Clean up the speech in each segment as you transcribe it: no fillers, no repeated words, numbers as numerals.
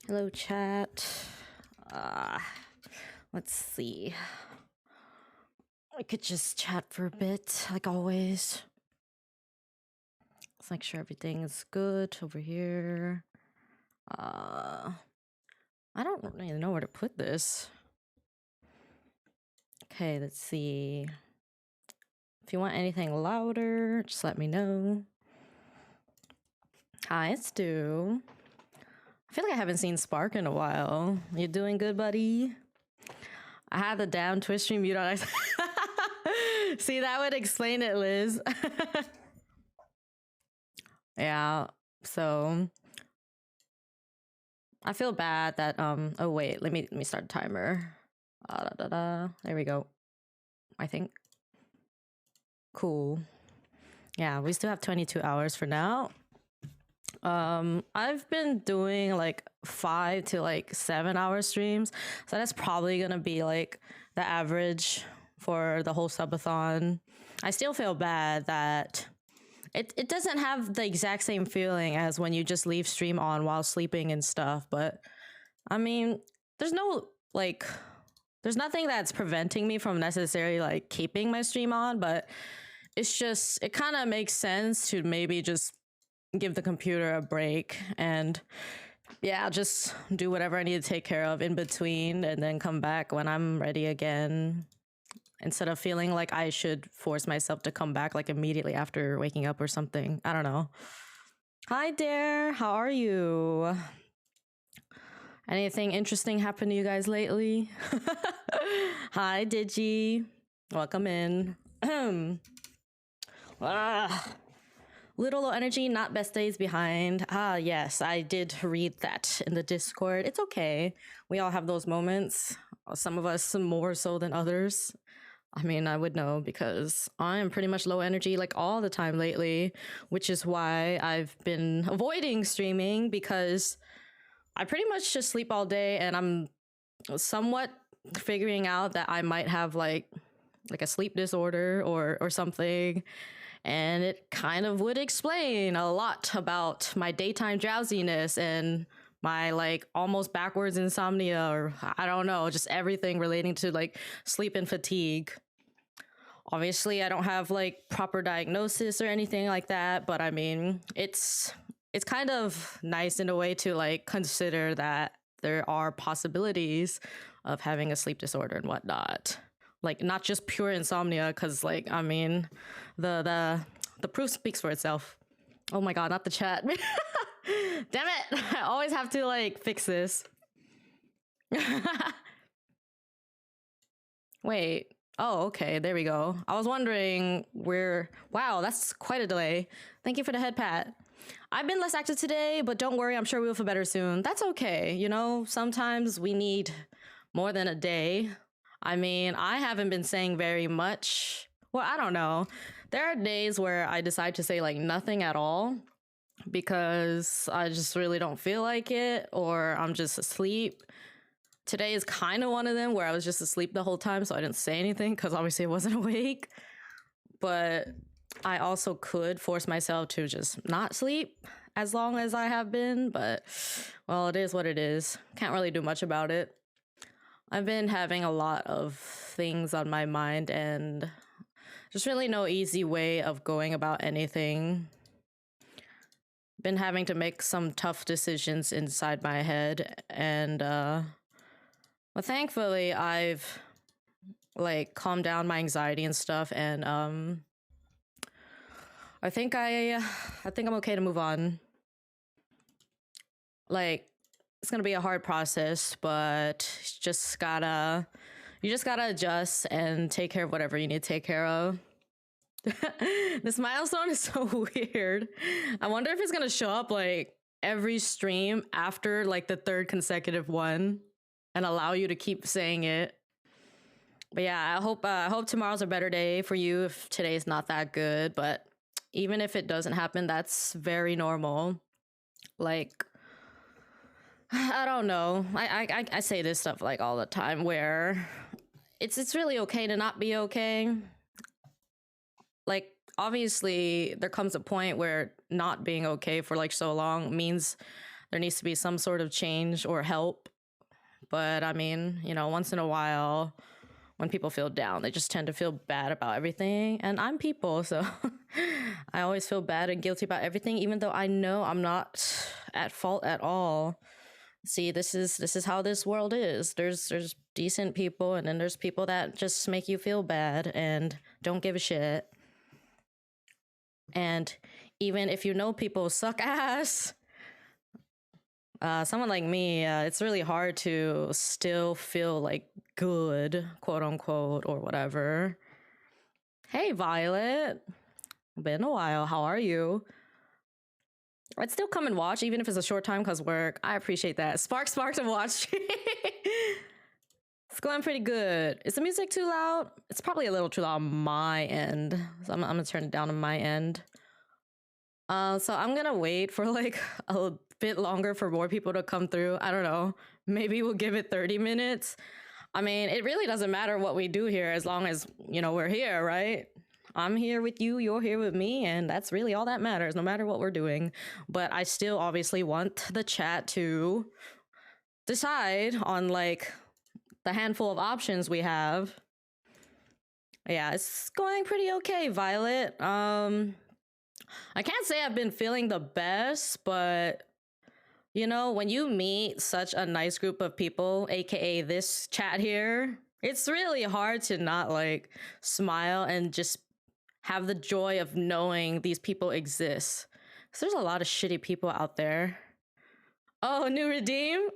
Hello, chat. Uh, let's see. I could just chat for a bit, like always. Let's make sure everything is good over here. I don't really know where to put this. Okay, let's see. If you want anything louder, just let me know. Hi, it's Stu. I feel like I haven't seen Spark in a while. You doing good, buddy? I had the down Twitch stream mute on. See, that would explain it, Liz. Yeah, so I feel bad that oh wait, let me start a timer. There we go. I think. Cool. Yeah, we still have 22 hours for now. I've been doing like 5 to like 7 hour streams, so that's probably gonna be like the average for the whole subathon. I still feel bad that it doesn't have the exact same feeling as when you just leave stream on while sleeping and stuff, but I mean, there's nothing that's preventing me from necessarily like keeping my stream on, but it's just, it kind of makes sense to maybe just give the computer a break and yeah, just do whatever I need to take care of in between and then come back when I'm ready again, instead of feeling like I should force myself to come back like immediately after waking up or something. I don't know. Hi there, how are you? Anything interesting happened to you guys lately? Hi, Digi. Welcome in. Little low energy, not best days behind. Ah, yes, I did read that in the Discord. It's okay. We all have those moments. Some of us more so than others. I mean, I would know because I am pretty much low energy like all the time lately, which is why I've been avoiding streaming because I pretty much just sleep all day, and I'm somewhat figuring out that I might have like a sleep disorder or something, and it kind of would explain a lot about my daytime drowsiness and my like almost backwards insomnia, or I don't know, just everything relating to like sleep and fatigue. Obviously, I don't have like proper diagnosis or anything like that, but I mean, it's kind of nice in a way to like consider that there are possibilities of having a sleep disorder and whatnot. Like not just pure insomnia, because like I mean, the proof speaks for itself. Oh my god, not the chat. Damn it! I always have to like fix this. Wait. Oh, okay. There we go. I was wondering where. Wow, that's quite a delay. Thank you for the head pat. I've been less active today, but don't worry, I'm sure we'll feel better soon. That's okay. You know, sometimes we need more than a day. I mean, I haven't been saying very much. Well, I don't know. There are days where I decide to say like nothing at all because I just really don't feel like it, or I'm just asleep. Today is kind of one of them where I was just asleep the whole time, so I didn't say anything because obviously I wasn't awake. But I also could force myself to just not sleep as long as I have been, but well, it is what it is. Can't really do much about it. I've been having a lot of things on my mind and just really no easy way of going about anything. Been having to make some tough decisions inside my head, and well, thankfully I've like calmed down my anxiety and stuff, and I think I'm okay to move on. Like, it's gonna be a hard process, but you just gotta adjust and take care of whatever you need to take care of. This milestone is so weird. I wonder if it's gonna show up like every stream after like the third consecutive one and allow you to keep saying it. But yeah, I hope tomorrow's a better day for you if today's not that good. But even if it doesn't happen, that's very normal. Like, I don't know. I say this stuff like all the time where it's really okay to not be okay. Like, obviously there comes a point where not being okay for like so long means there needs to be some sort of change or help. But I mean, once in a while, when people feel down, they just tend to feel bad about everything. And I'm people, so I always feel bad and guilty about everything, even though I know I'm not at fault at all. See, this is how this world is. There's decent people, and then there's people that just make you feel bad and don't give a shit. And even if people suck ass, someone like me, it's really hard to still feel like good, quote unquote, or whatever. Hey, Violet. Been a while. How are you? I'd still come and watch, even if it's a short time because work. I appreciate that. Spark and watch. It's going pretty good. Is the music too loud? It's probably a little too loud on my end. So I'm gonna turn it down on my end. So I'm gonna wait for like a bit longer for more people to come through. I don't know. Maybe we'll give it 30 minutes. I mean, it really doesn't matter what we do here as long as, we're here, right? I'm here with you, you're here with me, and that's really all that matters, no matter what we're doing. But I still obviously want the chat to decide on like the handful of options we have. Yeah, it's going pretty okay, Violet. I can't say I've been feeling the best, but when you meet such a nice group of people, aka this chat here, it's really hard to not like smile and just have the joy of knowing these people exist. So there's a lot of shitty people out there. Oh, new redeem?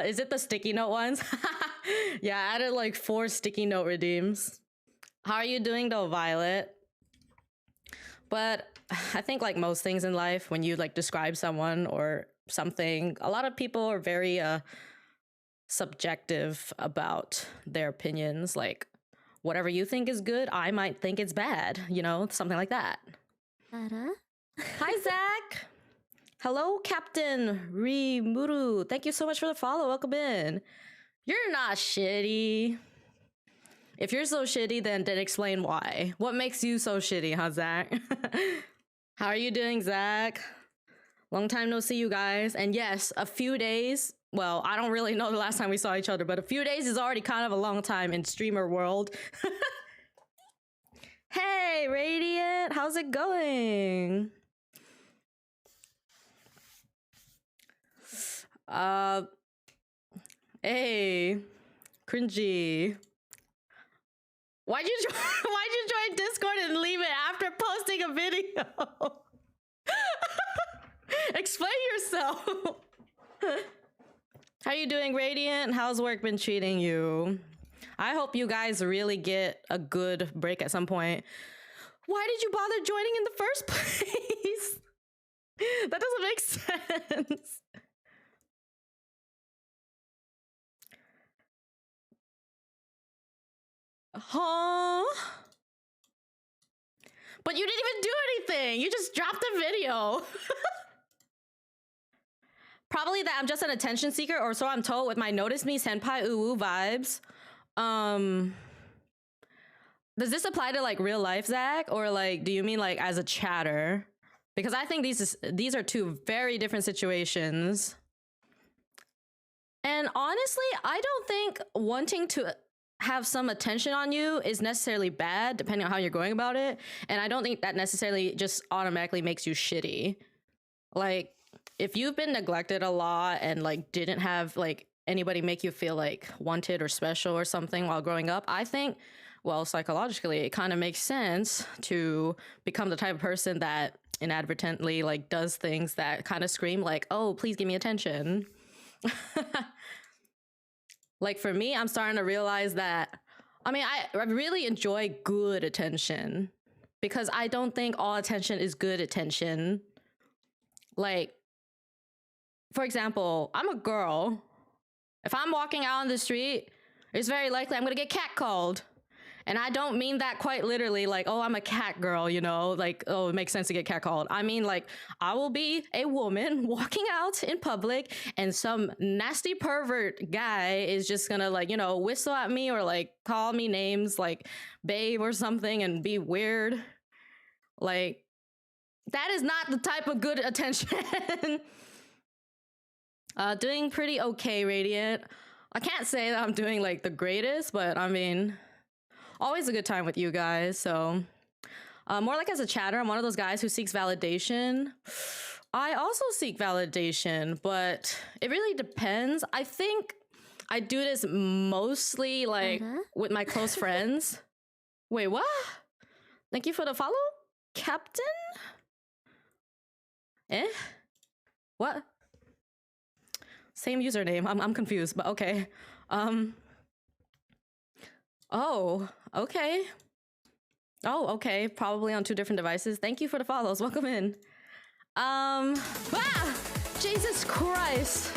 Is it the sticky note ones? Yeah, I added like 4 sticky note redeems. How are you doing though, Violet? But I think like most things in life, when you like describe someone or something, a lot of people are very subjective about their opinions. Like, whatever you think is good, I might think it's bad, something like that. Hi, Zach. Hello, Captain Rimuru. Thank you so much for the follow. Welcome in. You're not shitty. If you're so shitty, then explain why. What makes you so shitty, huh, Zach? How are you doing, Zach? Long time no see, you guys. And yes, a few days. Well, I don't really know the last time we saw each other, but a few days is already kind of a long time in streamer world. Hey, Radiant, how's it going? Hey, cringy. Why'd you join Discord and leave it after posting a video? Explain yourself. How you doing, Radiant? How's work been treating you? I hope you guys really get a good break at some point. Why did you bother joining in the first place? That doesn't make sense. Huh? But you didn't even do anything. You just dropped the video. Probably that I'm just an attention seeker, or so I'm told with my notice me senpai uwu vibes. Does this apply to like real life, Zach? Or like, do you mean like as a chatter? Because I think these are 2 very different situations. And honestly, I don't think wanting to have some attention on you is necessarily bad, depending on how you're going about it. And I don't think that necessarily just automatically makes you shitty. Like, if you've been neglected a lot and like didn't have like anybody make you feel like wanted or special or something while growing up, I think, well, psychologically, it kind of makes sense to become the type of person that inadvertently like does things that kind of scream like, oh, please give me attention. Like for me, I'm starting to realize that, I mean, I really enjoy good attention because I don't think all attention is good attention. Like, for example, I'm a girl. If I'm walking out on the street, it's very likely I'm gonna get catcalled. And I don't mean that quite literally, like, oh, I'm a cat girl, like, oh, it makes sense to get catcalled. I mean, like, I will be a woman walking out in public and some nasty pervert guy is just gonna, like, whistle at me or, like, call me names like babe or something and be weird. Like, that is not the type of good attention. Doing pretty okay, Radiant. I can't say that I'm doing like the greatest, but I mean, always a good time with you guys. So, more like as a chatter, I'm one of those guys who seeks validation. I also seek validation, but it really depends. I think I do this mostly like with my close friends. Wait, what? Thank you for the follow, Captain? Eh? What? Same username. I'm confused, but okay. Oh, okay. Oh, okay. Probably on 2 different devices. Thank you for the follows. Welcome in. Jesus Christ.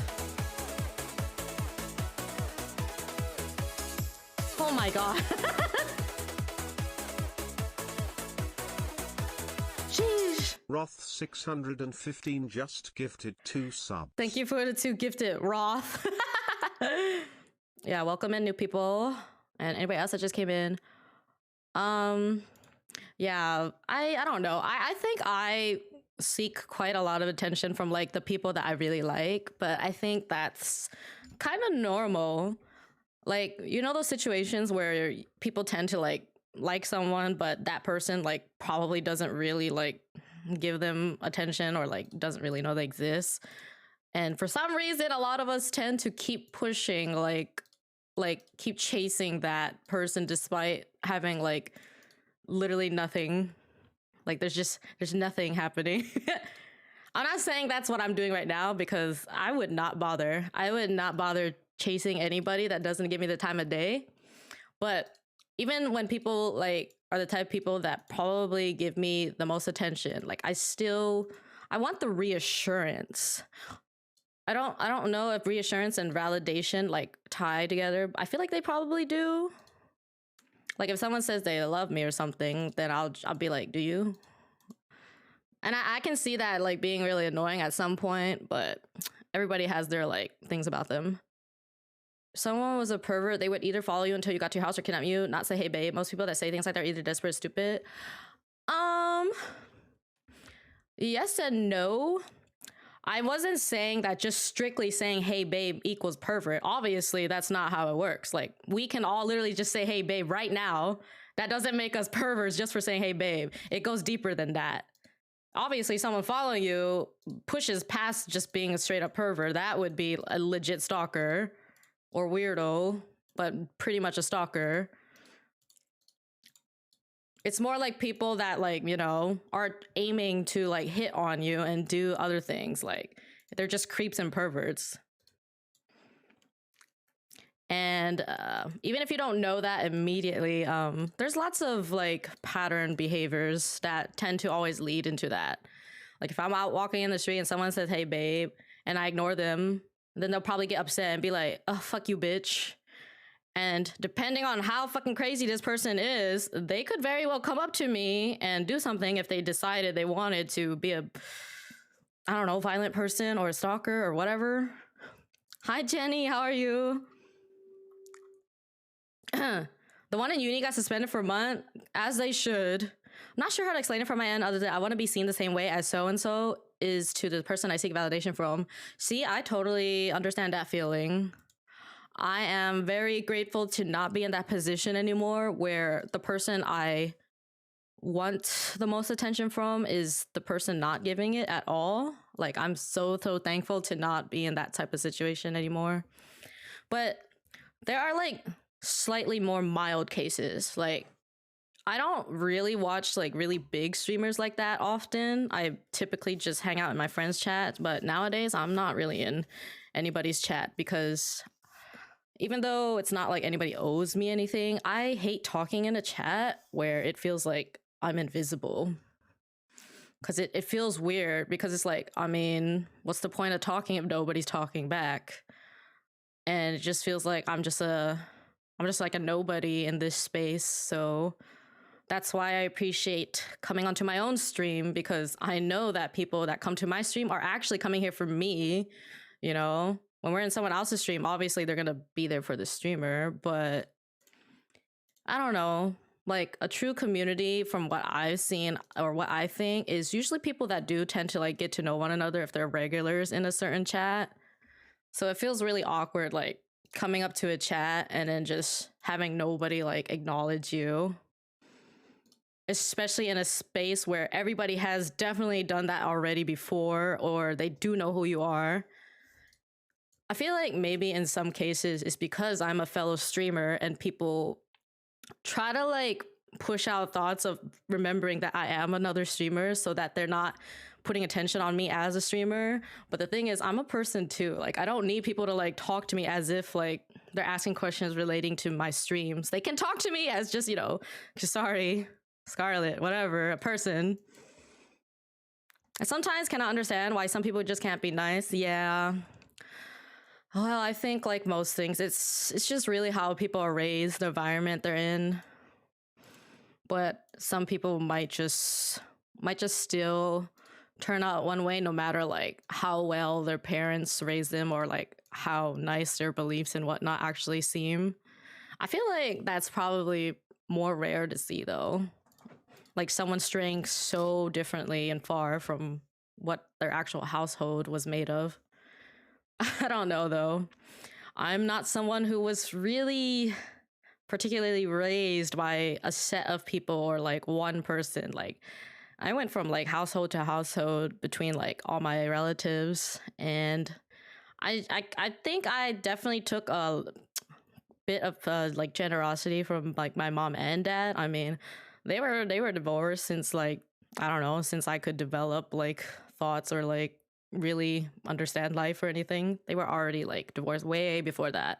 Oh my god. Jeez. Roth 615 just gifted 2 subs. Thank you for the 2 gifted, Roth. Yeah, welcome in, new people. And anybody else that just came in. Yeah, I don't know. I think I seek quite a lot of attention from like the people that I really like, but I think that's kind of normal. Like, you know, those situations where people tend to like someone, but that person like probably doesn't really like give them attention or like doesn't really know they exist. And for some reason, a lot of us tend to keep pushing, like keep chasing that person despite having like literally nothing. Like there's nothing happening. I'm not saying that's what I'm doing right now because I would not bother. I would not bother chasing anybody that doesn't give me the time of day. But even when people like are the type of people that probably give me the most attention, like I want the reassurance. I don't know if reassurance and validation like tie together. I feel like they probably do. Like if someone says they love me or something, then I'll be like, do you? And I can see that like being really annoying at some point, but everybody has their like things about them. If someone was a pervert, they would either follow you until you got to your house or kidnap you, not say hey babe. Most people that say things like that are either desperate or stupid. Yes and no. I wasn't saying that just strictly saying hey babe equals pervert. Obviously that's not how it works. Like we can all literally just say hey babe right now. That doesn't make us perverts just for saying hey babe. It goes deeper than that. Obviously someone following you pushes past just being a straight up pervert. That would be a legit stalker or weirdo, but pretty much a stalker. It's more like people that like, you know, are aiming to like hit on you and do other things. Like they're just creeps and perverts. And even if you don't know that immediately, there's lots of like pattern behaviors that tend to always lead into that. Like if I'm out walking in the street and someone says, hey babe, and I ignore them, then they'll probably get upset and be like, oh, fuck you, bitch. And depending on how fucking crazy this person is, they could very well come up to me and do something if they decided they wanted to be a, I don't know, violent person or a stalker or whatever. Hi, Jenny. How are you? The one in uni got suspended for a month, as they should. I'm not sure how to explain it from my end other than I want to be seen the same way as so-and-so is to the person I seek validation from. See, I totally understand that feeling. I am very grateful to not be in that position anymore where the person I want the most attention from is the person not giving it at all. Like, I'm so thankful to not be in that type of situation anymore. But there are like slightly more mild cases. Like, I don't really watch like really big streamers like that often. I typically just hang out in my friends' chat, but nowadays I'm not really in anybody's chat because even though it's not like anybody owes me anything, I hate talking in a chat where it feels like I'm invisible. Because it feels weird because it's like, I mean, what's the point of talking if nobody's talking back? And it just feels like I'm just like a nobody in this space. So that's why I appreciate coming onto my own stream, because I know that people that come to my stream are actually coming here for me, you know? When we're in someone else's stream, obviously they're gonna be there for the streamer, but I don't know. Like a true community, from what I've seen or what I think, is usually people that do tend to like get to know one another if they're regulars in a certain chat. So it feels really awkward, like coming up to a chat and then just having nobody like acknowledge you, especially in a space where everybody has definitely done that already before, or they do know who you are. I feel like maybe in some cases it's because I'm a fellow streamer and people try to like push out thoughts of remembering that I am another streamer so that they're not putting attention on me as a streamer. But the thing is, I'm a person too. Like, I don't need people to like talk to me as if like they're asking questions relating to my streams. They can talk to me as just, you know, sorry, Scarlet, whatever, a person. I sometimes cannot understand why some people just can't be nice. Yeah. Well, I think like most things, it's just really how people are raised, the environment they're in. But some people might just still turn out one way no matter like how well their parents raised them or like how nice their beliefs and whatnot actually seem. I feel like that's probably more rare to see though. Like someone straying so differently and far from what their actual household was made of. I don't know though. I'm not someone who was really particularly raised by a set of people or like one person. Like I went from like household to household between like all my relatives, and I think I definitely took a bit of like generosity from like my mom and dad. I mean, they were divorced since like I don't know, since I could develop like thoughts or like really understand life or anything. They were already like divorced way before that.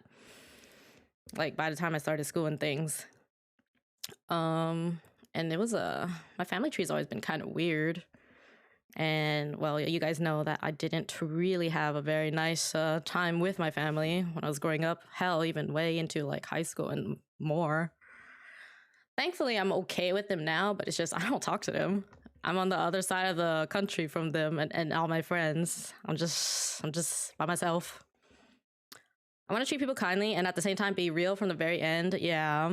Like by the time I started school and things. And it was my family tree's always been kind of weird. And well, you guys know that I didn't really have a very nice time with my family when I was growing up. Hell, even way into like high school and more. Thankfully, I'm okay with them now, but it's just I don't talk to them. I'm on the other side of the country from them and all my friends. I'm just by myself. I want to treat people kindly and at the same time be real from the very end. Yeah.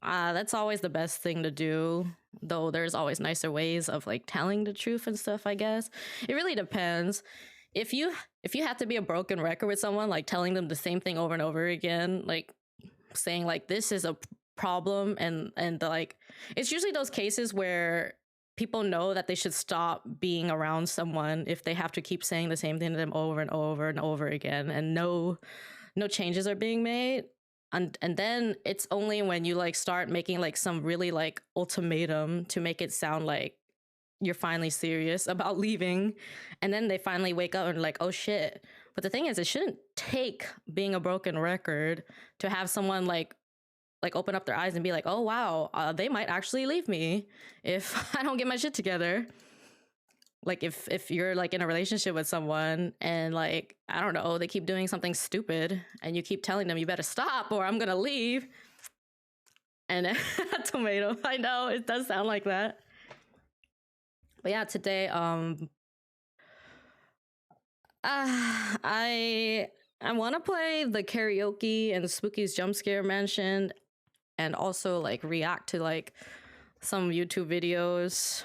That's always the best thing to do, though there's always nicer ways of like telling the truth and stuff, I guess. It really depends. If you have to be a broken record with someone, like telling them the same thing over and over again, like saying like this is a problem and like it's usually those cases where people know that they should stop being around someone if they have to keep saying the same thing to them over and over and over again and no changes are being made. And then it's only when you like start making like some really like ultimatum to make it sound like you're finally serious about leaving, and then they finally wake up and like, oh shit. But the thing is, it shouldn't take being a broken record to have someone like open up their eyes and be like, oh wow, they might actually leave me if I don't get my shit together. Like if you're like in a relationship with someone and like, I don't know, they keep doing something stupid and you keep telling them you better stop or I'm gonna leave. And tomato, I know it does sound like that. But yeah, today I want to play the karaoke and the Spooky's jump scare mentioned, and also like react to like some YouTube videos.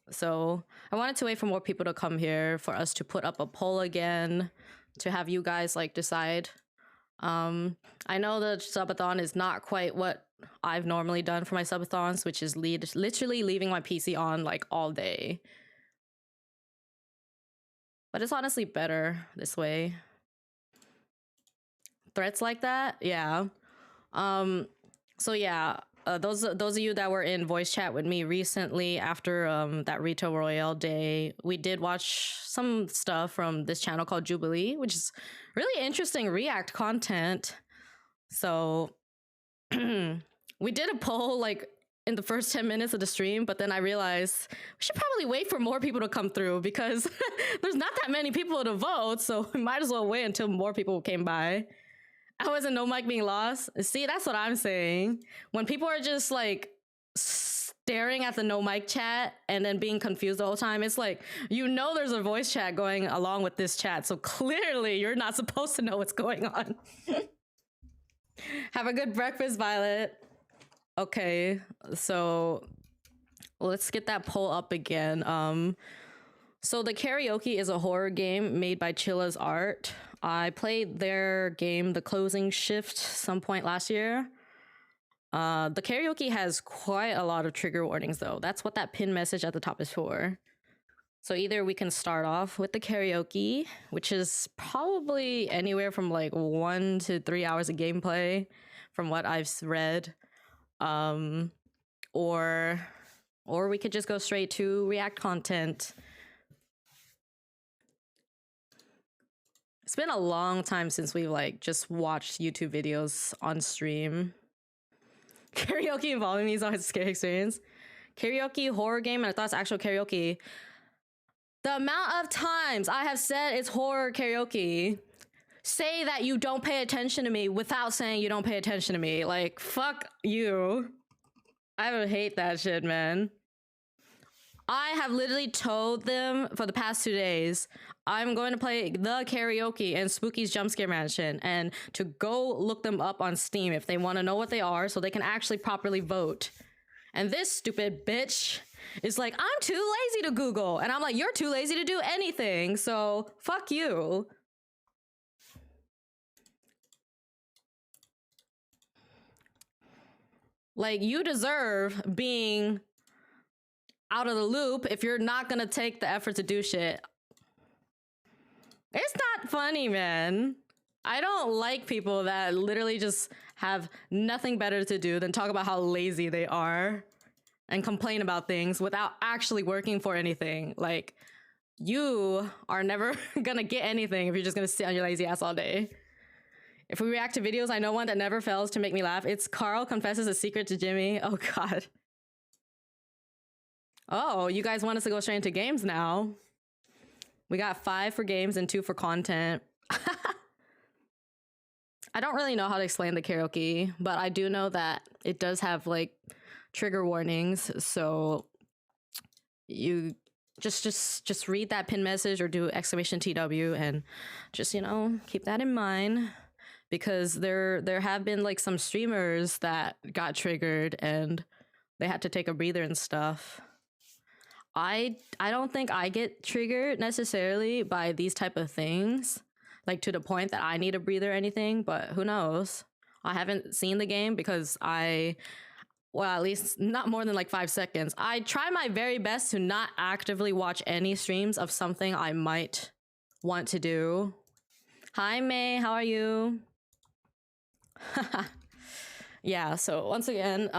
So I wanted to wait for more people to come here for us to put up a poll again to have you guys like decide. I know the subathon is not quite what I've normally done for my subathons, which is literally leaving my PC on like all day. But it's honestly better this way. Threats like that, yeah. So yeah, those of you that were in voice chat with me recently after that Rito Royale day, we did watch some stuff from this channel called Jubilee, which is really interesting React content. So we did a poll like in the first 10 minutes of the stream, but then I realized we should probably wait for more people to come through because there's not that many people to vote, so we might as well wait until more people came by. I wasn't no mic being lost. See, that's what I'm saying. When people are just like staring at the no mic chat and then being confused the whole time, it's like, you know, there's a voice chat going along with this chat. So clearly you're not supposed to know what's going on. Have a good breakfast, Violet. Okay, so let's get that poll up again. So the karaoke is a horror game made by Chilla's Art. I played their game, The Closing Shift, some point last year. The karaoke has quite a lot of trigger warnings, though. That's what that pin message at the top is for. So either we can start off with the karaoke, which is probably anywhere from like 1 to 3 hours of gameplay, from what I've read, or we could just go straight to React content. It's been a long time since we like just watched YouTube videos on stream. Karaoke involving me is always a scary experience. Karaoke horror game, and I thought it's actual karaoke. The amount of times I have said it's horror karaoke. Say that you don't pay attention to me without saying you don't pay attention to me. Like, fuck you. I would hate that shit, man. I have literally told them for the past 2 days, I'm going to play the karaoke and Spooky's Jump Scare Mansion, and to go look them up on Steam if they want to know what they are so they can actually properly vote. And this stupid bitch is like, I'm too lazy to Google. And I'm like, you're too lazy to do anything, so fuck you. Like, you deserve being out of the loop if you're not gonna take the effort to do shit. It's not funny, man. I don't like people that literally just have nothing better to do than talk about how lazy they are and complain about things without actually working for anything. Like, you are never gonna get anything if you're just gonna sit on your lazy ass all day. If we react to videos, I know one that never fails to make me laugh. It's Carl confesses a secret to Jimmy. Oh, God. Oh, you guys want us to go straight into games now. We got 5 for games and 2 for content. I don't really know how to explain the karaoke, but I do know that it does have like trigger warnings. So you just read that pin message or do exclamation TW and just, you know, keep that in mind, because there have been like some streamers that got triggered and they had to take a breather and stuff. I don't think I get triggered necessarily by these type of things, like to the point that I need a breather or anything, but who knows? I haven't seen the game because well, at least not more than like 5 seconds. I try my very best to not actively watch any streams of something I might want to do. Hi, May, how are you? Yeah, so once again,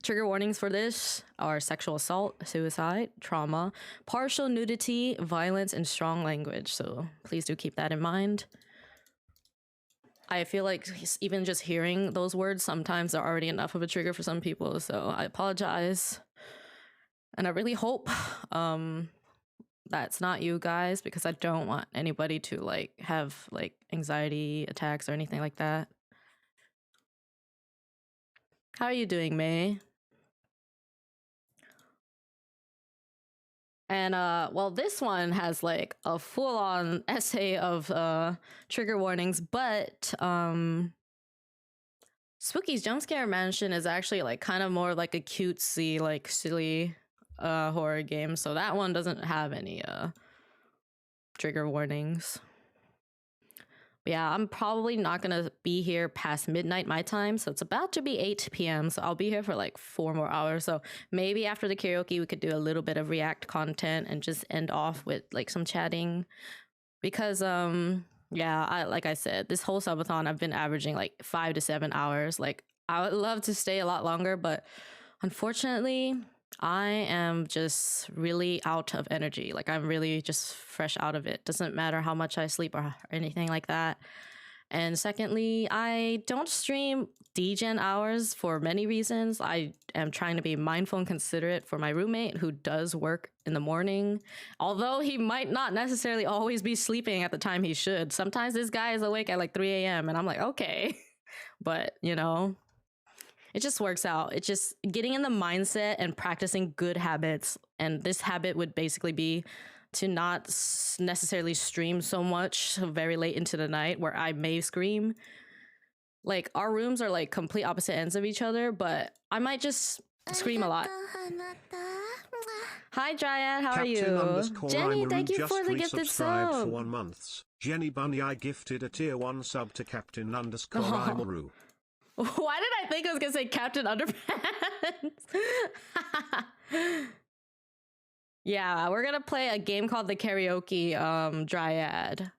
trigger warnings for this are sexual assault, suicide, trauma, partial nudity, violence, and strong language. So please do keep that in mind. I feel like even just hearing those words sometimes are already enough of a trigger for some people. So I apologize. And I really hope that's not you guys, because I don't want anybody to like have like anxiety attacks or anything like that. How are you doing, May? And well, this one has like a full-on essay of trigger warnings, but Spooky's Jump Scare Mansion is actually like kind of more like a cutesy, like silly horror game, so that one doesn't have any trigger warnings. But yeah, I'm probably not gonna be here past midnight my time, so it's about to be 8 p.m. So I'll be here for like 4 more hours. So maybe after the karaoke, we could do a little bit of React content and just end off with like some chatting. Because yeah, like I said, this whole subathon I've been averaging like 5 to 7 hours. Like, I would love to stay a lot longer, but unfortunately, I am just really out of energy. Like, I'm really just fresh out of it. Doesn't matter how much I sleep or anything like that. And secondly, I don't stream DGen hours for many reasons. I am trying to be mindful and considerate for my roommate who does work in the morning. Although he might not necessarily always be sleeping at the time he should. Sometimes this guy is awake at like 3 a.m. and I'm like, okay. But, you know, it just works out. It's just getting in the mindset and practicing good habits. And this habit would basically be to not necessarily stream so much very late into the night where I may scream. Like, our rooms are like complete opposite ends of each other, but I might just scream a lot. Hi, Dryad. How are you? Jenny, thank you for the gifted sub. For 1 month. Jenny Bunny, I gifted a tier 1 sub to Captain underscore Oh. Imaru. Why did I think I was gonna say Captain Underpants? Yeah, we're gonna play a game called the Karaoke Dryad.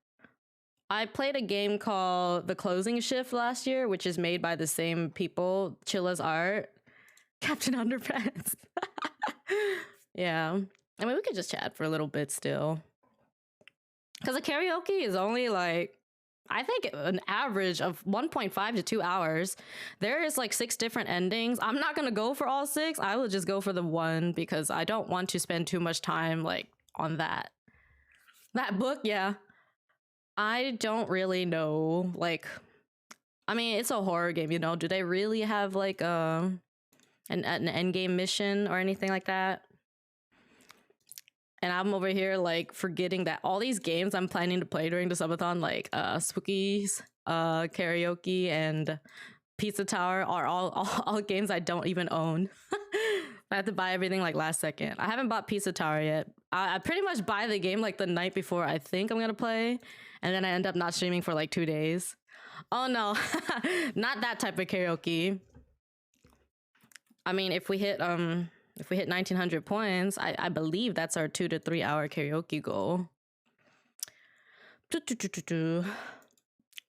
I played a game called The Closing Shift last year, which is made by the same people, Chilla's Art. Captain Underpants. Yeah. I mean, we could just chat for a little bit still. Because the karaoke is only like, I think an average of 1.5 to 2 hours. There is like 6 different endings. I'm not going to go for all 6. I will just go for the one because I don't want to spend too much time like on that. That book, yeah. I don't really know. Like, I mean, it's a horror game, you know. Do they really have like an end game mission or anything like that? And I'm over here like forgetting that all these games I'm planning to play during the subathon, like Spookies, Karaoke, and Pizza Tower, are all games I don't even own. I have to buy everything like last second. I haven't bought Pizza Tower yet. I pretty much buy the game like the night before I think I'm gonna play, and then I end up not streaming for like 2 days. Oh no, not that type of karaoke. I mean, if we hit 1900 points, I believe that's our 2 to 3 hour karaoke goal.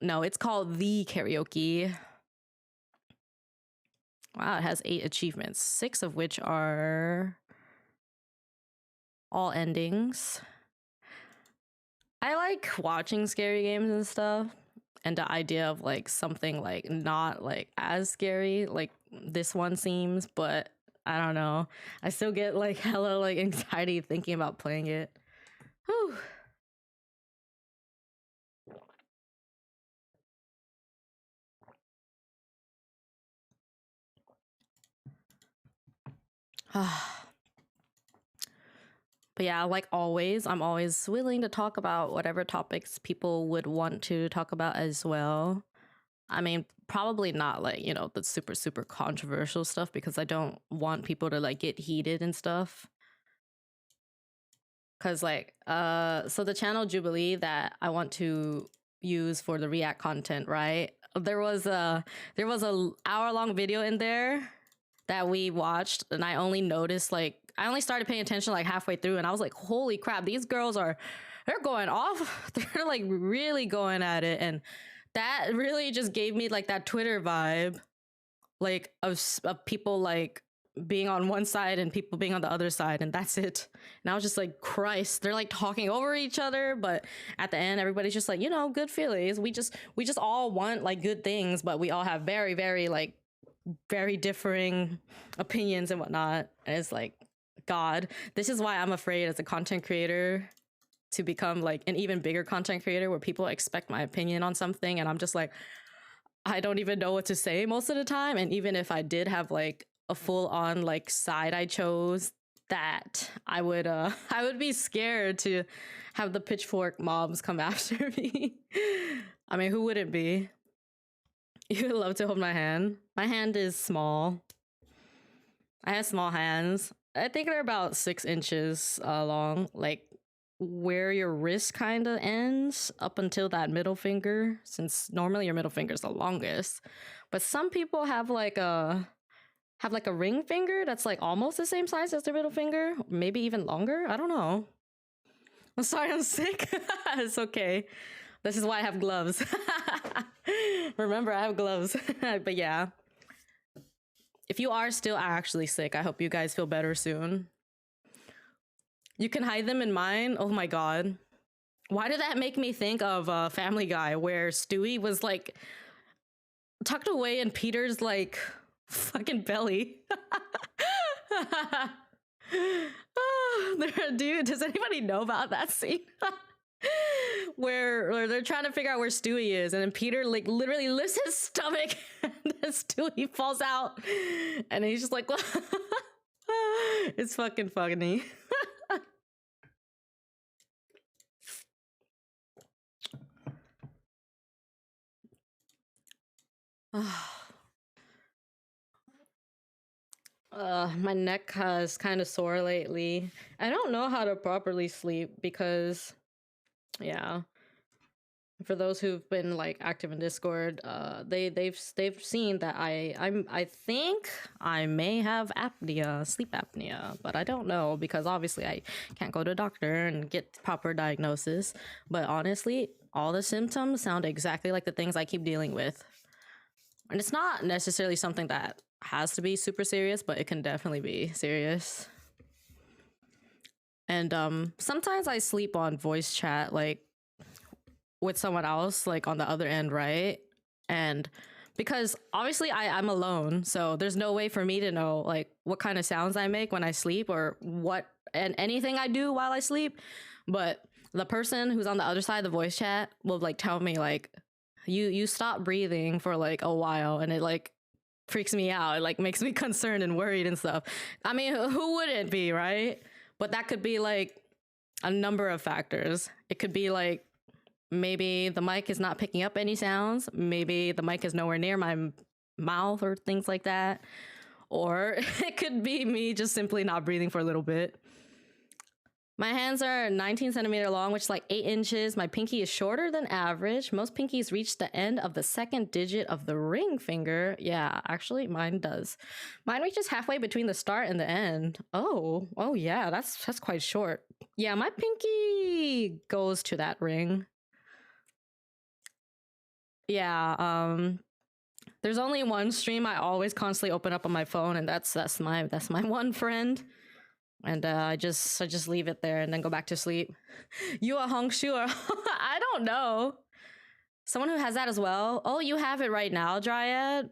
No, it's called the Karaoke. Wow, it has 8 achievements, 6 of which are all endings. I like watching scary games and stuff, and the idea of like something like not like as scary like this one seems, but I don't know. I still get like hella like anxiety thinking about playing it. Whew. But yeah, like always, I'm always willing to talk about whatever topics people would want to talk about as well. I mean, probably not like, you know, the super, super controversial stuff because I don't want people to like get heated and stuff. Cause like, so the channel Jubilee that I want to use for the React content, right? There was a hour-long video in there that we watched, and I only noticed like I only started paying attention like halfway through, and I was like, holy crap, these girls they're going off. They're like really going at it, and that really just gave me like that Twitter vibe, like of people like being on one side and people being on the other side, and that's it. And I was just like, Christ, they're like talking over each other, but at the end everybody's just like, you know, good feelings. We just all want like good things, but we all have very, very like very differing opinions and whatnot. And it's like, God, this is why I'm afraid as a content creator to become like an even bigger content creator where people expect my opinion on something, and I'm just like, I don't even know what to say most of the time. And even if I did have like a full-on like side I chose, that I would be scared to have the pitchfork mobs come after me. I mean, who wouldn't be? You would love to hold my hand. My hand is small. I have small hands. I think they're about 6 inches long, like where your wrist kind of ends up until that middle finger, since normally your middle finger is the longest. But some people have like a ring finger that's like almost the same size as their middle finger, maybe even longer. I don't know. I'm sorry, I'm sick. It's okay. This is why I have gloves. Remember, I have gloves. But yeah. If you are still actually sick, I hope you guys feel better soon. You can hide them in mine. Oh my God. Why did that make me think of Family Guy, where Stewie was like tucked away in Peter's like fucking belly? Dude, does anybody know about that scene? where they're trying to figure out where Stewie is, and then Peter like literally lifts his stomach and then Stewie falls out, and he's just like, it's fucking funny. My neck is kind of sore lately. I don't know how to properly sleep because, yeah, For those who've been like active in Discord, they've seen that I think I may have apnea, sleep apnea, but I don't know because obviously I can't go to a doctor and get proper diagnosis. But honestly, all the symptoms sound exactly like the things I keep dealing with. And it's not necessarily something that has to be super serious, but it can definitely be serious. And sometimes I sleep on voice chat, like with someone else, like on the other end, right? And because obviously I'm alone, so there's no way for me to know like what kind of sounds I make when I sleep or what and anything I do while I sleep. But the person who's on the other side of the voice chat will like tell me like you stop breathing for like a while, and it like freaks me out. It like makes me concerned and worried and stuff. I mean, who wouldn't be, right? But that could be like a number of factors. It could be like maybe the mic is not picking up any sounds. Maybe the mic is nowhere near my mouth or things like that. Or it could be me just simply not breathing for a little bit. My hands are 19 centimeter long, which is like 8 inches. My pinky is shorter than average. Most pinkies reach the end of the second digit of the ring finger. Yeah, actually mine does. Mine reaches halfway between the start and the end. Oh yeah, that's quite short. Yeah, my pinky goes to that ring. Yeah, there's only one stream I always constantly open up on my phone, and that's my one friend. And I just leave it there and then go back to sleep. You a Hongshu or I don't know. Someone who has that as well. Oh, you have it right now, Dryad.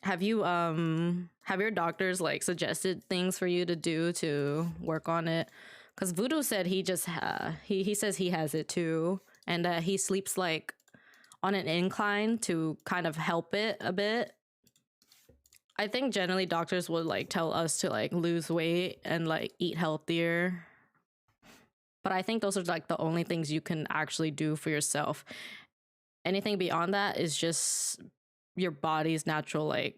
Have you have your doctors like suggested things for you to do to work on it? Because Voodoo said he just he says he has it too, and he sleeps like on an incline to kind of help it a bit. I think generally doctors would like tell us to like lose weight and like eat healthier. But I think those are like the only things you can actually do for yourself. Anything beyond that is just your body's natural, like,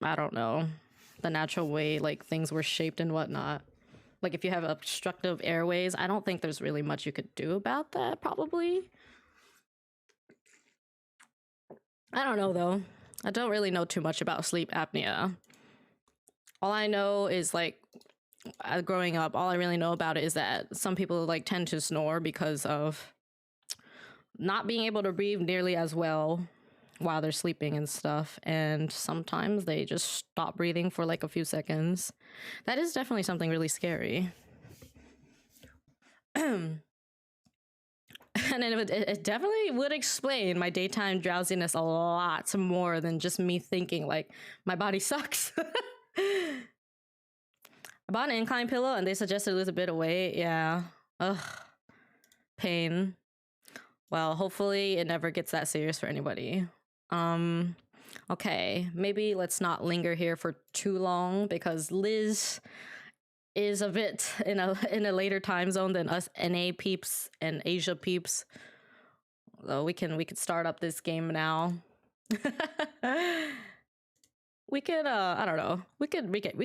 I don't know, the natural way like things were shaped and whatnot. Like if you have obstructive airways, I don't think there's really much you could do about that, probably. I don't know though. I don't really know too much about sleep apnea. All I know is like growing up, all I really know about it is that some people like tend to snore because of not being able to breathe nearly as well while they're sleeping and stuff. And sometimes they just stop breathing for like a few seconds. That is definitely something really scary. And it definitely would explain my daytime drowsiness a lot more than just me thinking like my body sucks. I bought an incline pillow and they suggested lose a bit of weight. Yeah. Ugh. Pain. Well, hopefully it never gets that serious for anybody. Okay, maybe let's not linger here for too long because Liz is a bit in a later time zone than us NA peeps and Asia peeps. So we could start up this game now. We could I don't know. We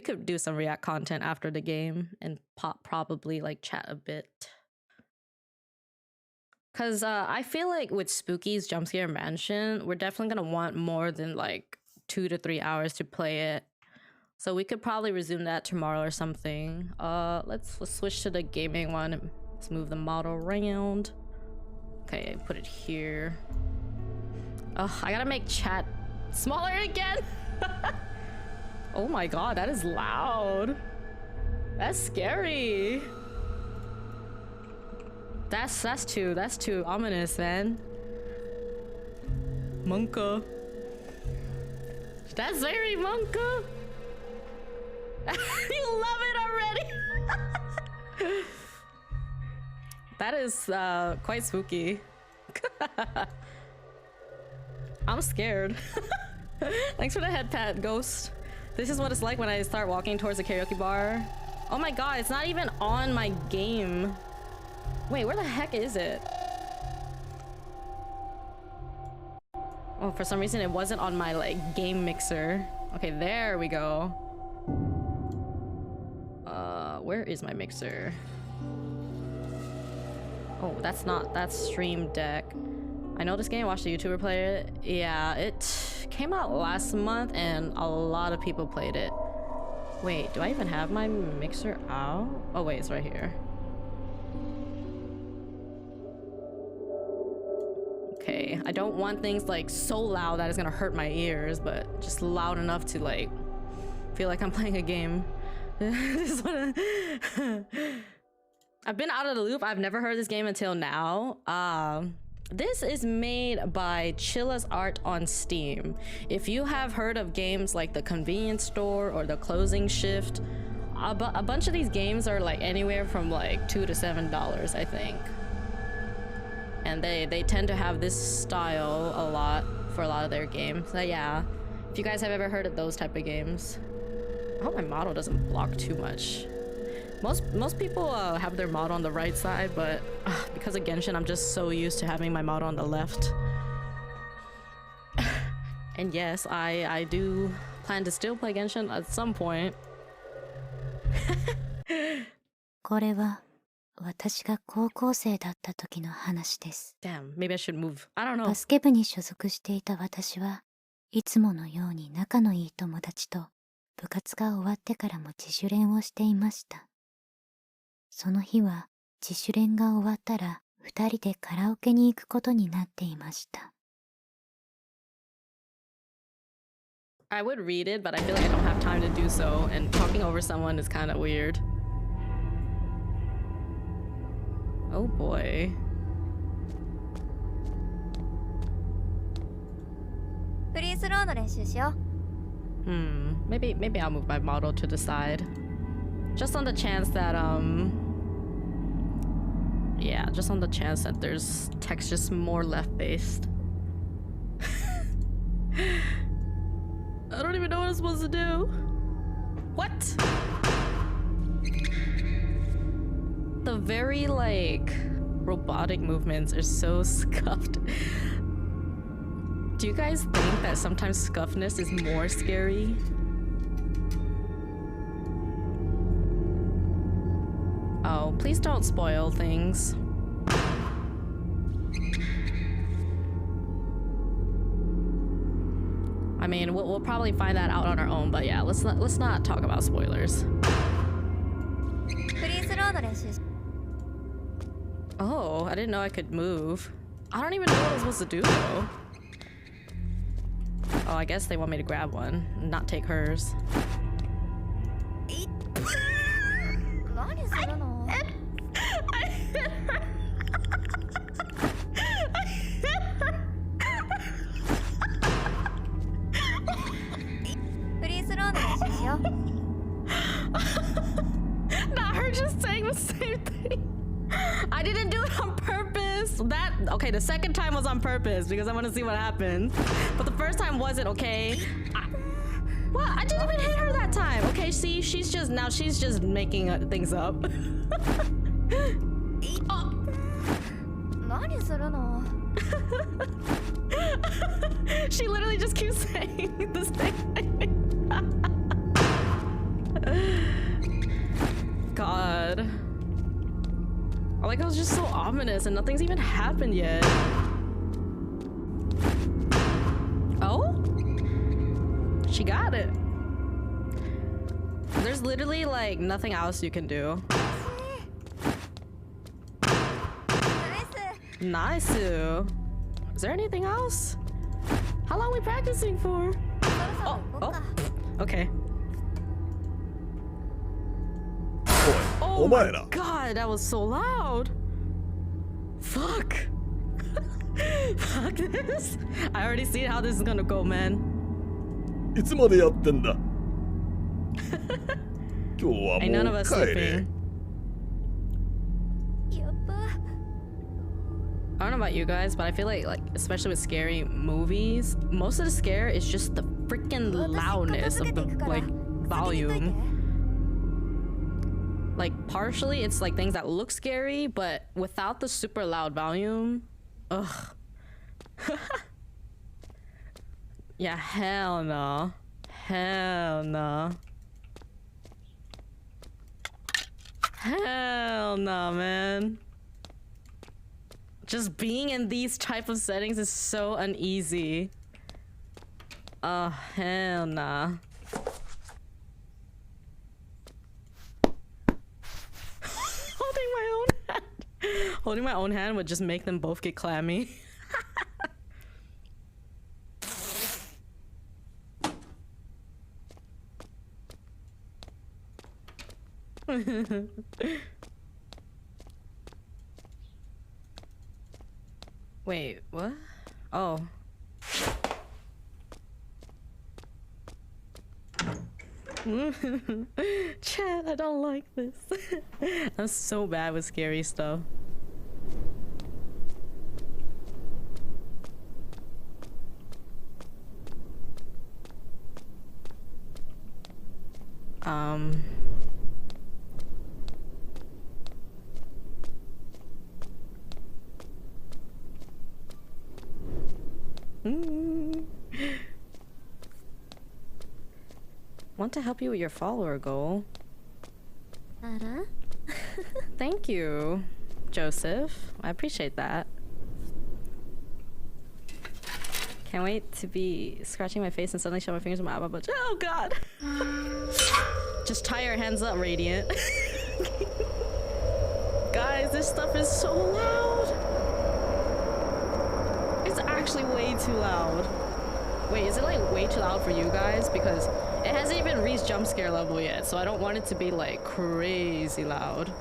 could do some React content after the game and probably like chat a bit. Cause I feel like with Spooky's Jumpscare Mansion, we're definitely gonna want more than like 2 to 3 hours to play it. So we could probably resume that tomorrow or something. Let's switch to the gaming one. Let's move the model around. Okay, put it here. Oh, I gotta make chat smaller again. Oh my god, that is loud. That's scary. That's too ominous, man. Monka. That's very Monka. You love it already. That is quite spooky. I'm scared. Thanks for the head pat, Ghost. This is what it's like when I start walking towards the karaoke bar. Oh my god, it's not even on my game. Wait, where the heck is it? Oh, for some reason it wasn't on my like game mixer. Okay, there we go. Where is my mixer? Oh, that's Stream Deck. I know this game, watched a YouTuber play it. Yeah, it came out last month and a lot of people played it. Wait, do I even have my mixer out? Oh wait, it's right here. Okay, I don't want things like so loud that it's gonna hurt my ears, but just loud enough to like feel like I'm playing a game. I've been out of the loop. I've never heard this game until now. This is made by Chilla's Art on Steam. If you have heard of games like the Convenience Store or the Closing Shift, a bunch of these games are like anywhere from like $2 to $7, I think. And they tend to have this style a lot for a lot of their games. So yeah, if you guys have ever heard of those type of games. I hope my model doesn't block too much. Most people have their model on the right side, but because of Genshin, I'm just so used to having my model on the left. And yes, I do plan to still play Genshin at some point. これは私が高校生だった時の話です。 Damn, maybe I should move. I don't know. バスケ部に所属していた私はいつものように仲のいい友達と部活が終わってからも自主練をしていました。その日は自主練が終わったら二人でカラオケに行くことになっていました。I would read it, but I feel like I don't have time to do so, and talking over someone is kind of weird. Oh boy. フリースローの練習しよう。Maybe I'll move my model to the side. Just on the chance that, yeah, just on the chance that there's text just more left-based. I don't even know what I'm supposed to do. What? The very, like, robotic movements are so scuffed. Do you guys think that sometimes scuffness is more scary? Oh, please don't spoil things. I mean, we'll probably find that out on our own, but yeah, let's not talk about spoilers. フリースローの練習し Oh, I didn't know I could move. I don't even know what I was supposed to do though. Oh, I guess they want me to grab one, not take hers. 何するの？フリースローの練習しよう。Not her just saying the same thing. I didn't do it on purpose. Okay, the second time was on purpose because I want to see what happens. But the first time wasn't, okay? What? I didn't even hit her that time. Okay, see, she's just making things up. Oh. 何するの？ She literally just keeps saying the same thing. God. Like, I was just so ominous and nothing's even happened yet. Oh? She got it. There's literally like nothing else you can do. Nice. Is there anything else? How long are we practicing for? Oh, okay. Oh my god, that was so loud. Fuck. Fuck this. I already see how this is gonna go, man. いつまでやってんだ今日は Ain't none of もう us 帰れ sleeping. やっば。 I don't know about you guys, but I feel like especially with scary movies, most of the scare is just the freaking loudness of the like volume. Like partially it's like things that look scary, but without the super loud volume, ugh. Yeah, hell no. Hell no. Hell no, man. Just being in these type of settings is so uneasy. Oh, hell nah. Holding my own hand would just make them both get clammy. Wait, what? Oh. Chat, I don't like this. I'm so bad with scary stuff. Want to help you with your follower goal. Ara? Thank you, Joseph. I appreciate that. Can't wait to be scratching my face and suddenly show my fingers in my elbow. Oh god! Just tie your hands up, Radiant. Guys, this stuff is so loud. It's actually way too loud. Wait, is it like way too loud for you guys? Because it hasn't even reached jump scare level yet, so I don't want it to be like crazy loud.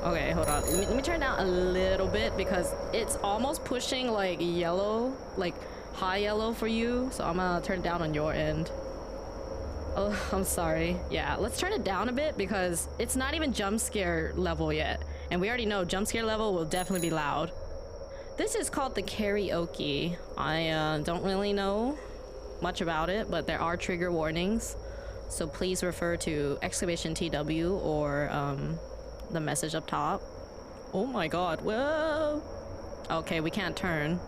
Okay, hold on. Let me turn down a little bit because it's almost pushing like yellow, like high yellow for you. So I'm gonna turn it down on your end. Oh, I'm sorry. Yeah, let's turn it down a bit because it's not even jump scare level yet. And we already know jump scare level will definitely be loud. This is called the Karaoke. I don't really know much about it, but there are trigger warnings. So please refer to !TW or the message up top. Oh my god, whoa! Okay, we can't turn.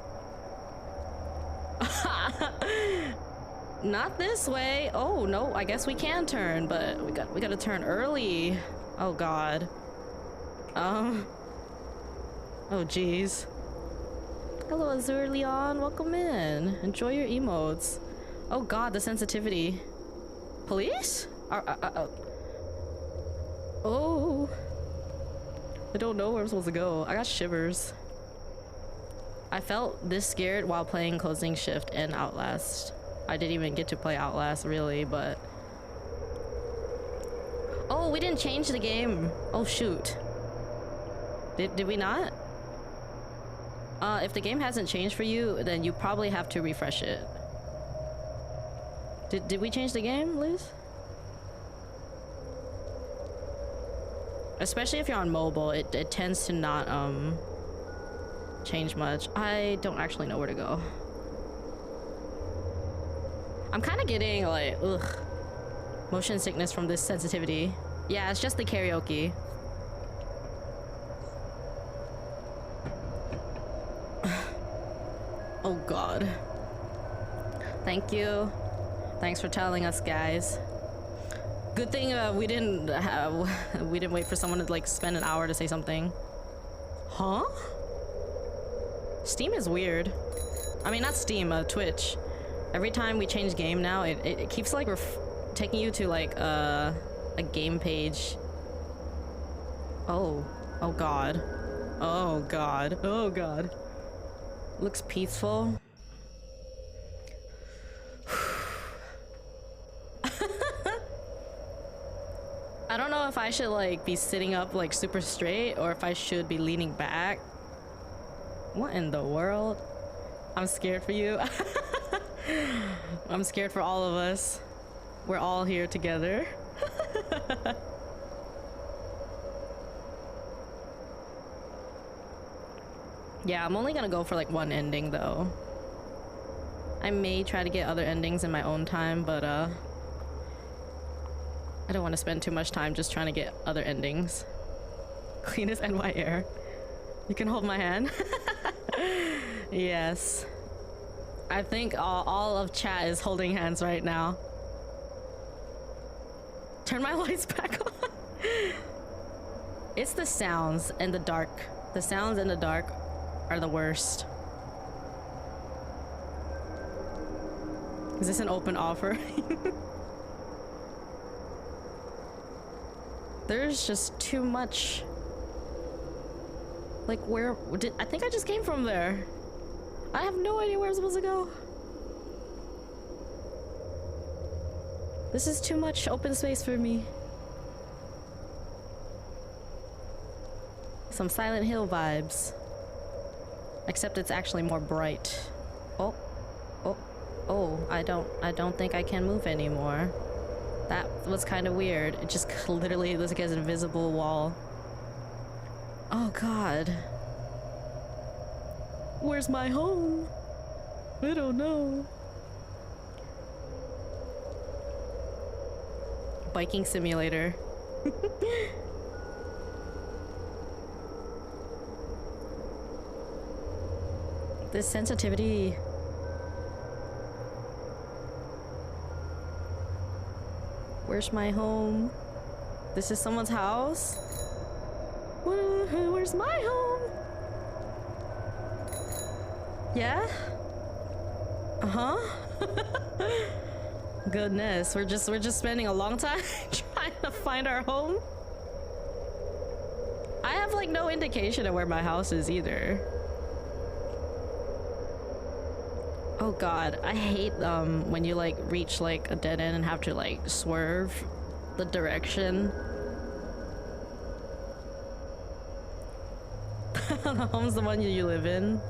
Not this way. Oh no, I guess we can turn, but we gotta turn early. Oh god. Oh jeez. Hello Azur Leon, welcome in. Enjoy your emotes. Oh god, the sensitivity. Police? Oh. I don't know where I'm supposed to go. I got shivers. I felt this scared while playing Closing Shift and Outlast. I didn't even get to play Outlast really, but... Oh, we didn't change the game. Oh shoot. Did we not? If the game hasn't changed for you, then you probably have to refresh it. Did we change the game, Liz? Especially if you're on mobile, it tends to not change much. I don't actually know where to go. I'm kind of getting like motion sickness from this sensitivity. Yeah, it's just the karaoke. Oh god. Thank you. Thanks for telling us, guys. Good thing we didn't wait for someone to like spend an hour to say something. Huh? Steam is weird. I mean, not Steam, Twitch. Every time we change game now, it keeps like taking you to like a game page. Oh god. Oh god. Oh god. Looks peaceful. I don't know if I should like be sitting up like super straight or if I should be leaning back. What in the world? I'm scared for you. I'm scared for all of us. We're all here together. Yeah, I'm only gonna go for like one ending though. I may try to get other endings in my own time, but I don't want to spend too much time just trying to get other endings. Clean as NY air. You can hold my hand. Yes. I think all of chat is holding hands right now. Turn my lights back on. It's the sounds and the dark The sounds in the dark are the worst. Is this an open offer? There's just too much. Like, where did I think I just came from there? I have no idea where I'm supposed to go. This is too much open space for me. Some Silent Hill vibes. Except it's actually more bright. Oh. Oh. Oh, I don't think I can move anymore. That was kind of weird. It just literally looks like an invisible wall. Oh god. Where's my home? I don't know. Biking simulator. This sensitivity. Where's my home? This is someone's house? Where's my home? Yeah? Uh-huh. Goodness, we're just spending a long time trying to find our home. I have like no indication of where my house is either. Oh god, I hate when you like reach like a dead end and have to like swerve the direction. The home's the one you live in.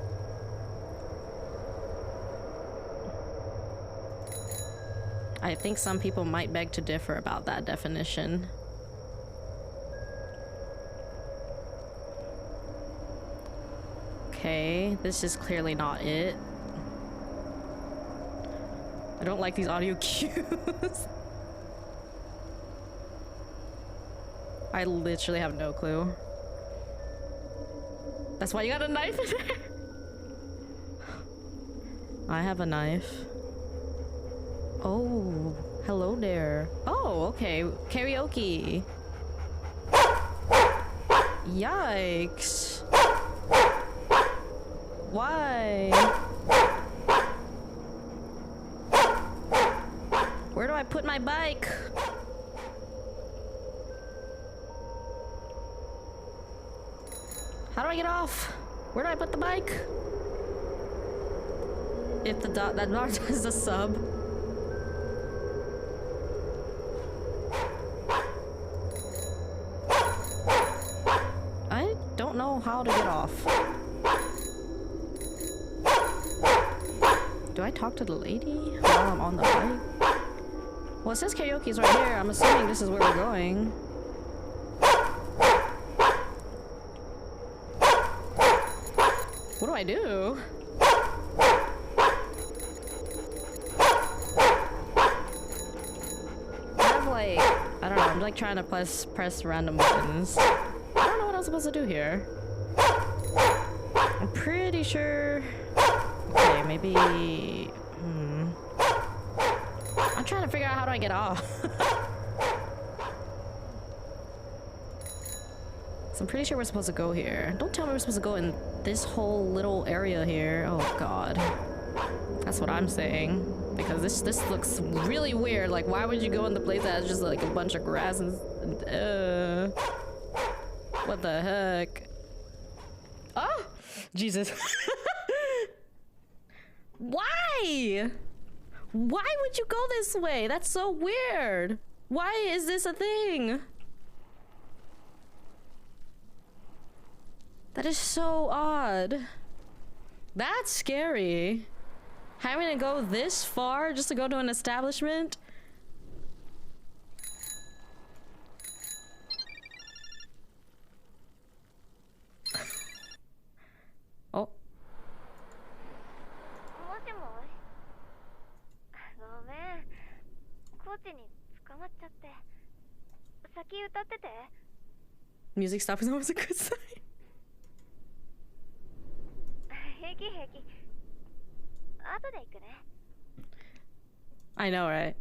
I think some people might beg to differ about that definition. Okay, this is clearly not it. I don't like these audio cues. I literally have no clue. That's why you got a knife in there? I have a knife. Oh, hello there. Oh, okay. Karaoke. Yikes. Why? Where do I put my bike? How do I get off? Where do I put the bike? If the dot that dot is a sub. I don't know how to get off. Do I talk to the lady while I'm on the bike? Well, it says karaoke's right here. I'm assuming this is where we're going. What do I do? I have like, I don't know, I'm like trying to press random buttons. I don't know what I'm supposed to do here. I'm pretty sure. Okay, maybe. I'm trying to figure out how do I get off. So I'm pretty sure we're supposed to go here. Don't tell me we're supposed to go in this whole little area here. Oh god. That's what I'm saying. Because this looks really weird. Like, why would you go in the place that has just like a bunch of grass and what the heck? Oh! Jesus. Why? Why would you go this way? That's so weird. Why is this a thing? That is so odd. That's scary. Having to go this far just to go to an establishment? Oh. もしもし。ごめん。コーチに捕まっちゃって。先歌ってて。Music stop is always a good sign. 平気平気。後で行くね。I know, right?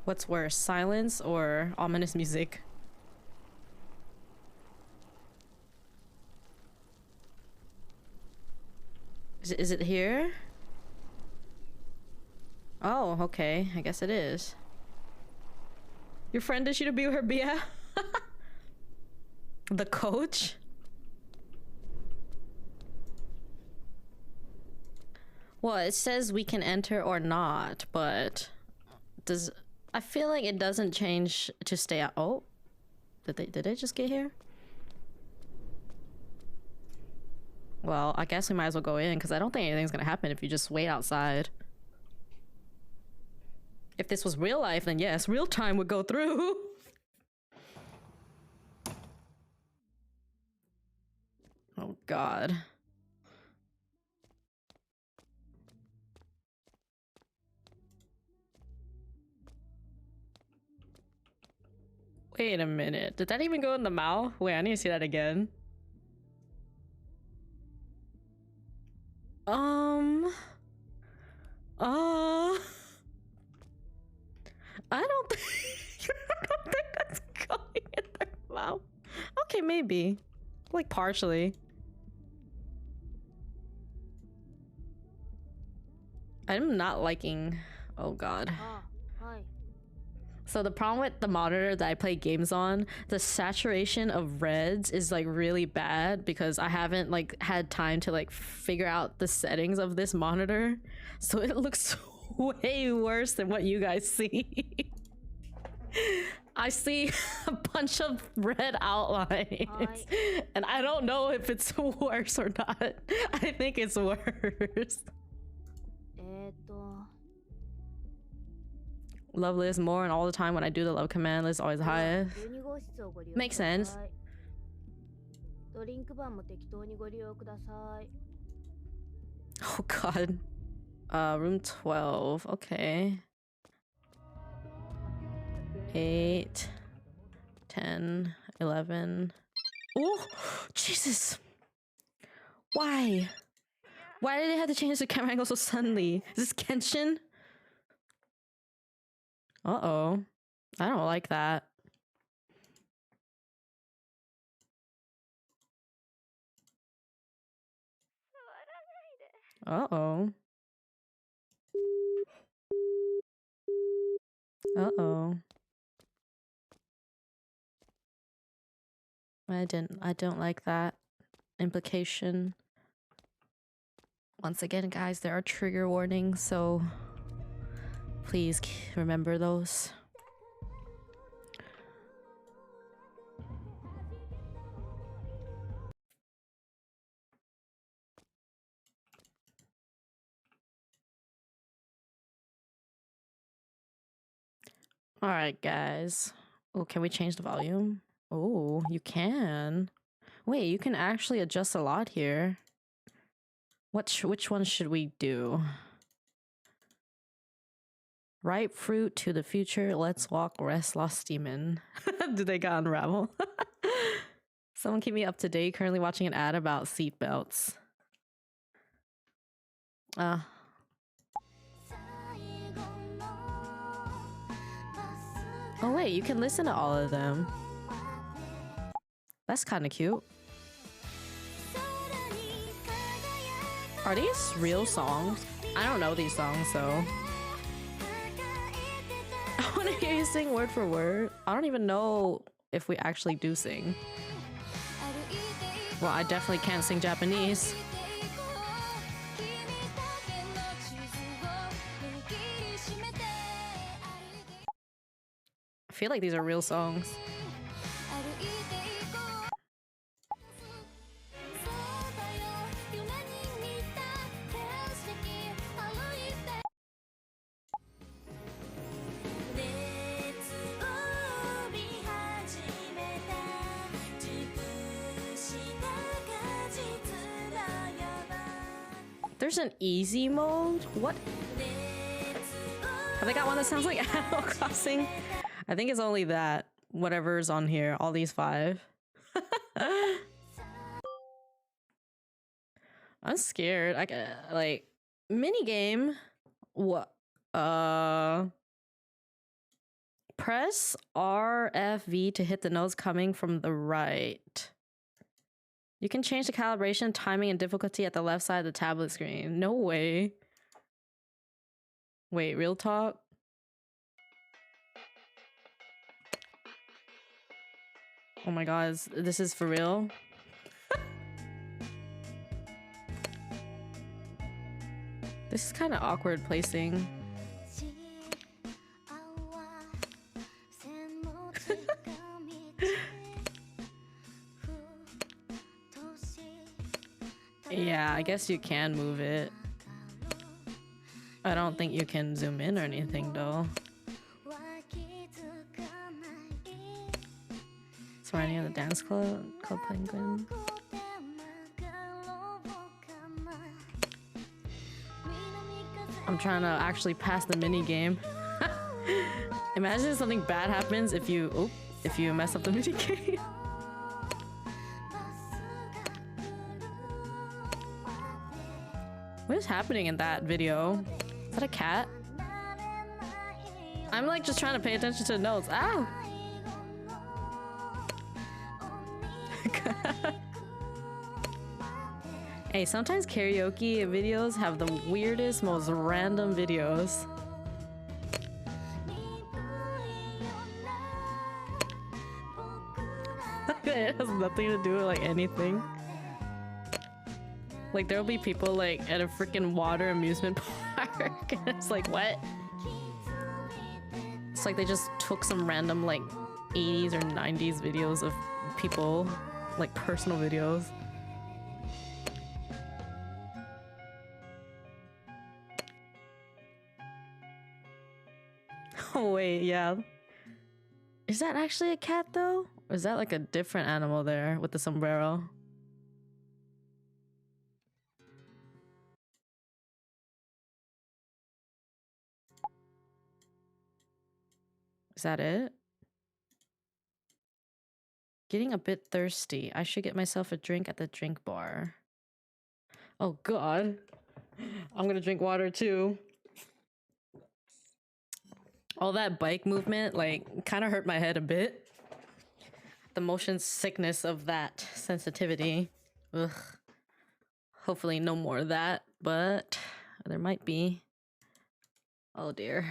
What's worse, silence or ominous music? Is it here? Oh, okay. I guess it is. Your friend is you to be her Bia? The coach? Well, it says we can enter or not, but does I feel like it doesn't change to stay out. Oh, did they just get here? Well, I guess we might as well go in because I don't think anything's gonna happen if you just wait outside. If this was real life, then yes, real time would go through. Oh God. Wait a minute. Did that even go in the mouth? Wait, I need to see that again. I don't think I don't think that's going in their mouth. Okay, maybe. Like partially. I'm not liking. Oh God. So the problem with the monitor that I play games on, the saturation of reds is like really bad because I haven't like had time to like figure out the settings of this monitor. So it looks way worse than what you guys see. I see a bunch of red outlines and I don't know if it's worse or not. I think it's worse. Love list more and all the time when I do the love command list always high. Makes sense. Oh God. Room 12. Okay. 8, 10, 11. Oh, Jesus. Why? Why did they have to change the camera angle so suddenly? Is this Kenshin? Uh-oh. I don't like that. Uh-oh. Uh-oh. I don't like that implication. Once again, guys, there are trigger warnings, so please remember those. All right, guys. Oh, can we change the volume? Oh, you can. Wait, you can actually adjust a lot here. Which one should we do? Ripe fruit to the future. Let's walk. Rest lost demon. Did they got unravel? Someone keep me up to date. Currently watching an ad about seatbelts. Oh wait, you can listen to all of them. That's kind of cute. Are these real songs? I don't know these songs, so I want to hear you sing word for word. I don't even know if we actually do sing. Well, I definitely can't sing Japanese. I feel like these are real songs. There's an easy mode? What? Have they got one that sounds like Animal Crossing? I think it's only that. Whatever's on here. All these 5. I'm scared. Like, minigame? What? Press RFV to hit the notes coming from the right. You can change the calibration, timing, and difficulty at the left side of the tablet screen. No way. Wait, real talk? Oh my god, this is for real? This is kind of awkward placing. Yeah, I guess you can move it. I don't think you can zoom in or anything though. So any of the dance club penguin. I'm trying to actually pass the mini game. Imagine something bad happens if you mess up the mini game. What is happening in that video? Is that a cat? I'm like just trying to pay attention to the notes. Ow! Hey, sometimes karaoke videos have the weirdest, most random videos. It has nothing to do with like anything. Like there'll be people like at a freaking water amusement park and it's like, what? It's like they just took some random like 80s or 90s videos of people, like personal videos. Oh wait, yeah. Is that actually a cat though? Or is that like a different animal there with the sombrero? Is that it? Getting a bit thirsty. I should get myself a drink at the drink bar. Oh god. I'm gonna drink water too. All that bike movement like kind of hurt my head a bit. The motion sickness of that sensitivity. Ugh. Hopefully no more of that, but there might be. Oh dear.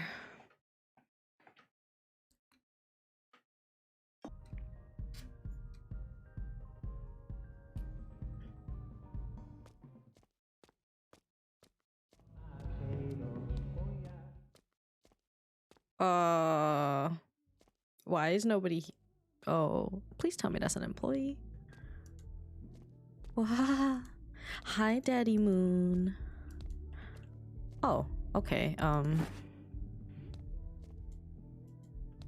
Why is nobody? Oh, please tell me that's an employee. Wow. Hi, Daddy Moon. Oh, okay. I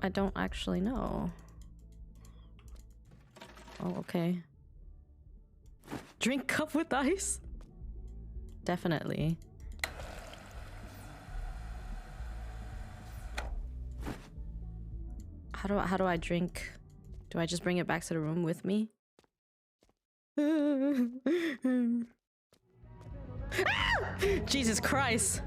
don't actually know. Oh, okay. Drink cup with ice? Definitely. How do I drink? Do I just bring it back to the room with me? Jesus Christ.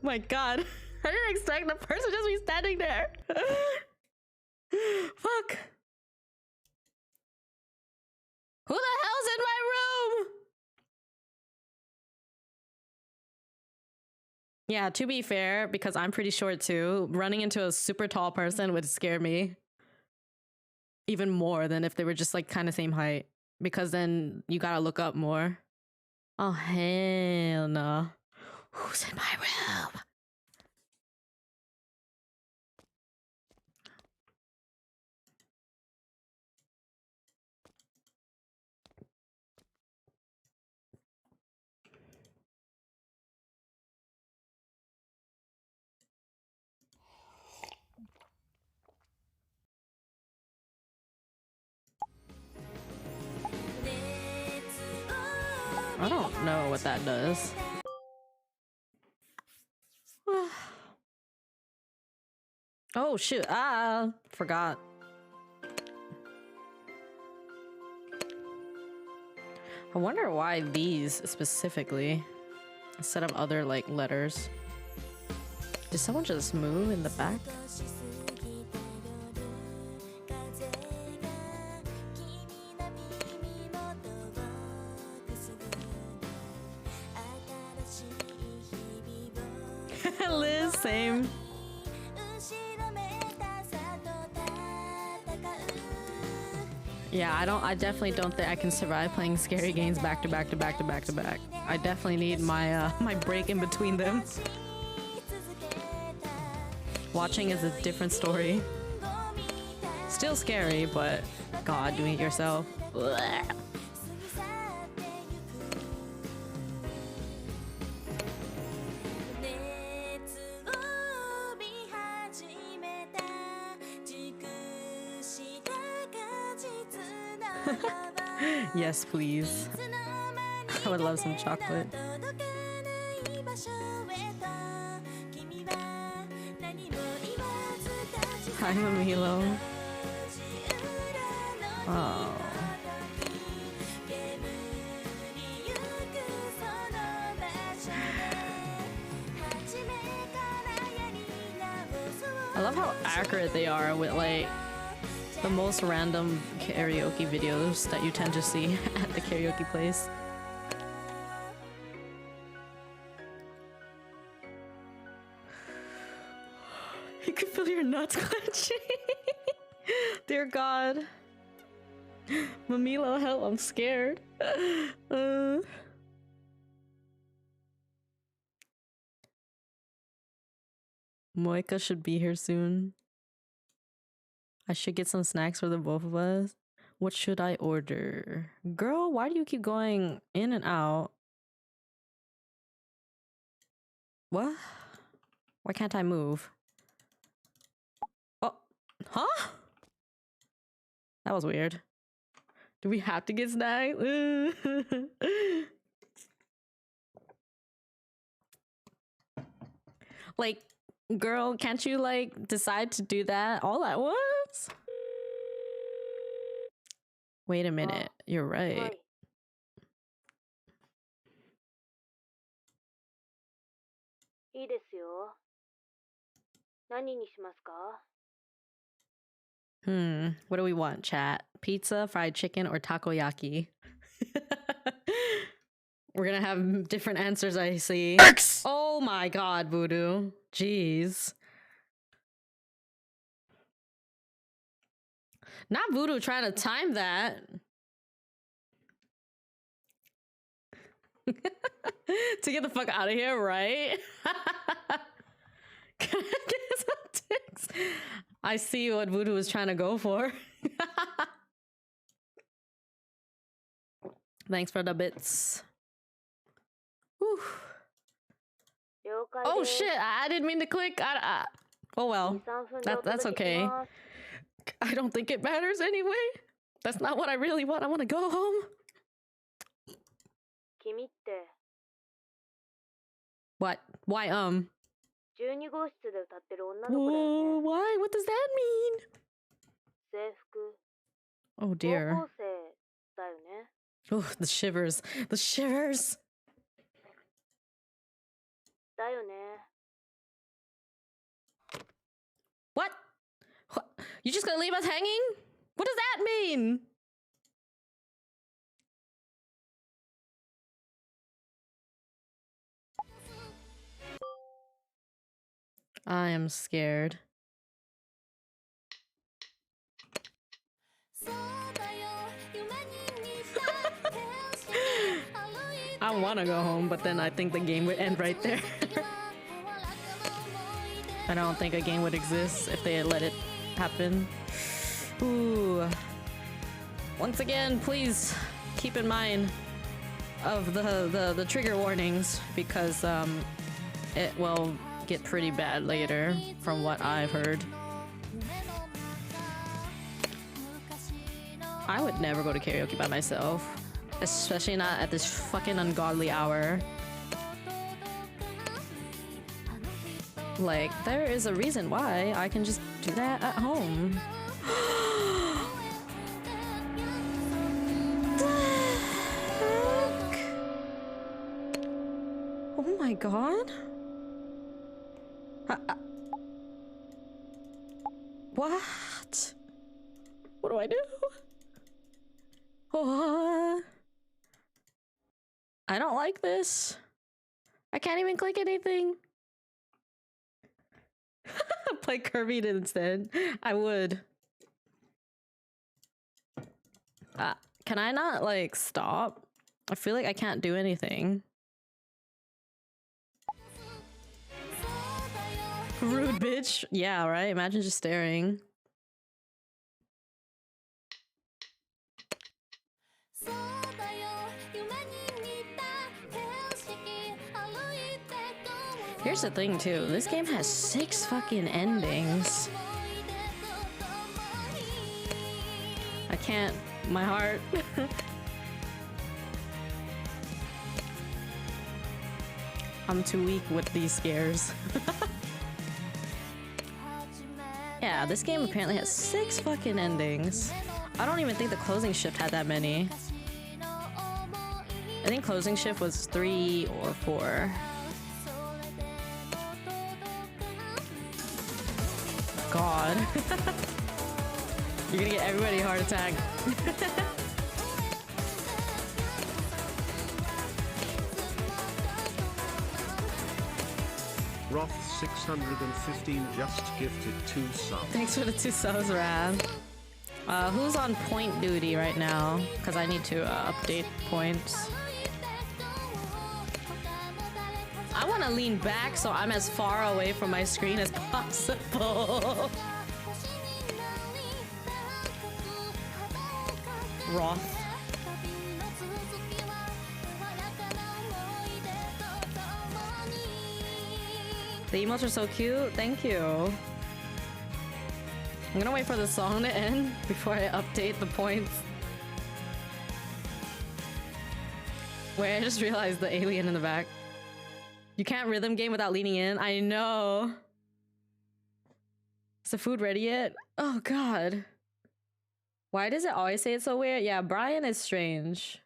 My god. I didn't expect the person just be standing there. Fuck. Who the hell's in my room? Yeah, to be fair, because I'm pretty short too, running into a super tall person would scare me even more than if they were just like kind of same height, because then you gotta look up more. Oh hell no. Who's in my room? I don't know what that does. Oh shoot, forgot. I wonder why these specifically. instead of other like letters. Did someone just move in the back? Liz, same. Yeah, I definitely don't think I can survive playing scary games back to back to back to back to back. I definitely need my my break in between them. Watching is a different story. Still scary, but God, doing it yourself. Blech. Yes, please. I would love some chocolate. Hi, Mamilo. Oh. I love how accurate they are with like the most random karaoke videos that you tend to see at the karaoke place. You can feel your nuts clenching. Dear God. Mamilo, help, I'm scared. Moika should be here soon. I should get some snacks for the both of us. What should I order? Girl, why do you keep going in and out? What? Why can't I move? Oh, huh? That was weird. Do we have to get snacks? Like, girl, can't you like decide to do that all at once? Wait a minute, you're right. What do we want, chat? Pizza, fried chicken, or takoyaki? We're gonna have different answers, I see. X! Oh my God, Voodoo. Jeez. Not Voodoo trying to time that. To get the fuck out of here, right? Can I get some ticks? I see what Voodoo was trying to go for. Thanks for the bits. Whew. Oh shit, I didn't mean to click. Oh well, that's okay. I don't think it matters anyway. That's not what I really want. I want to go home. What? Why, Whoa, why? What does that mean? Oh dear. Oh, the shivers. The shivers. What? You just gonna leave us hanging? What does that mean? I am scared. I want to go home, but then I think the game would end right there. I don't think a game would exist if they had let it happen. Ooh. Once again, please keep in mind of the trigger warnings, because it will get pretty bad later, from what I've heard. I would never go to karaoke by myself, especially not at this fucking ungodly hour. Like, there is a reason why I can just do that at home. Oh god. What? What do I do? What? I don't like this. I can't even click anything. Play Kirby instead. I would. Can I not, like, stop? I feel like I can't do anything. Rude bitch. Yeah, right? Imagine just staring. Here's the thing, too. This game has 6 fucking endings. I can't. My heart. I'm too weak with these scares. Yeah, this game apparently has 6 fucking endings. I don't even think the closing shift had that many. I think closing shift was 3 or 4. God. You're gonna get everybody a heart attack. Roth 615 just gifted 2 subs. Thanks for the 2 subs, Rad. Who's on point duty right now? Because I need to update points. I want to lean back so I'm as far away from my screen as possible. Roth. The emotes are so cute. Thank you. I'm gonna wait for the song to end before I update the points. Wait, I just realized the alien in the back. You can't rhythm game without leaning in. I know. Is the food ready yet? Oh god. Why does it always say it's so weird? Yeah, Brian is strange.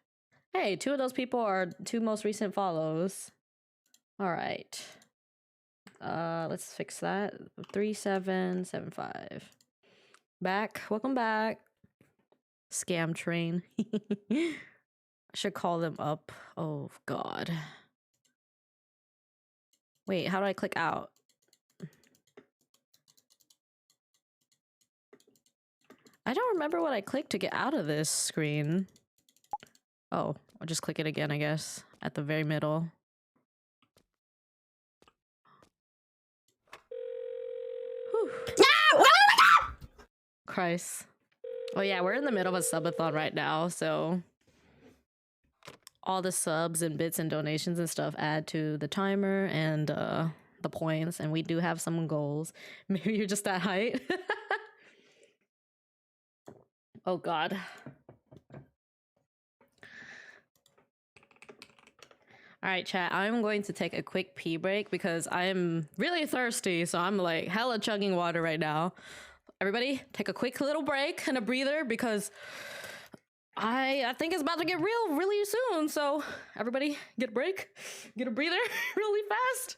Hey, 2 of those people are 2 most recent follows. Alright. Let's fix that. 3775. Back. Welcome back. Scam train. I should call them up. Oh god. Wait, how do I click out? I don't remember what I clicked to get out of this screen. Oh, I'll just click it again, I guess. At the very middle. Whew. Christ. Oh yeah, we're in the middle of a subathon right now, so all the subs and bits and donations and stuff add to the timer and the points, and we do have some goals. Maybe you're just that height. Oh god. Alright, chat, I'm going to take a quick pee break because I'm really thirsty, so I'm like hella chugging water right now. Everybody, take a quick little break and a breather because I think it's about to get real really soon. So everybody, get a break, get a breather really fast.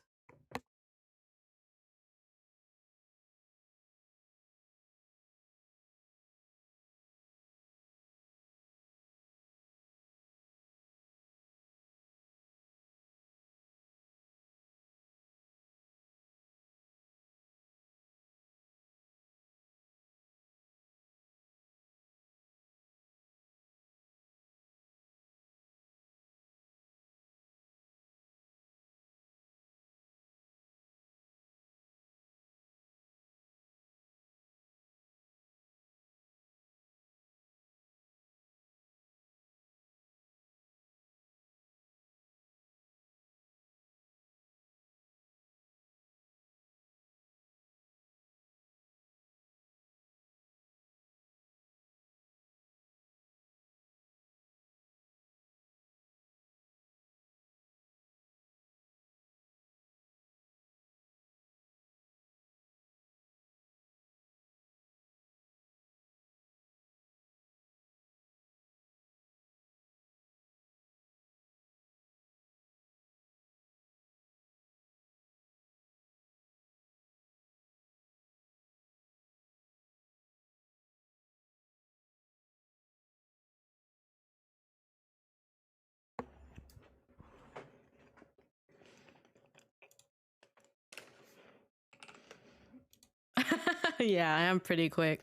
Yeah, I am pretty quick.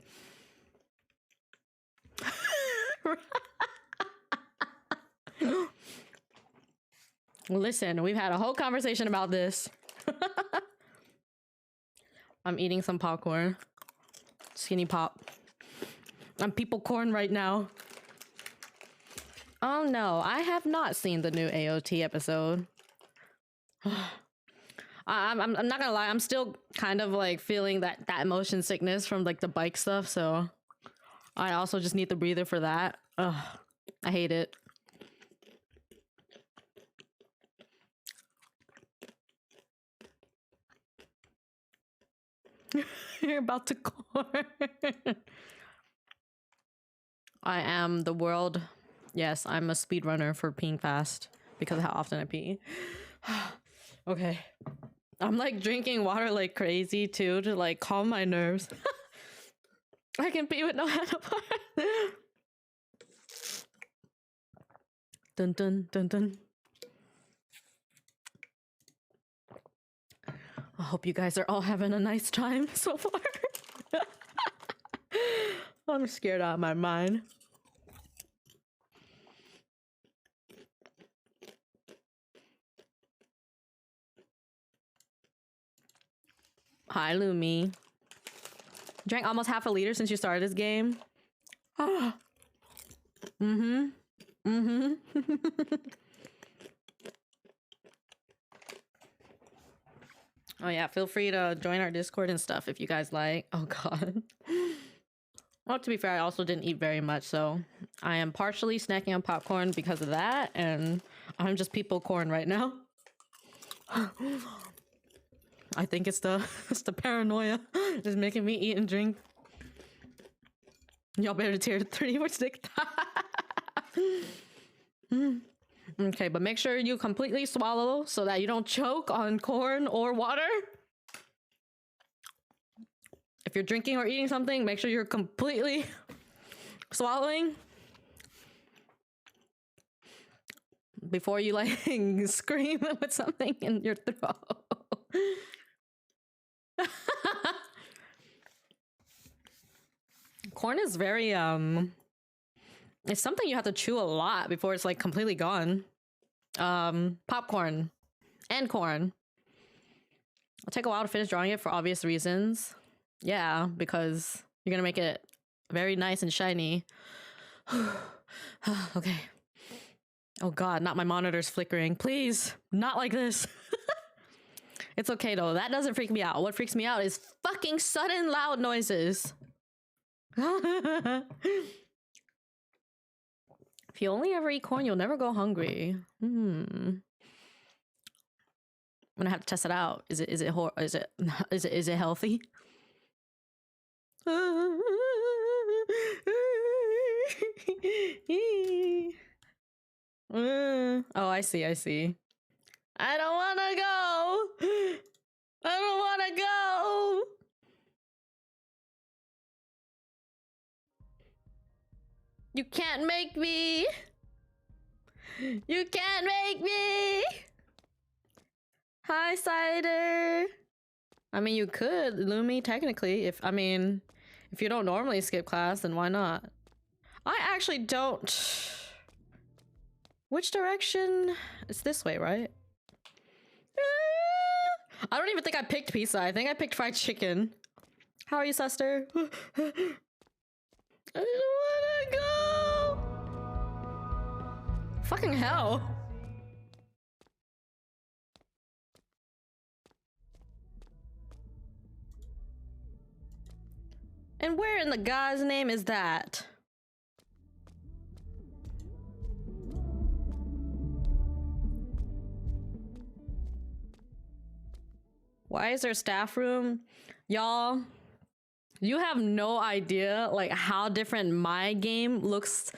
Listen, we've had a whole conversation about this. I'm eating some popcorn. Skinny pop. I'm people corn right now. Oh no, I have not seen the new AOT episode. I'm not gonna lie, I'm still kind of like feeling that motion sickness from like the bike stuff, so I also just need the breather for that. Ugh, I hate it. You're about to corn. I am the world. Yes, I'm a speedrunner for peeing fast because of how often I pee. Okay. I'm like drinking water like crazy too to like calm my nerves. I can pee with no handlebar. Dun dun dun dun. I hope you guys are all having a nice time so far. I'm scared out of my mind. Hi, Lumi. Drank almost half a liter since you started this game. Oh. Mm-hmm. Mm-hmm. Oh yeah, feel free to join our Discord and stuff if you guys like. Oh god. Well, to be fair, I also didn't eat very much, so I am partially snacking on popcorn because of that, and I'm just people corn right now. I think it's the paranoia just making me eat and drink. Y'all better tier 3 for stick. Okay, but make sure you completely swallow so that you don't choke on corn or water. If you're drinking or eating something, make sure you're completely swallowing before you like scream with something in your throat. Corn is very it's something you have to chew a lot before it's like completely gone. Popcorn and corn. It'll take a while to finish drawing it for obvious reasons. Yeah, because you're gonna make it very nice and shiny. Okay. Oh god, not my monitor's flickering. Please, not like this. It's okay though, that doesn't freak me out. What freaks me out is fucking sudden loud noises. If you only ever eat corn, you'll never go hungry. I'm gonna have to test it out. Is it healthy? Oh, I see. I don't wanna go. I don't wanna go. You can't make me. You can't make me. Hi, Cider. I mean, you could, Lumi, technically. If you don't normally skip class, then why not? I actually don't. Which direction? It's this way, right? I don't even think I picked pizza. I think I picked fried chicken. How are you, Suster? I don't wanna go. Fucking hell. And where in the God's name is that? Why is there a staff room? Y'all, you have no idea like how different my game looks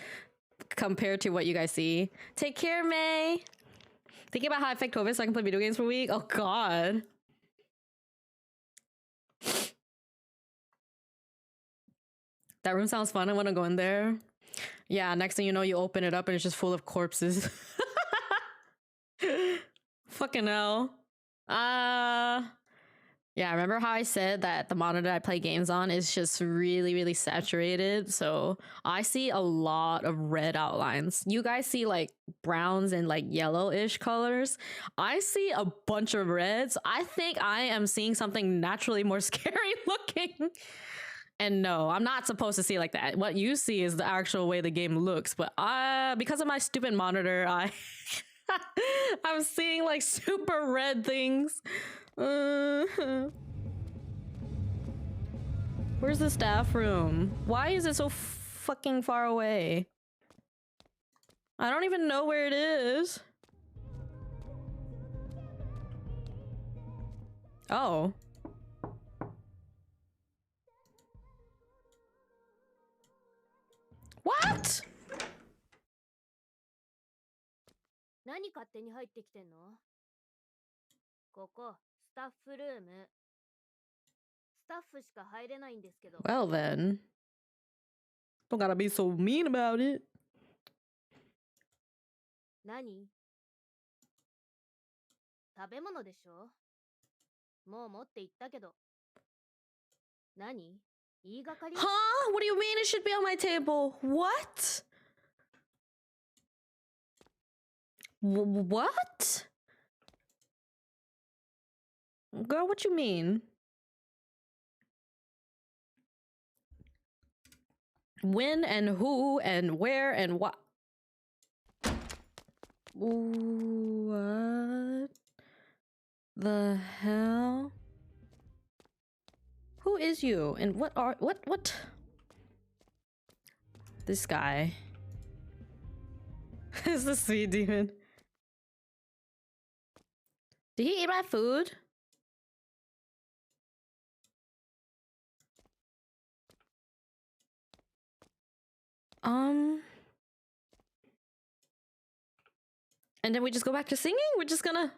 compared to what you guys see. Take care, May. Thinking about how I fake COVID so I can play video games for a week? Oh god. That room sounds fun. I want to go in there. Yeah, next thing you know, you open it up and it's just full of corpses. Fucking hell. Yeah, remember how I said that the monitor I play games on is just really, really saturated? So I see a lot of red outlines. You guys see like browns and like yellowish colors. I see a bunch of reds. I think I am seeing something naturally more scary looking. And no, I'm not supposed to see like that. What you see is the actual way the game looks. But because of my stupid monitor, I'm seeing like super red things. Where's the staff room? Why is it so fucking far away? I don't even know where it is. Oh. What? 何勝手に入ってきてんの？ここ、スタッフルーム。スタッフしか入れないんですけど。Well then. Don't gotta be so mean about it. 何？食べ物でしょ？もう持って行ったけど。何？言いがかり？ Huh? What do you mean it should be on my table? What? What? Girl, what you mean? When and who and where and what? What the hell? Who is you? And what? This guy. Is the sweet demon. Did he eat my food? And then we just go back to singing? We're just gonna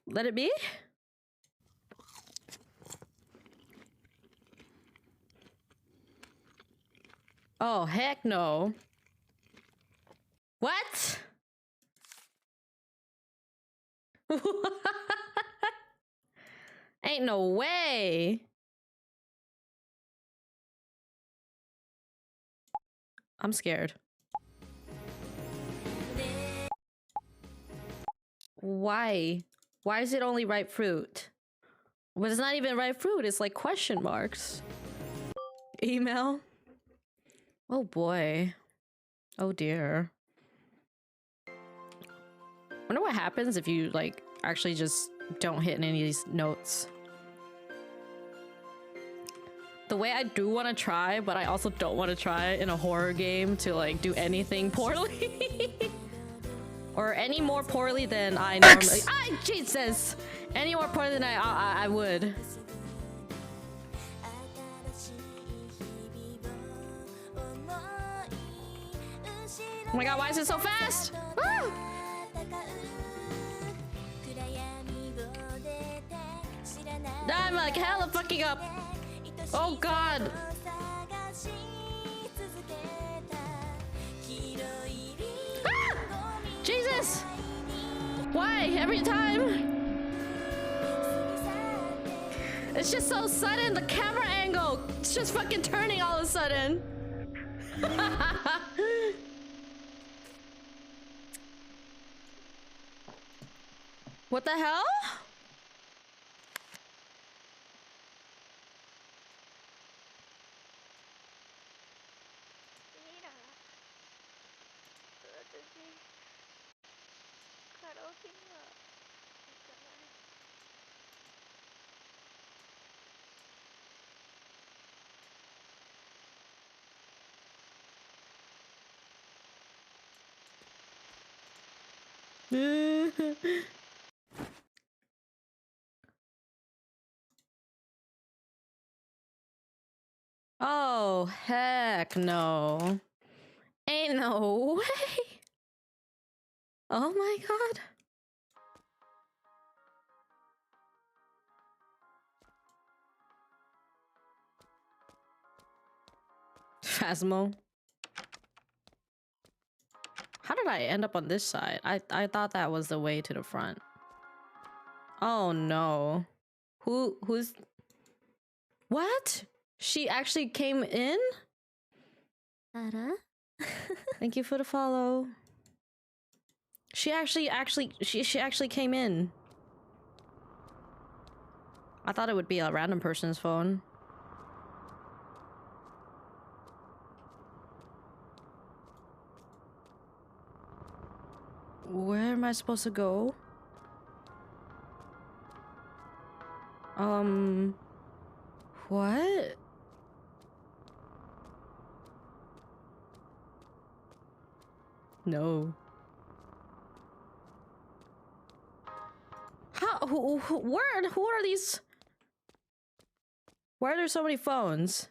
let it be? Oh, heck no. What? Ain't no way. I'm scared. Why? Why is it only ripe fruit? But it's not even ripe fruit, it's like question marks. Email? Oh boy. Oh dear. Wonder what happens if you like actually just don't hit any of these notes. The way I do want to try, but I also don't want to try in a horror game to like do anything poorly. Or any more poorly than I normally— Jesus! Any more poorly than I would. Oh my god, why is it so fast? Ah! I'm like hella fucking up. Oh god. Ah! Jesus! Why? Every time? It's just so sudden, the camera angle. It's just fucking turning all of a sudden. What the hell? Karaoke には行かない。Oh, heck no. Ain't no way. Oh my god. Phasmo. How did I end up on this side? I thought that was the way to the front. Oh no. Who's what? She actually came in? あら Thank you for the follow. She actually came in. I thought it would be a random person's phone. Where am I supposed to go? What? No. How? Who are these? Why are there so many phones?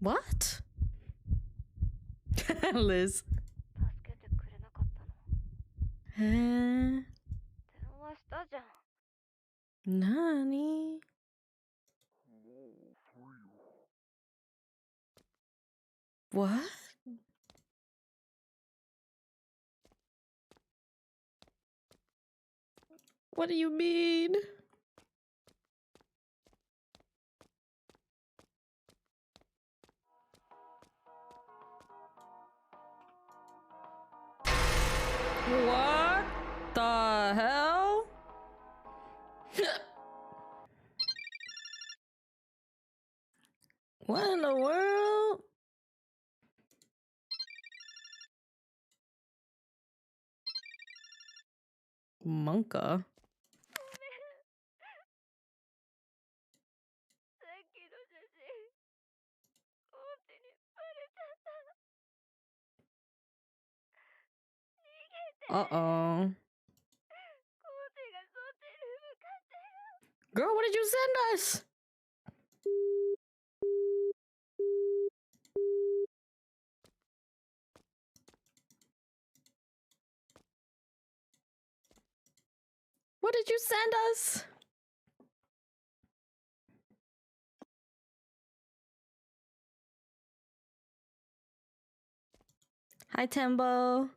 What? Liz. 助けてくれなかったの。 Eh? 電話したじゃん。 Nani? What? What do you mean? What the hell? What in the world? Monka. さっきの写真、コーチにバレちゃった。逃げて。 Uh-oh. コーチがそっちに向かってる。 Girl, what did you send us? What did you send us? Hi, Tembo.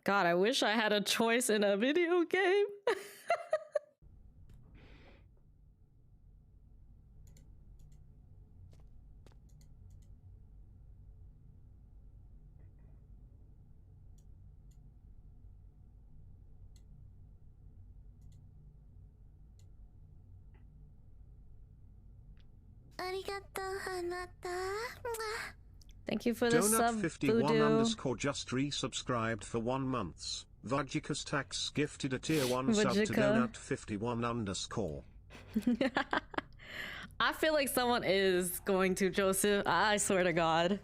God, I wish I had a choice in a video game. Thank you for the sub, Donut51 Voodoo. underscore just resubscribed for 1 month. Vajika's tax gifted a tier 1 sub to Vajika. Donut51 underscore. I feel like someone is going to Joseph. I swear to God.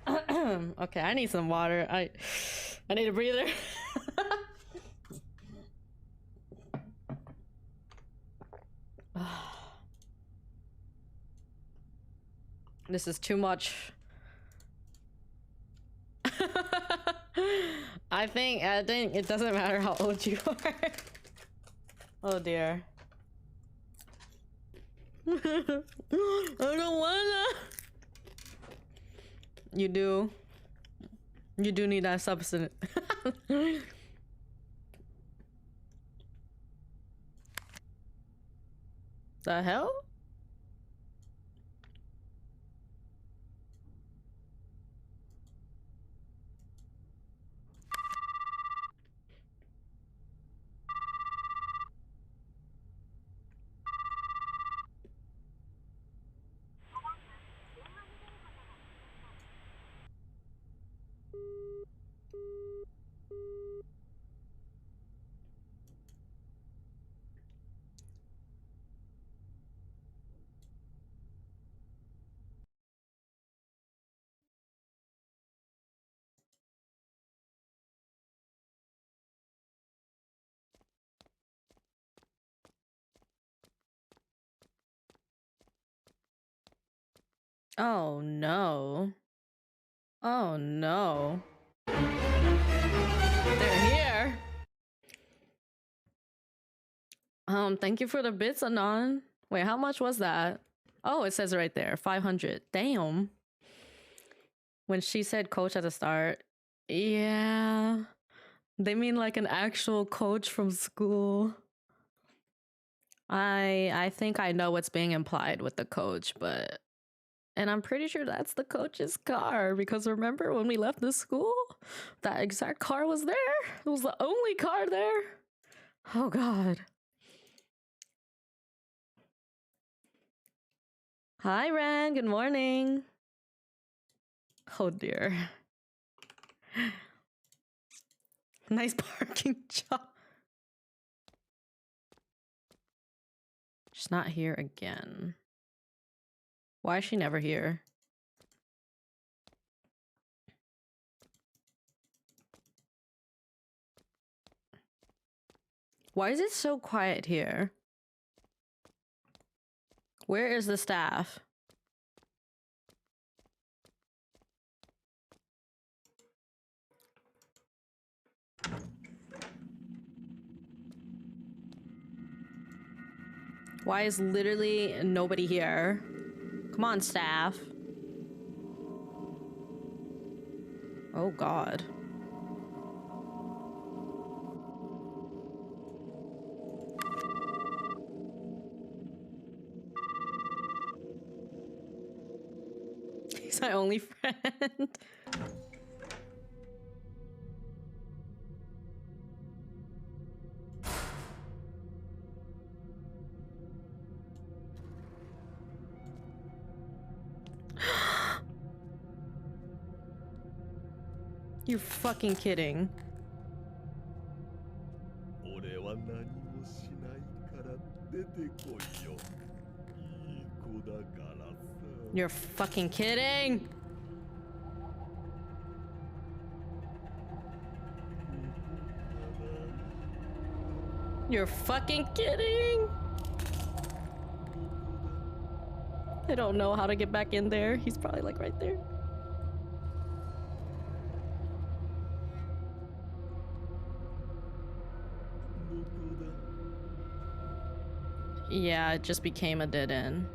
Okay, I need some water. I need a breather. This is too much. I think it doesn't matter how old you are. Oh dear. I don't wanna. You do. You do need that substance. The hell? Oh no. Oh no. They're here. Thank you for the bits, Anon. Wait, how much was that? Oh, it says right there, 500. Damn. When she said coach at the start, yeah, they mean like an actual coach from school. I think I know what's being implied with the coach, but and I'm pretty sure that's the coach's car because remember when we left the school, that exact car was there. It was the only car there. Oh God. Hi, Ren. Good morning. Oh dear. Nice parking job. She's not here again. Why is she never here? Why is it so quiet here? Where is the staff? Why is literally nobody here? Come on, staff. Oh, God. He's my only friend. You're fucking kidding. 俺は何もしないから出てこいよ。いい子だからさ。 You're fucking kidding. You're fucking kidding. I don't know how to get back in there. He's probably like right there. Yeah, it just became a dead end.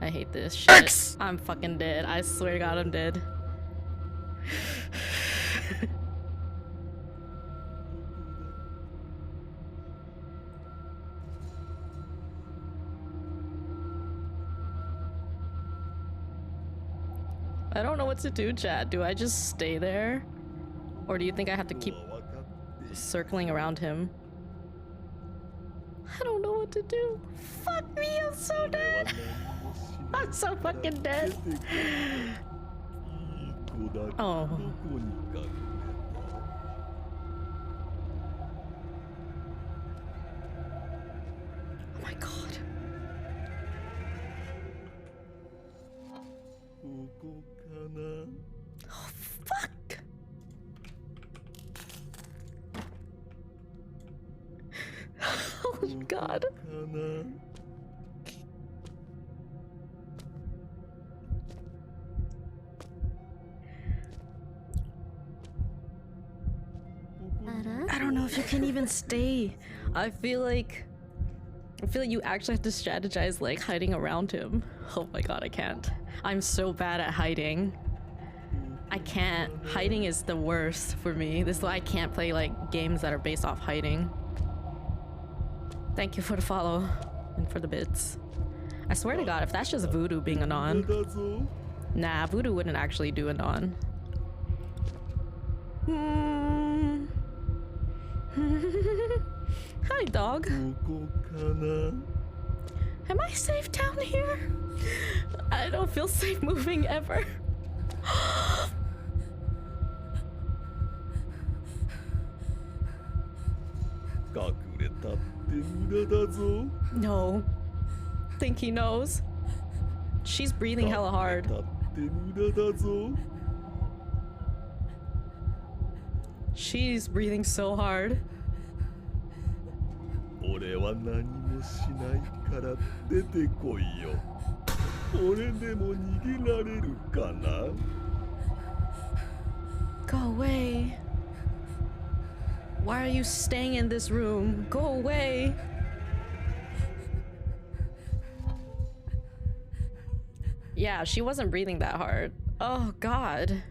I hate this shit. X! I'm fucking dead. I swear to God, I'm dead. I don't know what to do, chat. Do I just stay there? Or do you think I have to keep circling around him? I don't know what to do. Fuck me, I'm so dead. I'm so fucking dead. Oh. Oh my God. Oh, fuck. Oh God. I don't know if you can even stay. I feel like you actually have to strategize like hiding around him. Oh my God, I can't. I'm so bad at hiding. I can't. Hiding is the worst for me. This is why I can't play like games that are based off hiding. Thank you for the follow and for the bits. I swear to God, if that's just Voodoo being a non. Nah, Voodoo wouldn't actually do a non. Hi, dog. Am I safe down here? I don't feel safe moving ever. No. Think he knows? She's breathing hella hard. She's breathing so hard. Go away. Why are you staying in this room? Go away. Yeah, she wasn't breathing that hard. Oh god.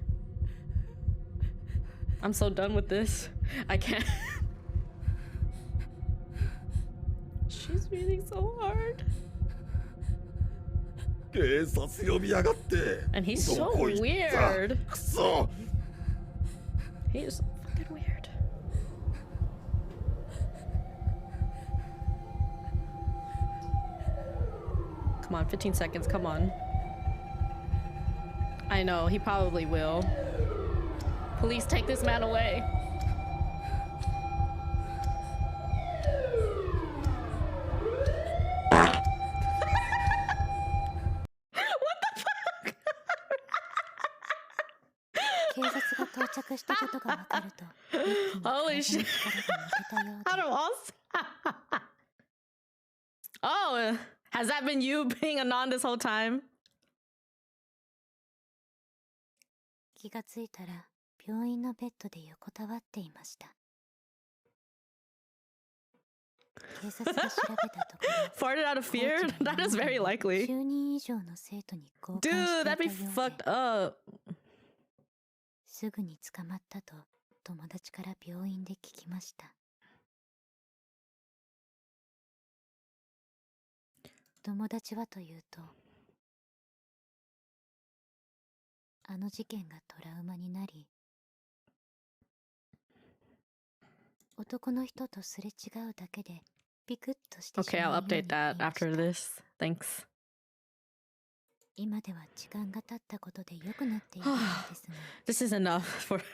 I'm so done with this. I can't. She's breathing so hard. 警察呼びやがって。 And he's ど so こ行った weird. くそ He is so fucking weird. Come on, 15 seconds, come on. I know, he probably will. Police, take this man away. What the fuck? 警察が到着したことがわかると、一気に体 Holy の shit. 力が抜けたよう Out で、 of all. Oh, has that been you being a non this whole time? 気がついたら病院のベッドで横たわっていました。警察が調べたところ、 Farted out of fear? That is very likely. 10人以上の生徒に交換してい Dude, た that'd be ようで、 fucked up. すぐに捕まったと友達から病院で聞きました。友達はというと、あの事件がトラウマになり、男の人とすれ違うだけでビクッとしてし Okay, ま I'll うように update な that りました。 after this. Thanks. 今では時間が経ったことで良くなっているのですが、 This is enough for this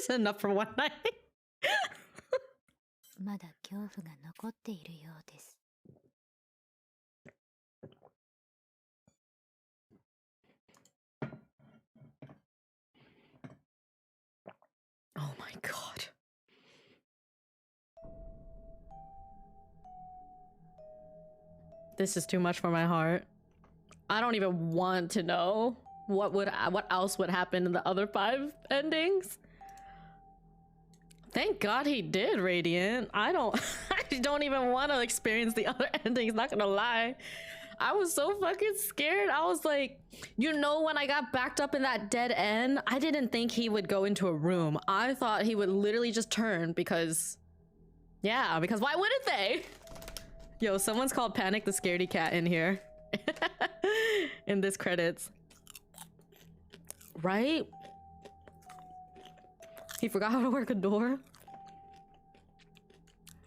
is enough for one night. まだ恐怖が残っているようです。 Oh my god. This is too much for my heart. I don't even want to know what else would happen in the other 5 endings. Thank God he did Radiant. I don't even want to experience the other endings, not gonna lie. I was so fucking scared. I was like, you know, when I got backed up in that dead end, I didn't think he would go into a room. I thought he would literally just turn because, yeah, because why wouldn't they? Yo, someone's called Panic the Scaredy Cat in here. In this credits. Right? He forgot how to work a door.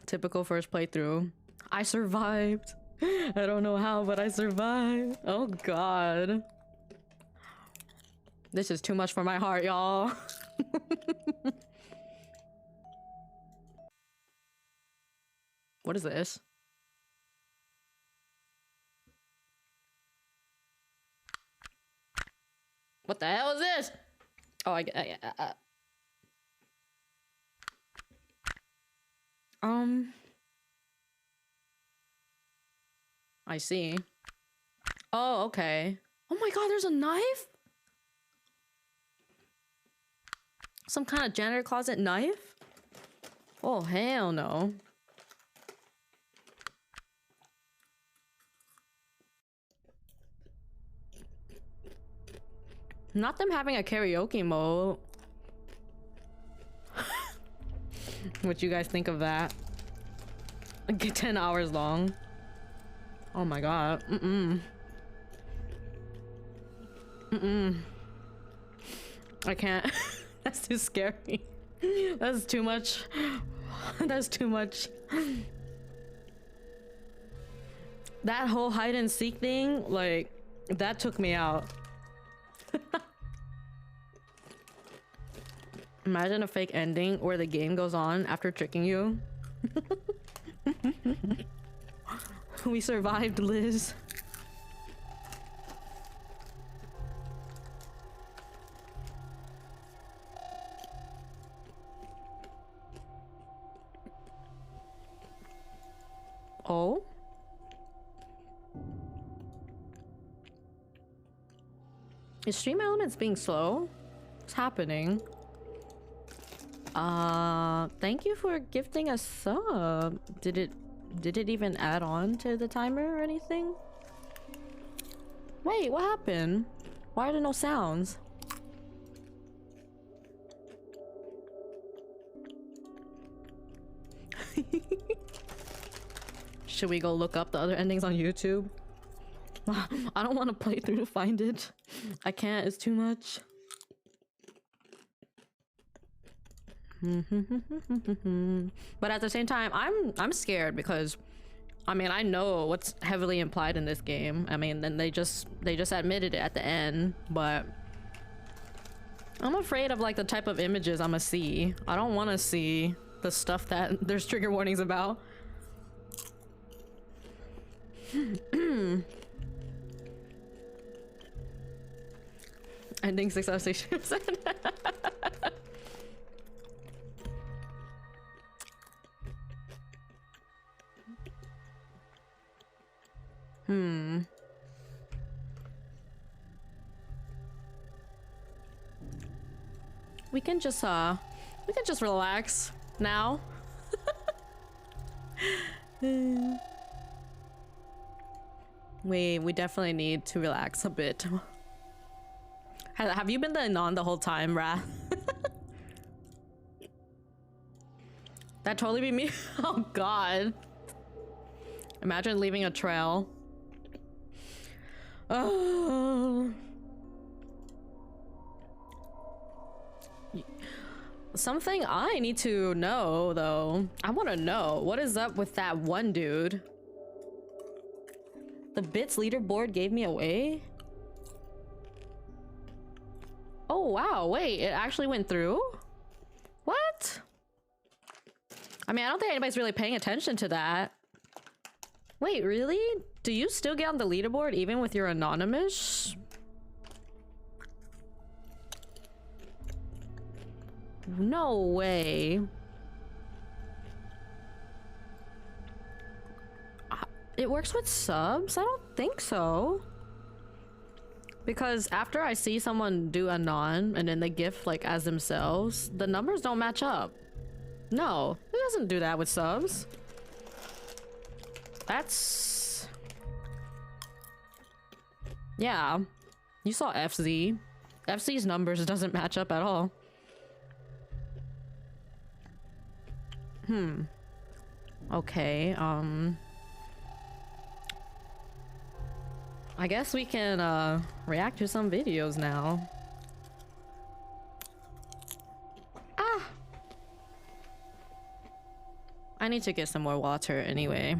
Typical first playthrough. I survived. I don't know how, but I survived. Oh god. This is too much for my heart, y'all. What is this? What the hell is this? Oh, I see. Oh, okay. Oh my god, there's a knife? Some kind of janitor closet knife? Oh, hell no. Not them having a karaoke mode. What you guys think of that? Like 10 hours long. Oh my god. I can't. That's too scary. That's too much. That's too much. That whole hide and seek thing, like, that took me out. Imagine a fake ending where the game goes on after tricking you. We survived, Liz. Oh? Is Stream Elements being slow? What's happening? Thank you for gifting a sub. Did it even add on to the timer or anything? Wait, what happened? Why are there no sounds? Should we go look up the other endings on YouTube? I don't want to play through to find it. I can't, it's too much. But at the same time, I'm scared because I mean, I know what's heavily implied in this game. I mean, then they just admitted it at the end, but I'm afraid of like the type of images I'm gonna see. I don't want to see the stuff that there's trigger warnings about. Ending 6 out of 6. We can just relax now. We definitely need to relax a bit. Have you been the Anon the whole time, Wrath? That totally be me. Oh god. Imagine leaving a trail. Oh. Something I need to know, though. I want to know what is up with that one dude. The bits leaderboard gave me away. Oh wow, wait, it actually went through? What? I mean, I don't think anybody's really paying attention to that. Wait, really? Do you still get on the leaderboard even with your anonymous? No way. It works with subs? I don't think so. Because after I see someone do Anon and then they gift like as themselves, the numbers don't match up. No, it doesn't do that with subs. That's... Yeah. You saw FZ. FZ's numbers doesn't match up at all. Okay, I guess we can, react to some videos now. Ah! I need to get some more water anyway.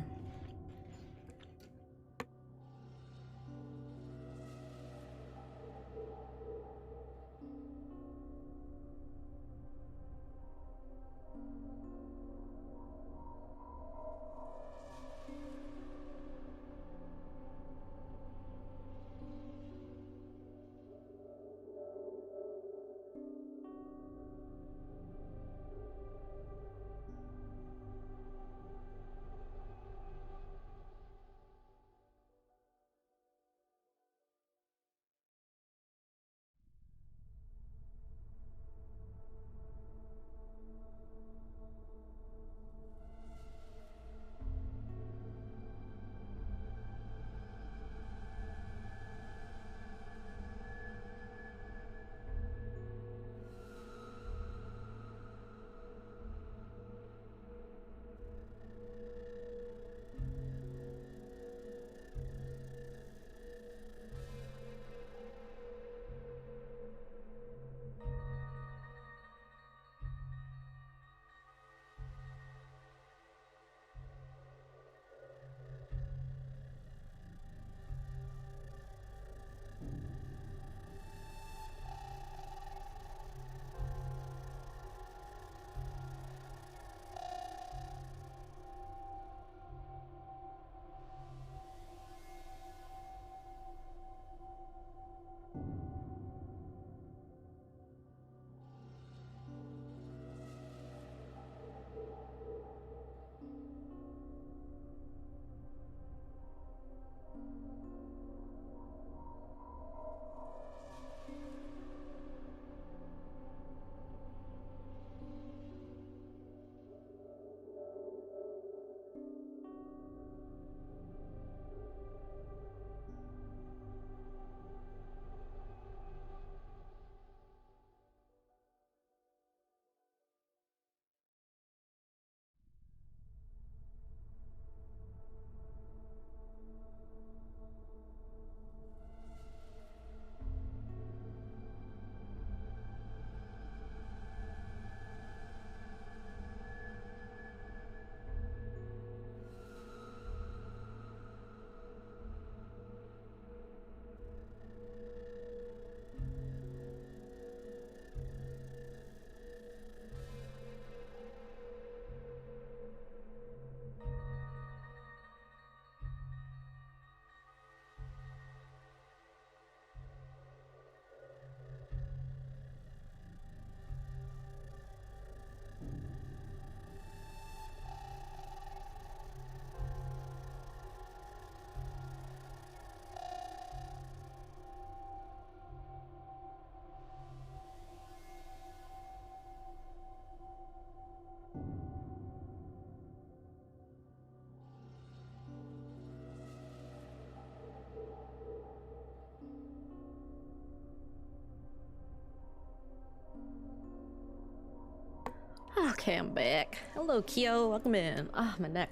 Okay, I'm back. Hello, Kyo. Welcome in. Ah, my neck.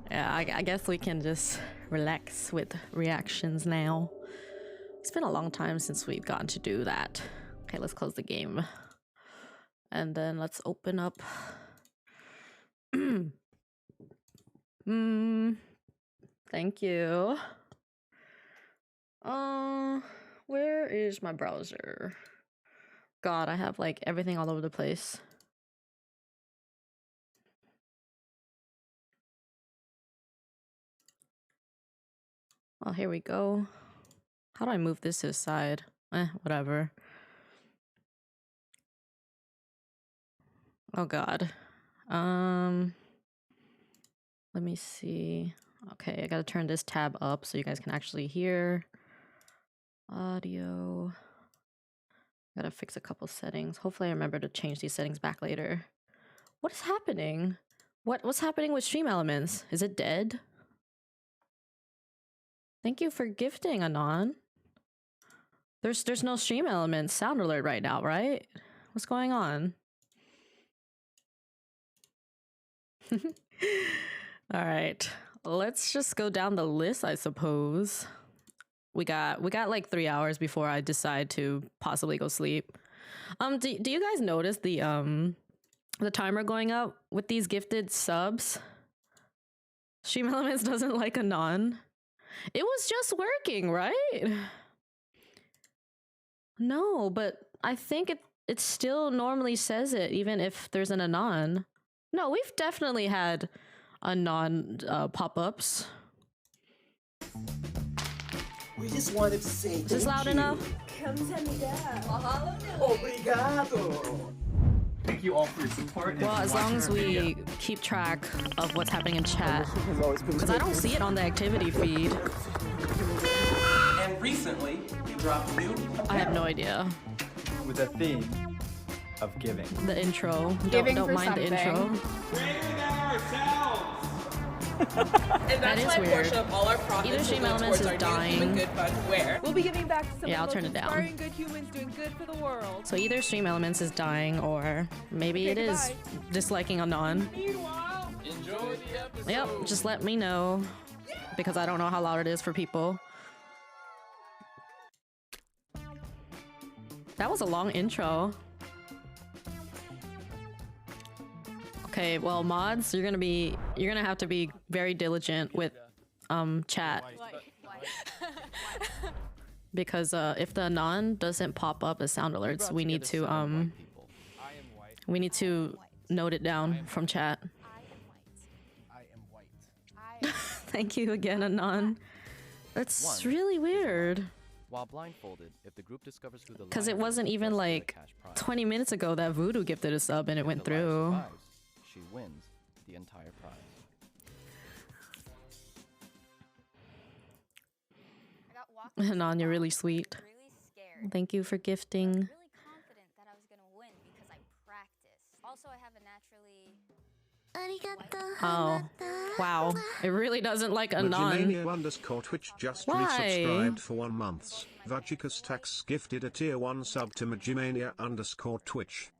Yeah, I guess we can just relax with reactions now. It's been a long time since we've gotten to do that. Okay, let's close the game. And then let's open up. Thank you. Where is my browser? God, I have like everything all over the place. Oh, here we go. How do I move this to the side? Whatever. Oh God. Let me see. Okay, I gotta turn this tab up so you guys can actually hear. Audio. Gotta fix a couple settings. Hopefully I remember to change these settings back later. What is happening? What's happening with Stream Elements? Is it dead? Thank you for gifting, Anon. There's no Stream Elements sound alert right now, right? What's going on? All right, let's just go down the list, I suppose. We got like 3 hours before I decide to possibly go sleep. Do you guys notice the timer going up with these gifted subs? Stream Elements doesn't like Anon. It was just working, right? No, but I think it still normally says it even if there's an Anon. No, we've definitely had Anon pop-ups. We just wanted to say Is this loud enough? Obrigado. Thank you all for your support. Well, as long as we keep track of what's happening in chat. Because I don't see it on the activity feed. And recently, you dropped new. I have no idea. With a theme of giving. The intro. Giving Don't for mind the intro. Greater than ourselves. And That that's is why a weird. portion of all our profits Either will Stream go Elements towards is our new dying. Human Good Fund, where we'll be giving back to some Yeah, I'll of the turn most it down. inspiring good humans doing good for the world. So either Stream Elements is dying or maybe it is disliking Anon. Meanwhile, enjoy the episode. Yep, just let me know. Because I don't know how loud it is for people. That was a long intro. Okay, well, mods, you're gonna have to be very diligent with chat. Because if the Anon doesn't pop up as sound alerts, we need to note it down from chat. I am white. Thank you again, Anon. That's really weird. While blindfolded, if the group discovers who the Because it lion is, wasn't even they'll get a like cash prize. 20 minutes ago that Voodoo gifted a sub and it If went the lion through. survives, she wins the entire prize. I got walked Anon, you're really sweet. really scared. Thank you for I was gifting. really confident that I was gonna win because I practiced. Also, I have a naturally Oh, wow. It really doesn't like Anon. Majimania_Twitch just Why? resubscribed for 1 month. Vajikas Tax gifted a tier 1 sub to Majimania_Twitch.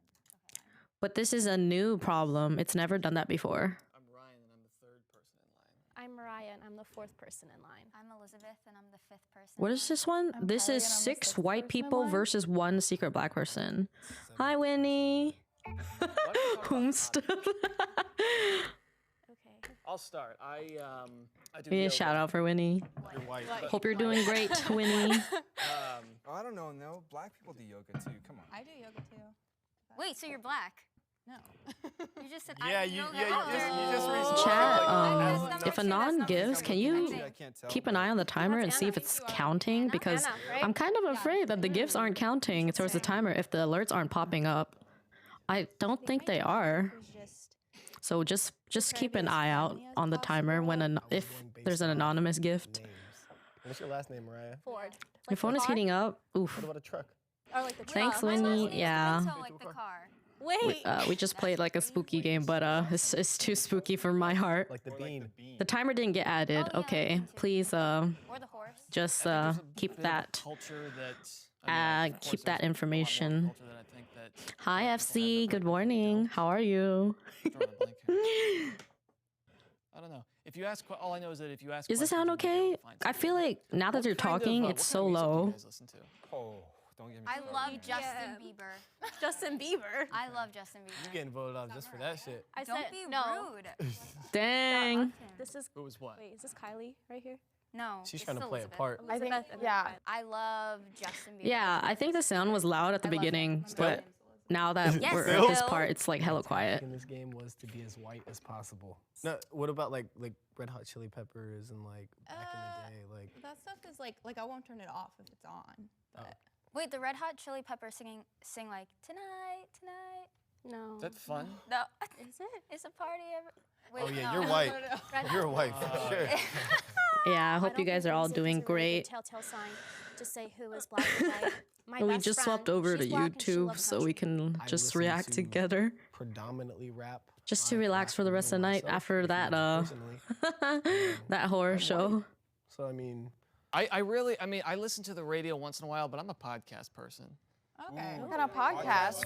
But this is a new problem. It's never done that before. I'm Ryan and I'm the third person in line. I'm Mariah and I'm the fourth person in line. I'm Elizabeth and I'm the fifth person. What is this one? I'm This Kelly is and I'm the 6 sixth white person in people line. versus 1 secret black person. Hi, Winnie. Whomst. Okay. I'll start. I do We need a yoga. shout out for Winnie. You're white. Hope you're doing great, Winnie. Oh, I don't know. No, black people do yoga too. Come on. I do yoga too. Wait, so you're black? No. You just said Yeah, I do you- yoga. yeah, you after. just- you just recently- Chat, That's if not Anon true, gives, that's can not you true. I can't tell. keep an eye on the timer and see if it's counting? Because I'm kind of afraid that the gifts aren't counting towards the timer if the alerts aren't popping up. I don't think they are. So just keep an eye out on the timer when if there's an anonymous gift. Names. What's your last name, Mariah? Ford. Your phone is heating up. Oof. What about a truck? Or like the Thanks, truck. Winnie. Yeah. So like the car. Wait. We just played like a spooky game, but it's too spooky for my heart. Like the bean. The timer didn't get added. Oh, yeah, Okay, that too. please Or the horse. just keep that Culture that keep that information. Culture that I think that Hi, people have FC. that Good right morning. How are you? drawing a blank here. I don't know. If you ask, all I know is that if you ask, Does this sound okay? I feel like now that you're talking, it's so low. Oh, don't get me I started. love Justin Bieber. Justin Bieber. I love Justin Bieber. You getting voted off just for that shit? I Don't said be no. rude. Dang. This is. Who was what? Wait, is this Kylie right here? No. She's it's trying to play a Elizabeth. part. I think. Yeah. I love Justin Bieber. Yeah, I think the sound was loud at the I love beginning, him. but now that Yes, we're at this Bill. part, it's like hella quiet. In this game was to be as white as possible. No, what about like Red Hot Chili Peppers and like back in the day, like That stuff is like I won't turn it off if it's on. But Wait, the Red Hot Chili Peppers sing like tonight, tonight. No. that's fun. No. Is it? It's a party every. Wait, Oh yeah, no. you're white. Red You're Hot- white for sure. Yeah, I hope don't you guys think are all music is doing really a great. telltale sign to say who is black and white. My We best just swapped friend, over to she's black and she YouTube loves so we can I just listen react to together. Predominantly rap. Just to I relax rap for the rest of the night myself, after if you that know me personally. that horror I'm show. white. So I mean, I listen to the radio once in a while, but I'm a podcast person. okay. What kind of podcast?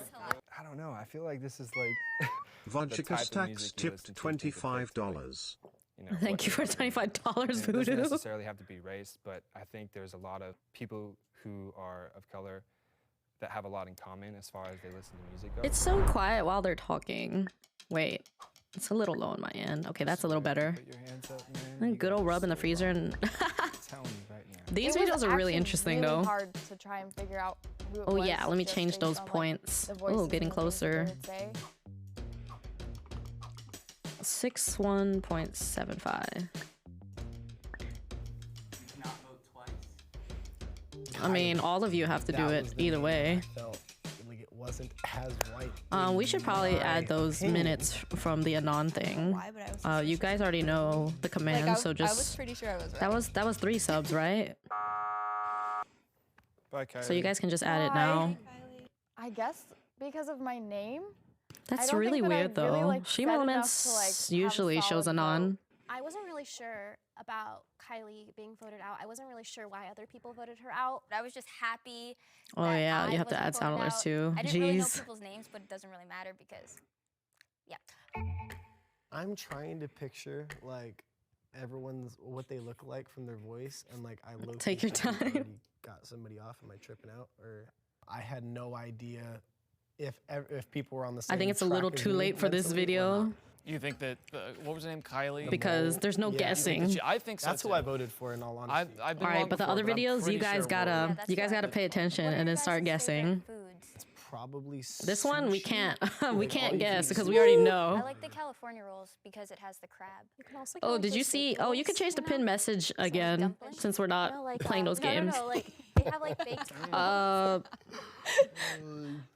I don't know. I feel like this is like Vodchika's type of tax music you listen tipped to dictates, like, $25. you know, Thank what you for you're $25, It doesn't Voodoo. necessarily have to be race, but I think there's a lot of people who are of color that have a lot in common as far as they listen to music goes. It's so quiet while they're talking. Wait, it's a little low on my end. Okay, that's a little better. Put your hands up, man. And You good gotta old rub in the slow freezer. down. And Tell me right now. these It was videos are really actually interesting really though. hard to try and figure out who it Oh was yeah, let me just change based those on, like, points. the Oh, voices getting and the things that they closer. would say. 61.75. Not vote twice. I mean, all of you have to do that it was the either name way. I felt like it wasn't as white. We should probably my add those opinion. minutes from the Anon thing. Why, but I was You guys already know the command, like, so I was just pretty sure I was right. that was 3 subs, right? Bye, Kylie. So you guys can just add it Bye. now. I guess because of my name. That's don't really think that I weird really, though. like, Shame said enough Elements to, like, have a usually shows solid Anon. I wasn't really sure about Kylie being voted out. I wasn't really sure why other people voted her out. But I was just happy. Oh that yeah, I you have to wasn't add sound voted alerts out. too. I didn't really know Jeez. people's names, but it doesn't really matter because, yeah. I'm trying to picture like everyone's what they look like from their voice, and like I low Take your time. Got somebody off. Am I tripping out? Or I had no idea if people were on the same. I think it's a little track as too me late for this mentally or video not. You think that what was her name, Kylie? because there's no Yeah. guessing. I think so. That's who I voted for. In all honesty, I've been All wrong right, but the before, other I'm videos, you pretty guys sure gotta we'll- Yeah, that's you guys what I gotta did. pay attention What are and your then start guys' favorite guessing. foods? probably This one we sushi. can't we Like, all can't you guess can because eat we already I know. like the California rolls because it has the crab. You can also Oh, get, did like, you those see? baked Oh, you could rolls, change the know? pin message again dumplings? since we're not You know, like, playing those games. No, like they have like baked.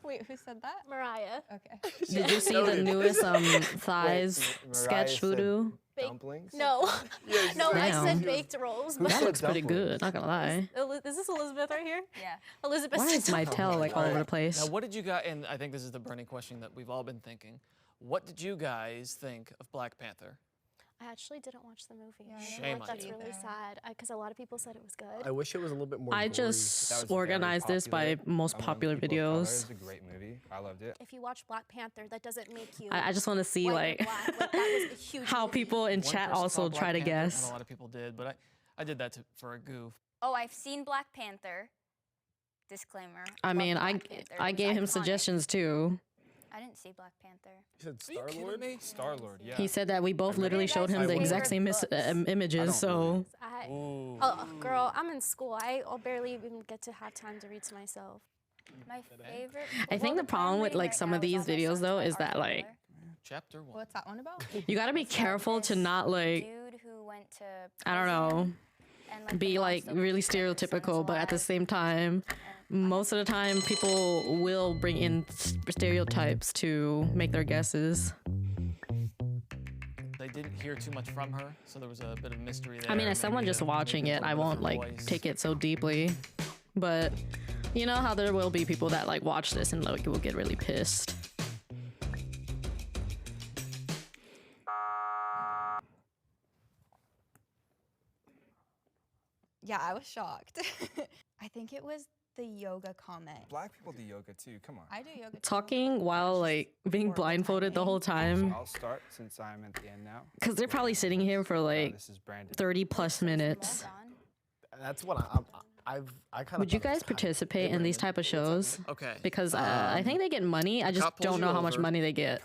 Wait, who said that? Mariah. Okay. Did you see the newest thighs Mariah sketch said voodoo? dumplings? No, no, I Damn. said baked rolls. But That looks pretty good. Not gonna lie. Is this Elizabeth right here? Yeah. Elizabeth. Why is my tail like all over the place? Now, what did you guys? And I think this is the burning question that we've all been thinking. What did you guys think of Black Panther? I actually didn't watch the movie. Yeah, I Shame Like, on that's you. really sad because a lot of people said it was good. I wish it was a little bit more. I gory. just That was very organized this by popular most among popular people of color. It videos. was a great movie. I loved it. If you watch Black Panther, that doesn't make you. I just want to see white or like black. Like, that was a huge how movie. people in One chat person also saw Black try to Panther, and guess. a lot of people did, but I did that for a goof. Oh, I've seen Black Panther. Disclaimer. I love mean, Black Panther. I It was gave him iconic. suggestions too. I didn't see Black Panther. You said Are you kidding Star-Lord? me? Star-Lord, yeah. He said that we both I read literally it. showed him I the wonder. exact same images. So Ooh. Oh, girl, I'm in school. I barely even get to have time to read to myself. My favorite. I think the problem with like some of these videos though is that like Chapter 1. What's that one about? you gotta be careful to not like Dude who went to. I don't know and, like, the be mom like still really keeps their sons stereotypical, but at the alive. same time, most of the time people will bring in stereotypes to make their guesses. They didn't hear too much from her, so there was a bit of mystery there. I mean, as Maybe someone just watching maybe it, a I little bit won't of like her voice. take it so deeply. But you know how there will be people that like watch this and like will get really pissed. Yeah, I was shocked. I think it was the yoga comment. Black people do yoga too. Come on. I do yoga. Talking while like being blindfolded the whole time. I'll start since I'm at the end now. Because they're probably sitting here for like This is Brandon. 30 plus minutes. That's what I kind of. Would you guys participate in these type of shows? Okay. Because I think they get money. I just don't know how much money they get.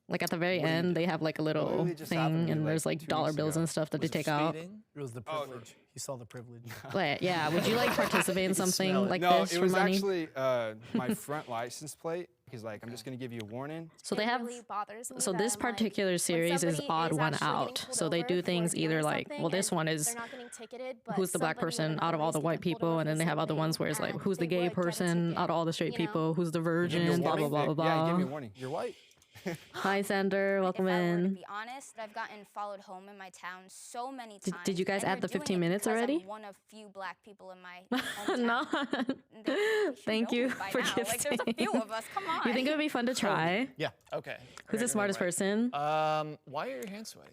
Like at the very end, they have like a little Literally just happened thing, to me, and like, there's like 2 dollar weeks bills ago. and stuff that they take out. It was the privilege. He saw the privilege. But yeah, would you like participate in something like no, this it for was money? actually my front license plate. He's like, I'm just gonna give you a warning. So they have. really bothers me So that this I'm like, particular when series is somebody odd is one actually getting out. pulled So they over do for things doing either like, something well, this and one is they're not getting ticketed, but who's the black somebody person would out of all the always white get pulled people, over and for then they have other something, ones where it's like, and who's the they gay would get a person ticket, out of all the straight you know? people, who's the Give me a virgin, blah blah warning? blah blah Yeah, give me a blah. warning. You're white. Hi, Sander, welcome if I were to in. be honest, I've gotten followed home in my town so many Did- times. did you guys and add they're the doing 15 it minutes because already? I'm one of few black people in my hometown. No. They Thank should know you me by for now. Like, there's a gifting. few of us. Come on. You think it would be fun to try? Yeah. Okay. Who's the smartest person? Why are your hands sweaty?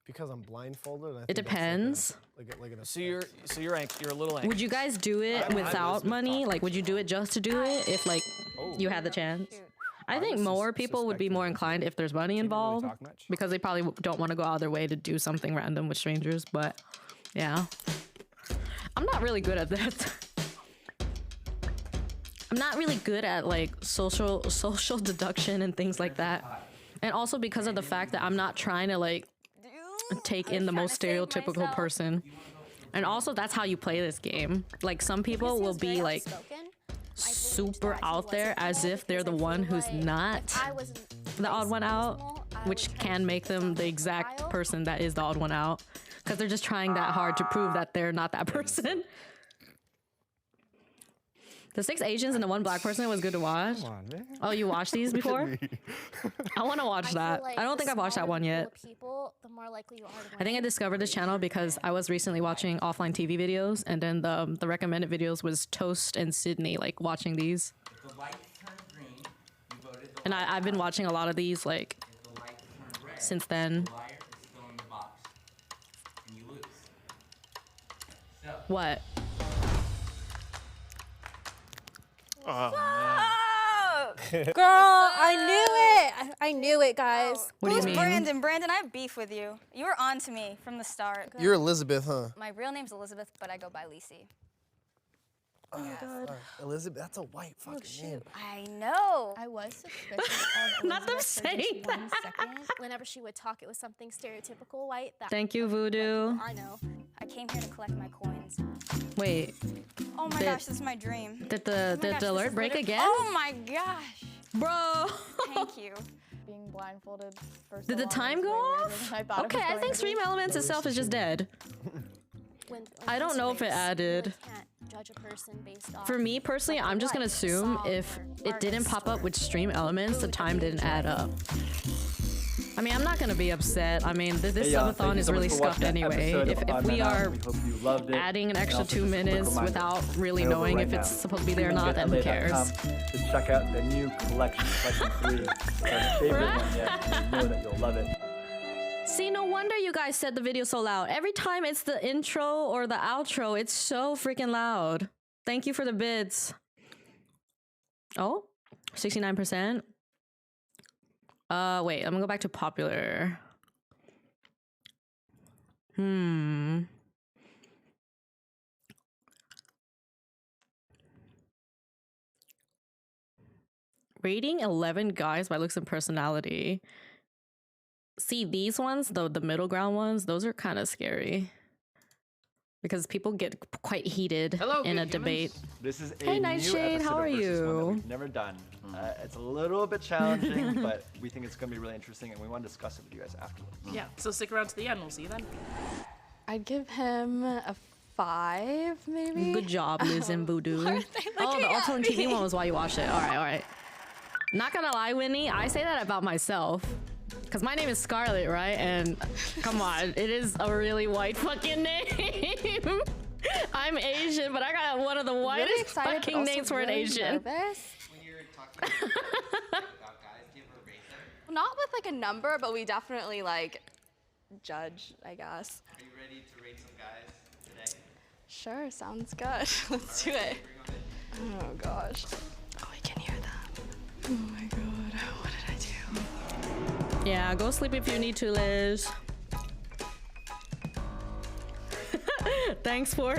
Because I'm blindfolded. And I It think that's depends. Like an So you're a little anxious. Would you guys do it without money? Like, would you do it just to do it if like you had the chance? I think more people would be more inclined if there's money involved because they probably don't want to go out of their way to do something random with strangers. But yeah, I'm not really good at that. I'm not really good at like social deduction and things like that. And also because of the fact that I'm not trying to like take in the most stereotypical person. And also that's how you play this game. Like some people will be like super out there as if they're the one who's not the odd one out, which can make them the exact person that is the odd one out because they're just trying that hard to prove that they're not that person. The 6 Asians and the 1 black person was good to watch. Come on, man. Oh, you watched these before? I want to watch that. Feel like I don't the think I've watched that smaller one the yet. pool of people, the more likely you are to I think I win. discovered this channel because I was recently watching offline TV videos, and then the recommended videos was Toast and Sydney, like watching these. If the lights turn green, you voted the And light I've been out. watching a lot of these like If the lights turn red, since then. the liar is still in the box, and you lose. So, What? Girl, I knew it. I knew it, guys. What do you Who's mean? Brandon? Brandon, I have beef with you. You were on to me from the start. You're Elizabeth, huh? My real name's Elizabeth, but I go by Lisi. Oh my God. Elizabeth, that's a white fucking name. I know. I was suspicious of Not them Elizabeth for just saying 1 second. Whenever she would talk, it was something stereotypical white. That Thank you, Voodoo. I know. I came here to collect my coins. Wait, Oh my Did- gosh, this is my dream. did Oh the my did gosh, the this alert is break literally- again? Oh my gosh. Bro. Thank you. Being blindfolded for so Did the long time was go way weirder off? than I thought it Okay, was I going think to Stream be. Elements itself is just dead. When I don't know if it added. can't judge a person based off For me personally, I'm just gonna assume if it didn't pop up with Stream Elements, the time didn't add up. I mean, I'm not gonna be upset. I mean, this Hey, y'all, thank Subathon you is so much really for scuffed watching that anyway. episode If of Odd we Man Out. are We hope you loved it. adding an And extra also 2 just a quick minutes reminder, without really head over knowing right if it's now. supposed to be there or not, then who cares? To check out the new collection 3. It's our favorite one yet, and we know that you'll love it. See, no wonder you guys said the video so loud. Every time it's the intro or the outro, it's so freaking loud. Thank you for the bits. Oh, 69%. Wait, I'm gonna go back to popular. Rating 11 guys by looks and personality. See, these ones, the middle ground ones, those are kind of scary. Because people get quite heated in a debate. This is a Hey, new Nightshade, episode how of are Versus One that you? we've never done. It's a little bit challenging, but we think it's going to be really interesting, and we want to discuss it with you guys afterwards. Yeah, so stick around to the end. We'll see you then. I'd give him a 5, maybe. Good job, Liz and Voodoo. Oh, the Ultimate TV one was why you watched it. All right, all right. Not gonna lie, Winnie, I say that about myself. Because my name is Scarlett, right? And come on, it is a really white fucking name. I'm Asian, but I got one of the whitest excited, but fucking also names for an really Asian. nervous. when you're talking about guys, do you ever rate them? Not with like a number, but we definitely like judge, I guess. Are you ready to rate some guys today? Sure, sounds good. Let's do it. Oh gosh. Oh, I can hear that. Oh my god, what did I do? Yeah, go sleep if you need to, Liz. Thanks for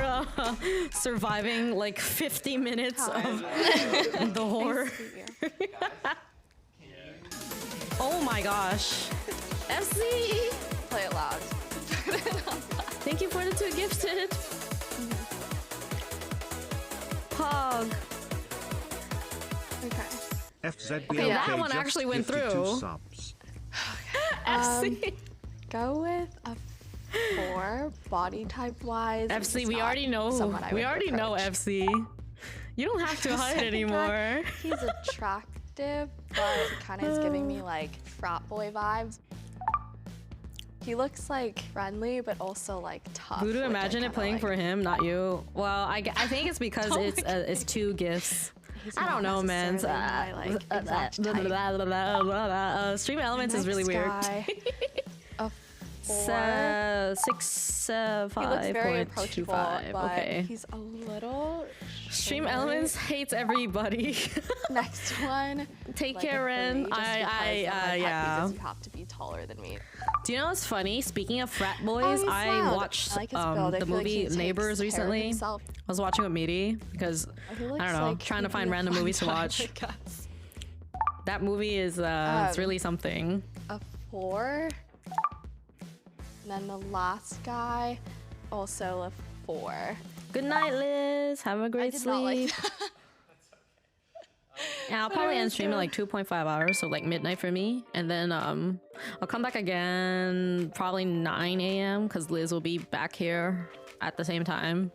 surviving like 50 minutes of the horror. Oh my gosh. FC! Play it loud. Thank you for the 2 gifted. Pog. Okay. FZBLK Okay, that one just actually went 52 through. subs. FC. Go with a 4 body type wise. FC, we already know. We already know FC. You don't have to hide anymore. He's attractive, but kind of is giving me like frat boy vibes. He looks like friendly, but also like tough. Voodoo, which I imagine it kinda playing like. for him, not you. Well, I think it's because Oh my it's 2 gifts. He's I don't know, not man. necessarily my, like, exact type. Stream Elements is really Next weird. guy, a 4. 6.5. He looks very approachable, but Okay. he's a little Stream short. Elements hates everybody. Next one. Take like a care, Ren. 3, just because of my pet Yeah. peeves is you have to be taller than me. Do you know what's funny? Speaking of frat boys, he's I loud. watched I like his build. I the feel like he movie takes Neighbors care of recently. himself. I was watching with Meaty because He I looks don't know, like trying to he'd find be a random fun movies to time, watch. I guess. That movie is it's really something. A 4. And then the last guy, also a 4. Good night, Liz. Have a great did sleep. not like Yeah, I'll probably end stream in like 2.5 hours, so like midnight for me, and then I'll come back again probably 9 a.m. because Liz will be back here at the same time.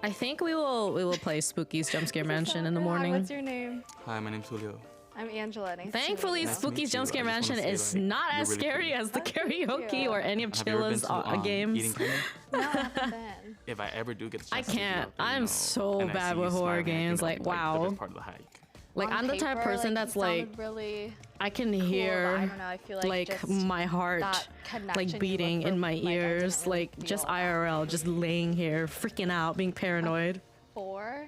I think we will play Spooky's Jump Scare Mansion in the Hi, morning. what's your name? Hi, my name's Julio. I'm Angela. Nice Thankfully, to meet you. Spooky's Jump Scare I just wanna Mansion say, is like, not you're as really scary pretty. as the karaoke or any of Have you ever been Chilla's to, games. Eating Canyon? No, I haven't been. If I ever do get the I chance to can't. go up there, you I'm know, so and I bad see you with horror smiling, games. you know, Like, the wow. best part of the hike. Like, On I'm the type of paper, person like, that's he like, sounded really I can cool, but hear I don't know, I feel like just my heart that connection like you beating look in for, my like, I ears, didn't really like just feel that. IRL, just laying here, freaking out, being paranoid. 4.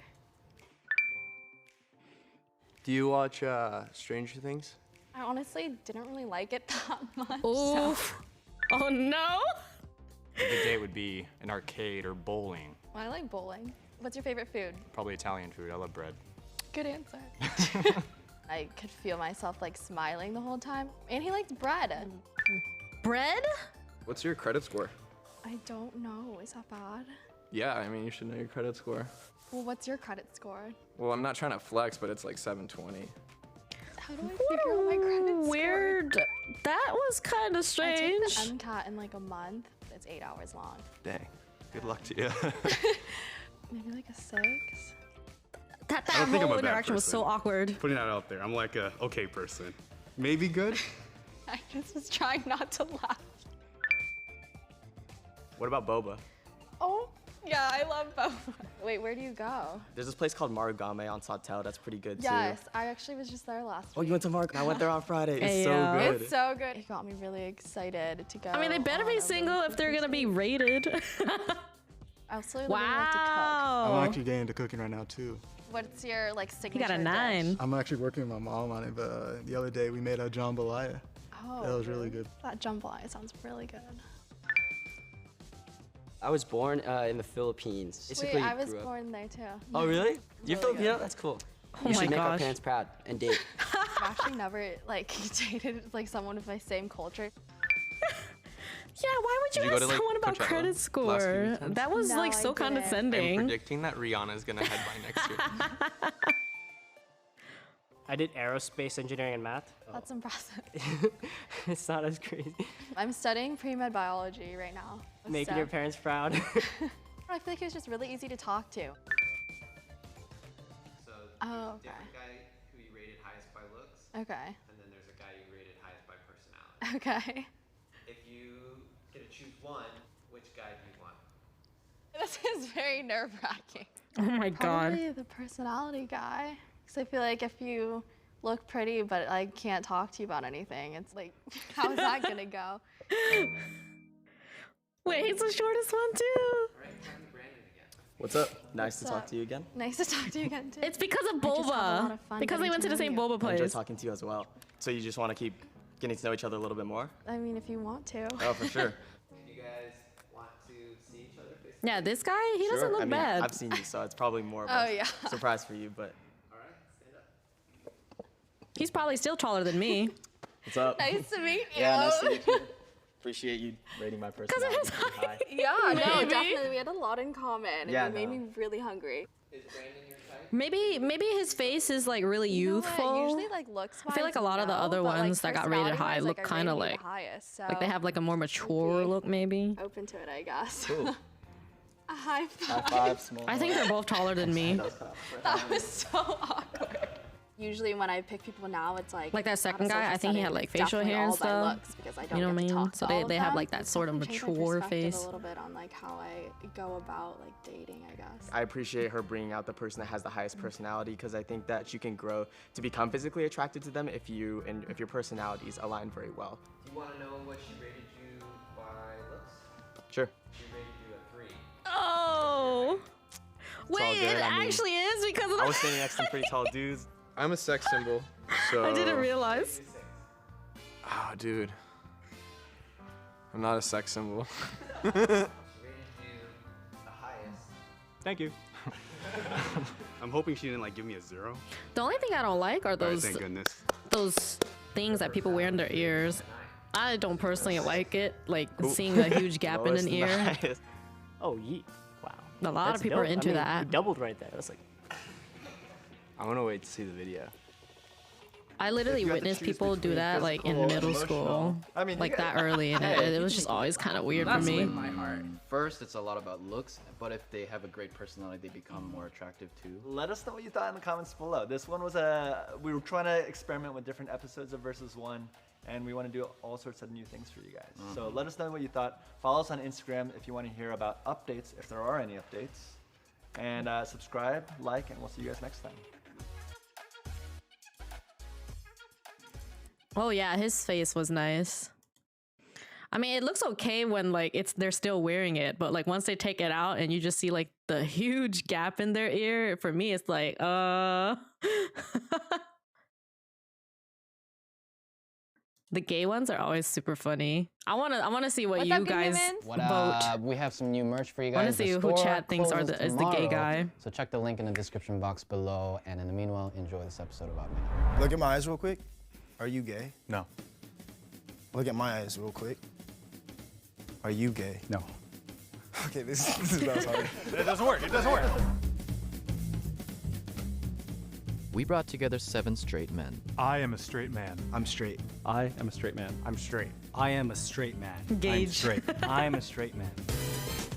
Do you watch Stranger Things? I honestly didn't really like it that much. Oof. Oh no! A good date would be an arcade or bowling. Well, I like bowling. What's your favorite food? Probably Italian food. I love bread. Good answer. I could feel myself like smiling the whole time. And he liked bread. Bread? What's your credit score? I don't know. Is that bad? Yeah, I mean, you should know your credit score. Well, what's your credit score? Well, I'm not trying to flex, but it's like 720. How do I figure out my credit score? Weird. That was kind of I strange. took the MCAT in like a month. It's 8 hours long. Dang. Good luck to you. Maybe like a 6. That I don't think I'm whole a bad interaction was person. so awkward. Putting that out there, I'm like a okay person. Maybe good. I just was trying not to laugh. What about boba? Oh, yeah, I love boba. Wait, where do you go? There's this place called Marugame on Sawtelle that's pretty good Yes, too. I actually was just there last Oh, you went to Mark? I went there on Friday. It's Hey, so yo. good. It's so good. It got me really excited to go. I mean, they better on be a single really if they're gonna be rated. I also really like to cook. Wow. I'm actually getting into cooking right now too. What's your like signature got a dish? 9. I'm actually working with my mom on it, but the other day we made a jambalaya. Oh, That was really good. That jambalaya sounds really good. I was born in the Philippines. Basically, Wait, I was grew up- born there too. Oh, really? You're Really Filipino? good. That's cool. Oh You my should make our gosh. parents proud and date. I've actually never like dated like someone with my same culture. Yeah, why would Did you you go ask to, like, someone about Coachella credit last few score? weekends? That was No, like I so didn't. I'm condescending. predicting that Rihanna's gonna headline next year. I did aerospace engineering and math. That's impressive. It's not as crazy. I'm studying pre-med biology right now. Making so- your parents proud. I feel like he was just really easy to talk to. So Oh, okay. different guy who you rated highest by looks. Okay. And then there's a guy you rated highest by personality. Okay. If you get to choose one, which guy do you want? This is very nerve-wracking. Oh my god. Probably the personality guy. Because I feel like if you look pretty but I can't talk to you about anything, it's like, how is that gonna go? Wait, he's the shortest one too. All right, time to Brandon again. What's up? Nice to talk to you again. Nice to talk to you again too. It's because of I just have a lot boba. of fun Because we getting went to the know same you. boba I enjoy place. talking to you as well. So you just want to keep getting to know each other a little bit more? I mean, if you want to. Oh, for sure. Do you guys want to see each other face? Yeah, this guy, he Sure. doesn't look I mean, bad. I've seen you, so it's probably more of Oh, a yeah. surprise for you, but All right, stand up. He's probably still taller than me. what's up? Nice to meet you. Yeah, nice to meet you. Appreciate you rating my personality pretty high. Yeah, no, Maybe. definitely. We had a lot in common. And Yeah, you made no. me really hungry. Is Brandon your type? Maybe his face is like really You know what? youthful. Usually, like looks. I feel like a lot of the other ones that got rated high look kind of like Highest, they have like a more mature look maybe. Open to it, I guess. Cool. A high five. High five, small. I think they're both taller than me. That was so awkward. Usually when I pick people now, it's like Like that on a second guy, social I think he had setting, like it's facial definitely hair and all by stuff. looks because I don't You know what I get to mean? talk So to all they of have them. like that It's sort of definitely changed my mature perspective face. a little bit on like how I go about like dating, I guess. I appreciate her bringing out the person that has the highest personality because I think that you can grow to become physically attracted to them if your personalities align very well. Do you want to know what she rated you by looks? Sure. She rated you a 3. Oh. all Wait, good, it I mean, actually is because of I was standing next to some pretty tall dudes. I'm a sex symbol, so. I didn't realize. Oh, dude. I'm not a sex symbol. She rated you the highest. Thank you. I'm hoping she didn't like give me a 0. The only thing I don't like are All right, those thank goodness. those things that people wear in their ears. I don't personally like it, like seeing a huge gap in Lowest an and the ear. highest. Oh, yeet. Wow. A lot of That's people are dope. into I mean, that. You doubled right there. That's like. I want to wait to see the video. I literally you had to witnessed choose people do between that like in physical and middle emotional. school, I mean, you like got- that early, and it was just always kind of weird for That's me. with my heart. First, it's a lot about looks, but if they have a great personality, they become more attractive too. Let us know what you thought in the comments below. This one was we were trying to experiment with different episodes of Versus One, and we want to do all sorts of new things for you guys. So let us know what you thought. Follow us on Instagram if you want to hear about updates, if there are any updates. And subscribe, like, and we'll see you guys next time. Oh yeah, his face was nice. I mean, it looks okay when like they're still wearing it, but like once they take it out and you just see like the huge gap in their ear, for me it's like The gay ones are always super funny. I wanna see what What's you up, good guys humans? What vote. up? We have some new merch for you I wanna guys. The see who store chat thinks closes is the gay tomorrow, guy. So check the link in the description box below. And in the meanwhile, enjoy this episode about me. Look at my eyes real quick. Are you gay? No. Look at my eyes real quick. Are you gay? No. Okay, this is not hard. It doesn't work. It doesn't work. We brought together 7 straight men. I am a straight man. I'm straight. I am a straight man. I'm straight. I am a straight man. Gage. I'm straight. I am a straight man.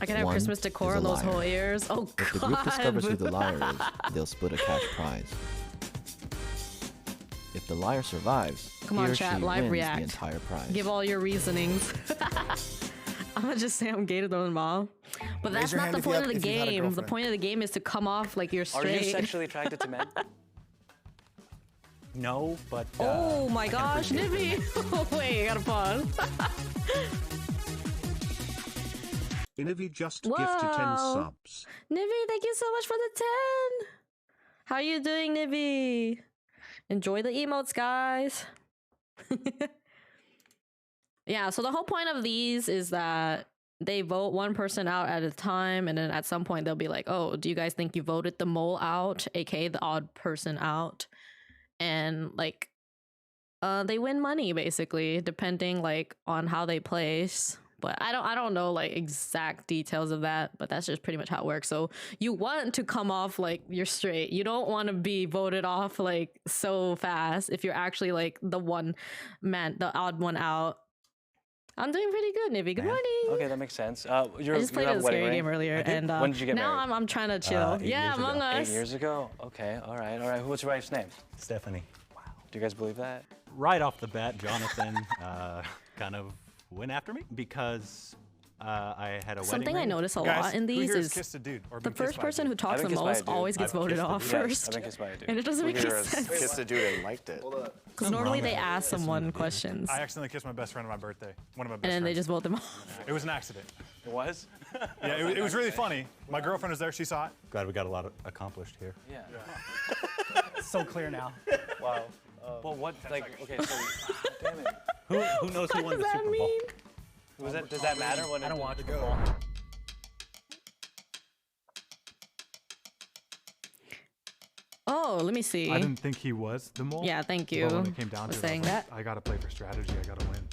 I can have One Christmas decor is a on those whole liar. ears. Oh god. If the group discovers who the liar is, they'll split a cash prize. If the liar survives, Come he on, or chat, she live wins react. the entire prize. Give all your reasonings. I'm gonna just say I'm gay to them all. But Raise that's your not hand the if you point have- of the if you've had a game. The girlfriend. point of the game is to come off like you're Are straight. you sexually attracted to men? No, but. Oh my I can gosh, appreciate Nibby! Oh, wait, I gotta pause. Inivi just gifted 10 Whoa. subs. Nibby, thank you so much for the 10. How you doing, Nibby? Enjoy the emotes, guys. Yeah, so the whole point of these is that they vote one person out at a time, and then at some point they'll be like, oh, do you guys think you voted the mole out, aka the odd person out? And like they win money basically, depending like on how they place. But I don't know like exact details of that, but that's just pretty much how it works. So you want to come off like you're straight. You don't want to be voted off like so fast if you're actually like the odd one out. I'm doing pretty good, Nibby. Good morning. Okay, that makes sense. I just played a scary game earlier, and when did you get now married? I'm trying to chill. 8 Yeah, years ago. Among Us. 8 years ago? Okay, all right, all right. What's your wife's name? Stephanie. Wow. Do you guys believe that? Right off the bat, Jonathan kind of went after me because I had a Something wedding I ring. notice a lot in these is the first person who talks the most always gets voted off first. I've been kissed by a dude. And it doesn't make any sense. Kissed a dude and liked it. Because normally they ask someone questions. I accidentally kissed my best friend on my birthday. One of my best And then they friends. just vote them off. It was an accident. It was? Yeah, it was really funny. My girlfriend was there. She saw it. Glad we got a lot accomplished here. Yeah. It's so clear now. Wow. Well, what, like, okay, so, damn it. Who knows who won the Super Bowl? Was that, does that matter when I don't watch Go. football. Oh, let me see. I didn't think he was the mole. Yeah, thank But you when it came down for to it, I saying was like, that. I gotta play for strategy. I gotta win.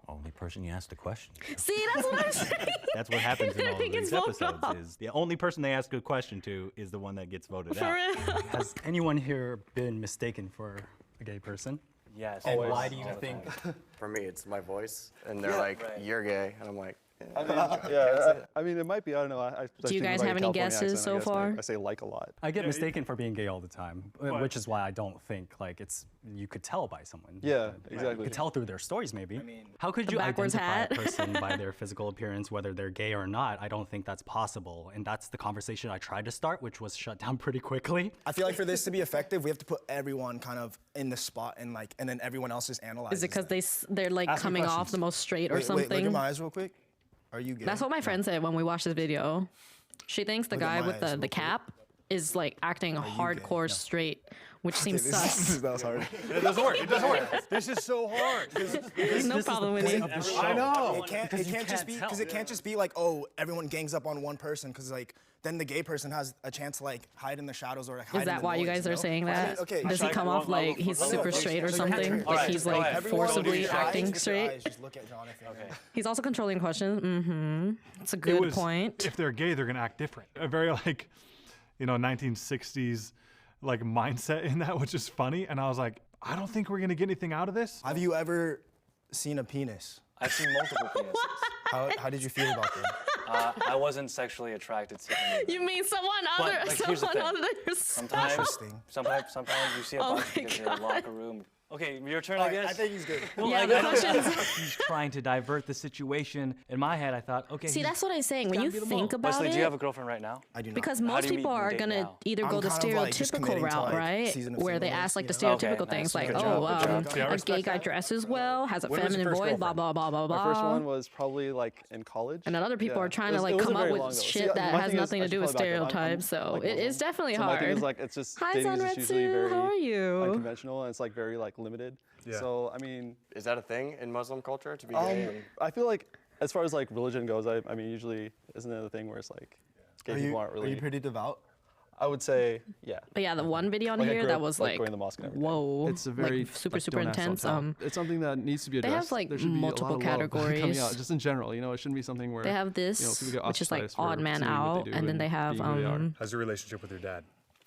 Only person you asked a question. See, that's what I'm saying. That's what happens in all He of gets these voted episodes. off. Is the only person they ask a question to is the one that gets voted For out. real. Has anyone here been mistaken for a gay person? Yes. And always. why do you All the think? time. For me, it's my voice, and they're Yeah. like, Right. "You're gay," and I'm like, I mean, yeah, I mean, it might be. I don't know. Do you guys have any guesses so far? I say like a lot. I get mistaken for being gay all the time, which is why I don't think like it's you could tell by someone. Yeah, You exactly. could tell through their stories maybe. How could The you backwards identify hat. a person by their physical appearance, whether they're gay or not? I don't think that's possible, and that's the conversation I tried to start, which was shut down pretty quickly. I feel like for this to be effective, we have to put everyone kind of in the spot and then everyone else just analyzes. Is it because they're like Ask me coming off questions. the most straight or Wait, something? look at my eyes real quick. Are you gay? That's what my friend said when we watched this video. She thinks the Look at guy my with eyes the real quick. cap is like acting hardcore straight, which seems Okay, sus. That was hard. It doesn't work. It doesn't work. This is so hard. No problem, Winnie. I know. It can't Because you just can't be tell. because it can't just be like, oh, everyone gangs up on one person because like then the gay person has a chance to like hide in the shadows or like hide Is in that the why you noise, guys are know? saying I mean, that? okay. Does he come off like he's super straight or something? Like he's like forcibly acting straight? Just look at Jonathan. Okay. He's also controlling questions. Mm-hmm. It's a It good was- point. If they're gay, they're gonna act different. A very 1960s like mindset in that, which is funny. And I was like, I don't think we're gonna get anything out of this. Have you ever seen a penis? I've seen multiple penises. How did you feel about them? I wasn't sexually attracted to them. You mean someone But, other, like, here's the someone thing. other than yourself? Sometimes you see a Oh bunch my because you're in a God. locker room. Okay, your turn, I guess. I think he's good. Yeah, the questions. He's trying to divert the situation. In my head, I thought, okay. See, that's what I'm saying. When you think about Wesley, it, do you have a girlfriend right now? I do not. because How most do you meet people and are date gonna now? either go I'm the kind of, like, just stereotypical committing to, route, like, right? season of Where they singles, ask like the you know? stereotypical Okay, things nice. like, Good oh, job. Yeah, I a respect gay guy that. dresses well, has a When was your feminine first voice, blah girlfriend? blah blah blah My first blah. one was probably like in college. And then other people Yeah. are trying It to was- like it come wasn't up very with long ago. shit See, that my has thing is, nothing I to should do with probably back up. I'm stereotypes. So like it is Muslim. definitely So my thing hard. is like it's just Hi, dating is just usually Sanretsu. very How are you? unconventional and it's like very like limited. Yeah. So I mean, "Is that a thing in Muslim culture to be gay?" I feel like as far as like religion goes, I mean usually isn't it a thing where it's like gay people aren't really. Are you pretty devout? I would say yeah. But yeah, the one video on Like, I here grew that up, was like, like, going to the mosque and everything. whoa, It's a very like, super like, super don't ask, don't intense. tell. It's something that needs to be they addressed. have like there should be multiple a lot of love categories. coming out, just in general. You know, it shouldn't be something where They have this, you know, people get which is like ostracized for odd man doing what out, they do and then they have being who they are. How's your relationship with your dad?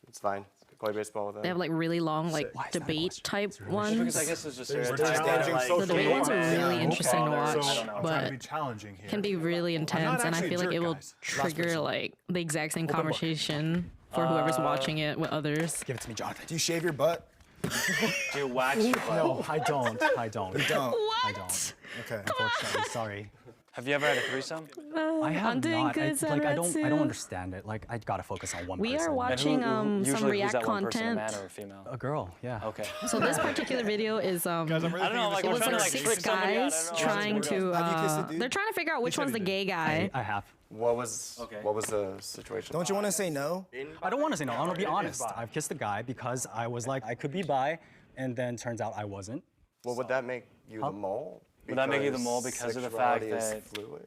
It's fine. Play baseball with him. they have like really long like debate type ones. Because I guess it's just There's stereotypes. The debate ones are really Yeah. interesting to Okay. watch, So I'm trying to but be challenging here. can be really intense, and I actually a feel like jerk, it will guys. trigger like the exact same conversation for whoever's watching it with others. Give it to me, Jonathan. Do you shave your butt? Do you wax your butt? No, I don't. I don't. You don't. I don't. Okay. Unfortunately, sorry. Have you ever had a threesome? I have I'm doing not. good, Like I don't Sanretsu. understand it. Like I gotta focus on one We person. are watching some Usually, who's React that one person, a content. man or a female? A girl, yeah. Okay. So this particular video is I don't know, like it we're was trying to like like 6 trick somebody out. guys I don't know. trying to Have you kissed a dude? they're trying to figure out which one's the gay guy. I have. What was the situation? Don't you want to say no? I don't want to say no. I want to be honest. I've kissed a guy because I was like I could be bi, and then turns out I wasn't. Well, would that make you the mole? Would that make you the mole because of the fact sexuality is that fluid,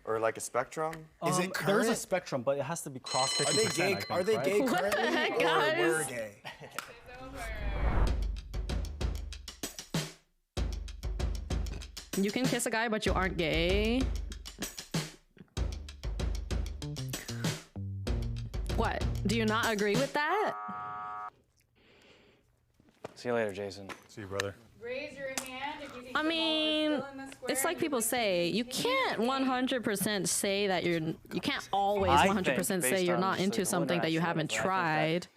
or like a spectrum? Is it There is a current? spectrum, but it has to be cross 50%. Are they gay? I think, Are they right? gay What the currently, heck, or guys? we're gay? You can kiss a guy but you aren't gay. What? Do you not agree with that? See you later, Jason. See you, brother. Raise your hand if you think I mean, it's like people say, you can't 100% say that you can't always I 100% think, say based you're on not just, into like, something that you interaction, haven't whatever, I think tried.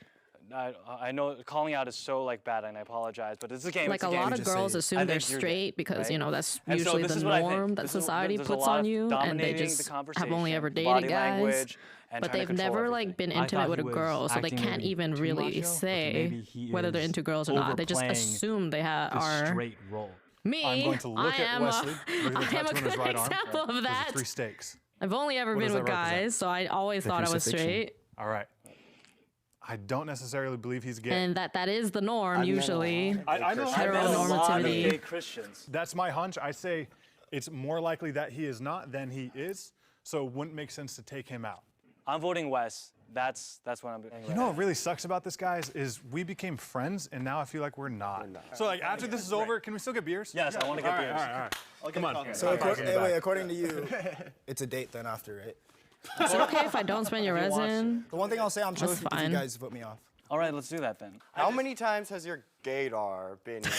I know calling out is so like bad, and I apologize, but it's a game. Like it's a game. lot of girls I assume they're think you're straight gay, because, right? you know, that's And so usually this the is what I think. norm that This is- society there's a puts lot on of you, and they dominating just the have only conversation, ever body dated guys. language, and But trying to they've control never everything. like been I intimate thought with a he was girl, so they acting a can't little even too really macho, but say maybe he whether they're is into girls or not. They just overplaying assume they the are straight role. Me, I'm going to look I at am Wesley. Look at the I am a tattoo on his good right arm. example of Those are that. 3 stakes. I've only ever What been does with that represent? guys, so I always The thought I was crucifixion. straight. All right. I don't necessarily believe he's gay. And that is the norm usually. I know. Heteronormativity. Christians. That's my hunch. I say it's more likely that he is not than he is, so it wouldn't make sense to take him out. I'm voting Wes. That's what I'm doing. You know what really sucks about this, guys, is we became friends, and now I feel like we're not. So like after this is over, can we still get beers? Yes, I want to get beers. All right. Come on. So according to you, it's a date then after, right? Is it okay if I don't spend your If you want resin? The one thing I'll say, I'm chill That's if you fine. guys vote me off. All right, let's do that then. How many times has your gaydar been like,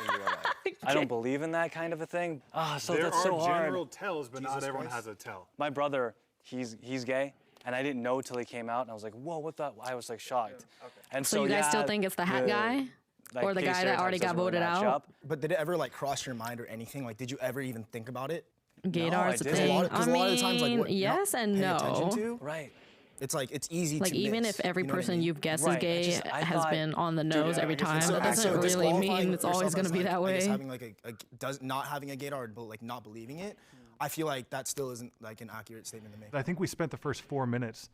in your life? I don't believe in that kind of a thing. So There that's so are hard. general tells, but not Jesus everyone Christ. has a tell. My brother, he's gay, and I didn't know till he came out, and I was like, whoa, what the? I was like shocked. And So you guys still think it's the hat guy? like, Or the gay guy that already stereotypes got doesn't really voted match out? up. But did it ever like cross your mind or anything? Like, did you ever even think about it? Gaydar is a Because thing. a lot of times, like, what you're not yes and paying no. attention to, Right. it's like it's easy Like to even miss, if every you know what I person mean? you've guessed Right, is gay I has thought- been on the nose every time, So- that doesn't so really disqualifying mean it's always yourself going to as, be like, that I guess way. having like not having a gaydar, but like not believing it, I feel like that still isn't like an accurate statement to make. I think we spent the first 4 minutes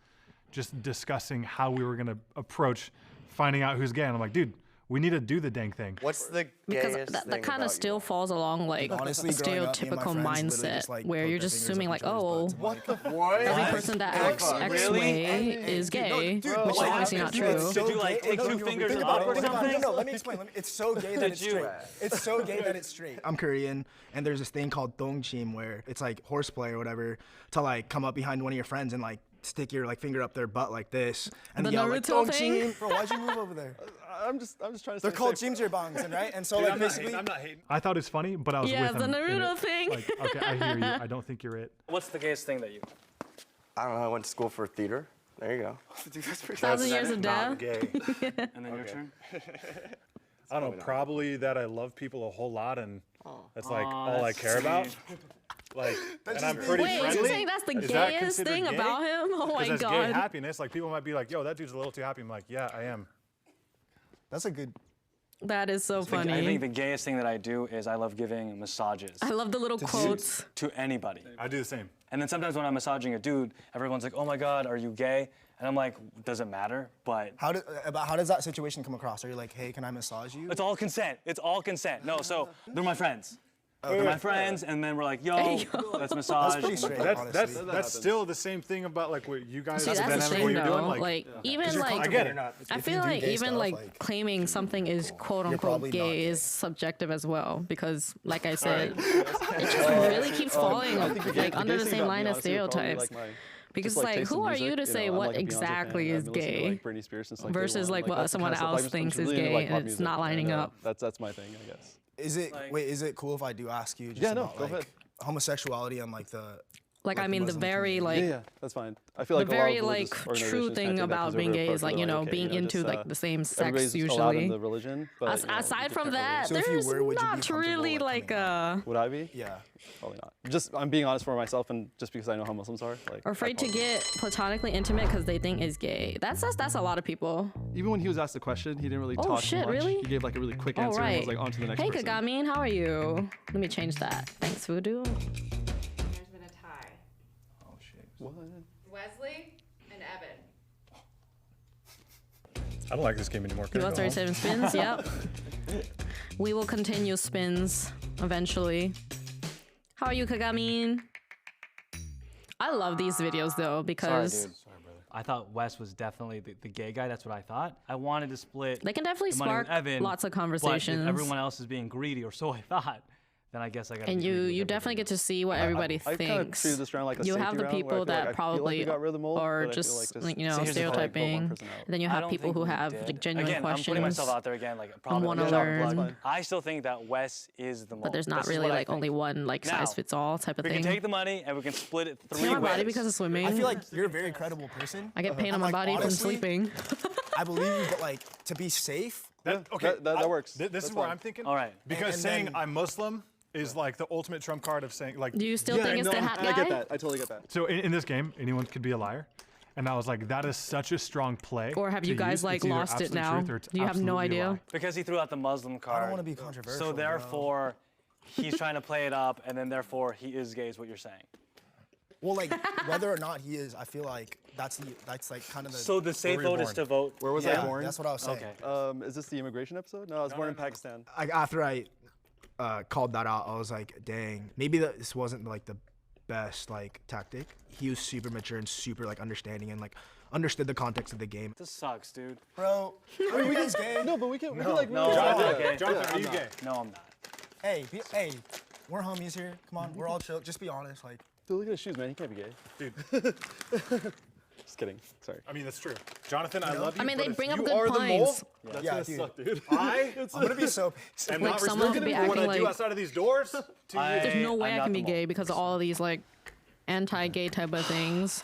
just discussing how we were going to approach finding out who's gay. And I'm like, dude, we need to do the dang thing. What's the Because gayest that thing kind of about still falls along like Honestly, growing up, me and my stereotypical friends literally mindset just, like, where poke you're their just fingers assuming up like, each other's oh, butts and, What the every what? person that acts X Really? way is gay, which is what obviously not happened? true. It's so Did you, like, gay. take No, two no, fingers think up about it. or Think about it. something? No, let me explain. It's so gay that it's you? straight. It's so gay that it's straight. I'm Korean, and there's this thing called dongchim where it's like horseplay or whatever to like come up behind one of your friends and like stick your like finger up their butt like this and The yell like Naruto thing? dongchim. Bro, why'd you move over there? I'm just trying to say. They're called jimjirbangs, and right? And so like basically, I'm not hating. I thought it's funny, but I was Yeah, with the him in Naruto it. thing. Like, okay, I hear you. I don't think you're it. What's the gayest thing that you? I don't know. I went to school for theater. There you go. Dude, that's pretty 1,000 years of Not death. gay. And then your turn? I don't know. Probably that I love people a whole lot, and that's like Aw, all I that's care about. sweet. Like, That's and I'm just pretty Wait, friendly. you're saying that's the Is that gayest considered thing gay? about him? Oh my 'Cause that's gay god. happiness. Like people might be like, "Yo, that dude's a little too happy." I'm like, "Yeah, I am." that's a good. That is so I funny. think the gayest thing that I do is I love giving massages I love the little quotes. to anybody. I do the same. And then sometimes when I'm massaging a dude, everyone's like, "Oh my God, are you gay?" And I'm like, "Does it matter?" But How does that situation come across? Are you like, hey, can I massage you? it's all consent. It's all consent. No, so they're my friends. They're my friends, and then we're like, "Yo, let's massage." That's pretty and- straight. That's honestly. still the same thing about like what you guys See, that's the dynamic thing what you're though. doing. Like, even you're like, I get it. I If feel you do like gay even stuff, like claiming something is quote unquote probably not gay gay. is subjective as well because, like I said, it just really keeps falling like under the same line as stereotypes. Because like, who are you to say what exactly is gay versus like what someone else thinks is gay, and it's not lining up? That's my thing, I guess. Is it cool if I do ask you just Yeah, no, about go like ahead. homosexuality and like the Like, I mean, the Muslim very community? like that's fine. I feel the like a lot very of like religious true organizations thing kinda take that about being conservative gay is approach like, you where know, okay, being just, into like the same sex everybody's allowed usually. in the religion, but you know, Aside you from can't that, So if you there's were, would you be not comfortable, really like, like Would I be? Yeah. Probably not. Just I'm being honest for myself, and just because I know how Muslims are, like. or afraid to get platonically intimate because they think is gay. That's a lot of people. Even when he was asked the question, he didn't really Oh, talk shit, much. really? He gave like a really quick All answer and right. was like on to the next Hey, person. Kagamin, how are you? Let me change that. Thanks, Voodoo. There's been a tie. Oh shit. What? Wesley and Evan. I don't like this game anymore. Can You I lost go home? 37 spins. Yep. We will continue spins eventually. How are you, Kagamin? I love these videos though because Sorry, dude. Sorry, brother. I thought Wes was definitely the gay guy. That's what I thought. I wanted to split. they can definitely the money with spark Evan, lots of but conversations. if everyone else is being greedy, or so I thought, then I guess I got. And you definitely get to see what everybody I've kind of thinks. treated this round like a You safety have the round where I people feel like I that feel like probably we got rid of the mold, are but I feel just like like, you know, See, here's the thing. stereotyping. Then you I have don't people think who we have did. like genuine Again, questions. I'm putting myself out there again, like probably wanna good job, learn. Blood. I still think that Wes is the most. But there's not really like only one like Now, size fits all type of We thing. can take the money and we can split it See three my body ways. because of swimming. I feel like you're a very credible person. I get pain on And, my like, body from honestly, sleeping. I believe you, but like to be safe. Okay, that works. This That's is where fine. I'm thinking. All right. Because And saying then- I'm Muslim is like the ultimate trump card of saying like. Do you still think it's the hat I get guy? that. I totally get that. So in this game, anyone could be a liar, and I was like, that is such a strong play. Or have you to guys use. like It's either lost it absolute now? truth or it's You have no absolutely a idea. lie. Because he threw out the Muslim card. I don't want to be controversial. So therefore, he's trying to play it up, and then therefore he is gay is what you're saying. Well, like whether or not he is, I feel like that's like kind of the. So the safe vote is to vote. Where was Yeah, I born? that's what I was saying. Okay. Is this the immigration episode? No, I was born in Pakistan. After I called that out, I was like, dang, maybe this wasn't like the best like tactic. He was super mature and super like understanding and like understood the context of the game. This sucks, dude. Bro, I mean, we can gay. No, but we can No, like. no, really I'm try not to- gay. Jonathan, are you gay? No, I'm not. Hey, we're homies here. Come on, we're all chill. Just be honest, like. Dude, look at his shoes, man. He can't be gay. Dude. Just kidding. Sorry. I mean, that's true. Jonathan, I love you. I mean, but they if bring up you good are the mole, points. that's Yeah, gonna dude. suck, dude. I'm gonna be so pissed. am Like, not someone could be respected for what acting I do like- outside of these doors. To you. There's no way I'm I not can be the gay mole. because of all of these like anti-gay type of things.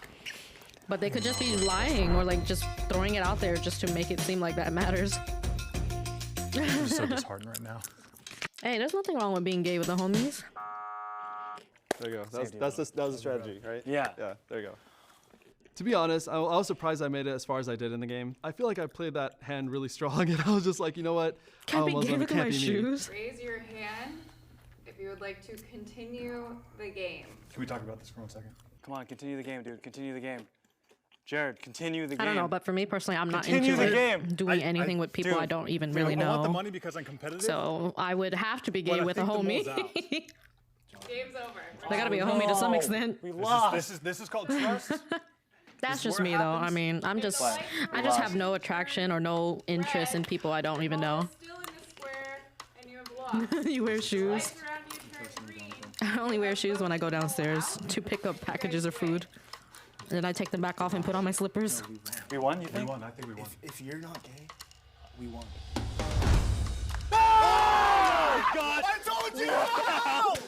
But they could just be lying or like just throwing it out there just to make it seem like that matters. I'm so disheartened right now. Hey, there's nothing wrong with being gay with the homies. There you go. That was the strategy, right? Yeah. Yeah. There you go. To be honest, I was surprised I made it as far as I did in the game. I feel like I played that hand really strong, and I was just like, you know what? Can't be I'm a gay, Muslim, look at can't my be me. shoes. Raise your hand if you would like to continue the game. Can we talk about this for 1 second? Come on, continue the game, dude. Continue the game. Jared, continue the game. I don't know, but for me personally, I'm not Continue into the game. doing anything with people dude, I don't even Dude, really I want the know. money because I'm competitive. So I would have to be but gay I with a think the homie. mole's out. Game's over. They gotta be a homie to some extent. We lost. This is called trust. That's This just where me it though. I happens. mean, I just lost. have no attraction or no interest in people I don't even know. Still in the square, and you have lost. You wear shoes. Lights around you turn green. I only wear shoes when I go downstairs to pick up packages of food. And then I take them back off and put on my slippers. We won, you We think? won. I think we won. If you're not gay, we won. Oh, God. I told you!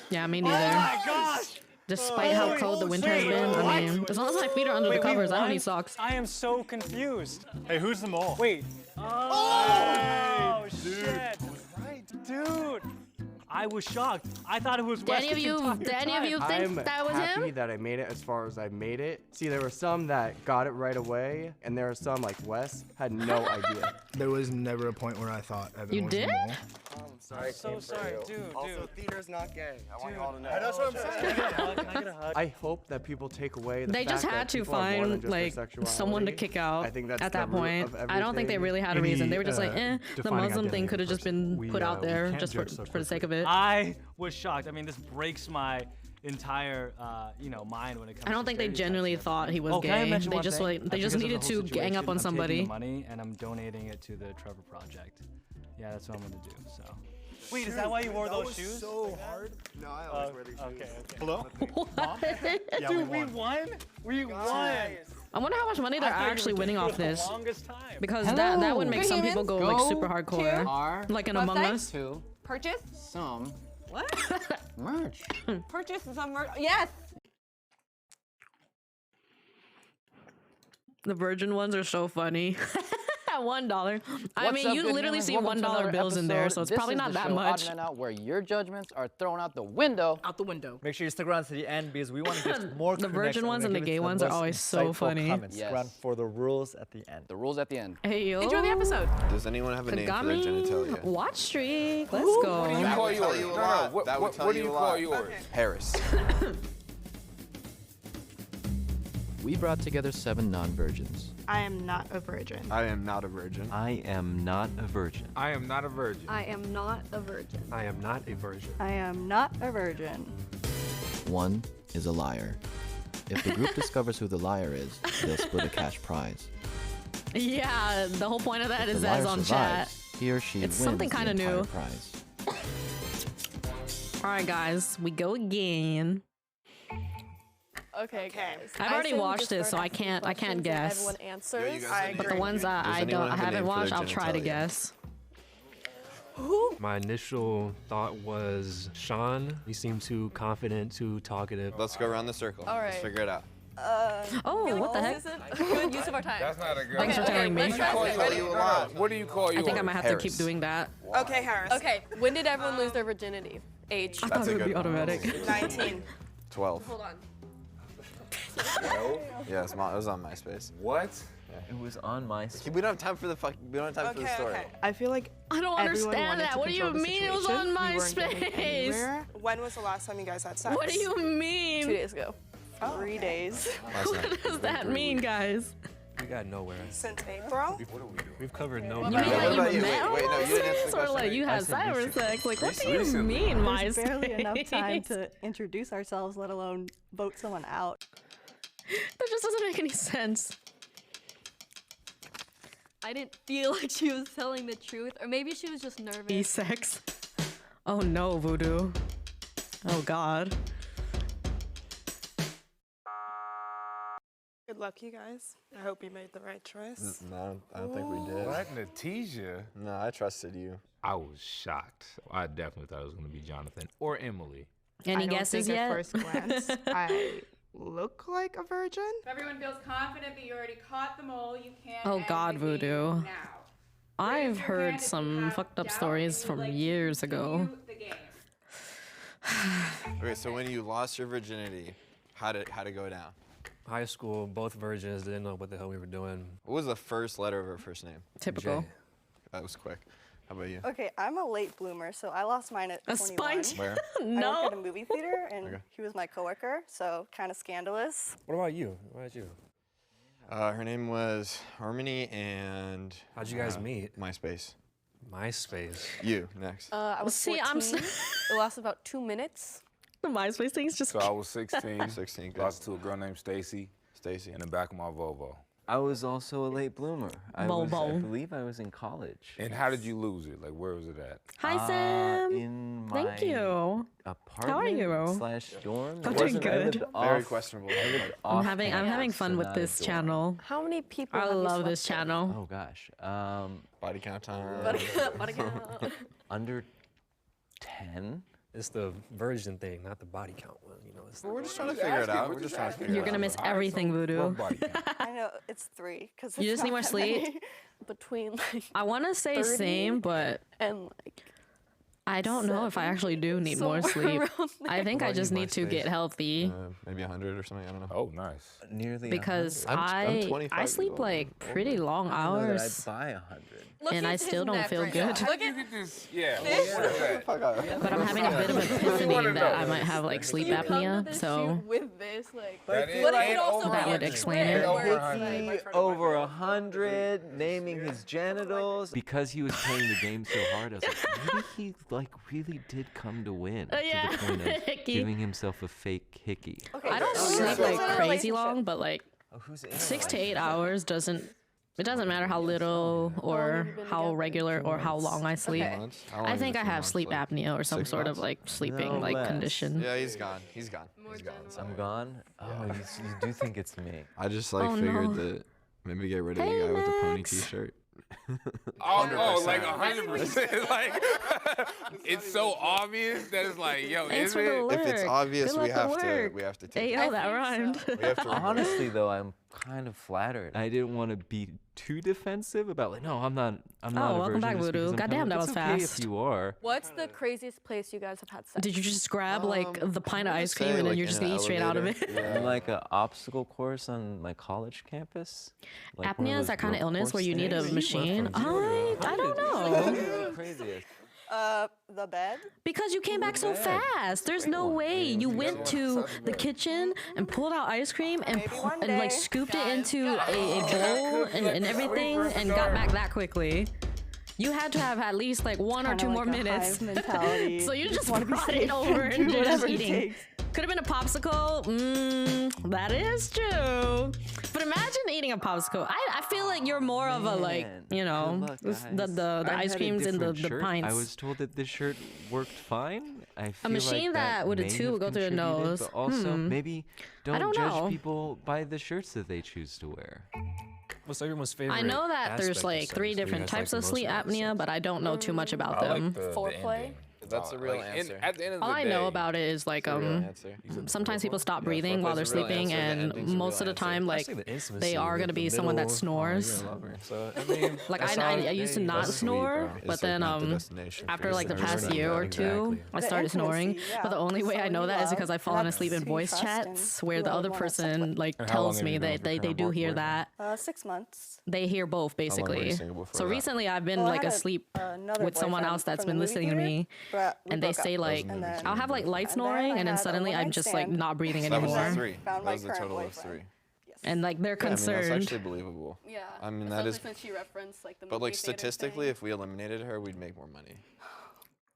Yeah, me Oh, neither. my gosh. Despite how cold the winter has been, I mean, as long as my feet are under the Wait, we covers, I don't won? need socks. I am so confused. Hey, who's the mole? Wait. Oh, shit. Dude. I was shocked. I thought it was Did any of you think that was happy him? that I made it as far as I made it. See, there were some that got it right away, and there were some like Wes had no idea. There was never a point where I thought Evan You was did? the mole. I'm sorry. I'm so sorry, dude. Also, theater's not gay. I want you all to know. That's what I'm saying. Can I get a hug? I hope that people take away the They fact just that had to people are more than find just their like sexuality. someone to kick out I think that's at the that root point. of I don't think they everything. really had a reason. They were just like, the defining Muslim thing identity could have of a just been person. put out We there can't just judge so for the sake of it. I was shocked. I mean, this breaks my entire, mind when it comes. I don't to think they stereotypes genuinely and thought he was everything. Can I gay. mention They one just thing? like they I just think needed of the whole to gang up on situation, I'm taking somebody. the money and I'm donating it to the Trevor Project. Yeah, that's what I'm gonna do. So. Wait, is that why you wore those was shoes? so hard. No, I always wear these shoes. Okay. Hello? What? Yeah, Dude, we we won. won. We won. I wonder how much money they're I thought you were actually gonna winning do it off the this. longest time. Because that would make some people go like super hardcore. Our Like an Among Us. to Purchase? some What? merch. Purchase some merch. Yes. The virgin ones are so funny. At $1. I What's mean, up, you good literally humans? see Welcome to another $1 bills in there, episode. so it's This probably is not the that show, much. Odd Men Out, where your judgments are thrown out the window. Out the window. Make sure you stick around to the end because we want to get more The virgin connection. ones We're and the gonna give gay it to ones the are most always so insightful funny. Comments. Stick Yes. around for the rules at the end. The rules at the end. Hey yo. Enjoy the episode. Does anyone have a name for their genitalia? Watch streak. Let's go. What do you call yours? No, what do you call yours? Harris. We brought together 7 non-virgins. I am not a virgin. I am not a virgin. I am not a virgin. I am not a virgin. I am not a virgin. I am not a virgin. I am not a virgin. One is a liar. If the group discovers who the liar is, they'll split a cash prize. Yeah, the whole point of that If is the as liar on survives, chat. he or she It's wins something the kinda entire new. prize. All right, guys, we go again. Okay, guys. I've already watched this, so I can't guess. Everyone answers. But the ones that I haven't watched, I'll try to guess. My initial thought was Sean. He seemed too confident, too talkative. Let's go around the circle. All Let's right. figure it out. Oh, what the heck? This is a good use of our time. That's not a good Thanks for telling me. What do you call you? I think I might have to keep doing that. Okay, Harris. Okay, when did everyone lose their virginity? Age. I thought it would be automatic. 19. 12. Hold on. Yeah, it was on MySpace. What? It was on my. We don't have time for the story. I feel like I don't understand that. What do you mean it was on MySpace? When was the last time you guys had sex? What do you mean? 2 days ago. 3 days. What does that mean, guys? We got nowhere. Since April? We've covered no. You mean like about you you? met Wait, no, you didn't answer the or question. like you had cyber sex? Like, what do you mean, There's MySpace? barely enough time to introduce ourselves, let alone vote someone out. That just doesn't make any sense. I didn't feel like she was telling the truth, or maybe she was just nervous. E-sex. Oh no, Voodoo. Oh God. Good luck, you guys. I hope you made the right choice. No, I don't think we did. What? Natisha? No, I trusted you. I was shocked. I definitely thought it was going to be Jonathan or Emily. Any guesses yet? At first glance, I look like a virgin. If everyone feels confident that you already caught them all, you can. Oh end God, the Voodoo. game now. I've heard some fucked up stories from years ago. Okay, so when you lost your virginity, how'd it go down? High school, both virgins, didn't know what the hell we were doing. What was the first letter of her first name? Typical. J. That was quick. How about you? Okay, I'm a late bloomer, so I lost mine at 21. Where? I work at a movie theater, and he was my coworker, so kind of scandalous. What about you? What about you? Her name was Harmony, and how'd you guys meet? MySpace. MySpace. You next. I was 14. It lasted about 2 minutes. The MySpace thing's just. So I was 16. 16. Lost to a girl named Stacy. In the back of my Volvo. I was also a late bloomer. I believe I was in college. And how did you lose it? Like, where was it at? Hi, Sam. In my Thank you. apartment How are you? / dorm. I'm doing good. Very questionable. I'm having fun with this channel. How many people? I have you love slept this with? channel. Oh gosh. Body count time. Body count. Under 10. It's the virgin thing, not the body count one. You know, it's We're just trying to figure it out. We're just trying to figure it out. You're gonna miss everything, Voodoo. I know, it's 3. Cause You just need more sleep? Between like. I want to say 30 same, but and like. I don't know if I actually do need more sleep. I think I just need to get healthy. Maybe 100 or something. I don't know. Oh, nice. Nearly. Because 100. I'm 25 I sleep like pretty long I don't know that hours. I'd buy 100. And I still don't feel good. Look at this. Yeah. But I'm having a bit of an epiphany that I might have like sleep apnea, so With this, like. That But it could also that be would a explain trend it. where it's like- Over 100, naming his genitals. Because he was playing the game so hard, I was like, maybe he like really did come to win. Yeah. To the point of Hickey. giving himself a fake hickey. Okay, I don't so sleep you're like in a crazy relationship. long, but like Oh, who's in 6 to 8 hours doesn't. It doesn't matter how little or how regular or how long I sleep. Okay. I think I have sleep apnea or some sort of like sleeping No like less. condition. Yeah, he's gone. He's gone. I'm gone? Oh, you do think it's me. I just like Oh, figured no. that maybe get rid of Hey, the guy with the pony Max. t-shirt. Oh, like 100%. Like, it's so obvious that it's like, yo, Thanks is for the it? alert. If it's obvious, Good we luck at have to work. take Hey, it. yo, that rhymed. We have to Honestly, though, I'm kind of flattered. I didn't want to be too defensive about like, no, I'm not a welcome virgin back, just because Voodoo. I'm Goddamn, kind that of, was "It's okay fast." If you are. What's the craziest place you guys have had sex? Did you just grab like the pint of I ice just cream say, and then like, you're in just an gonna eat straight out of it? elevator? In like an obstacle course on my college campus. Like one Apnea of is those that kind of rope illness where course you need a things. machine? I don't know. Craziest. The bed. Because you came back so fast. There's no way you went to the kitchen and pulled out ice cream and like scooped it into a bowl and everything and got back that quickly. You had to have at least like 1 or Kinda 2 more like a minutes. hive mentality. So you just wanna be brought it safe over and and do just whatever it eating. takes. Could have been a popsicle. That is true. But imagine eating a popsicle. I feel like you're more of a like, you know, Good luck, the I ice had a creams and the different shirt. pints. I was told that this shirt worked fine. I feel machine like that with a may tube have would go through your contributed, nose. But also, maybe don't don't judge know. people by the shirts that they choose to wear. What's everyone's favorite? I know that there's aspect like of 3 sex? Who different has, types like, of the sleep most apnea, but I don't know too much about I them. like the Foreplay? ending. That's the real Like, answer. at the end of All the I day, know about it is like sometimes people stop breathing while they're sleeping, and most of the time like they are gonna be someone that snores. So I mean, Like I used to not snore, but then after like the past year or two, I started snoring. But the only way I know that is because I've fallen asleep in voice chats where the other person like tells me that they do hear that. 6 months. They hear both basically. So recently I've been Well, I like had asleep another with someone boyfriend else that's from the been movie listening to theater, me, but we and they broke say up. like And then- I'll have like light and then snoring, I and then had a suddenly I'm one-night just like stand. not breathing That was anymore. the 3. Found That my was the current total of boyfriend. 3. And like they're Yeah, I mean, concerned. that's actually believable. Yeah. I mean, that is. Especially since she referenced like the But like movie theater statistically, thing. if we eliminated her, we'd make more money.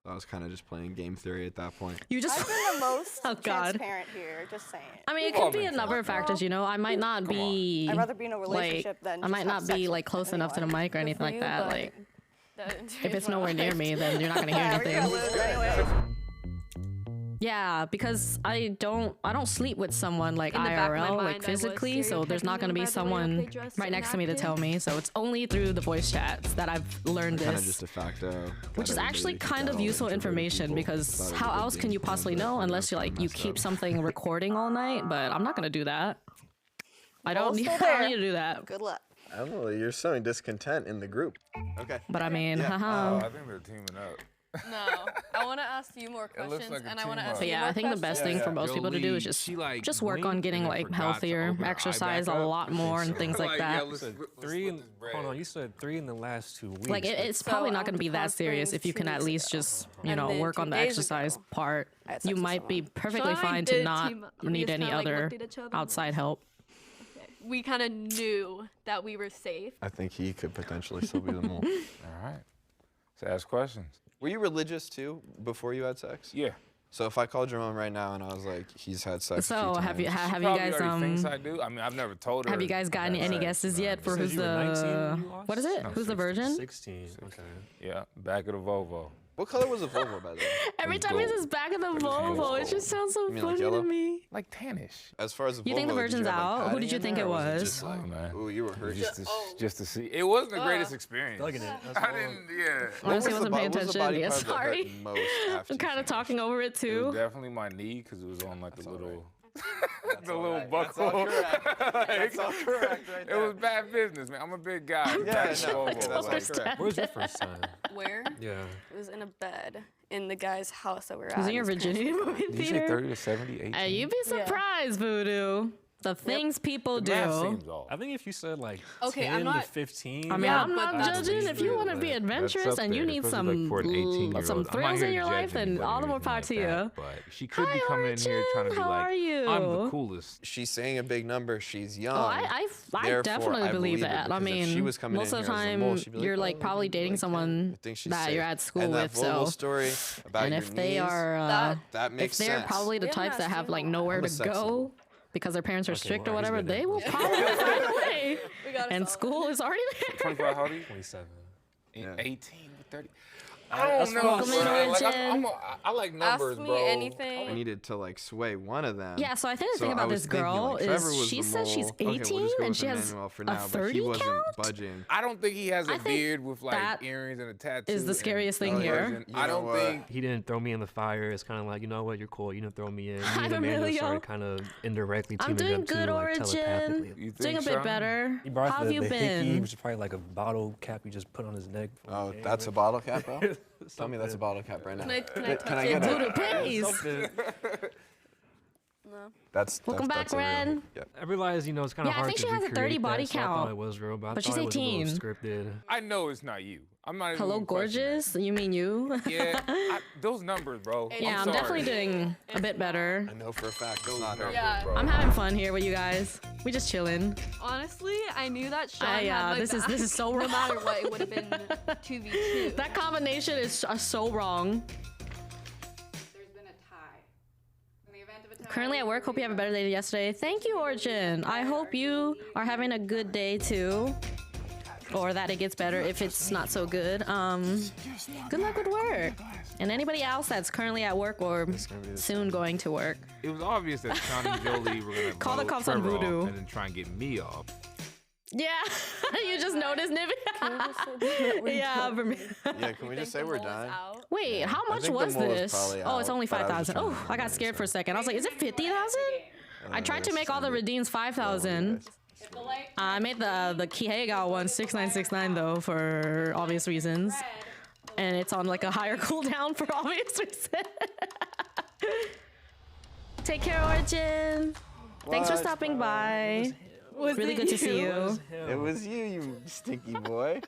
I was kind of just playing game theory at that point. You just I've been the most Oh, God. transparent here. Just saying. I mean, it could be a number of factors, you know. I might not be. I'd rather be in a like, relationship than I might just have not sex be with like close enough to the mic or anything like you, that. but Like, That if it's nowhere near me, then you're not gonna hear Yeah, we're gonna anything. lose anyway. Yeah, because I don't sleep with someone like In the back of my IRL, mind, like I was physically, so there's not gonna be someone right next to me to tell me. So it's only through the voice chats that I've learned Kind of this. just de facto. Which is actually kind of useful information because how else can you possibly know unless you keep something recording all night? But I'm not gonna do that. I don't need to do that. Good luck. Emily, you're showing discontent in the group. Okay. But I mean, Oh, haha. I think they're teaming up. No, I want to ask you more It looks questions, like a and I want to team ask up. But you yeah, more I think the best thing for most people to do is just work on getting like healthier, exercise a lot more, and things like that. let's Hold on, you said 3 in the last 2 weeks. Like it's probably not going to be that serious if you can at least just work on the exercise part. You might be perfectly Sean and I fine to did not team up. We need just any kinda, like, other looked at each other. outside help. We kind of knew that we were safe. I think he could potentially still be the mole. All right. Let's ask questions. Were you religious too before you had sex? Yeah. So if I called your mom right now and I was like, he's had sex. So a few have you times. have She you probably guys already thinks I do. I mean, I've never told her. have you guys gotten any guesses yet for who's the what is it? No, Who's the virgin? 16. Okay. Yeah, back of the Volvo. What color was the Volvo, by the way? Every time he says back of the Volvo, it just sounds so You mean like funny yellow? to me. Like tannish. As far as the You Volvo, think the did virgin's you have, like, out? Who did padding you in think there, it or was was? just like, man. ooh, you were hurt. Just to see. It wasn't the greatest experience. Thugging it. That's I all. didn't. Yeah. Honestly, I wasn't paying what was the attention. body Yeah, part that hurt sorry. most after I'm kind you of talking over it It was too. definitely my knee because it was on like the little. The all little right. That's all buckle. correct. That's all correct right It there. was bad business, man. I'm a big guy. Yeah, Back no, Volvo. that's Like, correct. Where's your first time? Where? Yeah. It was in a bed in the guy's house that we were at. Was it your in his parents' virginity movie Did you say theater? 30 to 70, 18? Hey, you'd be surprised, Voodoo. The things people The math do. seems off. I think if you said like Okay, 10 I'm to not- 15. I mean, Yeah, I'm not but that's judging. If you want to be That's adventurous up and you there, need especially, like, for an 18-year-old. some I'm not thrills here in to your judge life, then anybody all or the more anything power like to that, you. But she could be Hi, coming in here trying to be How like, are you? I'm the coolest. She's saying a big number. She's young. Oh, I Therefore, definitely I believe believe it, that. I because if she mean, was coming most in of the here as a time, mole, she'd be like, you're "Oh, like probably dating someone I think she's that safe." you're at school and with. that Volvo So, story about and your if they knees, are, that makes if they're sense. probably the We haven't types that asked have you like more. nowhere I'm a to sex go symbol. because their parents are strict or well, he's whatever, been they there. will probably find a way. We got And school is already there. 25, how old are you? 27. 18 with 30. I don't know. Welcome in, bro. Like, Origin. I like numbers, Ask me bro. anything. I needed to like sway one of them. Yeah, so I think the So thing I about was this thinking, girl like, Trevor is was she the says she's mole. Okay, we'll 18 just go and with she has Emmanuel for a now, but 30 he wasn't count. budging. I don't think he has a I think beard with like that earrings and a tattoo. is the scariest and thing a here. virgin. You I know don't what? think. He didn't throw me in the fire. It's kind of like, you know what, you're cool. You didn't throw me in. Me Hi, and Emmanuel Emilio. started kind of indirectly I'm teaming doing up too, good, like Origin. telepathically. You Doing think a bit so? better. He brought How have the you hickey, been? which is probably like a bottle cap you just put on his neck. Oh, that's a bottle cap, bro? Tell me that's a bottle cap right now. Can I get Voodoo, it? please. No. That's Welcome back, that's a real- Ren. Yep. I realize, you know, it's kind of Yeah, I hard think to she has a 30 recreate body that, so I count, thought it was real, but but I she's thought it was a little 18. scripted. I know it's not you. I'm not even. Hello, gonna question gorgeous. You mean you? that. Yeah, those numbers, bro. Yeah, I'm sorry. definitely doing a bit better. I know for a fact it's not her. Yeah. Bro. I'm having fun here with you guys. We just chilling. Honestly, I knew that Sean I, had my this is back. so No wrong. matter what, it would have been 2v2. That combination is so wrong. There's been a tie. In the event of a tie, Currently at work. Hope you have a better day than yesterday. Thank you, Origin. I hope you are having a good day too. Or that it gets better if it's not so good. Good luck with work. And anybody else that's currently at work or soon going to work. It was obvious that Sean and Jolie were gonna Call the vote cops on Trevor off Voodoo. and then try and get me off. Yeah, you just noticed, Nibby. Yeah, for me. Yeah, can we just say we're done? Wait, how I much think the was mall is this? probably Oh, it's out, only but I was just 5,000. Oh, trying to I got scared for a second. I was like, is it 50,000? I tried to it's make all the redeems 5,000. I made the Kiheiga one 6969 though for obvious reasons, and it's on like a higher cooldown for obvious reasons. Take care, Origin. Thanks for stopping by. Really good to see you. It was you, you stinky boy.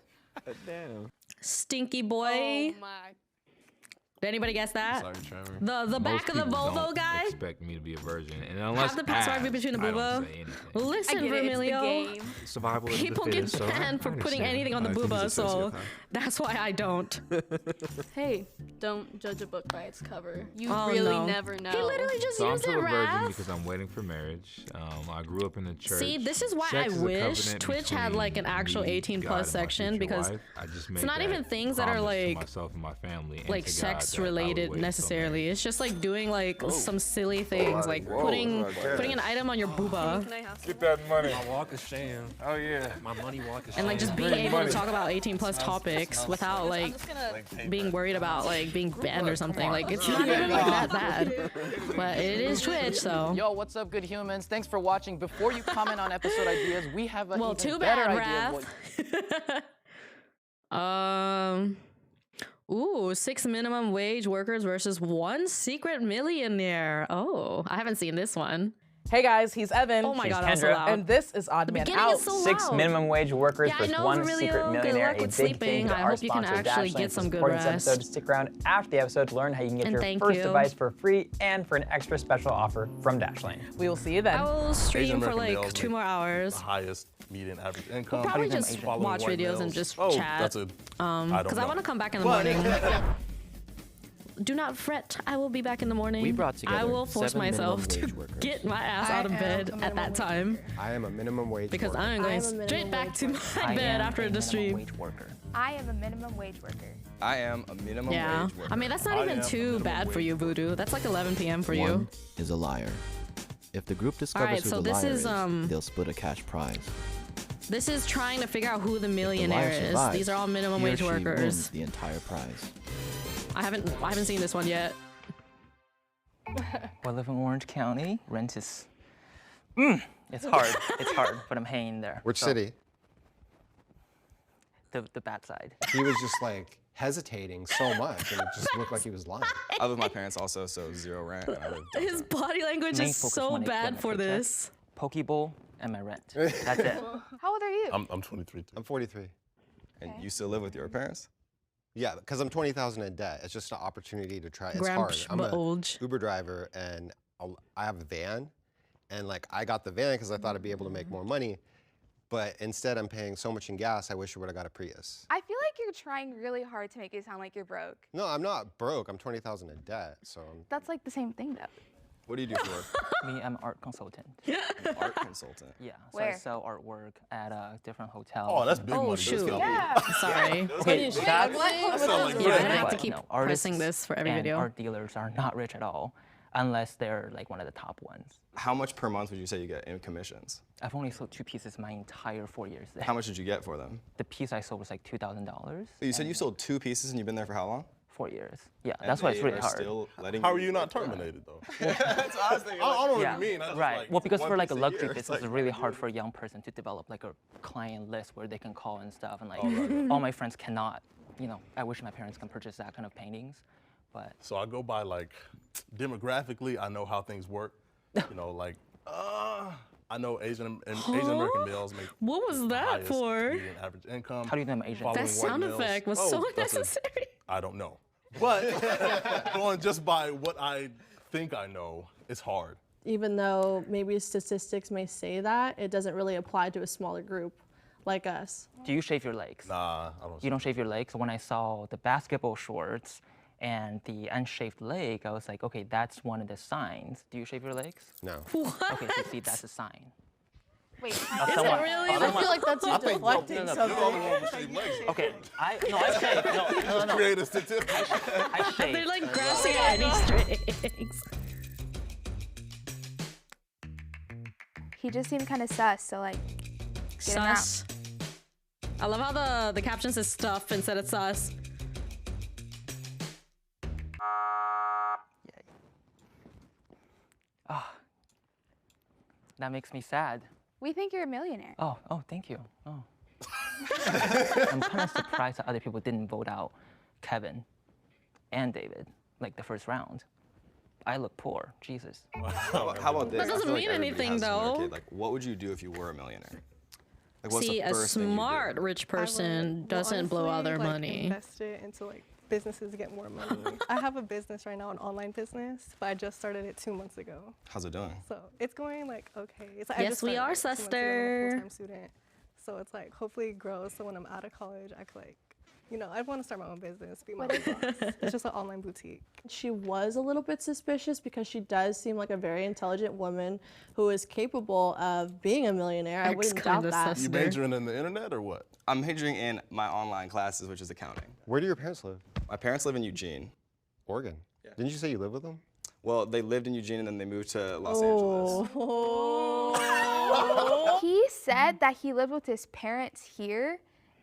Damn. Stinky boy. Oh my. Did anybody guess that? Sorry, Trevor. The back of the Volvo guy? Expect me to be a virgin, and unless Have the password asked, between the I don't booba. say anything. Listen, I get it, it's the Vermilio. game. Survival of the People get fittest, so I banned for putting understand. anything on the I think he's booba, a so sociopath. that's why I don't. Hey, don't judge a book by its cover. You Oh, really no. never know. He literally just So I'm used still it, a virgin Raph. because I'm waiting for marriage. I grew up in the church. See, this is why Sex I is a wish covenant Twitch had like an between actual me, 18 God, plus and my section future because wife. I just it's made not that even things that are promise to like myself and my family and like to God sex that I would related wait till necessarily. It's just like doing like some silly things, like Whoa. putting an item on your booba Can I have Get that money. My walk is sham. Oh yeah. My money walk is and like just sham. being able to money. talk about 18 plus topics without like being worried about like being banned or something. Like it's not even like that bad. But it is Twitch, so. Yo, what's up, good humans? Thanks for watching. Before you comment on episode ideas, we have a Well, even too better bad, idea. Raph. Ooh, 6 minimum wage workers versus 1 secret millionaire. Oh, I haven't seen this one. Hey guys, he's Evan. Oh my She's God, that was so Kendra, loud. And this is Odd Man beginning Out. is so 6 loud. minimum wage workers Yeah, I versus know, 1 Aurelio. secret Good millionaire. luck A with big sleeping. thank you to I our hope you can sponsor, actually Dashlane, get for some good supporting this rest. episode. Stick around after the episode to learn how you can get And your thank first you. device for free and for an extra special offer from Dashlane. We will see you then. I will stream Asian for American like males 2 make more hours. The highest median average income. We'll probably do them just Asian? Following watch white videos and males. just Oh, chat. that's a. Because I want to come back in the But- morning. Do not fret. I will be back in the morning. We brought together I will force 7 myself minimum to wage workers. get my ass out of bed at that time I am a minimum wage because worker. I am going straight back to my bed after the stream. I am a minimum wage worker. I am a minimum Yeah, wage worker. I mean that's not even too bad for you, Voodoo. That's like 11 p.m. for you. One is a liar. If the group discovers Alright, who so the this liar is, they'll split a cash prize. This is trying to figure out who the If the millionaire liar is. survives, These are all minimum he or wage she wins workers. the entire prize. I haven't seen this one yet. I live in Orange County. Rent is. It's hard. It's hard, but I'm hanging there. Which So, city? The bad side. He was just like hesitating so much, and it just looked like he was lying. I live with my parents also, so 0 rent. And I live His body language Main is focus so when I get bad my for paycheck. this. Pokeball and my rent. That's it. How old are you? I'm 23. I'm 43. And you still live with your parents? Yeah, because I'm 20,000 in debt. It's just an opportunity to try. It's Gramps, hard. I'm but an old. Uber driver, and I have a van, and like I got the van because I thought I'd be able to make more money, but instead I'm paying so much in gas. I wish I would have got a Prius. I feel like you're trying really hard to make it sound like you're broke. No, I'm not broke. I'm 20,000 in debt, so. That's like the same thing though. What do you do for work? Me, I'm an art consultant. An art consultant. Yeah, so Where? I sell artwork at different hotels. Oh, that's big money. Oh Let's shoot! go. Sorry. Okay, Wait, that's what? Yeah, I'm gonna have to keep pressing this for every and video. art dealers are not rich at all, unless they're like one of the top ones. How much per month would you say you get in commissions? I've only sold 2 pieces my entire 4 years there. How much did you get for them? The piece I sold was like $2,000. You said you sold 2 pieces and you've been there for how long? 4 years. Yeah, And that's why it's they really are hard. Still letting How are you not terminated though? That's what I was thinking. I don't know Yeah, what you mean. I just right. like, Well, because one for like a piece luxury year, business, like, it's really hard for a young person to develop like a client list where they can call and stuff. And like Oh, all my friends cannot. You know, I wish my parents can purchase that kind of paintings, but So I go by like demographically. I know how things work. You know, like I know Asian American males make. What was the that highest for? median average income. how do you know I'm Asian? following That white sound males. effect was Oh, so that's unnecessary. I don't know, but going just by what I think I know, it's hard. Even though maybe statistics may say that, it doesn't really apply to a smaller group like us. Do you shave your legs? Nah, I don't. You don't shave your legs. So when I saw the basketball shorts and the unshaved leg, I was like, okay, that's one of the signs. Do you shave your legs? No. What? Okay, so see, that's a sign. Wait, Is it really? I feel like that's you deflecting something. Okay, I shave. No. Create a statistic. I shave. They're like grasping at any strings. he just seemed kind of sus, so like, get him out. Sus. I love how the caption says stuff instead of sus. That makes me sad. We think you're a millionaire. Oh, thank you. Oh. I'm kind of surprised that other people didn't vote out Kevin and David, like the first round. I look poor, Jesus. How about this? That doesn't mean anything, though. Like, what would you do if you were a millionaire? Like, what's See, the a first thing you do? smart rich person doesn't blow all their money. Invest it into like businesses to get more money. I have a business right now, an online business, but I just started it 2 months ago. How's it doing? So it's going like okay. It's, I Yes, just we started are, it 2 months ago. I'm a sister. full-time student. So it's like hopefully it grows. So when I'm out of college, I could like, you know, I want to start my own business, be my own boss. It's just an online boutique. She was a little bit suspicious because she does seem like a very intelligent woman who is capable of being a millionaire. I wouldn't doubt that. You majoring in the internet or what? I'm majoring in my online classes, which is accounting. Where do your parents live? My parents live in Eugene. Oregon. Yeah. Didn't you say you live with them? Well, they lived in Eugene and then they moved to Los Oh. Angeles. He said that he lived with his parents here,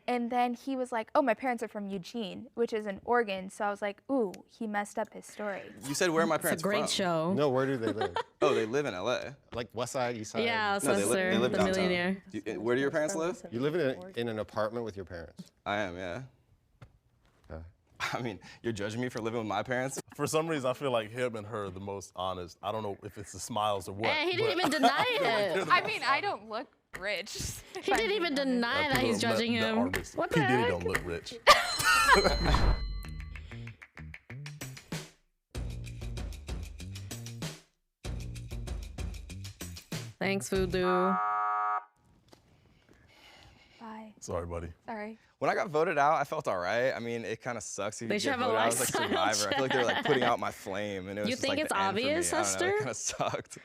and then he was like, oh, my parents are from Eugene, which is in Oregon. So I was like, ooh, he messed up his story. You said where are my parents It's a great from? show. No, where do they live? Oh, they live in LA. Like West Side, East Side? Yeah, No, they live the downtown. millionaire. Where do your parents live? You live in an apartment with your parents? I am, yeah. I mean, you're judging me for living with my parents? For some reason, I feel like him and her are the most honest. I don't know if it's the smiles or what. Hey, he didn't but even deny I feel like it. they're the I most mean, I don't look rich. He didn't even deny that he's judging him. What the P. Diddy heck? don't look rich. Thanks, Voodoo. Bye. Sorry, buddy. Sorry. When I got voted out, I felt all right. I mean, it kind of sucks if They you should get have a voted out. I was like lifestyle Survivor. I feel like they were like putting out my flame, and it was You just, think like, it's the end for me. obvious, I don't know, Hester? it kind of sucked.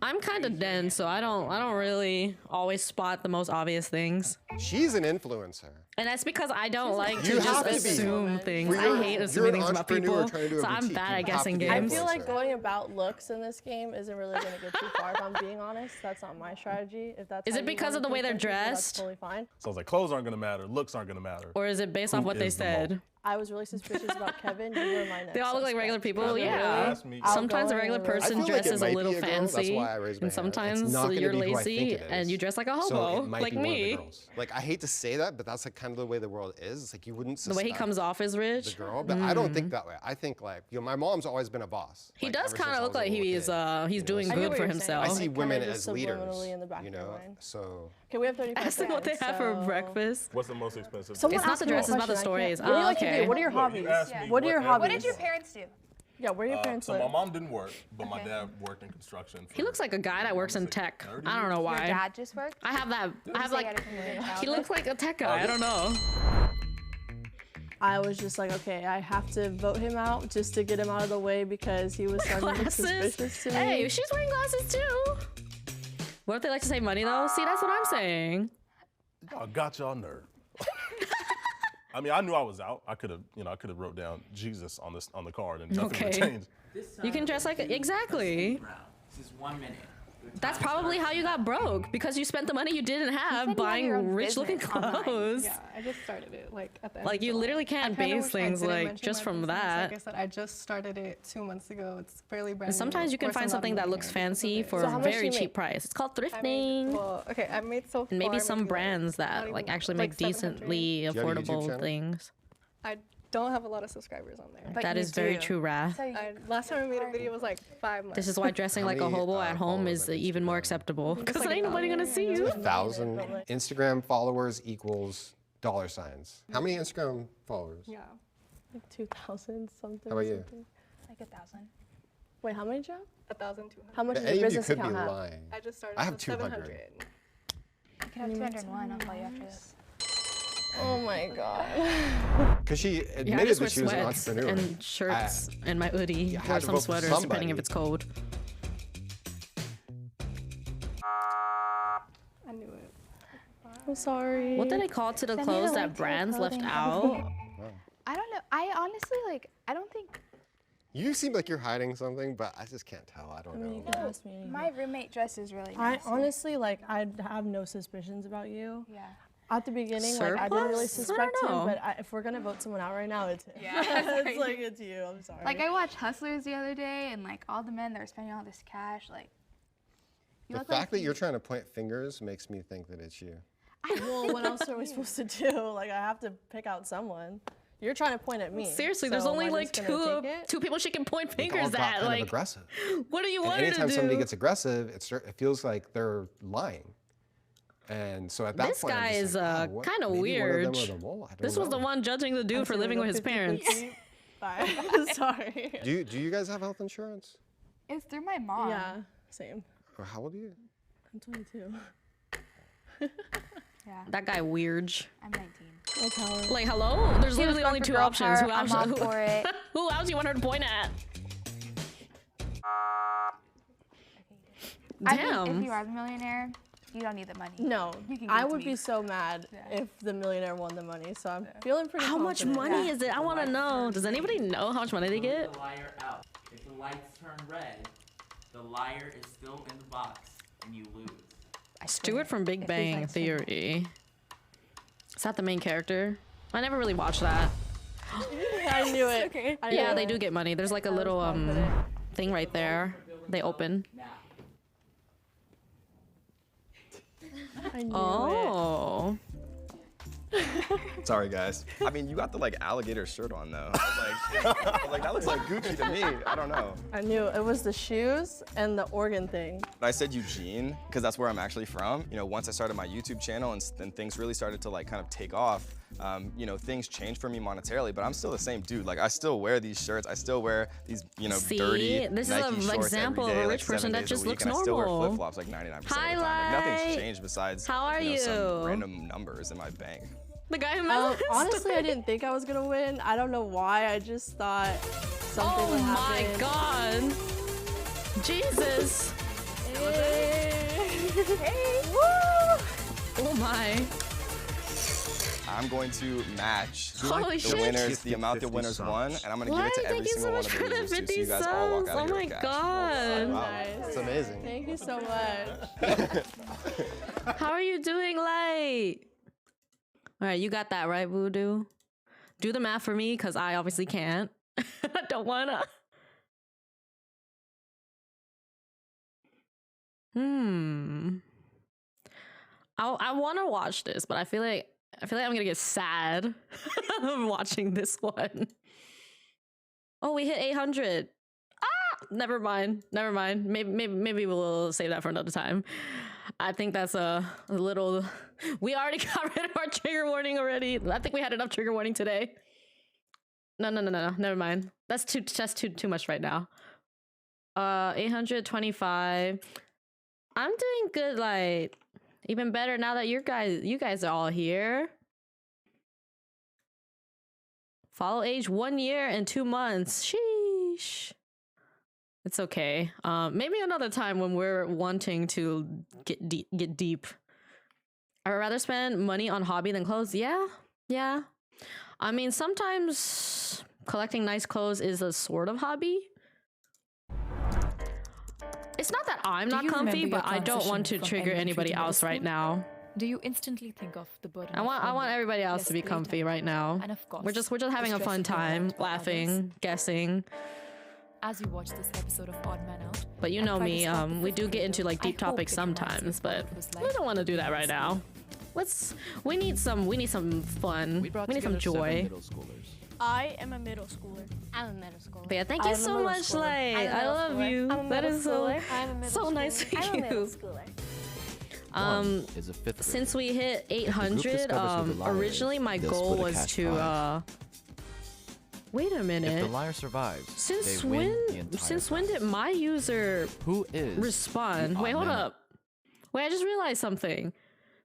I'm kind of dense, so I don't really always spot the most obvious things. She's an influencer. And that's because I don't like to You just have to be. assume things. You're- I hate you're assuming an things about entrepreneur people. trying to do a So I'm boutique. bad You at have guessing to be an games. I feel like going about looks in this game isn't really going to go too far, if I'm being honest. That's not my strategy. If that's Is how it you because wanna of the way they're take care of people, dressed? That's totally fine. So I was like, clothes aren't gonna matter, looks aren't gonna matter. Or is it based off Who what they is the said? I was really suspicious about Kevin. You were my next They all look like regular suspect. people, yeah. Sometimes a regular person dresses a little fancy, and sometimes you're lazy and you dress like a hobo, like me. Like, I hate to say that, but that's like kind of the way the world is. It's like you wouldn't The way he suspect comes off is rich. the girl, but I don't think that way. I think like, you know, my mom's always been a boss. He like, does ever kind since of I look was a like little kid. he's doing I get good what for you're saying. himself. I Like, see kinda women just as leaders, subliminally in the back you of your know? mind. So Okay, we have 35 Ask them what they have for breakfast. What's the most expensive? Someone It's not asked the me a dresses, about the question, I can't- stories. What do you like to okay. do? What are your Look, you hobbies? asked me What are your whatever hobbies? you What did your want. parents do? Yeah, where do your parents So live? my mom didn't work, but my dad worked in construction. He looks like a guy that works in tech. I don't know why. Your dad just worked? I have that. I have So you like. gotta come to your He looks like a tech guy. I don't know. I was just like, okay, I have to vote him out just to get him out of the way because he was starting to look Glasses. suspicious to me. Hey, she's wearing glasses too. What if they like to save money though? See, that's what I'm saying. I got y'all nerve. I mean, I knew I was out. I could have, you know, I could have wrote down Jesus on the card and nothing would have Okay. changed. You can dress like exactly. This is 1 minute. That's probably how you got broke because you spent the money you didn't have buying rich-looking clothes. Yeah, I just started it like at the end. Like of you July. literally I can't kinda base wish I things didn't like mention just my from business. that. Like I said, I just started it 2 months ago. It's fairly brand And sometimes new. you can Of course, find I'm not something a that looks millionaire. fancy for So a how much do very you cheap make? price. It's called I made, thrifting. well, okay, I made so far. And maybe some maybe, like, brands not that even- like actually like make 700. decently Do you have a YouTube affordable channel? things. I don't have a lot of subscribers on there. That is very true, Raph. Last time I made a video was like 5 months. This is why dressing like a hobo at home is even more acceptable because ain't nobody gonna see you. 1,000 Instagram followers equals $signs. How many Instagram followers? Yeah. Like 2,000 something. How about you? Like 1,000. Wait, how many, Joe? 1,200. How much Any does of your you business could be account have? lying. I just started I have with 200. 700. You can have 201. I'll call you after this. Oh my god. Because she Yeah, I admitted just that wear she was an sweats entrepreneur. and shirts and my hoodie I had or to some vote for sweaters depending if somebody. it's cold. I knew it. I'm sorry. What did I call to the Send me clothes the that link to the brands left clothing. out? I don't know. I honestly, like, I don't think. You seem like you're hiding something, but I just can't tell. I don't know. You can ask me anything. My roommate dresses really I nice. honestly, like, I have no suspicions about you. Yeah. At the beginning, like, I didn't really Surplus? I suspect don't him, know. but if we're gonna vote someone out right now, it's him. Yeah, it's like, it's you, I'm sorry. Like I watched Hustlers the other day, and like all the men that were spending all this cash, like You The look fact like that you're trying to point fingers makes me think that it's you. Well, what else are we supposed to do? Like, I have to pick out someone. You're trying to point at me. Seriously, so there's only am I like just gonna take it? two people she can point They all fingers got at. kind Like, of aggressive. what do you And want her to anytime do? somebody gets aggressive, it feels like they're lying. And so at that This point, guy I'm just is like, oh, kind of maybe weird. One of them are the mole. I don't This was the know. one judging the dude for living with his parents. Bye. Sorry. Do you guys have health insurance? It's through my mom. Yeah, same. Or how old are you? I'm 22. Yeah. That guy weird. I'm 19. Like, hello? There's She was literally going only for two girl options. power. Who else? I'm on for it. Who else you want her to point at? I think Damn. if you are the millionaire, you don't need the money. No, You can give I it to would me. be so mad if the millionaire won the money. So I'm feeling pretty. How much confident. money is it? I want to know. Does anybody know how much money they get? The liar out. If the lights turn red, the liar is still in the box, and you lose. Stuart from Big Bang Theory. Is that the main character? I never really watched that. I knew it. Okay. Yeah, they do get money. There's like a little thing right there. They open. I knew Oh. Sorry, guys. I mean, you got the like alligator shirt on though. I was like, that looks like Gucci to me. I don't know. I knew it was the shoes and the organ thing. I said Eugene because that's where I'm actually from. You know, once I started my YouTube channel and then things really started to like kind of take off, you know, things changed for me monetarily, but I'm still the same dude. Like I still wear these shirts. I still wear these, you know, See, dirty this is Nike an shorts example every of day, a like rich person 7 that days just a week, looks and I still wear normal. flip-flops like 99% of the Hi, time. Like nothing's Light. changed besides How are you know, some you? random numbers in my bank. The guy who Honestly, I didn't think I was gonna win. I don't know why. I just thought something Oh would my happen. god. Jesus. Hey. Oh my. I'm going to match Holy the shit. winners, the amount the winners won, and I'm going to give it to every single one of the losers too, so you guys all walk out Oh of here my with cash. god. Wow, that's amazing. Thank you so much. How are you doing, Light? All right, you got that right, Voodoo. Do the math for me, because I obviously can't. I don't wanna. I want to watch this, but I feel like I'm gonna get sad watching this one. Oh, we hit 800. Never mind. Maybe we'll save that for another time. I think that's a little. We already got rid of our trigger warning already. I think we had enough trigger warning today. No. Never mind. That's too much right now. 825. I'm doing good. Like even better now that you guys are all here. Follow age 1 year and 2 months. Sheesh. It's okay. Maybe another time when we're wanting to get deep. I would rather spend money on hobby than clothes. Yeah. I mean, sometimes collecting nice clothes is a sort of hobby. It's not that I'm not comfy, but I don't want to trigger anybody else right now. Do you instantly think of the burden? I want everybody else to be comfy right now. And of course, we're just having a fun time, laughing, guessing. As you watch this episode of Odd Man Out, But you know me, we do get into like deep topics sometimes, but we don't want to do that right now. We need some fun. We need some joy. I am a middle schooler. I'm a middle schooler. But yeah, thank you so much, Light. I love you. That is so nice of I'm a middle you. schooler. Is a fifth Since we hit group 800, discovers who the liar originally is, my they'll goal split a was cash to prize. wait a If the minute. liar survives, Since they win the when entire did my user Who is respond? the Wait, odd hold man out? up. Wait, I just realized something.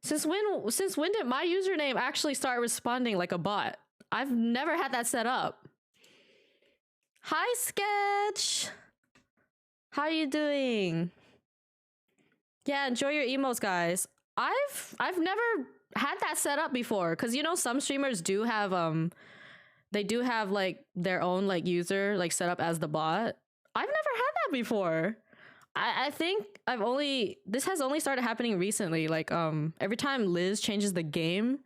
Since when did my username actually start responding like a bot? I've never had that set up. Hi, Sketch. How you doing? Yeah, enjoy your emos, guys. I've never had that set up before, because you know some streamers do have they do have like their own like user like set up as the bot. I've never had that before. I think this has only started happening recently. Like every time Liz changes the game,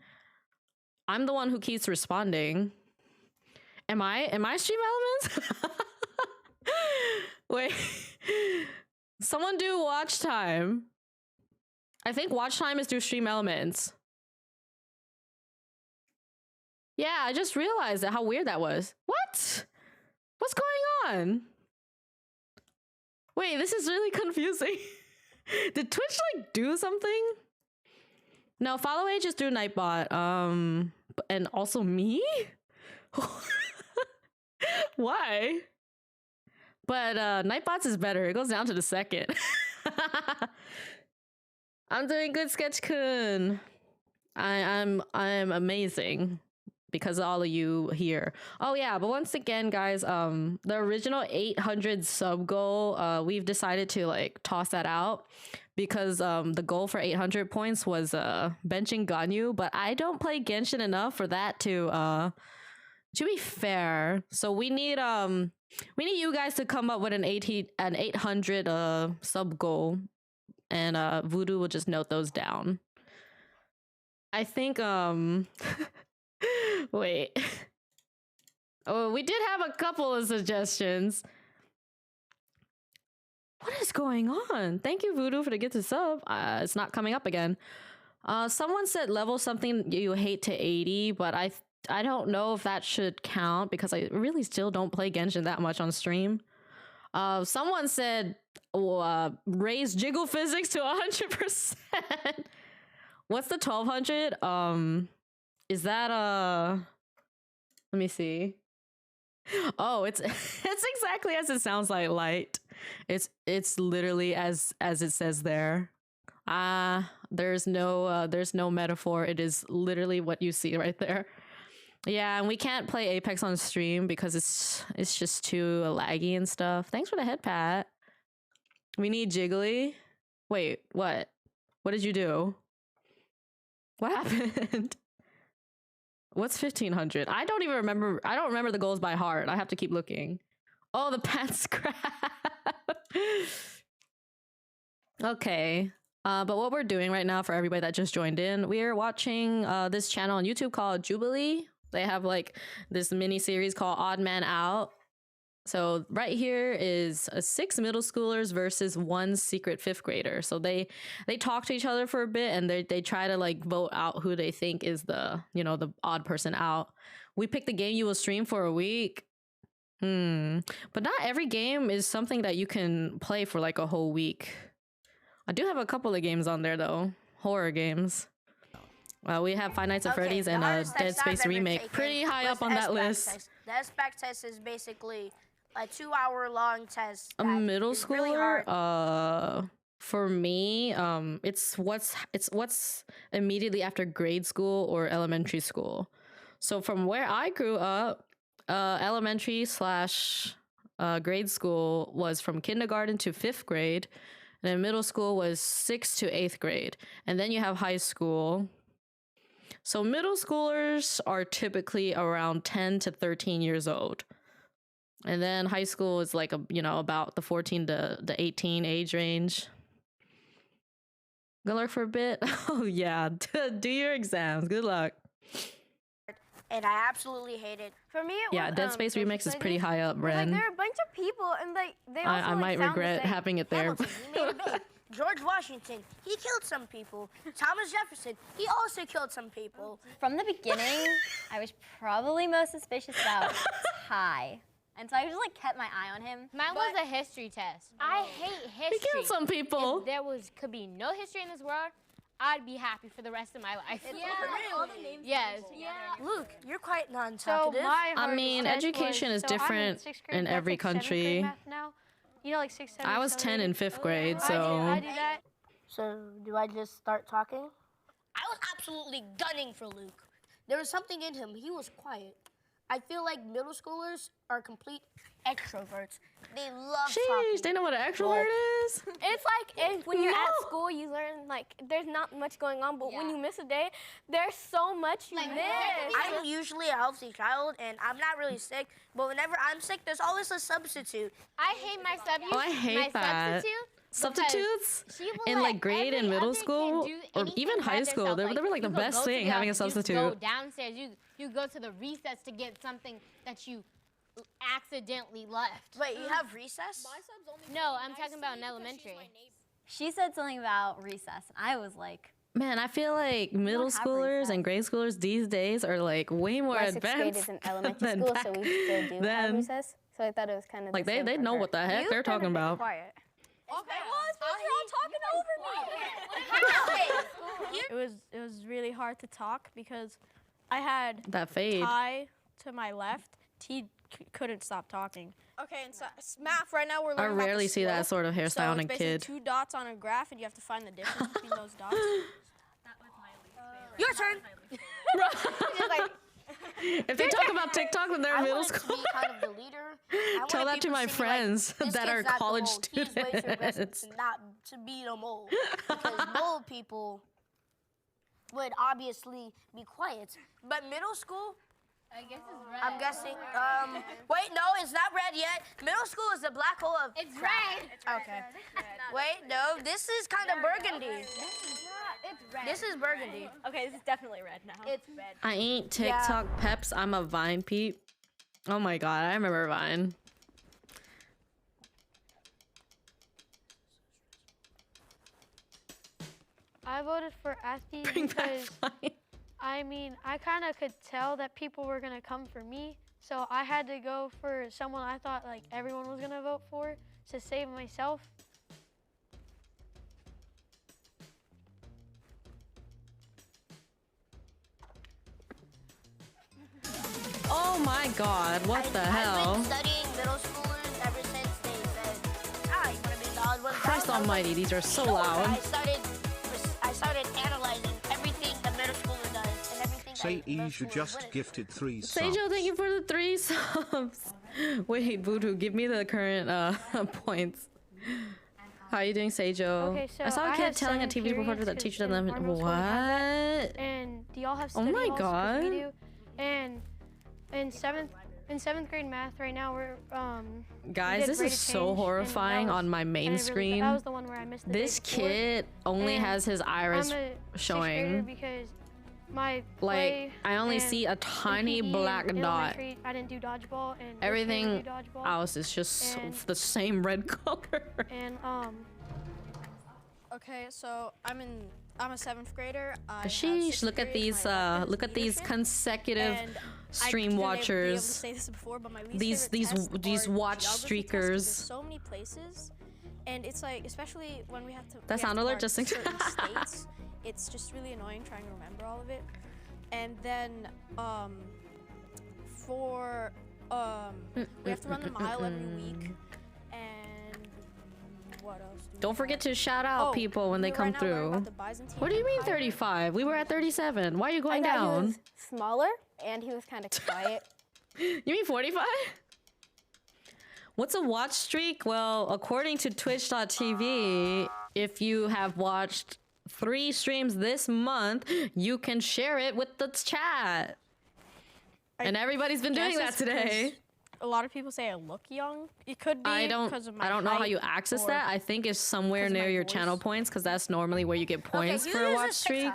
I'm the one who keeps responding. Am I Stream Elements? Wait. Someone do watch time. I think watch time is through stream elements. Yeah, I just realized that how weird that was. What? What's going on? Wait, this is really confusing. Did Twitch like do something? No, follow age is through Nightbot. And also me? Why? But Nightbots is better. It goes down to the second. I'm doing good, Sketch-kun. I'm amazing because of all of you here. Oh yeah, but once again, guys, the original 800 sub goal, we've decided to like toss that out because the goal for 800 points was benching Ganyu, but I don't play Genshin enough for that to be fair. So we need you guys to come up with an 800 sub goal, and Voodoo will just note those down. I think wait. Oh, we did have a couple of suggestions. What is going on? Thank you, Voodoo, for the gift to sub. It's not coming up again. Someone said level something you hate to 80, but I don't know if that should count because I really still don't play Genshin that much on stream. Someone said raise jiggle physics to 100%. What's the 1200? Is that let me see. Oh, it's exactly as it sounds like light. It's literally as it says there. There's no metaphor. It is literally what you see right there. Yeah, and we can't play Apex on stream because it's just too laggy and stuff. Thanks for the head pat. We need Jiggly. Wait, what? What did you do? What happened? What's 1500? I don't even remember. I don't remember the goals by heart. I have to keep looking. Oh, the pants scrap. Okay. But what we're doing right now for everybody that just joined in, we are watching this channel on YouTube called Jubilee. They have like this mini series called Odd Man Out. So right here is 6 middle schoolers versus 1 secret 5th grader. So they talk to each other for a bit and they try to like vote out who they think is the odd person out. We picked the game you will stream for a week. But not every game is something that you can play for like a whole week. I do have a couple of games on there though, horror games. We have Five Nights at Freddy's and Dead Space Remake pretty high up on that list. The SBAC test is basically a 2-hour-long test. A middle schooler, really for me, it's what's immediately after grade school or elementary school. So from where I grew up, elementary / grade school was from kindergarten to 5th grade, and then middle school was 6th to 8th grade, and then you have high school. So middle schoolers are typically around 10 to 13 years old. And then high school is like, about the 14 to the 18 age range. Gonna lurk for a bit? Oh yeah, do your exams. Good luck. And I absolutely hate it. For me, it was, Dead Space Remix is pretty high up, Ren. Like, there are a bunch of people, and like they also I might regret sound having it there. Hamilton, he made it big. George Washington, he killed some people. Thomas Jefferson, he also killed some people. From the beginning, I was probably most suspicious about Ty. And so I just like kept my eye on him. Mine was a history test. I hate history. He killed some people. If there could be no history in this world, I'd be happy for the rest of my life. Yeah, all the names. Yes. Yeah. Luke, you're quite non-talkative. I mean, education is different in every country. Now. You know, like 6th, 7th, I was 10 in 5th grade, so. I do that. So, do I just start talking? I was absolutely gunning for Luke. There was something in him. He was quiet. I feel like middle schoolers are complete extroverts. They love talking. They know what an extrovert is? It's like when you're at school, you learn, like, there's not much going on, but when you miss a day, there's so much you miss. I'm usually a healthy child, and I'm not really sick, but whenever I'm sick, there's always a substitute. I hate my substitute. Oh, I hate that. Substitutes in like grade and middle school or even high school, they were like the best thing, having a substitute. You go downstairs, you go to the recess to get something that you accidentally left. Wait, you have recess? No, I'm talking about in elementary. She said something about recess, and I was like, Man, I feel like middle schoolers and grade schoolers these days are like way more My 6th grade advanced is in elementary than school, back so we still do have then. recess. So I thought it was kind of Like the same they for know her. what the heck they're talking about. Quiet. okay, well, it's because you're all talking over me. It was really hard to talk because I had That fade. Ty to my left. T couldn't stop talking. Okay, and so math right now we're I learning about the rarely see that slope. sort of hairstyle so in a it's basically kid. 2 dots on a graph, and you have to find the difference between those dots. Your turn. If they talk about TikTok when they're in I middle wanted to school, be kind of the leader. I tell wanted that to people my to see me like, friends this that kid's are not the college mole. He's way too aggressive students. to not to be the mole. Because mole people would obviously be quiet. But middle school, I guess it's red. I'm guessing. Wait, no, it's not red yet. Middle school is the black hole of. It's crap. red. Okay. Wait, no, this is kind of burgundy. It's red. This is burgundy. Okay, this is definitely red now. It's red. I ain't TikTok peps. I'm a Vine peep. Oh my god, I remember Vine. I voted for Athie because, I mean, I kind of could tell that people were going to come for me. So I had to go for someone I thought like everyone was going to vote for to save myself. Oh my god, what the hell? I've been studying middle schoolers ever since they said, you want to be the odd one. Christ almighty, these are so I loud. started analyzing everything the middle schooler does and everything. Say you just gifted 3 subs. Seijo, thank you for the 3 subs. Wait, Voodoo, give me the current points. How are you doing, Seijo? Okay, so I saw a I kid have telling a 7 TV reporter that periods teacher in them our middle school we have what? that. And do y'all have Oh study my halls? 'Cause god. we do. And in seventh grade math right now we're Guys, we did this rate is of so change, and that horrifying was- on my main and it really- screen. that was the one where I missed the This day before. kid only And has his iris I'm a 6th showing. grader because my Like, play I only and see a in tiny PE black in dot. elementary, I didn't do dodgeball, and Everything do dodgeball. else is just And- the same red color. And Okay, so I'm a 7th grader. I have Sheesh, 6th look at grade, these my elective look at these leadership, consecutive and stream I couldn't be able to watchers. say this before, but my least These favorite tests these are watch geography tests 'cause streakers. There's so many places, and it's like, especially when we have to. That we have sound to alert mark just in certain states. It's just really annoying trying to remember all of it. And then for we have to run the mile every week, and what else? Don't forget to shout out Oh, people when they we come right now learning through. about the Byzantine What do you mean Empire. 35? We were at 37. Why are you going I thought down? He was smaller and he was kind of quiet. You mean 45? What's a watch streak? Well, according to twitch.tv, if you have watched 3 streams this month, you can share it with the chat. And everybody's been doing that Guess it's today. 'cause a lot of people say I look young. It could be I because of my don't know how height you access or- that. I think it's somewhere 'cause of near my your voice. channel points because that's normally where you get points for a watch streak.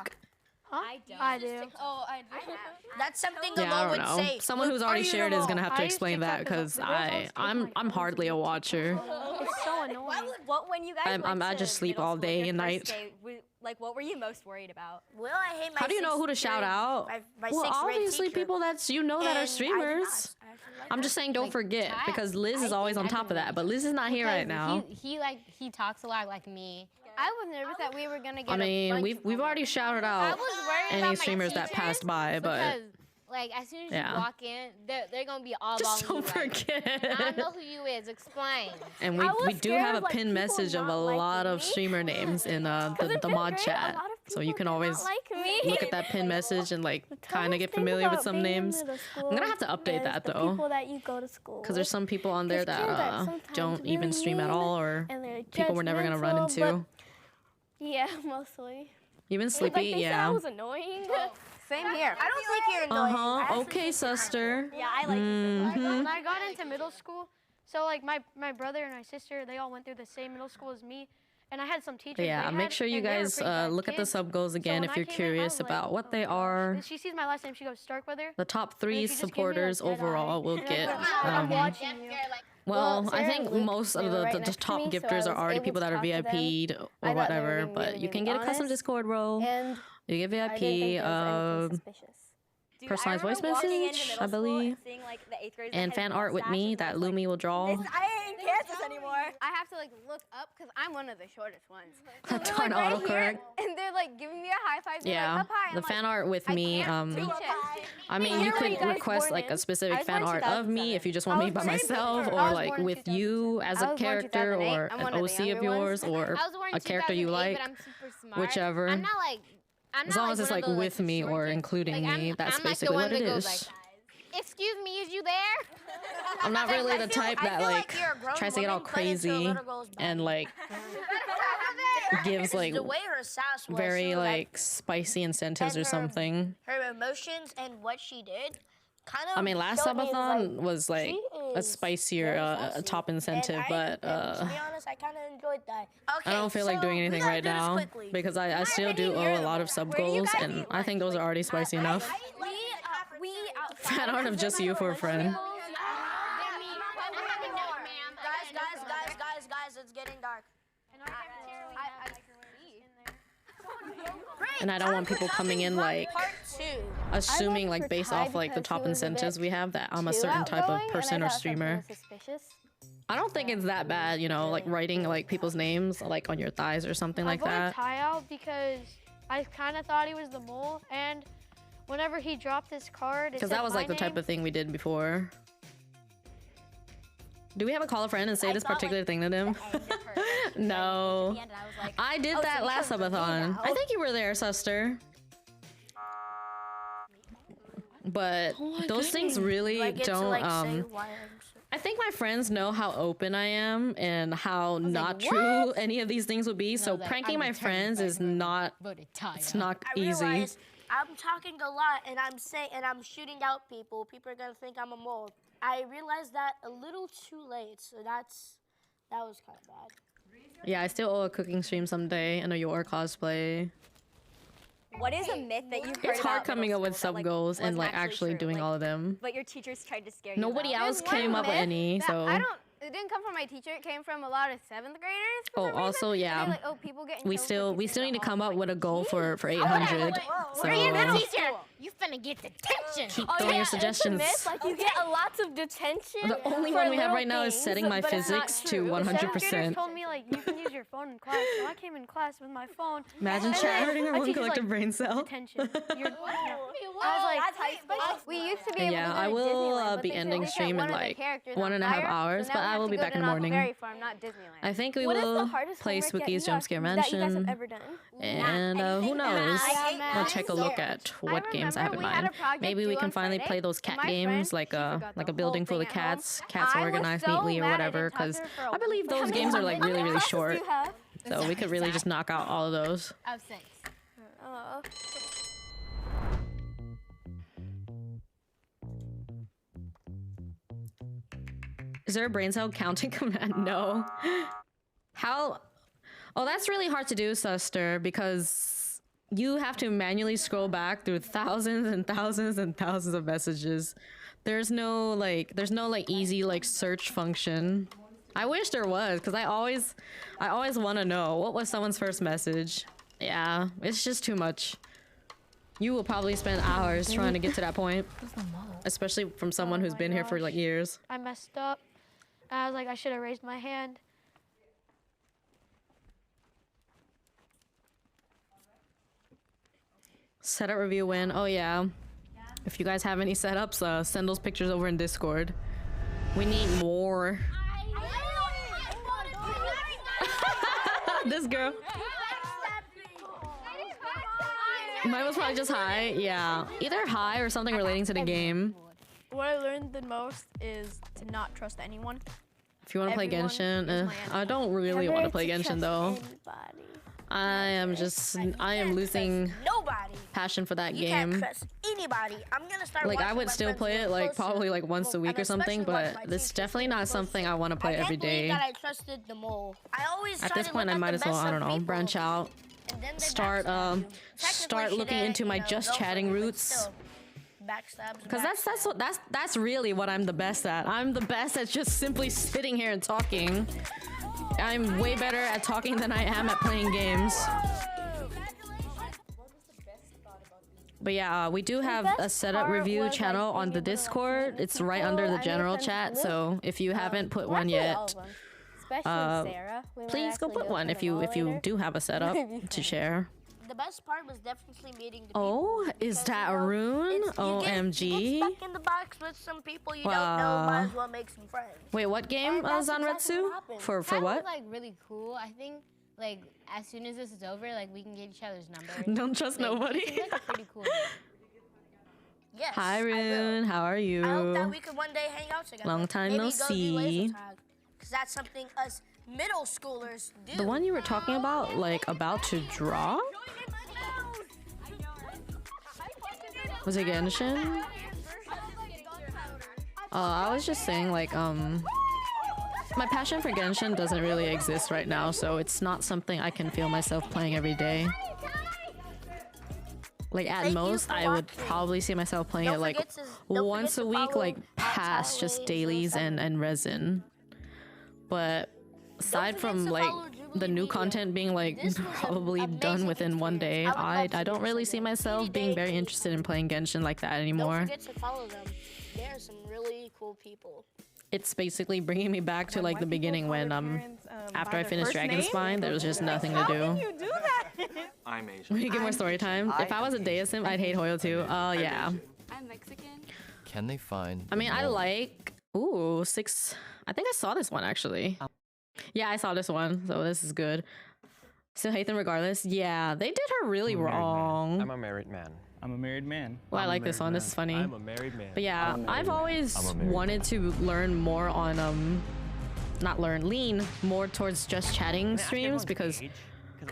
I do. Oh, I do. That's something Yeah, I Amo don't would know. say. Someone Luke, who's are already you shared the is gonna mole? have to explain that because I'm hardly a watcher. It's so annoying. What when you guys I went just to sleep middle all school, day your and first night. day, like what were you most worried about? Well, I hate my How do you know who to shout out? My Well, 6th grade obviously teacher. people that you know that And I are did streamers. I'm just saying don't forget because Liz is always on top of that, but Liz is not here right now. He talks a lot like me. I was nervous that we were gonna get I mean, we've already shouted out was worried about any my streamers that teachers passed by, but Because, like, as soon as Yeah. you walk in, they're gonna be all Just about don't you. Like, forget. I know who you is. Explain. and we do have a pinned message of a lot of streamer names in the mod chat, so you can always look at that pinned message and like kind of get familiar with some names. I'm gonna have to update that though, People that you go to school because there's some people on there There's kids that that sometimes don't even really stream at mean, all, or and they're people we're never gonna run judgmental, into. Yeah, mostly. You've been It was like sleepy, they said yeah. I was annoying. Same here. I don't think you're annoying. Okay, sister. Yeah, I like Mhm. When I got into middle school, so like my brother and my sister, they all went through the same middle school as me, And I had some teachers. But yeah, they make had- sure you and they were guys pretty bad look at the kids. sub goals again when if I you're came in, I curious was like, about what oh they gosh. are. And she sees my last name, she goes Starkweather. The top And 3 then she just gave me, like, supporters dead eye. overall will And get. I'm watching you. Well, I Sarah think and Luke, most they of were right the next to top me, so I gifters are was already able people to that are talk to them. VIP'd I or thought they were whatever, being but really, you can really get a custom honest, Discord role. and You get I didn't think VIP, there was anything suspicious. Dude, personalized voice message, I believe, seeing, like, the 8th graders and that had fan art with mustache me and that Lumi will draw. I ain't Kansas anymore. I have to like look up because I'm one of the shortest ones. Darn autocorrect. And they're like giving me a high five. They're Yeah, like, up high. the fan art with me. I mean, you could request like a specific fan art of me if you just want me by myself, or like with you as a character, or an OC of yours, or a character you like, whichever. I'm not like. I'm As not long as it's one like of those, with me or including me, that's I'm like the basically one what that it goes is. like, excuse me, is you there? I'm not really the type that like you're a grown tries to get all woman playing to a crazy little girl's and like gives like the way her sass was, very so, like spicy incentives and or her- something. her emotions and what she did kind of. I mean, last showed me, Subathon was like she a is spicier top incentive, but to be honest, I kind of enjoyed that. Okay, I don't feel like so doing we anything gotta right do this now quickly. because I still do owe a lot of sub goals, and I think those are already spicy enough. We Fan art of just you for a friend. Guys, it's getting dark. And I don't want people coming in like Part 2. assuming like based off like the top incentives we have that I'm a certain type of person or streamer. I don't think it's that bad, you know, like writing like people's names like on your thighs or something like I voted that. Ty out because I kind of thought he was the mole, and whenever he dropped his card, Because that was like the type of thing we did before. Do we have a call a friend and say this particular thing to them? No. I did that last subathon. I think you were there, sister. But those things really don't I think my friends know how open I am and how not true any of these things would be. So pranking my friends is not it's not easy. Realized I'm talking a lot and I'm shooting out people. People are gonna think I'm a mole. I realized that a little too late, so that was kind of bad. Yeah, I still owe a cooking stream someday and a your cosplay. What is a myth that you've heard It's hard about coming middle up with school sub that, goals and wasn't like actually true? doing all of them. But your teachers tried to scare you. Nobody about? else came up with any, so. It didn't come from my teacher. It came from a lot of 7th graders. Oh, also, yeah. Like, oh, people get in we trouble still need to come up with a goal for 800. So Teacher, you finna get detention. keep throwing your suggestions. Like you get a lots of detention. The only for one we have little right now is things, setting my but it's not physics to true. The 7th graders 100%. told me like you can use your phone in class, so I came in class with my phone. Imagine and chat then hurting our my one teacher's collective like, brain cell. Detention. You're, I was like, we used to be able Yeah, to go I to will Disneyland, but be they said ending they set stream in one of the like characters 1.5 on fire, hours, so but now we I have will to be go back to in the morning. Knottleberry Farm, not Disneyland. I think we What is the will hardest play homework that Spookie's you Jump have- Scare that you guys have Mansion. ever done? And who knows? We'll take a look at what games I have in mind. Maybe we can finally play those cat games, like a building full of cats, cats organized neatly or whatever. Because I believe those games are like really short, so we could really just knock out all of those. Of 6. Is there a brain cell counting command? No. How? Oh, that's really hard to do, sister, because you have to manually scroll back through thousands and thousands and thousands of messages. There's no easy like search function. I wish there was, because I always want to know what was someone's first message. Yeah, it's just too much. You will probably spend hours trying to get to that point, especially from someone who's been here for like years. I messed up. I was like, I should have raised my hand. Setup review win. Oh yeah. If you guys have any setups, send those pictures over in Discord. We need more. This girl. Mine was probably just high. Yeah. Either high or something relating to the game. What I learned the most is to not trust anyone. If you want to play Genshin, I don't really want to play Genshin though. I am losing passion for that game. Can't trust anybody. I'm gonna start. Like I watching would my still friends play more it like closer. probably like once a week And or something, especially watch but my this is teachers definitely more not something closer. I want to play I can't every believe day. that I trusted the mole. I always At try this to point, look I at might the as well, best I don't of know, people, branch out, and then they start backstab you. start Technically, she looking didn't, into my you know, just go for chatting me, but roots. still, backstab's a Cause backstab. that's really what I'm the best at. I'm the best at just simply sitting here and talking. I'm way better at talking than I am at playing games. But yeah, we do have a setup review channel on the Discord. It's right under the general chat. So if you haven't put one yet, please go put one if you do have a setup to share. The best part was definitely meeting the Oh, people. is that a rune? OMG. You get stuck in the box with some people you don't know, might as well make some friends. Wait, what game, Zanretsu? For what? Like really cool. I think like as soon as this is over, like we can get each other's numbers. Don't trust nobody. It seems like a pretty cool. Yes. Hi, Rune. How are you? I hope that we could one day hang out together. Long time Maybe no go do see. laser tag, because that's something us middle schoolers do. The one you were talking about, like about to drop? Was it Genshin? I was just saying, like, my passion for Genshin doesn't really exist right now, so it's not something I can feel myself playing every day. Like, at most, I would probably see myself playing it, like, once a week, like, past just dailies and resin. But aside from, like, the new content being, like, probably done within one day, I don't really see myself being very interested in playing Genshin like that anymore. Don't forget to follow them. They are some really cool people. It's basically bringing me back to, like, the beginning when, after I finished Dragon's Spine, there was just nothing to do. How can you do that? I'm Asian. We get more story time. If I was a Deasim, I'd hate Hoyo too. Oh, yeah. I'm Mexican. Can they find? I mean, I like... Ooh, 6... I think I saw this one, actually. Yeah, I saw this one, so this is good. So hate them regardless. Yeah, they did her really wrong. I'm a married man. I'm a married man. Well, I like this one. This is funny. I'm a married man. But yeah, I've always wanted to learn more on lean more towards just chatting streams because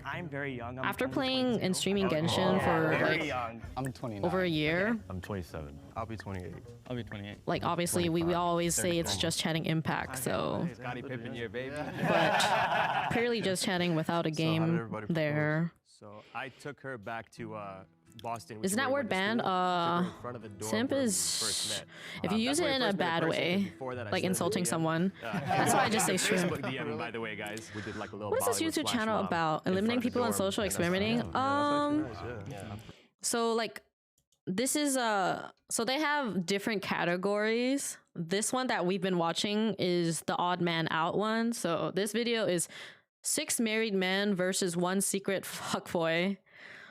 I'm very young. after playing and streaming Genshin for like I'm 29. over a year, I'm 27. I'll be 28. I'll be 28. like obviously we always say it's just chatting impact, so Scottie Pippen, your baby. but purely just chatting without a game there. So I took her back to Boston. Isn't that word banned? Simp is if you use it in a bad way, like insulting someone. That's why I just say shrimp. DM, by the way, guys, we did like a little. What is this YouTube channel about? Eliminating people on social, experimenting? So like this is so they have different categories. This one that we've been watching is the odd man out one. So this video is 6 married men versus 1 secret fuckboy.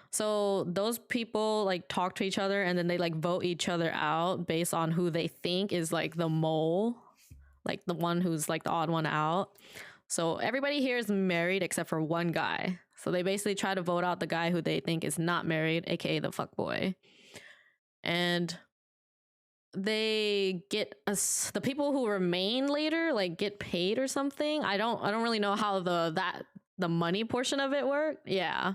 So those people like talk to each other and then they like vote each other out based on who they think is like the mole, like the one who's like the odd one out. So everybody here is married except for one guy. So they basically try to vote out the guy who they think is not married, aka the fuckboy. And they get the people who remain later like get paid or something. I don't really know how the money portion of it worked. Yeah.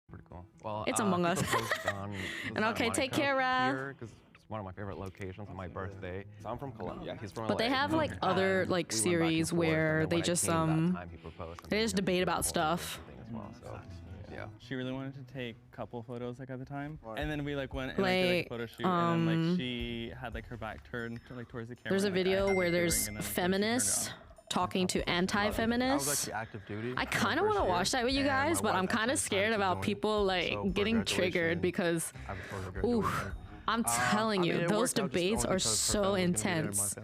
Pretty cool. Well, it's Among Us. And okay, take care, Rav. Because it's one of my favorite locations on my birthday. So I'm from Colombia. He's from But they have like other like series where they just debate about stuff. Yeah. She really wanted to take a couple photos like at the time, and then we like went and like, did like, a photo shoot, and then like she had like her back turned to, like towards the camera. There's a and, like, video where there's feminists talking to anti-feminists. I kind of want to watch that with you guys, but I'm kind of scared about people like getting triggered because, ooh, I'm telling you, those debates are so intense.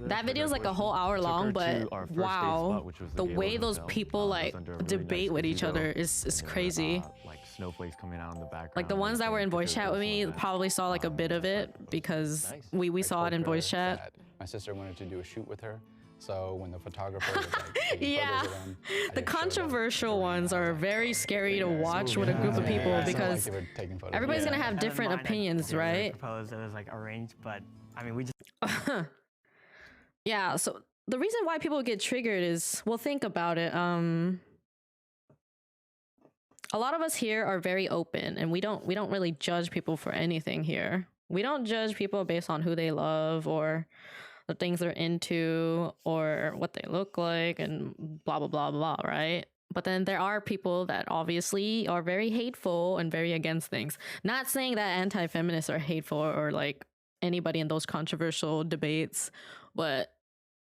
That video is like a whole hour long, but wow, the way those people like debate with each other is crazy. Like snowflakes coming out in the background. Like the ones that were in voice chat with me probably saw like a bit of it because we saw it in voice chat. My sister wanted to do a shoot with her. So when the photographer was like taking yeah, photos of them, the controversial ones are very scary to watch with a group of people because everybody's gonna have different opinions, right? Proposed, it was like arranged, but I mean we just. Yeah, so the reason why people get triggered is, well, think about it. a lot of us here are very open, and we don't really judge people for anything here. We don't judge people based on who they love or the things they're into or what they look like and blah blah blah blah, right? But then there are people that obviously are very hateful and very against things. Not saying that anti-feminists are hateful or like anybody in those controversial debates, but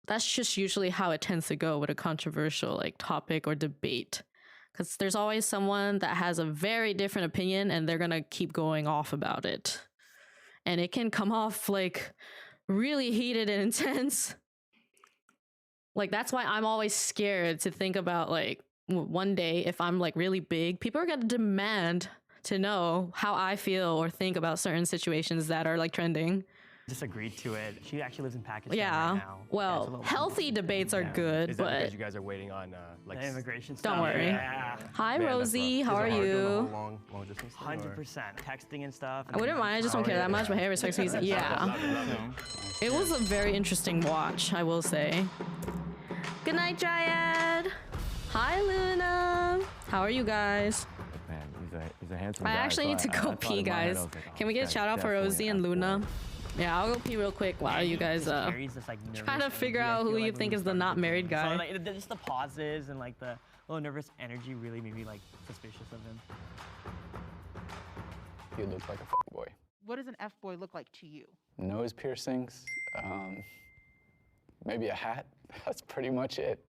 that's just usually how it tends to go with a controversial like topic or debate. Because there's always someone that has a very different opinion and they're gonna keep going off about it. And it can come off like really heated and intense. Like, that's why I'm always scared to think about like one day if I'm like really big, people are gonna demand to know how I feel or think about certain situations that are like trending. Just agreed to it. She actually lives in Pakistan Yeah. right now. Well, healthy debates are good, Is that but because you guys are waiting on like The immigration stuff. don't worry. Yeah. Hi, Man, that's Rosie. rough. How are Is it hard doing the you? whole long distance thing, or- 100%. Texting and stuff. I wouldn't mind. I just don't care that much. My hair is sexy. Yeah. It was a very interesting watch, I will say. Good night, Dryad. Hi, Luna. How are you guys? Man, he's a handsome I guy. actually need to go pee, guys. Can we get a shout out for Rosie and Luna? Yeah, I'll go pee real quick while you guys Carries this, like, try to nervous figure energy, I out who feel you like, when think we is the start not married recording. guy. So, like, just the pauses and like the little nervous energy really made me like suspicious of him. He looks like a fuckboy. What does an F-boy look like to you? Nose piercings, maybe a hat. That's pretty much it.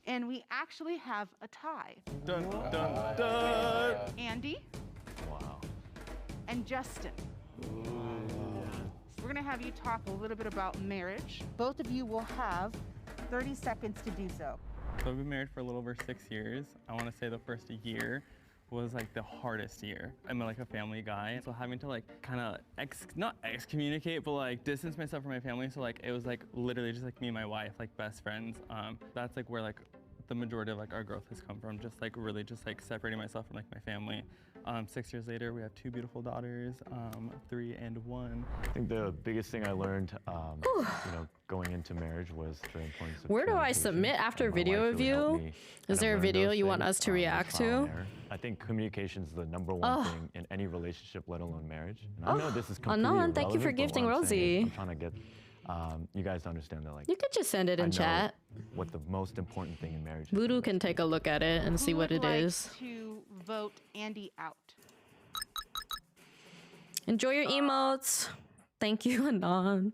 And we actually have a tie. Dun, dun, dun. Andy Wow. and Justin. We're gonna have you talk a little bit about marriage. Both of you will have 30 seconds to do so. So I've been married for a little over 6 years. I want to say the first year was like the hardest year. I'm like a family guy, so having to like kind of not excommunicate, but like distance myself from my family. So like it was like literally just like me and my wife, like best friends. That's like where like the majority of like our growth has come from. Just like really just like separating myself from like my family. 6 years later, we have 2 beautiful daughters, 3 and 1. I think the biggest thing I learned, going into marriage was the importance of Where do I communication, submit after and my video wife really helped review? me Is there a learn video those you want things, us to with react trial to? and error. I think communication is the number one Oh. thing in any relationship, let alone marriage. And I know this is completely Anon, thank you for irrelevant, but gifting what I'm saying is Rosie. I'm trying to get you guys to understand that, like, You could just send it I in know chat. what the most important thing in marriage is. Voodoo can take a look at it and see Who what would it like is. to vote Andy out? Enjoy your emotes. Thank you, Anon.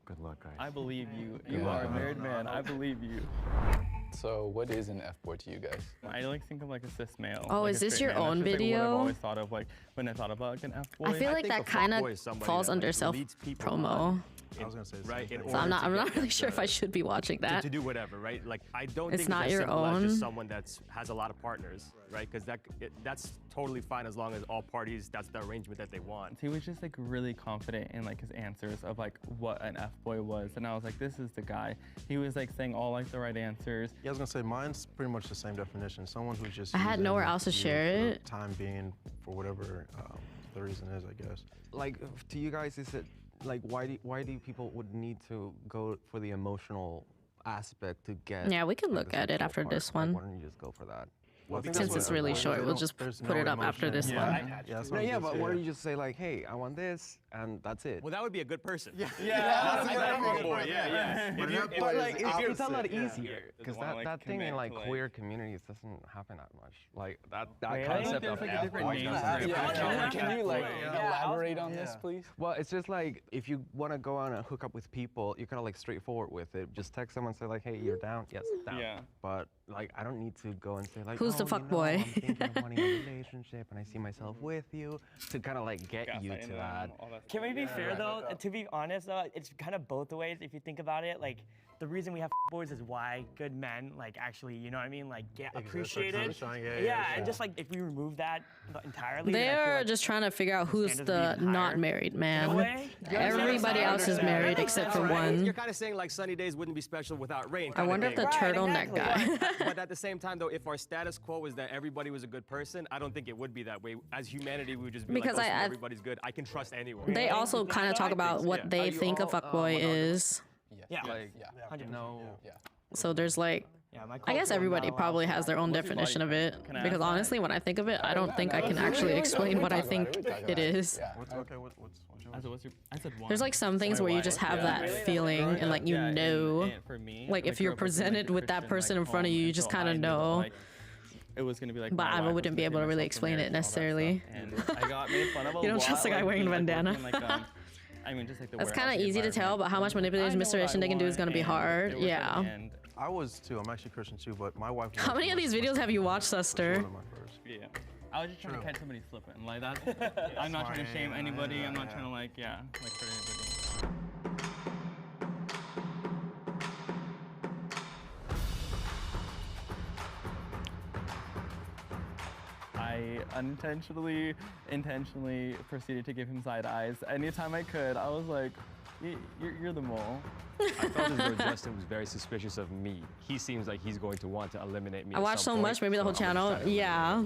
Good luck, guys. I believe you. Good You luck, are a man. married man. I believe you. So what is an F-boy to you guys? I like think of like a cis male. Oh, like is a this straight your man. own That's just, like, what video? I've always thought of like when I thought about like an F-boy. I feel like think that a kind fuckboy is of somebody falls that, under like, self leads people promo. on. I was gonna say the right. same thing. So I'm not really sure if I should be watching that. To do whatever, right? Like I don't It's think not it's as your simple as just own. someone that's has a lot of partners, right? Because that's totally fine as long as all parties that's the arrangement that they want. He was just like really confident in like his answers of like what an F-boy was, and I was like, this is the guy. He was like saying all like the right answers. Yeah, I was gonna say mine's pretty much the same definition. Someone who's just I had using nowhere else to you share for it. Time being for whatever the reason is, I guess. Like, to you guys, is it like why do people would need to go for the emotional aspect to get? Yeah, we could the look at it sexual after part? this Like, one. why don't you just go for that? Well, I think Since that's it's what- really they short, we'll don't- just there's put no it up after emotion. this Yeah, one. that's No, what yeah, I'm but saying. why don't you just say like, hey, I want this, and that's it? Well, that would be a good person. Yeah. that's Yeah. But like, it's a lot Yeah. easier because Doesn't wanna, that like, thing in commit like to, like- queer communities doesn't happen that much. Like that Really? concept There's, of like, a different F-boy name doesn't- for it. Yeah, can you like Yeah. elaborate on this, please? Well, it's just like if you want to go on and hook up with people, you're kind of like straightforward with it. Just text someone, say like, "Hey, you're down." Yes, down. Yeah. But like, I don't need to go and say like, Who's the "Oh, fuck you know, boy?" I'm thinking of wanting a relationship, and I see myself with you to kind of like get you to that. Can we be fair though? To be honest though, it's kind of both ways if you think about it. Like the reason we have boys is why good men like actually, you know what I mean, like get appreciated. And just like if we remove that entirely, then I feel They're like just trying to figure out who's standards the would be not higher. married In a man. way. Everybody else is married except for one. You're kind of saying like sunny days wouldn't be special without rain. I kinda wonder if thing. the turtleneck guy. But at the same time, though, if our status quo was that everybody was a good person, I don't think it would be that way. As humanity, we would just be Because like, I- everybody's good. I can trust anyone. They also kind of talk about what they think a fuckboy is. Yeah. Like, Yeah. no. So there's like I guess everybody probably has their own definition of it. Because honestly, when I think of it, I don't think I can actually explain what I think it is. I said one. There's like some things where you just have that feeling and like you know, like if you're presented with that person in front of you, you just kind of know. It was gonna be like, but I wouldn't be able to really explain it necessarily. And I got made fun of a You don't lot, trust a guy wearing a bandana. I mean, just like the That's kind of easy to tell, but how much manipulation misdirection they can do is gonna be hard. Yeah. I was too. I'm actually Christian too, but my wife. How many of these videos have you watched, Suster? Yeah. I was just trying to catch somebody slipping. Like that. I'm not trying to shame anybody. I'm not trying to like hurt anybody. I intentionally proceeded to give him side eyes. Anytime I could, I was like, you're the mole. I felt as though Justin was very suspicious of me. He seems like he's going to want to eliminate me. I watched so much, maybe the whole channel. Yeah.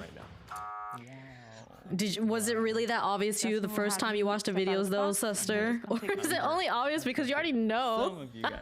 Was it really that obvious to you the first time you watched the videos though, Suster? Or is it only obvious because you already know? Some of you guys.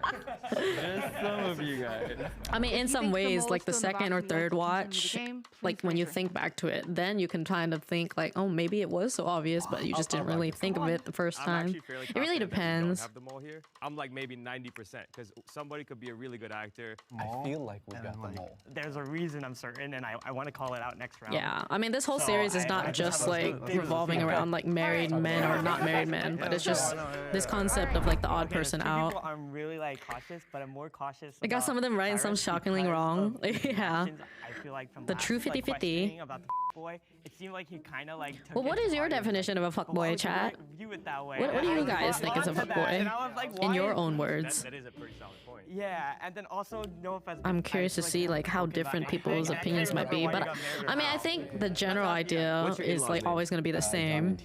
Just some of you guys. I mean, in some ways, like the second or third watch, like when you think back to it, then you can kind of think like, oh, maybe it was so obvious, but you just didn't really think of it the first time. It really depends. Have them all here. I'm like maybe 90% because somebody could be a really good actor. I feel like we got them all. There's a reason I'm certain, and I want to call it out next round. Yeah, I mean, this whole series is not just like revolving around like married men or not married men, but it's just this concept of like the odd person out. I'm really like cautious, but I'm more cautious. I got some of them right and some shockingly wrong. Yeah. I feel like from the true 50-50. About the boy, it seemed like he kind of like. Well, what is your definition of a fuckboy, chat? What do you guys think is a fuckboy? In your own words. That is a pretty solid point. Yeah, and then also no offense. I'm curious to see like how different people's opinions might be, but I mean, I think the general idea is like always going to be the same.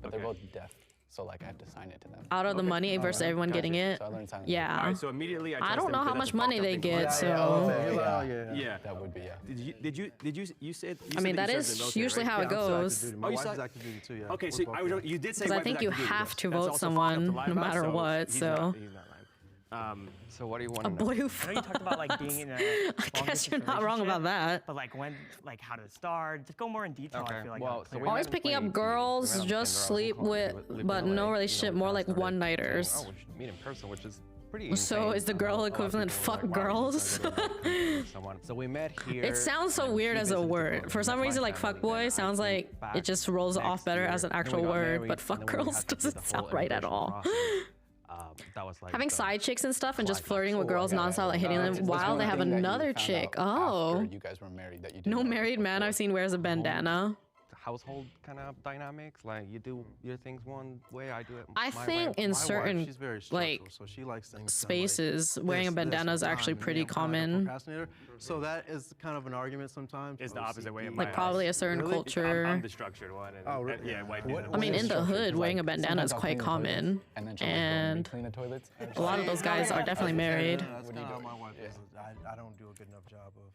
But they're both deaf, so like I have to sign it to them. Out of the money versus everyone getting it. Yeah. Alright, so immediately I don't know how much money they get, so. Yeah. That would be You said. I mean, that is usually how it goes. My wife's active duty too. Yeah. Okay, so you did say. Because I think you have to vote someone no matter what. So. So what do you want? A boy who. I know you talked about like being in a. I guess you're not wrong about that. But like when, like how to start, just go more in detail. I feel like. Well, so always picking up girls, just sleep with, but no relationship, more like one-nighters. Oh, we should meet in person, which is pretty. So is the girl equivalent fuck girls? So we met here. It sounds so weird as a word. For some reason, like fuckboy sounds like it just rolls off better as an actual word, but fuck girls doesn't sound right at all. That was like having side chicks and stuff and just flirting with girls nonstop, like hitting them while they have another chick. Oh. You guys were married that you didn't no know married man I've seen wears a bandana. Household kind of dynamics, like you do your things one way, I do it I my think way. in My certain She's very like so she likes things spaces like wearing a this, bandana is this, actually time, pretty I'm kind of a common. procrastinator. So that is kind of an argument sometimes. It's the opposite way in like probably a certain culture. I'm the structured one. And, yeah, white people. I mean, in the hood, wearing a bandana is quite common, and a lot of those guys are definitely married. That's kind of how my wife is. I don't do a good enough job of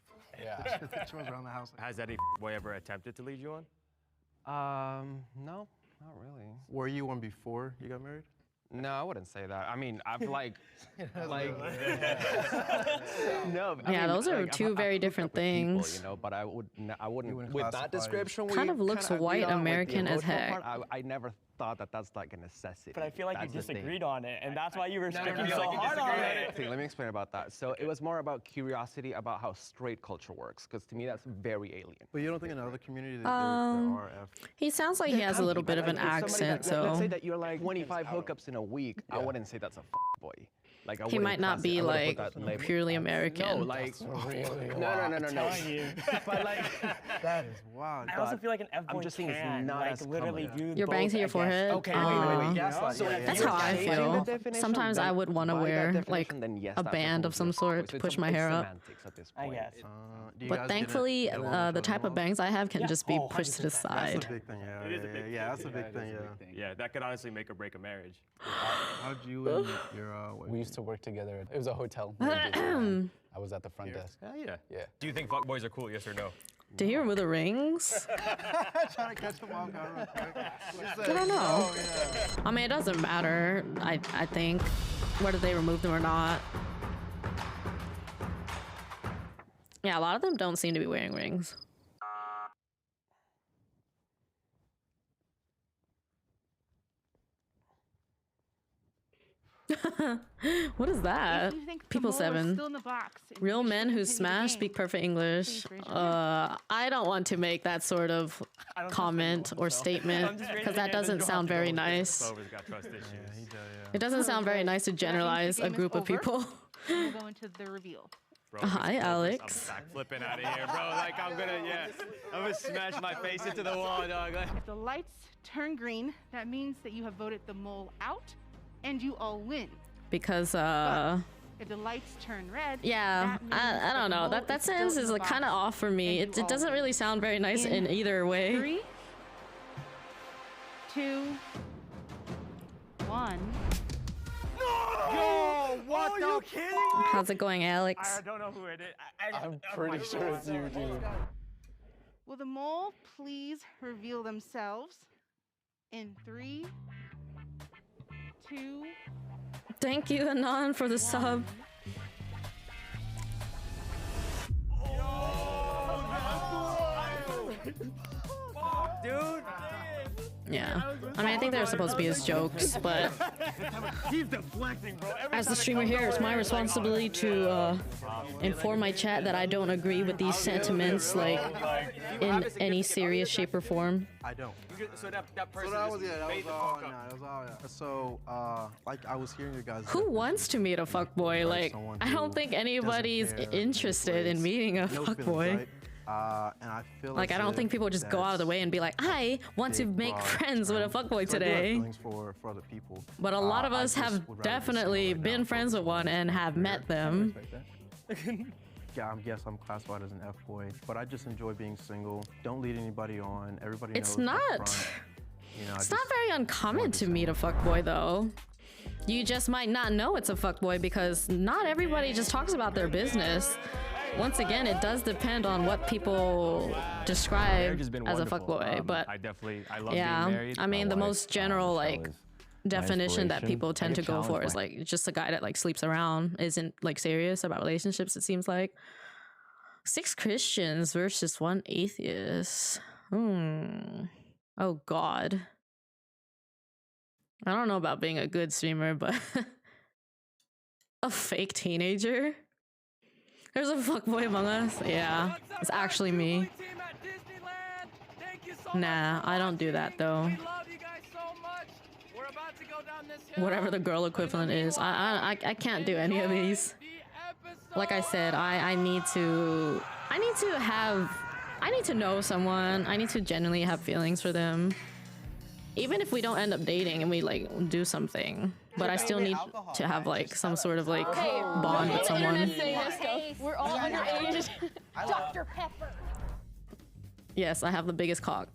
chores around the house. Has any boy ever attempted to lead you on? No, not really. Were you one before you got married? No, I wouldn't say that. I mean, I've like no. Yeah, those are two very different things. People, you know, but I wouldn't. With that description, kind of looks white American as heck. I never thought that that's like a necessity. But I feel like you disagreed on it, and that's why you were sticking so hard on it. Let me explain about that. So it was more about curiosity about how straight culture works, because to me that's very alien. But you don't think in another community that there are he sounds like he has a little bit of an accent, so. Let's say that you're like 25 hookups in a week. I wouldn't say that's a boy. Like he might not be like purely American. No, like no. But like that is wild. I also feel like an F-boy I'm just saying it's not like as literally do your bangs to your forehead. Okay, wait. That's how I feel. Sometimes I would want to wear like a band of some sort to push my hair up. I guess. But thankfully, the type of bangs I have can just be pushed to the side. That's a big thing. Yeah, that's a big thing. Yeah, that could honestly make or break a marriage. How'd you and your we used to work together. It was a hotel. I was at the front desk. Yeah. Do you think fuckboys are cool? Yes or no? Did he remove the rings? Trying to catch him off guard real quick. I don't know. I mean, it doesn't matter. I think whether they remove them or not. Yeah, a lot of them don't seem to be wearing rings. What is that? If you think the People mole is 7. still in the box and Real wish to men who continue the smash game, speak perfect English. please raise your hand. I don't want to make that sort of comment or statement because that doesn't sound very nice. Clover's got trust issues. It doesn't sound very nice to That means the generalize a game is group of over. people. We'll go into the reveal. Bro, Hi, Alex. I'm backflipping out of here, bro. Like I'm gonna smash my face into the wall, dog. If the lights turn green, that means that you have voted the mole out, and you all win. Because If the lights turn red, yeah, that means I don't the know. mole That is still sentence in is the like kind of box, off for me. and It you all doesn't win. really sound very nice in either way. 3, 2, 1. Yo, what the? Are you kidding me? How's it going, Alex? I don't know who it is. I'm pretty sure it's you, dude. Will the mole please reveal themselves in 3, 2, Thank you, Anon, for the sub. Dude. Yeah. I mean, I think they're supposed to be as jokes, but He's deflecting, bro. as the streamer here, it's my responsibility to inform my chat that I don't agree with these sentiments, like, in any serious shape or form. I don't. So that person that was, just that made was the all, fuck up. nah, that was all, yeah. So, like I was hearing you guys. Who wants to meet a fuckboy? Like, I don't think anybody's interested in meeting a fuckboy. And I feel Like, I don't think people just go out of the way and be like, I want to make friends with a fuckboy today. For other people. But a lot of us have definitely been friends with one and have met them. Yeah, I guess I'm classified as an F-boy, but I just enjoy being single. Don't lead anybody on. Everybody knows. It's not. upfront. You know, It's not very uncommon to meet a fuckboy, though. You just might not know it's a fuckboy because not everybody just talks about their business. Once again, it does depend on what people describe as a fuckboy, but I love yeah, being married. I mean, the My most wife, general like definition that inspiration. people tend I to get go for challenged is by like just a guy that like sleeps around, isn't like serious about relationships. It seems like 6 Christians versus 1 atheist. Oh God. I don't know about being a good streamer, but a fake teenager. There's a fuckboy among us. Yeah, it's actually me. Nah, I don't do that though. Whatever the girl equivalent is, I can't do any of these. Like I said, I need to know someone. I need to genuinely have feelings for them. Even if we don't end up dating and we like do something, but I still need to have like some sort of like bond with someone. We're all underage. Dr. Pepper. Yes, I have the biggest cock.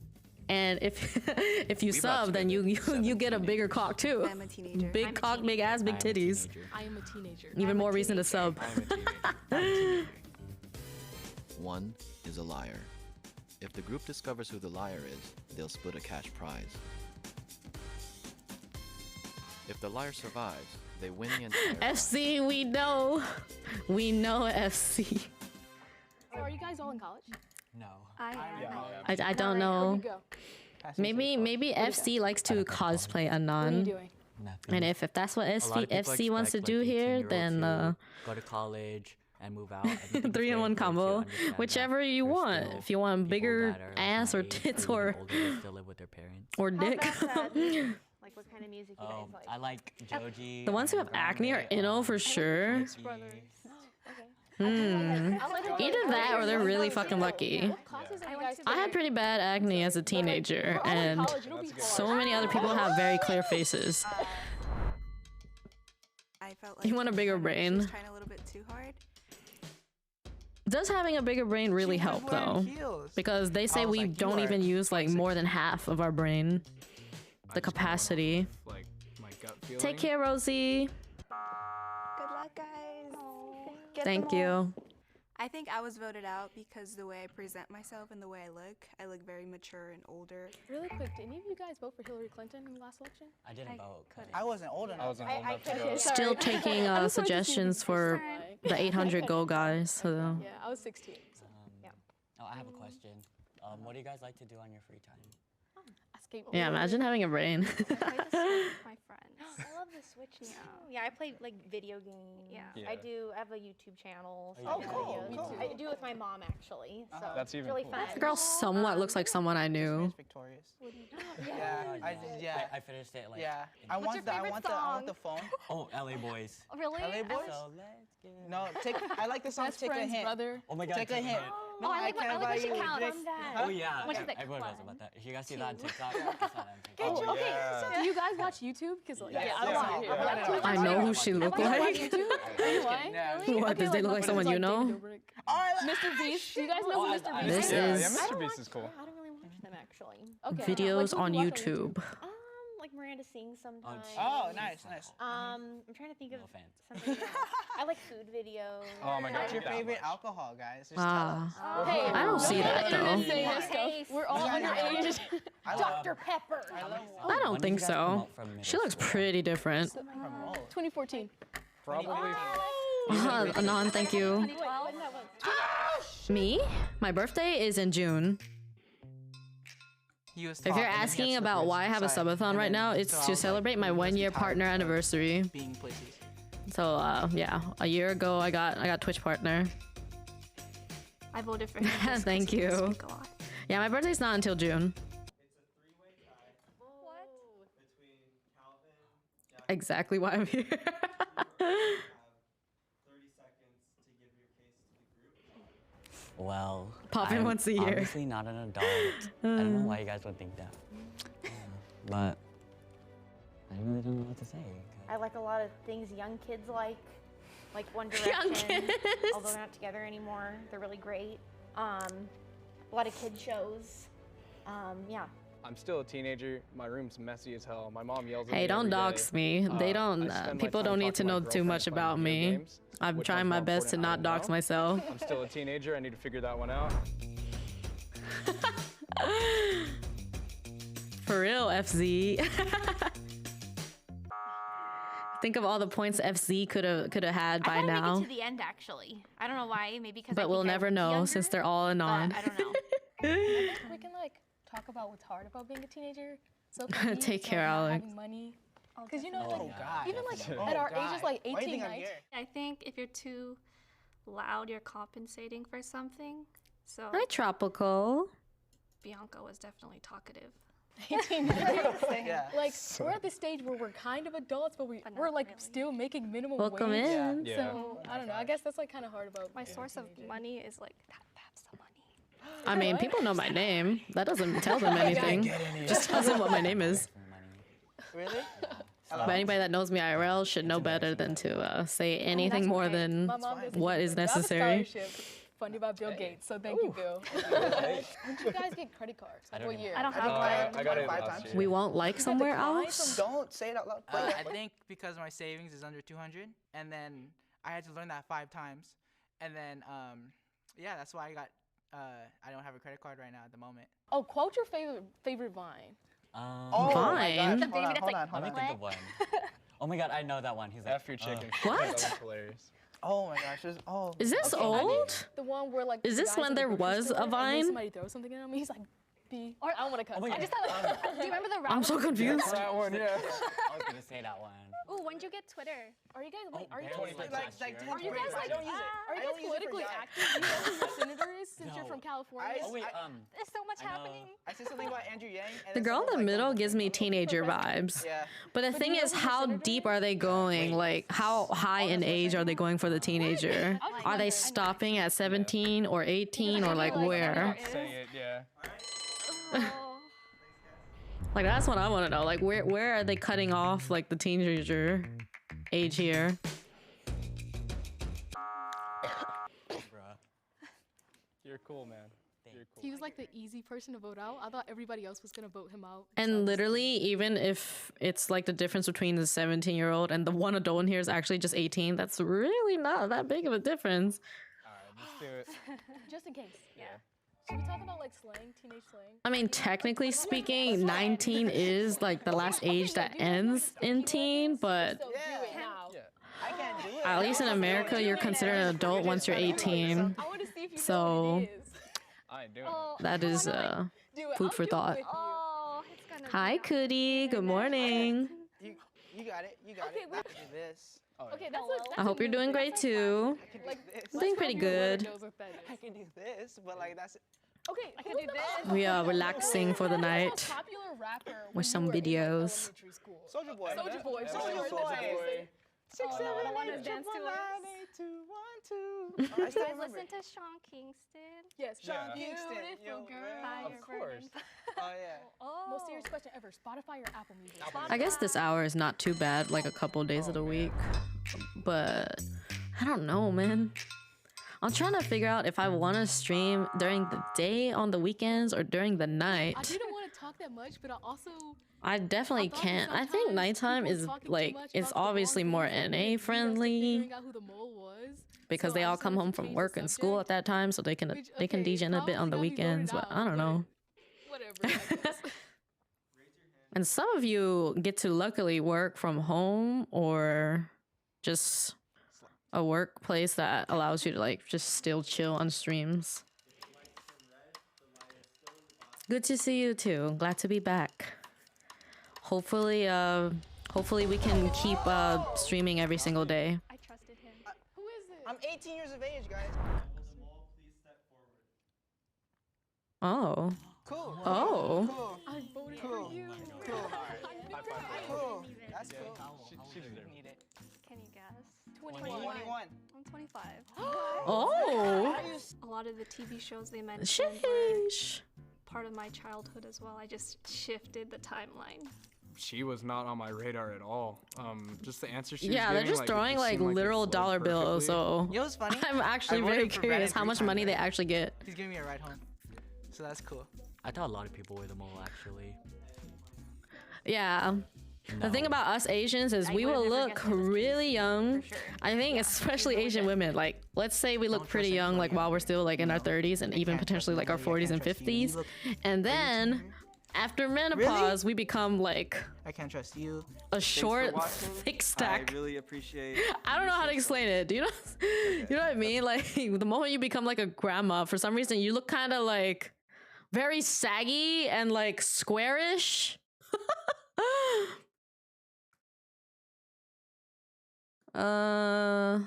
And if you sub, then you get a bigger cock too. I'm a teenager. Big cock, big ass, big titties. I am a teenager. Even more reason to sub. 1 is a liar. If the group discovers who the liar is, they'll split a cash prize. If the liar survives, they win the entire FC, we know FC. So are you guys all in college? No. I don't know. Maybe FC likes to cosplay Anon. What are you doing? And if that's what FC wants to do here, then go to college and move out. 3-in-1 combo, whichever you want. If you want bigger ass or tits or still live with their parents. or dick. Like what kind of music you guys like? I like Joji. The ones who have acne are Inno for sure. Either that or they're really fucking lucky. I had pretty bad acne as a teenager, and so many other people have very clear faces. I felt like You want a bigger brain. trying a little bit too hard. Does having a bigger brain really help though? Because they say we don't even use like more than half of our brain. The capacity. Take care, Rosie. Good luck, guys. Thank you. I think I was voted out because the way I present myself and the way I look very mature and older. Really quick, did any of you guys vote for Hillary Clinton in the last election? I didn't vote. I wasn't old enough. I wasn't old enough to go. Still taking suggestions for the 800 Go guys. So. Yeah, I was 16. So. Oh, I have a question. What do you guys like to do on your free time? Yeah, imagine having a brain. I play the Switch with my friends. I love the Switch now. Yeah, I play like video games. Yeah. I have a YouTube channel. So Oh, I do cool, videos. cool. I do it with my mom actually. So That's even really cool. fun. This girl somewhat looks like someone I knew. Victorious. Yeah, I finished it like. Yeah. in- I want the phone. Oh, LA Boys. Really? LA Boys? So let's get. No, I like the song Best Take a friends, Hint. brother. Oh my God. Take a hint. No, I like can't when buy she you a counts. drink. Oh yeah, When she's like, everyone knows one, about that. If you guys see that on TikTok, I saw that on TikTok. Oh, okay, yeah. so Do you guys watch YouTube? Because I know who she looked like. Really? What, does they look like someone you know? Mr. Beast. Do you guys know who Mr. Beast This is? is Mr. Beast is cool. I don't really watch them actually. Okay. videos What on do you watch YouTube. Like Miranda sings sometimes. Oh, nice. I'm trying to think of No offense. something else. I like food videos. Oh my God. What's your that favorite much. alcohol, guys? Just Ah. tell us. Hey, I don't see that though. Hey, We're all underage. Dr. Pepper. I don't think so. She looks pretty different. 2014. Probably. Anon, thank you. 2012. Me? My birthday is in June. He was If you're talking, and he had asking about slippers why I have a inside. subathon And right then- now, so it's I to was celebrate my you must be 1-year tired partner of anniversary. Being places. So yeah, a year ago I got Twitch partner. I voted for him. just 'cause Thank he can you. speak a lot. Yeah, my birthday's not until June. Exactly why I'm here. Well, Pop in I'm once a year. Obviously not an adult. I don't know why you guys would think that. But I really don't know what to say. I like a lot of things young kids like One Direction. kids. Although they're not together anymore, they're really great. A lot of kid shows. Yeah. I'm still a teenager. My room's messy as hell. My mom yells at Hey, me don't every dox day. me. They don't. I spend my People time don't need to talking know my too much girlfriend about playing video me. games. I'm Which trying one's my more best to important, I not don't dox know. myself. I'm still a teenager. I need to figure that one out. For real, FZ. Think of all the points FZ could have had by I thought I'd now. make it to the end actually. I don't know why. Maybe because. But we'll never know since they're all anon. I don't know. I think we can talk about what's hard about being a teenager. So Take care, Alex. Having money. Because you know, Oh, God. even Oh, at our God. ages, like Why do you 18, think I'm 19. here? I think if you're too loud, you're compensating for something. So Hi, Tropical. Bianca was definitely talkative. 18, 19. Yeah. Like we're at the stage where we're kind of adults, but we're like still making minimum Welcome wage. in. Yeah. So I don't know. I guess that's kind of hard about My source of money is that's the money. I mean, people know my name. That doesn't tell them anything. Just tells them what my name is. Really? But anybody that knows me IRL should know better than to say anything more than My mom doesn't what do is that. I have a necessary. scholarship funded by Bill Gates, so thank you, Bill. When did you guys get credit cards? Like what year? I don't have I got it 5 last times. year. We won't like somewhere decline else. Don't say it out loud. I think because my savings is under 200, and then I had to learn that 5 times, and then yeah, that's why I got I don't have a credit card right now at the moment. Oh, quote your favorite Vine. Oh my Fine. God. Hold on. Let me think of one. Oh my God, I know that one. He's like, F your chicken. What? That was hilarious. Oh my gosh. Is this Okay. old? The one where like Is the this guy's when in the there grocery was store a and then Vine? somebody throws something at him. He's like, B. I don't want to cuss. Oh my God. I just have do you remember the I'm so confused. That one, yeah. I was gonna say that one. Ooh, when did you get Twitter? Are you guys are you barely, guys like, last year. are you guys like I don't use it. are you I don't guys use it for politically God. active? Do you know who your senator is since you're No. from California? Oh wait, There's so much I know. happening. I said something about Andrew Yang. And The then girl in someone the was middle like, gives me teenager vibes. Yeah. But the But thing do you is, know who your how senator deep is? are they going? Like, how high in age are they going for the teenager? Are they stopping at 17 or 18 or like where? Say it, yeah. Like, that's what I want to know. Like, where are they cutting off like the teenager age here? You're cool, man. You're cool. He was like the easy person to vote out. I thought everybody else was gonna vote him out. And literally, even if it's like the difference between the 17-year-old and the one adult in here is actually just 18, that's really not that big of a difference. Spirit. Just in case. Yeah. Should we talk about like slang, teenage slang? I mean, technically speaking, 19 is like the last age that ends in teen, but I can't do it. at least in America, you're considered an adult once you're 18. So I ain't doing that is food for thought. Hi, Cootie. Good morning. You got it. You got it. I can do this. Okay, I hope you're doing great too. I'm doing pretty good. I can do this, but like that's. Okay, I can do this. We are relaxing for the night Popular rapper with some videos. Soldier Boy. Soldier Boy. Soldier Boy. 6, 7, 8, 9, 8, 2, 1, 2. You guys listen to Sean Kingston? Yes, Sean Kingston. Beautiful girl. Of course. Oh yeah. Most serious question ever: Spotify or Apple Music? I guess this hour is not too bad, like a couple days of the week. But I don't know, man. I'm trying to figure out if I want to stream during the day on the weekends or during the night. I didn't want to talk that much, but I definitely can't. I think nighttime is like, it's obviously more NA friendly because they all come home from work and school at that time, so they can degen a bit on the weekends, but I don't know. And some of you get to luckily work from home or just a workplace that allows you to like just still chill on streams. Good to see you too. Glad to be back. Hopefully we can keep streaming every single day. I trusted him. Who is it? I'm 18 years of age, guys. Oh. Cool. Oh. Cool. I voted Cool. for you. Cool. Cool. That's cool. She need it. Can you guess? 21. I'm 25. Oh. A lot of the TV shows they mentioned Sheesh. were part of my childhood as well. I just shifted the timeline. She was not on my radar at all. Just the answer she was Yeah, they're giving, just like, it throwing just like seemed like it literal flowed dollar bills, so You know what's funny? I'm actually I voted very for curious Brandon how much 3 money times they already. actually get. He's giving me a ride home, so that's cool. I thought a lot of people were the mole, actually. Yeah. The thing about us Asians is we will look really young. I think especially Asian women, like let's say we look pretty young like while we're still like in our 30s and even potentially like our 40s and 50s. And then after menopause, we become like I can't trust you. a short, thick stack. I really appreciate. I don't know how to explain it. Do you know? You know what I mean? Like the moment you become like a grandma, for some reason you look kind of like very saggy and like squarish. The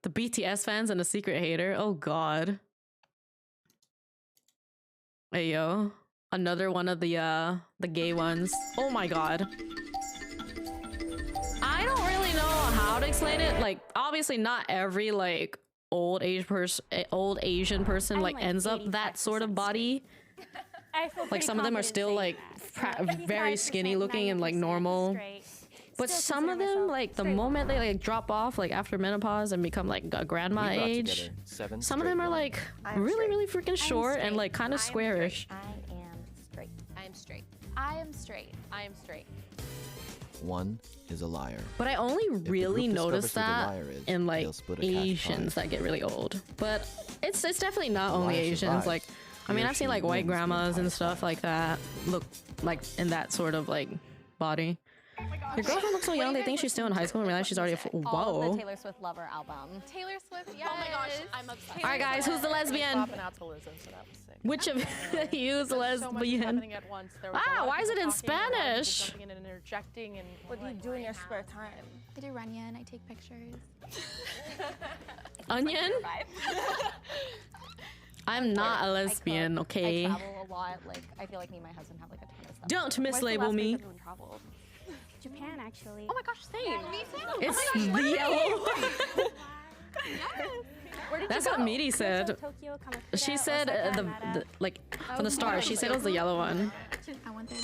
BTS fans and the secret hater. Oh God. Hey yo, another one of the gay ones. Oh my God. I don't really know how to explain it. Like obviously not every like old Asian person like ends up that sort of body. Like some of them are still like very skinny looking and like normal. But some of them, like the moment they like drop off, like after menopause and become like a grandma age, some of them are like really freaking short and like kind of squarish. I am straight. I am straight. I am straight. I am straight. One is a liar. But I only really noticed that in like split a cash Asians that get really old. But it's definitely not only Liar Asians. survives. Like I mean, He or I've seen she like white wins the grandmas and entire stuff like that look like in that sort of like body. Your girlfriend looks so young, they think she's still in high school and realize she's already All whoa. the Taylor Swift Lover album. Taylor Swift, yes. Oh my gosh, I'm obsessed. All right, guys, who's the lesbian? Popping out to listen, so that was sick. Which of you is the So much lesbian? happening at once. There was a Ah, lot of why is it people in talking, a lot of people Spanish? jumping in and interjecting and What do you do in your spare time? I do Runyon, I take pictures. Onion? I'm not a lesbian, okay? I travel a lot. Like I feel like me and my husband have like a ton of stuff. Don't When's the mislabel last me. place everyone traveled? Japan, actually. Oh my gosh, same. Me too. It's oh my gosh, the yellow literally. Where did That's you what go? Miri said. Tokyo, Kamakura, She said Osaka, the Nara. like from the start. She said it was the yellow one. I went there.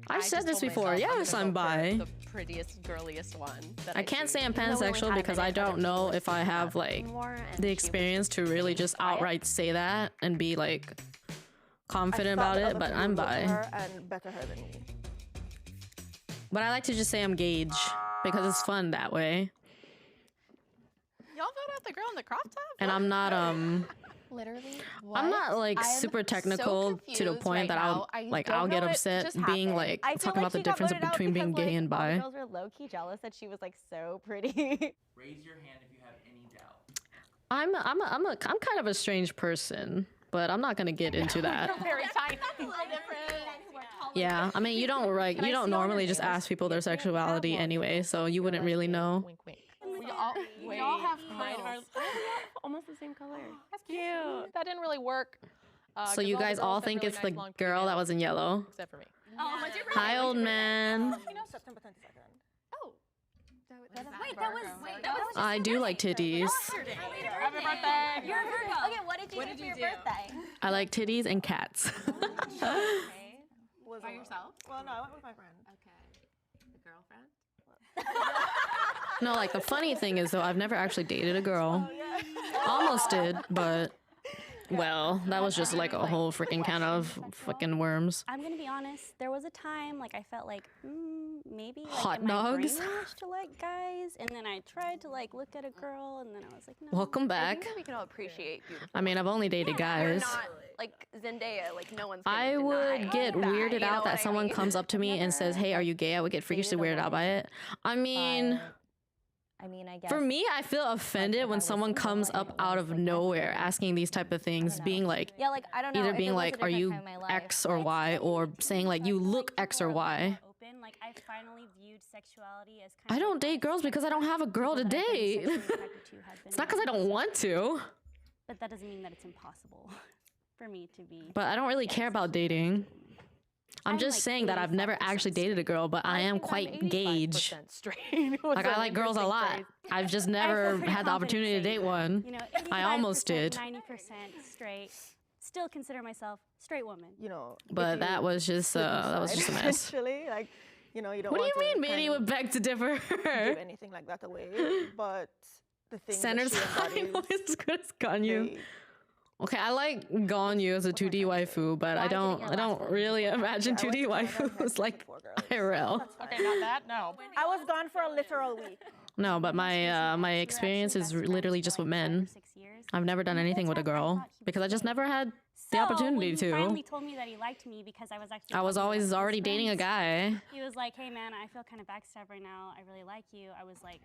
I've said just this told before. myself I'm Yes, gonna I'm go for bi. The prettiest, girliest one. That I can't say I'm see. pansexual because I don't know if I have like the experience to really just outright say that and be like confident about it. But I'm bi. And better her than me. But I like to just say I'm gauge because it's fun that way. Y'all vote out the girl in the crop top? And I'm not Literally. I'm not like I'm super technical so to the point confused that right I'll now. like don't I'll know get what upset just being happened. like I feel talking like about the she got difference voted out between being because, gay and all bi. the girls were low key jealous that she was like so pretty. Raise your hand if you have any doubt. I'm kind of a strange person, but I'm not gonna get into that. Very tiny. Yeah, I mean you don't like Can I you don't see all your normally just nails? ask people their sexuality anyway, so you wouldn't really know. Wink, wink. We all have curls. Almost the same color. That's cute. That didn't really work. So you guys all think it's the girl that was in yellow? Except for me. Oh, when's your birthday? Hi, old man. September 22nd. Oh. Wait, that was I do like titties. Happy birthday. You're a Virgo. Okay, what did you do for your birthday? I like titties and cats. By yourself? Well, no, I went with my friend. Okay. The girlfriend? No, like the funny thing is though, I've never actually dated a girl. Almost did, but well, that was just like a whole freaking can of fucking worms. I'm gonna be honest. There was a time like I felt like maybe like, Hot am I dogs? brainwashed to like guys, and then I tried to like look at a girl, and then I was like, no. Welcome I think back. that we can all appreciate beautiful. I mean, I've only dated You're guys. not like Zendaya, like no one's gonna I deny would get that, weirded you know out what that I someone mean? comes up to me and says, "Hey, are you gay?" I would get freakishly weirded out by it. I mean, I guess for me, I feel offended when someone comes up out of nowhere asking these type of things, being like, Yeah, like I don't know. either if being it was a like, "Are different you time in my life, X or Y?" or saying like, "You look X or Y." open, like I finally viewed sexuality as I don't date girls because I don't have a girl to date. It's not because I don't want to. But that doesn't mean that it's impossible for me to be. But I don't really care about dating. I'm just saying that I've never actually dated a girl, but I am quite gauged. Like I like girls a lot. I've just never had the opportunity to date one. You know, I almost did. 90% straight. Still consider myself straight woman. You know. But that was just a mess. Essentially, like, you know, you don't. What do you want mean, to Minnie would beg to differ? Give anything like that away, but the thing Center's that she embodies, as good as Ganyu. Okay, I like Ganyu as a 2D waifu, but I don't really imagine 2D waifus like IRL. Okay, not that. No. I was gone for a literal week. No, but my experience is literally just with men. I've never done anything with a girl because I just never had the opportunity He to. finally told me that he liked me because I was actually. I was talking to always one of his already dating a friends. guy. He was like, "Hey man, I feel kind of backstabbed right now. I really like you." I was like,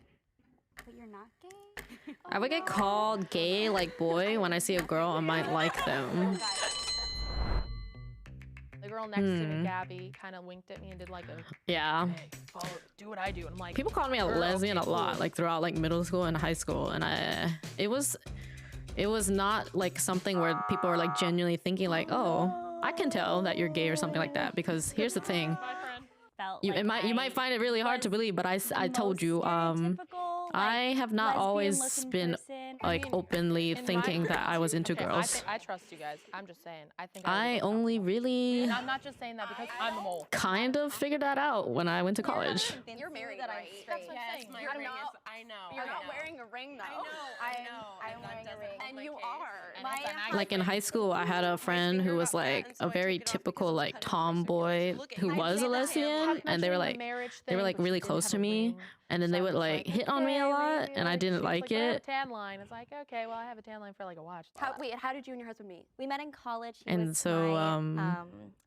"But you're not gay." I would get called gay like boy when I see a girl I might like them. The girl next to me, Gabby, kind of winked at me and did like a Yeah. hey, follow, do what I do. And I'm like, People called me a girl, lesbian okay, a lot, cool. like throughout like middle school and high school, and it was not like something where people were like genuinely thinking like, oh, I can tell that you're gay or something like that. Because here's the thing, you might find it really hard to believe, but I told you, I have not always been like openly thinking that I was into Okay, girls. I trust you guys. I'm just saying. I think I only really And I'm not just saying that because I'm a mole. kind of figured that out when I went to college. You're married, that I'm right? straight. Yes, You're my ring not. I know. You're I not know. wearing a ring though. I I'm wearing a ring, and my you case. are. Like in high school, I had a friend who was like a very typical like tomboy who was a lesbian, and they were like really close to me, and then they would like hit on me a lot, and I didn't like I have a it. tan line. It's like, okay, well, I have a tan line for like a watch. How did you and your husband meet? We met in college. He And was so, my,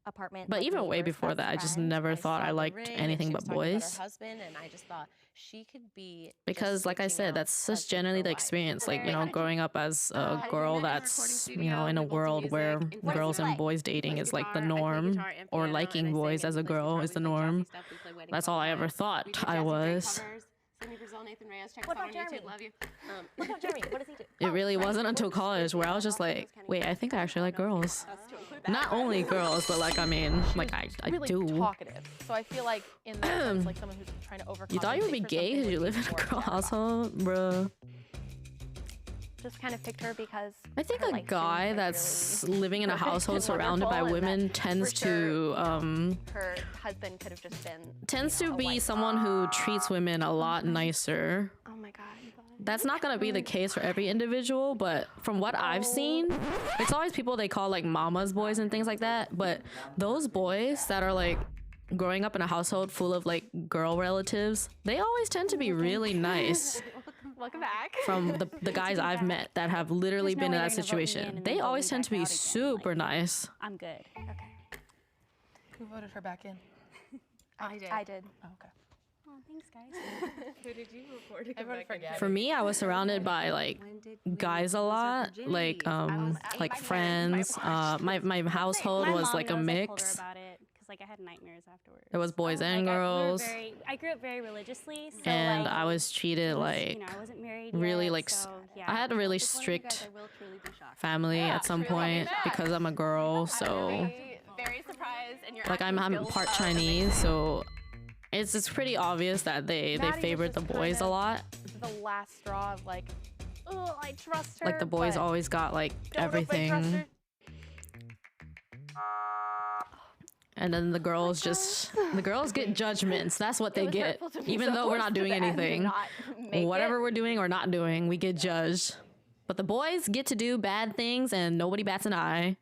apartment. But like, even way neighbors, before best that, I just friends. never thought I liked anything but boys. Her husband, and I just thought she could be. Because like I said, that's just generally the experience. Like, you know, growing up as a girl that's, you know, in a world where girls and boys dating is like the norm, or liking boys as a girl is the norm. That's all I ever thought I was. What about Jeremy? Love you. What about Jeremy? What does he do? It really wasn't until college where I was just like, wait, I think I actually like girls. Not only girls, but like, I mean, like I really do. talkative. So I feel like in that sense, like someone who's trying to overcome. You thought you would be gay because you live in a girl household, bruh. Just kind of picked her because I think a guy that's living in a household surrounded by women tends to her husband could have just been. tends to be someone who treats women a lot nicer. Oh my god. That's not gonna be the case for every individual, but from what I've seen, it's always people they call like mama's boys and things like that. But those boys that are like growing up in a household full of like girl relatives, they always tend to be really nice. Welcome back. from the guys I've met that have literally There's no been in way that they're gonna vote me in situation. and They then vote always me tend to back be out again. super nice. I'm good. Okay. Who voted her back in? I did. Oh, okay. Oh, thanks, guys. Who did you report to Everyone forget. For me, I was surrounded by like guys a lot, like friends. My household My was mom like a knows I told her mix. about it because like I had nightmares afterwards. There was boys and girls. I grew up very religiously, so And like, I was treated it was, like you know, I wasn't married really yet, like so, yeah. I had a really Just one of you guys, strict I will truly be shocked. family at some point because I'm a girl, so Very surprised, and you're like I'm part Chinese, so it's pretty obvious that they Maddie was favored the just boys a kinda lot. The last straw of like, oh, I trust her. Like the boys but always got like don't know if I trust everything. her. And then the girls get judgments. That's what they get. hurtful to me, Even so though we're not forced to doing them to anything. not make Whatever it. we're doing or not doing, we get judged. But the boys get to do bad things and nobody bats an eye.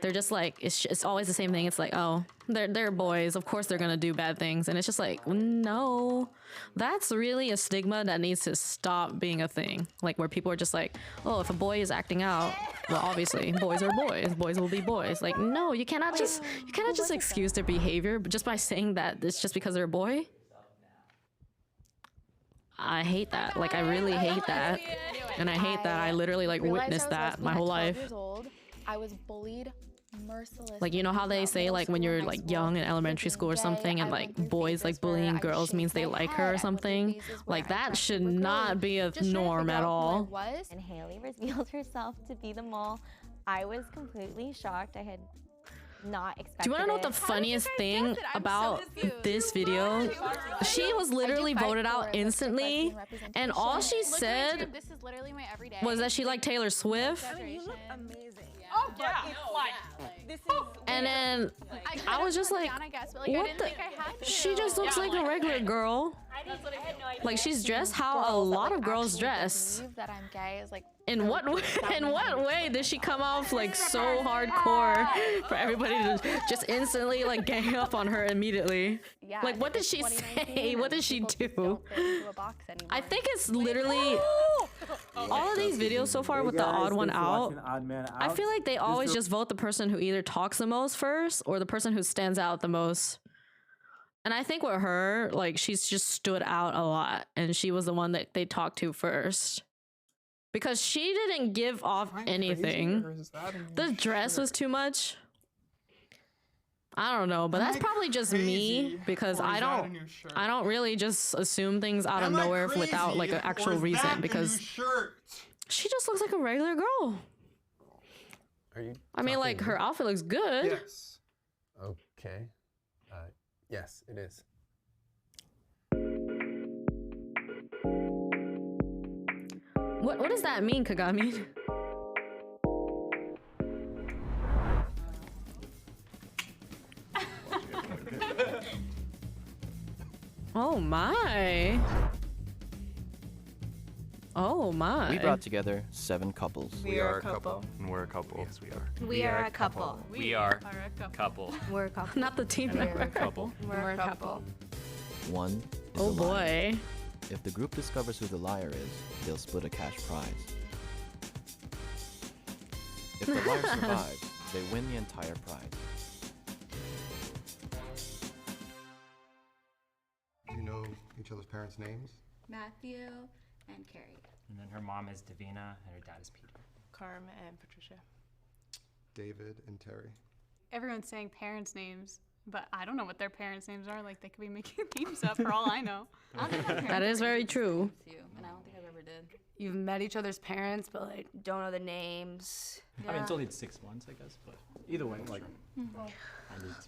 They're just like, it's always the same thing. It's like, oh, they're boys. Of course they're gonna do bad things. And it's just like, no, that's really a stigma that needs to stop being a thing. Like where people are just like, oh, if a boy is acting out, well, obviously boys are boys. Boys will be boys. Like, no, you cannot just excuse their behavior just by saying that it's just because they're a boy. I hate that. Like, I really hate that. And I hate that I literally like realized witnessed I was that my lesbian whole at 12 life. years old. I was bullied mercilessly. Like, you know how they throughout say middle like when school you're and high like school young in for elementary being school or gay. something and I like went through boys like phases where bullying I girls shaved means they my like head. her I or went through something. phases where Like I that dressed should super not girly, be a just trying to norm figure at out who I all. was. And Haley revealed herself to be the mole. I was completely shocked. I had not expected Do you want to know what the it. funniest thing about this video? She was literally voted out instantly, and all she said This is literally my everyday. was that she liked Taylor Swift. I mean, you look amazing. Oh yeah. This is And then I was just like, I guess, but, like, I what didn't the? think I had to. She just looks like a regular girl. Like she's dressed how a lot of girls dress. Believe that I'm gay is like. In what way? In what way did she come off like so hardcore for everybody to just instantly like gang up on her immediately? Yeah, Like what did it's she 2019 say? What and did she people just do? don't fit into a box anymore. I think it's literally all of these videos so far with the odd one out. I feel like they always just vote the person who either talks the most first or the person who stands out the most. And I think with her, like she's just stood out a lot, and she was the one that they talked to first. Because she didn't give off anything. The dress was too much. I don't know, but that's probably just me because I don't really just assume things out of nowhere without like an actual reason because she just looks like a regular girl. Are you? I mean, like her outfit looks good. Yes. Okay. Yes, it is. What does that mean, Kagami? Oh my. Oh my. We brought together 7 couples. We are a couple. And we're a couple. Yes, we are. We are a couple. We are a couple. We're a couple. Not the team We're member. a couple. We're a couple. 1 is Oh the liar. boy. If the group discovers who the liar is, they'll split a cash prize. If the liar survives, they win the entire prize. Do you know each other's parents' names? Matthew and Carrie. And then her mom is Davina and her dad is Peter. Carm and Patricia. David and Terry. Everyone's saying parents' names, but I don't know what their parents' names are. Like, they could be making names up for all I know. That is very true. And I don't think I've ever did. You've met each other's parents, but like don't know the names. I mean, it's only 6 months, I guess, but either way, like.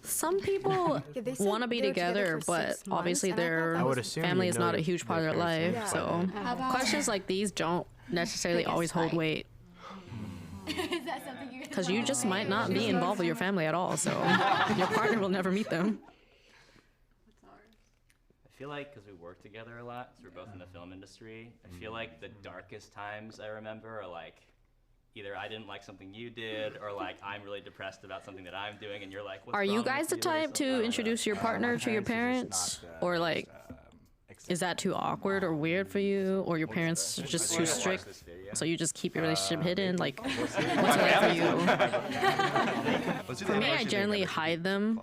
Some people want to be together, but obviously their family is not a huge part of their life. So questions like these don't necessarily always hold weight. Is that something you guys Because you just might not be involved with your family at all, so your partner will never meet them. I feel like because we work together a lot, so we're both in the film industry, I feel like the darkest times I remember are like either I didn't like something you did or like I'm really depressed about something that I'm doing and you're like, what's Are you wrong guys with the you or type something? to introduce your partner to your parents? Or like Is that too awkward or weird for you, or your parents are just too strict, so you just keep your relationship hidden? Like, what's it like for you? For me, I generally hide them.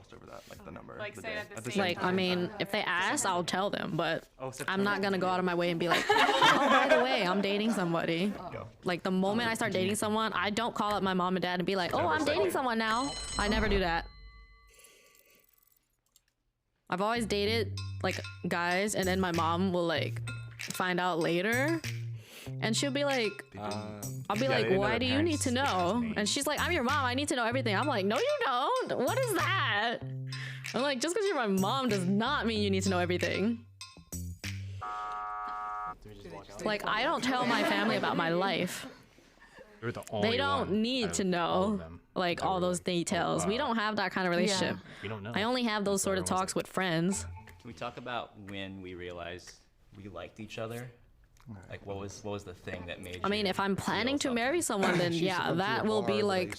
Like, say it at the same Like, I time. mean, if they ask, I'll tell them, but I'm not gonna go out of my way and be like, oh, by the way, I'm dating somebody. Like, the moment I start dating someone, I don't call up my mom and dad and be like, oh, I'm dating someone now. I never do that. I've always dated, like, guys, and then my mom will, like, find out later. And she'll be like, I'll be like, why do you need to know? And she's like, I'm your mom, I need to know everything. I'm like, no, you don't. What is that? I'm like, just because you're my mom does not mean you need to know everything. Like, I don't tell my family about my life. You're the only They don't one need out to of know, like, all those details. We don't have that kind of relationship. We don't know. I only have those sort of talks with friends. Can we talk about when we realized we liked each other? Like, what was the thing that made? I mean, if I'm planning to marry someone, then yeah, that will be like,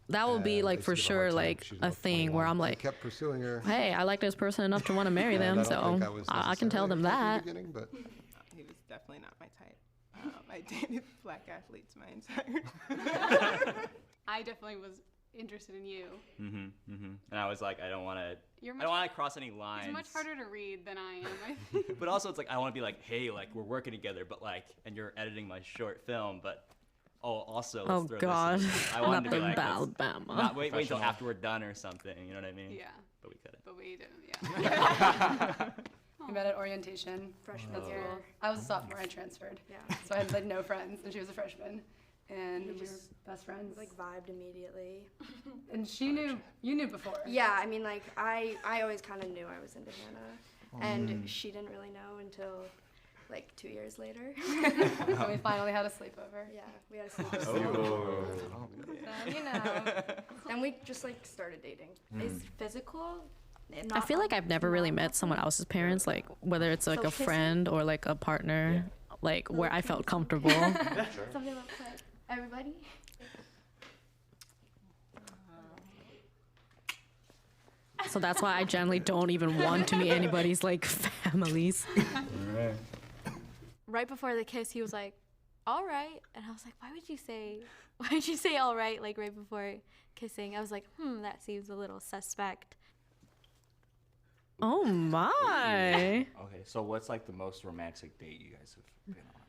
that will be like for sure like a thing where I'm like, kept pursuing her. hey, I like this person enough to want to marry them, so I can tell them that. But He was definitely not my type. I dated black athletes my entire I definitely was interested in you. And I was like, I don't want to cross any lines. He's much harder to read than I am, I think. But also, it's like I want to be like, hey, like we're working together, but like, and you're editing my short film, but also let's Oh throw God, this in. I wanted to be not like, the let's Alabama. not wait until after we're done or something. You know what I mean? Yeah. But we couldn't. But we didn't, yeah. We met at orientation. Freshman That's year. cool. I was a sophomore, I transferred. Yeah. So I had like no friends, and she was a freshman. And We we were just, best friends. Like vibed immediately. And she knew, you knew before. Yeah, I mean, like I always kind of knew I was into Hannah, and she didn't really know until like 2 years later. So we finally had a sleepover. Yeah, we had a sleepover. Oh. So, you know, then we just like started dating. Is physical? I feel like I've never really met someone else's parents, like whether it's like So a kissing? friend or like a partner, like where I felt comfortable. Something about like everybody. So that's why I generally don't even want to meet anybody's like families. Right before the kiss, he was like, "All right," and I was like, "Why would you say all right like right before kissing?" I was like, that seems a little suspect. Oh my. Okay, so what's like the most romantic date you guys have been on?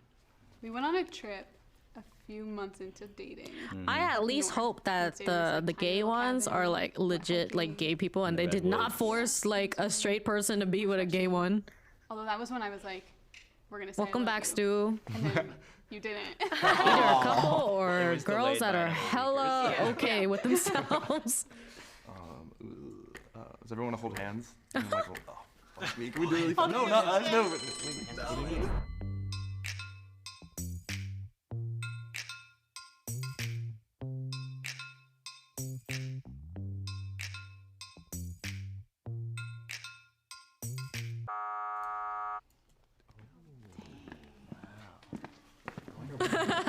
We went on a trip a few months into dating. I at least hope that the gay ones are like legit like gay people and they did not force like a straight person to be with a gay one. Although that was when I was like, we're gonna say Welcome back, Stu. And then you didn't. Either a couple or girls that are hella okay with themselves. Does everyone want to hold hands? And I'm like, oh, fuck me. Can we do really fun? No, not us. No.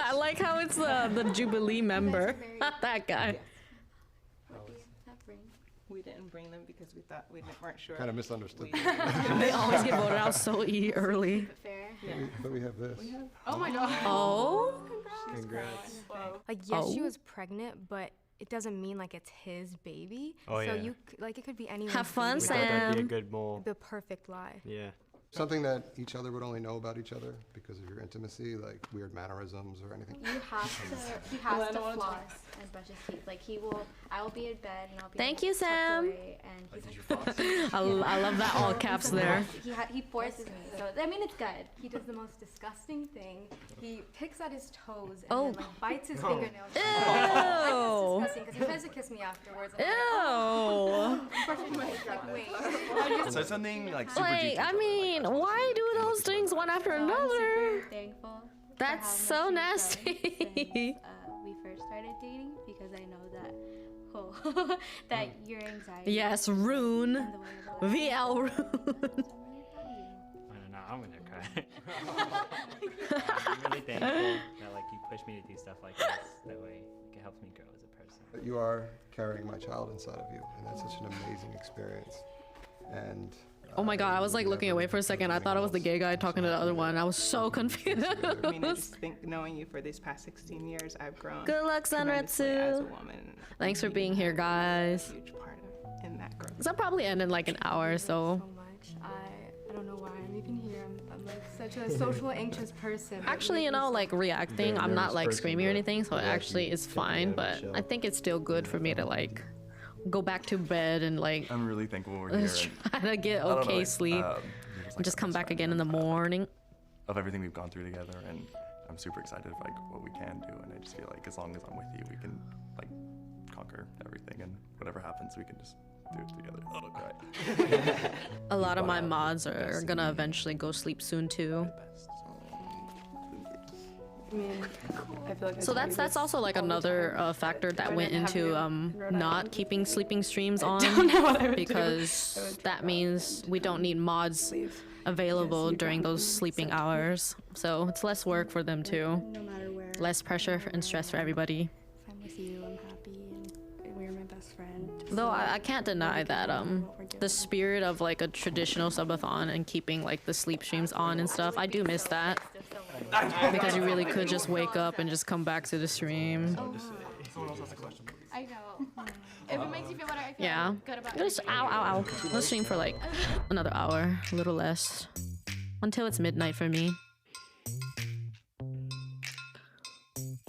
I like how it's the Jubilee member, not that guy. We didn't bring them because we thought we weren't sure. Kind of misunderstood. They always get voted out so early. Fair. But we have this. Oh my God. Oh. Congrats. Like yes, she Oh. was pregnant, but it doesn't mean like it's his baby. Oh, so yeah. you like it could be anyone's Have fun, baby. We thought that'd be a Sam. good mole. The perfect lie. Yeah. Something that each other would only know about each other because of your intimacy, like weird mannerisms or anything. You have to. He has to floss and brush his teeth. Like he will. I will be in bed and I'll be. Thank like, you, tucked Sam. away, and he's I love that all caps there. He forces me. So I mean, it's good. He does the most disgusting thing. He picks at his toes and then like bites his fingernails. Ew. That's disgusting because he tries to kiss me afterwards. And I'm like, wait. So something like super Like, deep. I mean, why do those things one after I'm another? super thankful. That's so nasty. We first started dating because I know that that your anxiety. Yes, Rune. VL Rune. I don't know. I'm gonna cry. I'm really thankful that like you push me to do stuff like this. That way, it helps me grow as a person. You are carrying my child inside of you, and that's such an amazing experience. And Oh my god, I was like looking away for a second. I thought it was the gay guy talking to the other one. I was so confused. I mean, I just think knowing you for these past 16 years, I've grown. Good luck, tremendously as a Sunretsu. woman. Thanks for being here, guys. Huge part of in that growth. So I'll probably end in like an hour or so. I don't know why I'm even here. I'm like such a social anxious person. Actually, you know, like reacting, I'm not like screaming or anything, so it actually is fine, but I think it's still good for me to like go back to bed and like I'm really thankful we're here. try to get I don't know, okay like, sleep you're just, and like, just a come best back friend again in the morning. of everything we've gone through together, and I'm super excited for like what we can do, and I just feel like as long as I'm with you, we can like conquer everything, and whatever happens, we can just do it together. Right. A lot of my mods are gonna eventually go sleep soon too. I mean, I feel like So that's also like another factor that went into not keeping sleeping streams on, because that means we don't need mods available during those sleeping hours. So it's less work for them too. No matter where. Less pressure and stress for everybody. If I'm with you, I'm happy, and we're my best friend. Though I can't deny that the spirit of like a traditional subathon and keeping like the sleep streams on and stuff, I do miss that. Because you really could just wake up and just come back to the stream. Someone else has a question, please. I know. If it makes you feel better, I feel Yeah. good about Just ow. Let's stream for like another hour, a little less. Until it's midnight for me.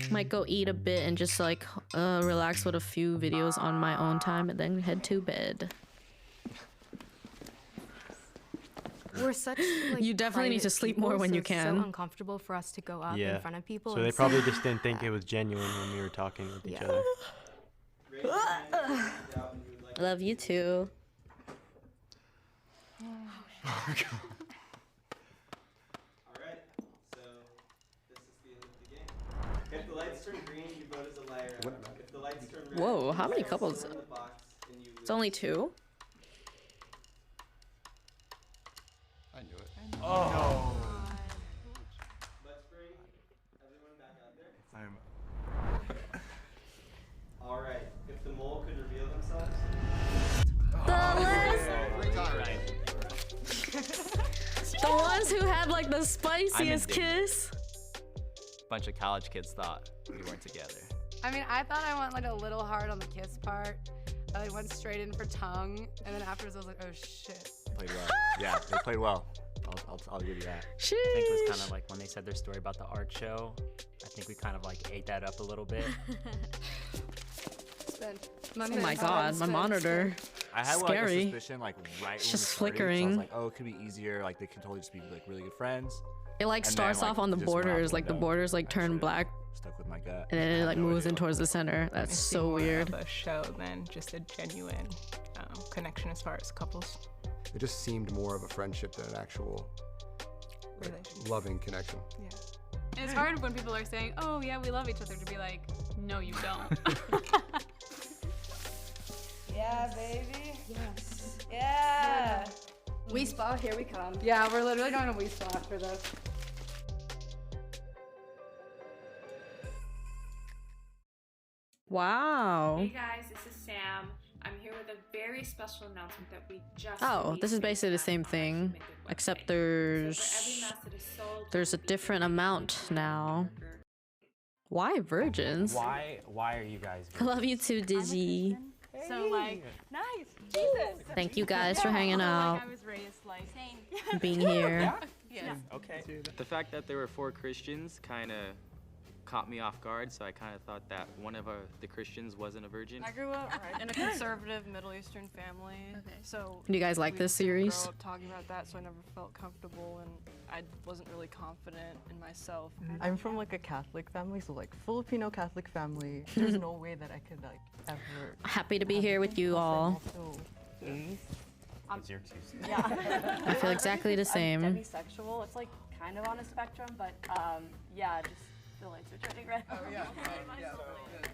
Might go eat a bit and just like relax with a few videos on my own time and then head to bed. We're such like You definitely need to private sleep people, more when so you it's can. so uncomfortable for us to go up in front of people. So they and probably say- just didn't think it was genuine when we were talking with each other. Love you too. Alright, so this is the game. If the lights turn green, you vote as a liar. If the lights turn red, Whoa, how you many press couples? someone in the box and you It's only two? I knew it. Oh. Let's bring everyone back out there. I'm. Alright, if the mole could reveal themselves. The ones who had like the spiciest kiss. Bunch of college kids thought we weren't together. I mean, I thought I went like a little hard on the kiss part. I like went straight in for tongue, and then afterwards I was like, oh shit. Played well. Yeah, they played well. I'll give you that. I think it was kind of like when they said their story about the art show. I think we kind of like ate that up a little bit. Oh my god, my monitor. I had like a Scary. suspicion, like right It's when just we started, 'cause I flickering. was like, oh, it could be easier. Like they could totally just be like really good friends. It like And starts then, off on the just went out borders, like the window. borders like turn black, Stuck with my gut. and then it like moves in towards the center. That's I see so more weird. Of a show than just a genuine connection as far as couples. It just seemed more of a friendship than an actual like, loving connection. Yeah. And it's hard when people are saying, oh yeah, we love each other, to be like, no, you don't. Yeah, baby. Yes. Yeah. We Spa, here we come. Yeah, we're literally going to We Spa after this. Wow. Hey guys, this is Sam. I'm here with a very special announcement that we just Oh, this is released basically the same thing, except there's a different amount now. Why virgins? Why are you guys? I love you too, Digi. So like, nice. Jesus. Thank you guys for hanging out, Like I was raised like being here. Yeah. Okay. The fact that there were 4 Christians kind of caught me off guard, so I kind of thought that one of the Christians wasn't a virgin. I grew up in a conservative Middle Eastern family, so Do you guys like we this didn't series? grow up talking about that, so I never felt comfortable, and I wasn't really confident in myself. I'm from like a Catholic family, so like Filipino Catholic family. There's no way that I could like ever. Happy to be here with you all. It's your Tuesday. Yeah. I feel exactly the same. I'm demisexual. It's like kind of on a spectrum, but yeah, just the lights are turning red. Oh yeah.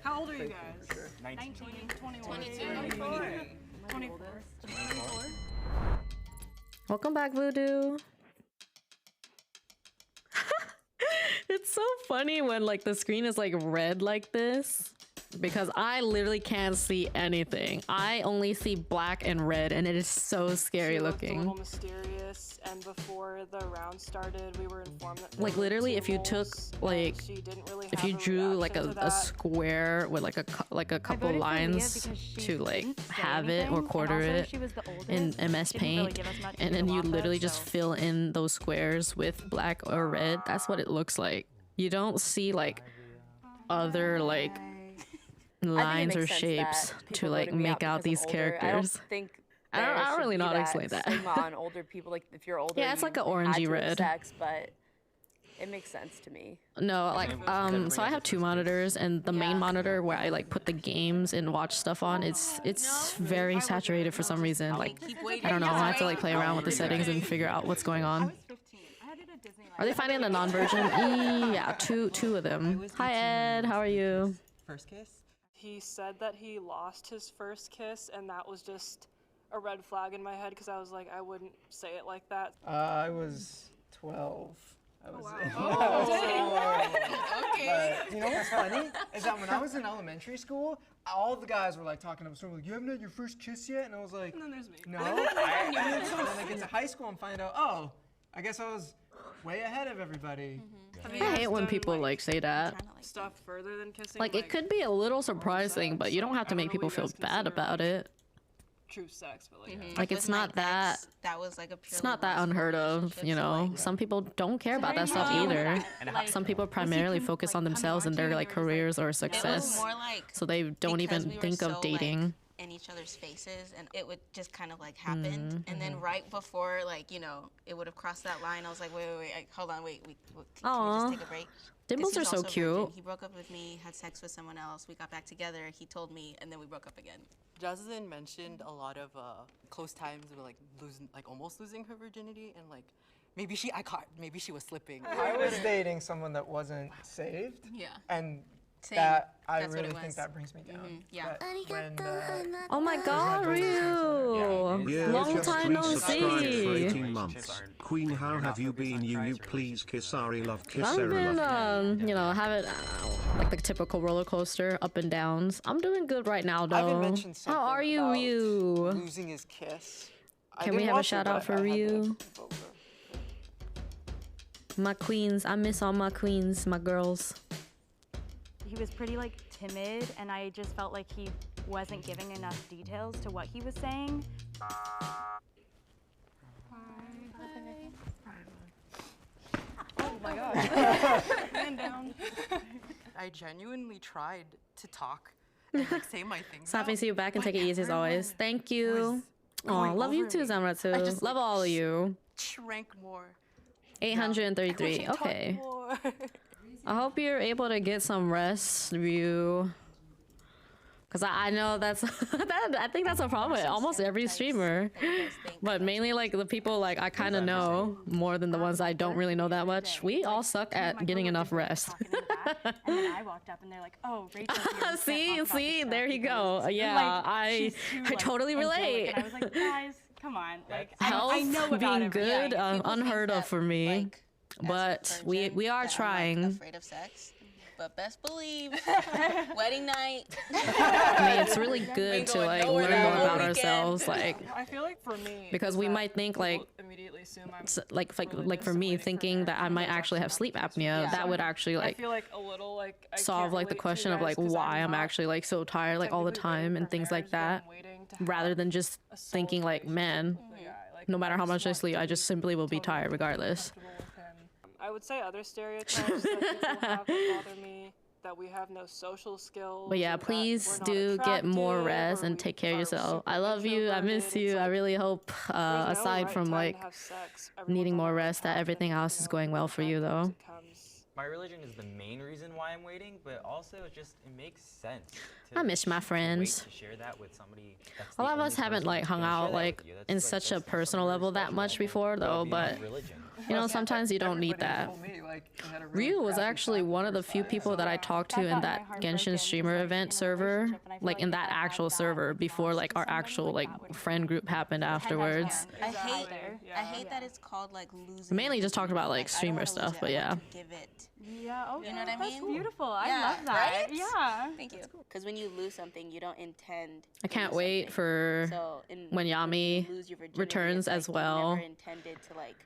How old are you guys? 19, 21, 24. 24. Welcome back, Voodoo. It's so funny when like the screen is like red like this. because I literally can't see anything. I only see black and red, and it is so scary She looked a looking. little mysterious, and before the round started, we were informed that Like literally, if you took like, if you drew like a square with like a couple voted for Leah lines because she to like didn't say have it or anything, and quarter also it she was the in oldest. MS She didn't really Paint, give us much to and go then you off of, literally just so- fill in those squares with black or red. That's what it looks like. You don't see like other like lines or shapes to like make out these characters. I don't think I don't there should really be know how to that explain that. stigma on older people. Like if you're older, Yeah, it's you like a had orangey to have red. sex, but it makes sense to me. No, like so I have two monitors, and the main monitor where I like put the games and watch stuff on, it's very saturated for some reason. Like I don't know, I have to like play around with the settings and figure out what's going on. Are they finding the non-virgin? Yeah, two of them. Hi Ed, how are you? First kiss? He said that he lost his first kiss, and that was just a red flag in my head because I was like, I wouldn't say it like that. I was 12. I was. Okay. But you know what's funny is that when I was in elementary school, all the guys were like talking up, like, "You haven't had your first kiss yet?" And I was like, And then there's me. "No." And then I get to high school and find out, oh, I guess I was way ahead of everybody. I hate when people like say that. Stuff further than kissing. Like it could be a little surprising, but you don't have to make people feel bad about it. True sex, but like. Like it's not that. That was like a It's not that unheard of, you know. Some people don't care about that stuff either. Some people primarily focus on themselves and their like careers or success, more like so they don't even we were think so, of dating. in each other's faces, and it would just kind of like happen. And then right before, like, you know, it would have crossed that line, I was like, wait, hold on, wait, can we Aw. just take a break? 'Cause Dimples he's are so also cute. virgin. He broke up with me, had sex with someone else. We got back together. He told me, and then we broke up again. Jasmine mentioned a lot of close times of like losing, like almost losing her virginity, and like maybe she was slipping. I was dating someone that wasn't saved. Yeah. And Same. that I That's what really it think was. that brings me down. Yeah. When, Oh my God, Ryu! Yeah, Long just time no resubscribed for see. 18 months. Queen, how have you been? You please kiss Ari, love kiss I've Sarah, been, love. you know, have it like the typical roller coaster, up and downs. I'm doing good right now, though. mentioned How are you, about Ryu? losing his kiss. I Can we didn't have a watch it, shout out but for I had Ryu? My queens, I miss all my queens, my girls. He was pretty like timid, and I just felt like he wasn't giving enough details to what he was saying. Oh my god. Man down. I genuinely tried to talk and like say my things. So happy to see you back and take it easy as always. Thank you. Oh, going love you over too, me. Zamra too. I just, Love all of you. Shrank more. 833. Okay. I hope you're able to get some rest, Ryu. Cause I know that's I think that's a problem with almost every streamer, but mainly like the people like I kind of know more than the ones I don't really know that much. We all suck at getting enough rest. And then I walked up, and they're like, "Oh, Rachel's here." See, there you go. Yeah, I totally relate. And I was like, "Guys, come on!" Like, Health I know about being it, but good, yeah, unheard of for me, but we are trying. Afraid of sex. But best believe, wedding night. I mean, it's really good to like learn more about ourselves, like I feel like for me, because we might think like immediately assume I'm like for me thinking that I might actually have sleep apnea, that would actually I like feel like a little like I solve can't like the relate to question you of guys like 'cause why I'm not actually like so tired like all the time and things like that, rather than just thinking like, man, no matter how much I sleep, I just simply will be tired regardless. I would say other stereotypes that people have that bother me. That we have no social skills. But yeah, please do get more rest and take care of yourself. I love you. I miss you. I really hope, aside from like needing more rest, that everything else is going well for you though. My religion is the main reason why I'm waiting, but also it makes sense I miss my wait friends. to share that with somebody. That's A lot the of only us haven't person like who's hung gonna share out that like with you. That's in like, such a that's personal level that much before though, but religion. you know, sometimes you don't need that. Ryu was actually one of the few people that I talked to in that Genshin streamer event server, like in that actual server before like our actual like friend group happened afterwards. I hate that it's called like losing. Mainly just talked about like streamer stuff, but yeah. Give it. Yeah, okay. You know what I mean? That's beautiful. I Yeah, love that. right? Yeah. Thank you. Because when you lose something, you don't intend. I can't wait for when Yami returns as well. Never intended to like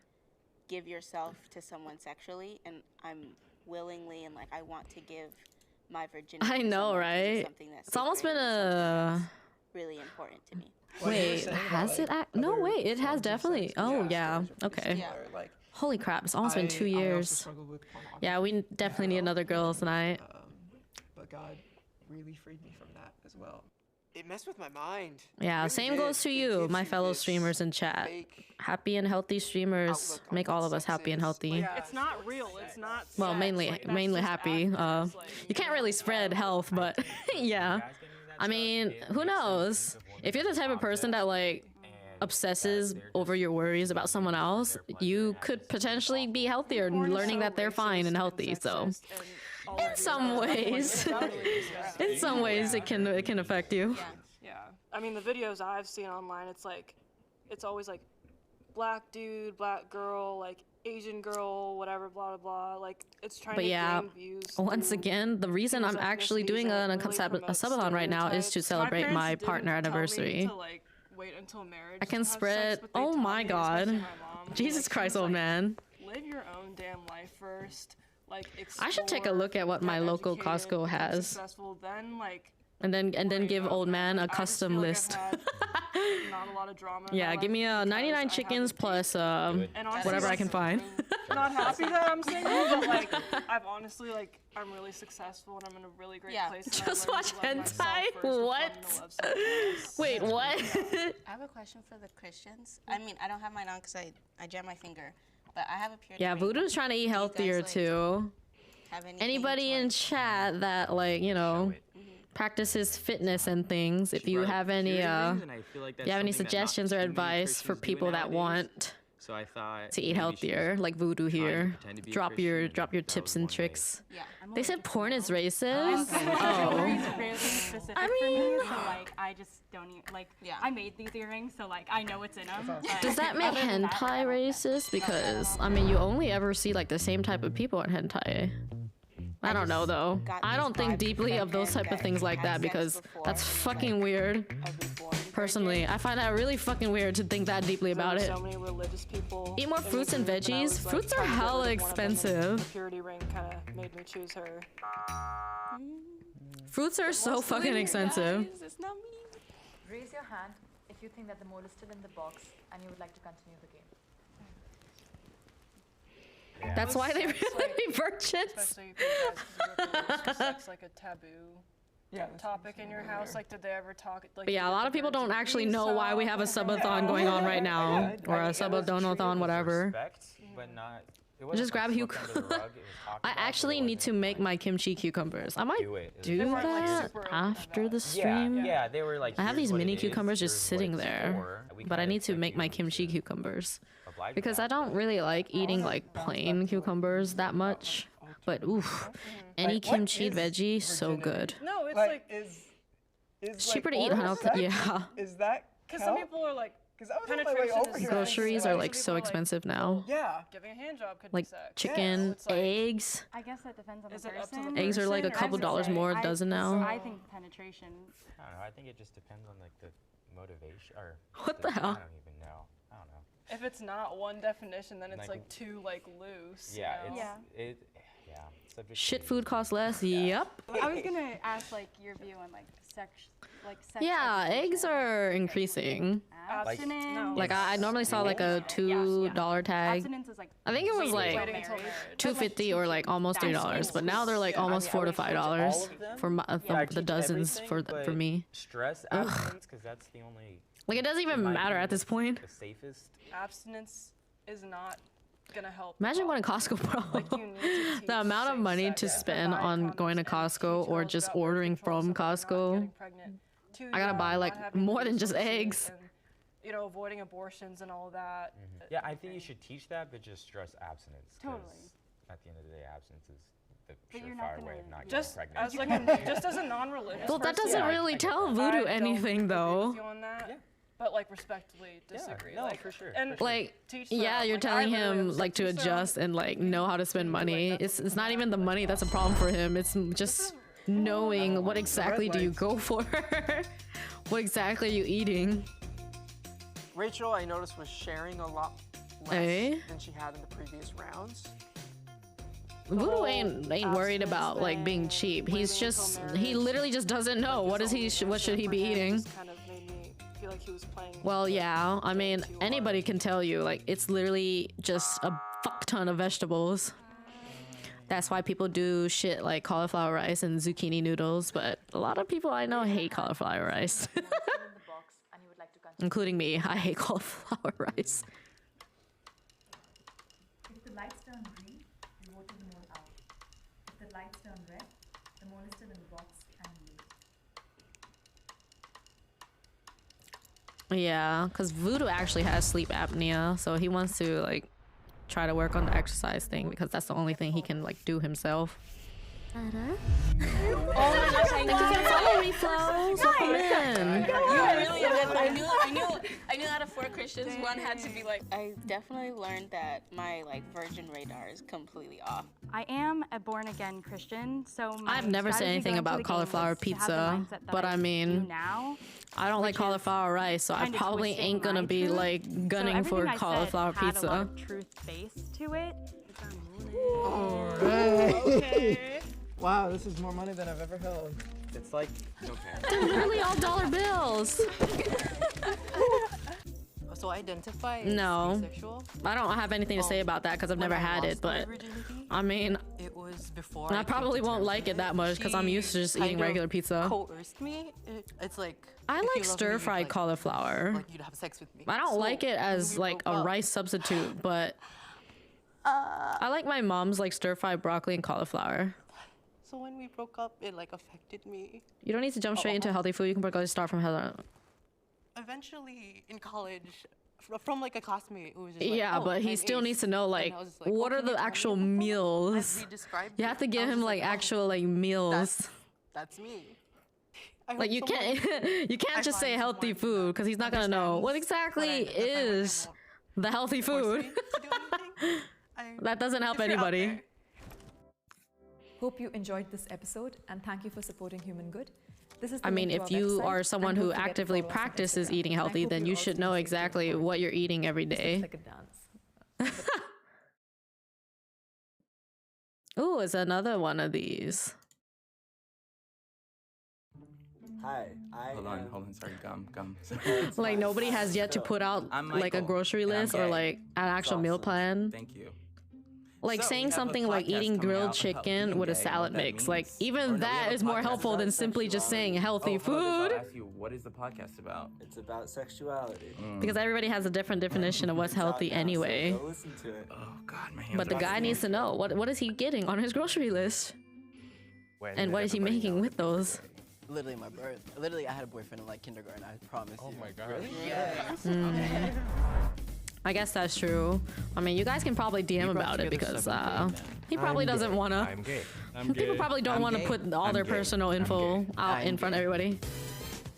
give yourself to someone sexually, and I'm willingly and like I want to give my virginity. I know, right? It's almost been a really important to me. wait. Has it? No, wait. It has definitely. Oh yeah. Okay. Holy crap! It's almost been 2 years. Yeah, we definitely need another girls' night. But God really freed me from that as well. It messed with my mind. Yeah, same goes to you, my fellow streamers in chat. Happy and healthy streamers make all of us happy and healthy. It's not real. It's not. Well, mainly happy. You can't really spread health, but yeah. I mean, who knows? If you're the type of person that like obsesses over your worries about someone else, you could potentially be healthier, learning that they're fine and healthy. So, in some ways, it can affect you. Yeah. I mean, the videos I've seen online, it's always like black dude, black girl, like Asian girl, whatever, blah, blah, blah. Like, it's trying But to yeah, gain views. once again, the reason I'm actually doing a subathon right now is to celebrate my partner anniversary. Wait until marriage. I can spread. Oh my God, Jesus Christ, old man. Live your own damn life first. Like, I should take a look at what my local Costco has, successful, then like. and then give old man a custom list. Not a lot of drama. Yeah, give me 99 chickens plus whatever I can find. Not happy that I'm single, but like I've honestly like I'm really successful and I'm in a really great place. and Just I learned watch to love myself hentai? first before What? I'm gonna love someone else. Wait, what? I have a question for the Christians. I mean, I don't have mine on because I jammed my finger, but I have a period. Yeah, Voodoo's trying to eat healthier too. Anybody in chat that like practices fitness and things, if you have any suggestions or advice for people that want So I thought to eat healthier, like Voodoo here, drop your tips and tricks. Yeah. They said porn is racist. Really specific for me, so like I just don't even like. I made these earrings, so like I know what's in them. Does that make hentai racist? Because I mean, you only ever see like the same type of people in hentai. I don't know though. I don't think deeply of those type of things like that because that's fucking weird. Personally, I find that really fucking weird to think that deeply about it. So many religious people. Eat more fruits and veggies. Fruits are hella expensive. The purity ring kind of made me choose her. Fruits are so fucking expensive. It's not me. Raise your hand if you think that the mole is still in the box and you would like to continue the game. Yeah. That's why they really virgins. Especially for guys, 'cause was sex like a taboo topic in your house? Like, did they ever talk? Like, But yeah, a lot of people don't actually know why we have a subathon going on right now, or a subadonathon, whatever. Respect, but not. It wasn't Just grab I actually need to make my kimchi cucumbers. I might do that after the stream. Yeah, they were like. I have these "Here's what mini it is, cucumbers just here's what sitting it's there, for." We but I kinda need to make my kimchi cucumbers because I don't really like eating like plain cucumbers that much. But oof, any kimchi veggie, so good. No, it's like It's cheaper to eat, huh? Yeah. Is that? Because some people are like. Because I was on my way over here. Groceries are like so expensive now. Yeah. Giving a hand job could Like be sex. chicken, eggs. I guess that depends on the Is it up to person. the Eggs are like a couple dollars more a dozen now. I think penetration. I don't know. I think it just depends on like the motivation or. What the hell? I don't even know. I don't know. If it's not one definition, then it's like too like loose. Yeah, you know? it's subject Shit to- food costs less. Yep. I was gonna ask like your view on like sex. Yeah, eggs are increasing. Abstinence. Like I normally saw like a $2 tag. Abstinence is like. I think it was like $2.50 or like almost $3, but now they're like almost $4 to $5 for the dozens for me. Stress abstinence, because that's the only. Like it doesn't even matter at this point. The safest. Abstinence is not gonna help. Imagine going to Costco, bro. The amount of money to spend on going to Costco or just ordering from Costco. I gotta buy like more than just eggs. And, you know, avoiding abortions and all of that. Yeah, I think you should teach that, but just stress abstinence. 'Cause Totally. At the end of the day, abstinence is the But you're not surefire gonna way of not just getting as pregnant. like just as a non-religious Well, that person, doesn't really tell Voodoo anything, though. you on that, but like respectfully disagree. no, like for sure. And Like, teach yeah, them. you're Like, telling I literally him was like to teach them. adjust and like know how to spend money. It's not even the money that's a problem for him. It's just knowing what exactly do you go for. What exactly are you eating? Rachel, I noticed, was sharing a lot less than she had in the previous rounds. Voodoo ain't worried about like being cheap. He literally just doesn't know what should he be eating. Kind of made me feel like he was playing. Well, yeah, I mean anybody can tell you like it's literally just a fuck ton of vegetables. That's why people do shit like cauliflower rice and zucchini noodles, but a lot of people I know hate cauliflower rice. Including me, I hate cauliflower rice. If the lights turn green, you voted the mole out. If the lights turn red, the mole is still in the box and you. Yeah, because Voodoo actually has sleep apnea, so he wants to like try to work on the exercise thing because that's the only thing he can like do himself. Oh my gosh, I know. Welcome in. You really did. I knew out of 4 Christians, one had to be like. I definitely learned that my like virgin radar is completely off. I am a born-again Christian, so my I've never said strategy anything going to about the game cauliflower was to have the pizza, mindset that but I do mean, now, I don't like cauliflower rice, so I kind of probably twisting ain't gonna my be truth. like gunning so for everything I said cauliflower had a lot pizza. of truth base to it. Okay. Wow, this is more money than I've ever held. It's like, okay. They're really all dollar bills. So identify as No, asexual? I don't have anything to say about that because I've never had it, but I mean, It was before I probably won't like it that much because I'm used to just eating kind of regular pizza. Coerced me. It's like I if you like love me, stir-fried you'd cauliflower. like you'd have sex with me. I don't So, like it as when we like broke a up- rice substitute, but I like my mom's like stir-fried broccoli and cauliflower. So when we broke up, it like affected me. You don't need to jump straight into healthy food. You can probably start from healthy. Eventually in college, from like a classmate who was just like, Yeah, oh, but he I'm still ace. needs to know And like I was just like, what oh, are can you the tell me actual about that? meals. As we described You it, have to I give was him just like oh, actual like meals. That's me. I Like hope you someone- can't you can't just say healthy food because he's not gonna know what exactly is the healthy food. That doesn't help anybody. Hope you enjoyed this episode and thank you for supporting Human Good. This is the I mean, link to if our you website, are someone and who don't forget to actively follow us on practices Instagram. eating And I healthy, hope then you you all should stay know safe exactly going what you're eating every This day. looks like a dance. Ooh, it's another one of these. Hi, Hold on, sorry, gum. Like nobody has yet to put out I'm like a Michael, grocery and I'm list or gay. like an actual meal plan. Thank you. Like So, saying we have a something like podcast eating coming grilled out about chicken being with a gay and salad what that mix. Like means. Or even no, we that have a is more podcast helpful than about simply just saying healthy Hold on, food. I'll ask you, what is the podcast about? It's about sexuality. Because everybody has a different definition of what's healthy anyway. Go listen to it. Oh God, my hands But the are guy sweating. needs to know what is he getting on his grocery list, and what is he making with those. Literally my birth. Literally, I had a boyfriend in like kindergarten. I promise you. Oh my god. Really? Yeah. Mm. I guess that's true. I mean, you guys can probably DM about it because he probably doesn't want to. I'm gay. People probably don't want to put all their personal info out in front of everybody.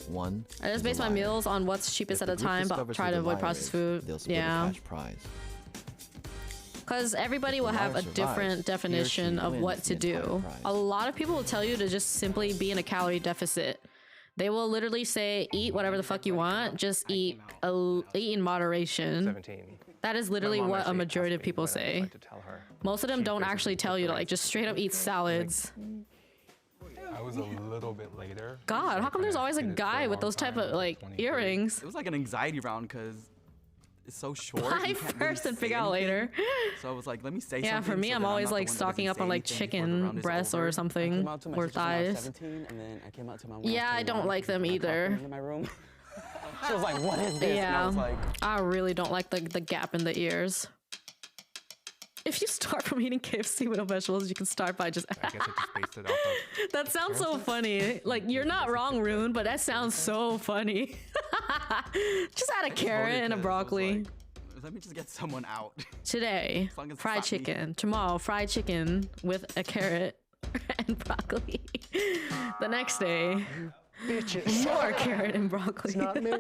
One. I just base my meals on what's cheapest at a time, but try to avoid processed food. Yeah. Prize. Because everybody will have a different definition of what to do. A lot of people will tell you to just simply be in a calorie deficit. They will literally say, eat whatever the fuck you want, just eat in moderation. 17. That is literally My mom what a actually majority of asked me people what I would say. like to tell her. Most of them She don't basically actually tell you to like just straight up eat salads. I was a little bit later. God, how come there's always a guy with those type of like earrings? It was like an anxiety round because it's so short. Buy you can't first really and say figure out anything. later. So I was like, let me say Yeah, something. for me, so I'm that always not the like one that stocking doesn't up on say like anything before the chicken round is breasts over. or something, or thighs. 17, and then I came out to my mom. Yeah, I don't like them either. In my room. She was like, "What is this?" And I Yeah, was like, I really don't like the gap in the ears. If you start from eating KFC with no vegetables, you can start by just. I guess I just based it off of. That sounds so funny. Like, you're not wrong, Rune, but that sounds so funny. Just add a carrot and a broccoli. Let me just get someone out. Today, As long as it's fried not me. chicken. Tomorrow, fried chicken with a carrot and broccoli. The next day, Bitches. more carrot and broccoli. It's not me.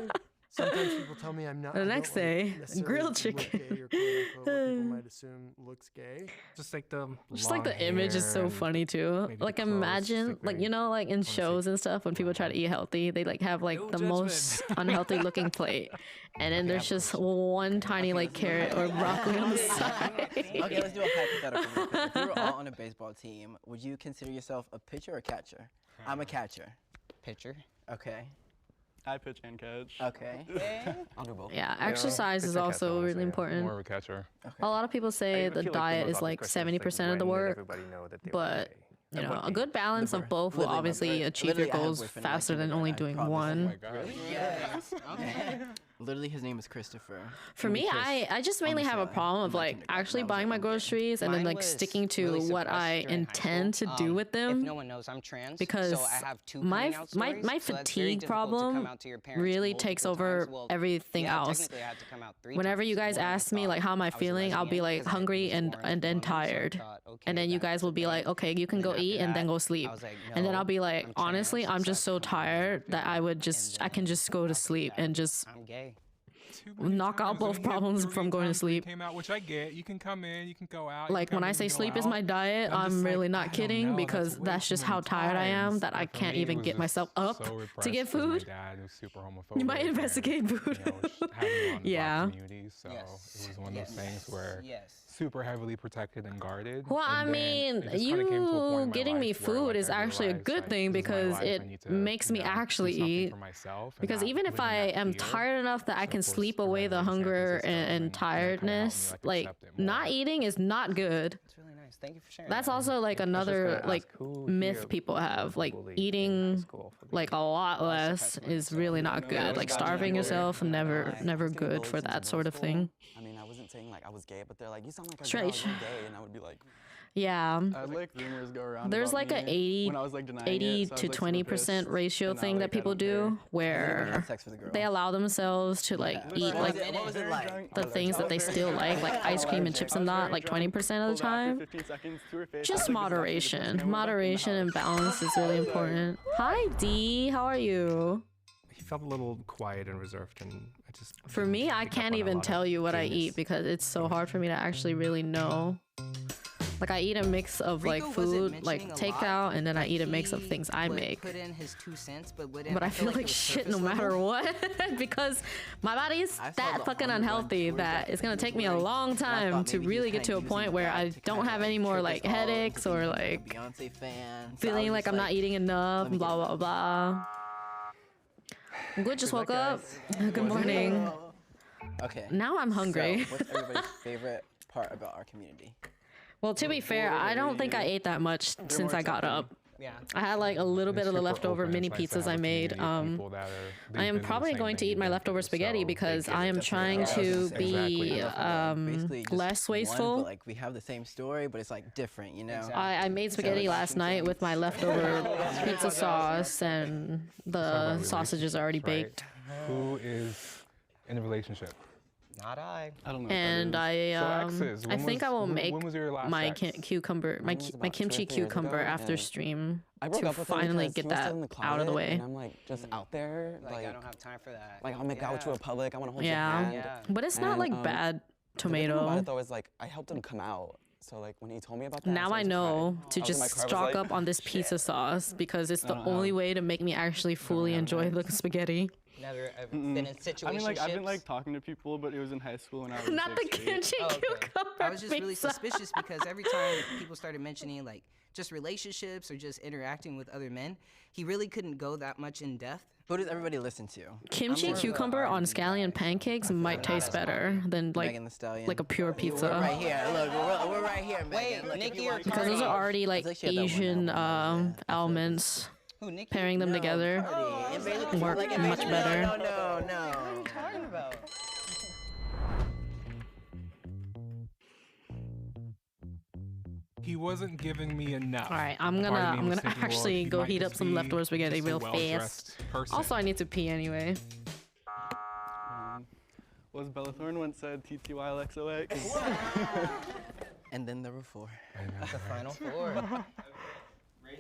Sometimes people tell me I'm not. The next day, grilled chicken. Look gay or quote unquote, what people might assume looks gay. Just like the Image is so funny too. Like, imagine, like, you know, like in shows and stuff, when people try to eat healthy, they like have like the most unhealthy looking plate, and then there's just one tiny like carrot or broccoli on the side. Okay, let's do a hypothetical real quick. If you were all on a baseball team, would you consider yourself a pitcher or catcher? I'm a catcher. Pitcher. Okay. I pitch and catch. Okay. I'll do both. Yeah, exercise is also really important. More of a catcher. A lot of people say the diet is like 70% of the work, but you know, a good balance of both will obviously achieve your goals faster than only doing one. Yes. Okay. Literally, his name is Christopher. For me, I just mainly have a problem of like actually buying my groceries and then like sticking to what I intend to do with them. If no one knows, I'm trans, because so I have two my coming out stories, so that's very fatigue difficult to problem come out to your parents really multiple takes over times. Well, everything yeah, else. technically I had to come out 3 Whenever times you guys more than I ask me thought. like how am I was a feeling, I'll be lesbian like 'cause I hungry was and born in then Columbus, so I tired. thought, okay, And then you guys will be like, okay, you can go eat and then go sleep. was like, And then no, I'll be like, I'm honestly, trans, I'm just so tired that I can just go to sleep and just I'm gay. knock out both problems from going to sleep. Came out, which I get. You can come in, you can go out. Like when I say sleep is my diet, I'm really not kidding because that's just how tired I am that I can't even get myself up to get food. My dad was super homophobic. You might investigate food. Yeah. So it was one of those things where super heavily protected and guarded. Well, I mean, you getting me food is actually a good thing because it makes me actually eat. Because even if I am tired enough that I can sleep away the hunger and tiredness, like not eating is not good. That's really nice. Thank you for sharing. That's also like another like myth people have, like eating like a lot less is really not good. Like starving yourself, never good for that sort of thing. I mean, I wasn't saying like I was gay, but they're like, you sound like a Straight. girl, you're gay, and I would be like, Yeah. I like rumors go around. There's about like a me 80 when I was, like, denying 80 it, so I to was, like, super 20% pissed. ratio And now, thing like, that I people don't do care. where they allow themselves to like eat like What was it like? the things that they still like ice cream and chips and that like 20% of the time. 15 seconds to her face. Just moderation. Moderation and balance is really important. Hi D, how are you? He felt a little quiet and reserved, and I just. For me, I can't even tell you what I eat because it's so hard for me to actually really know. Like I eat a mix of like food, like takeout, and then I eat a mix of things I make. Put in his 2 cents, but I feel like shit no matter what because my body is that fucking unhealthy that it's gonna take me a long time to really get to a point where I don't have any more like headaches or like Beyonce fan. feeling like I'm not eating enough, blah blah blah. I'm good, just woke up. Good morning. Okay. Now I'm hungry. So, what's everybody's favorite part about our community? Well, to be fair, I don't think I ate that much since I got up. Yeah. I had like a little bit of the leftover mini pizzas I made. I am probably going to eat my leftover spaghetti because I am trying to be less wasteful. But, like we have the same story, but it's like different, you know. I made spaghetti last night with my leftover pizza sauce, and the sausages are already baked. Who is in a relationship? Not I. I don't know. And I think I will make when was your last my sex? cucumber, my kimchi 2 or 3 years cucumber ago, after and stream I broke to up with him finally because get he was that still in the out of the closet, way. And I'm like just out there, Like I don't have time for that. like I'll make out with you in public. I want to hold your Yeah, hand. but it's not And, like bad The good thing about tomato. it though is like I helped him come out. So like when he told me about that, Now I know to I was in my just car, I was stock like, up on this pizza sauce because it's the only way to make me actually fully enjoy the spaghetti. Never ever been in situationships. I mean, like I've been like talking to people, but it was in high school when I was Not the like, 8. kimchi cucumber I was just really pizza. suspicious because every time people started mentioning like just relationships or just interacting with other men, he really couldn't go that much in depth. Who does everybody listen to? Kimchi cucumber on scallion pancakes might taste better than like Megan Thee Stallion. like a pure pizza. We're right here. Look, we're right here, Megan. Look, Nikki or Because those are already like Asian elements. Pairing them together work much better. No. What are you talking about? wasn't giving me enough. All right, I'm gonna actually go heat up some leftover spaghetti real fast. Also, I need to pee anyway. Was Bella Thorne once said TTYLXOX? And then there were 4. That's the final 4. Raise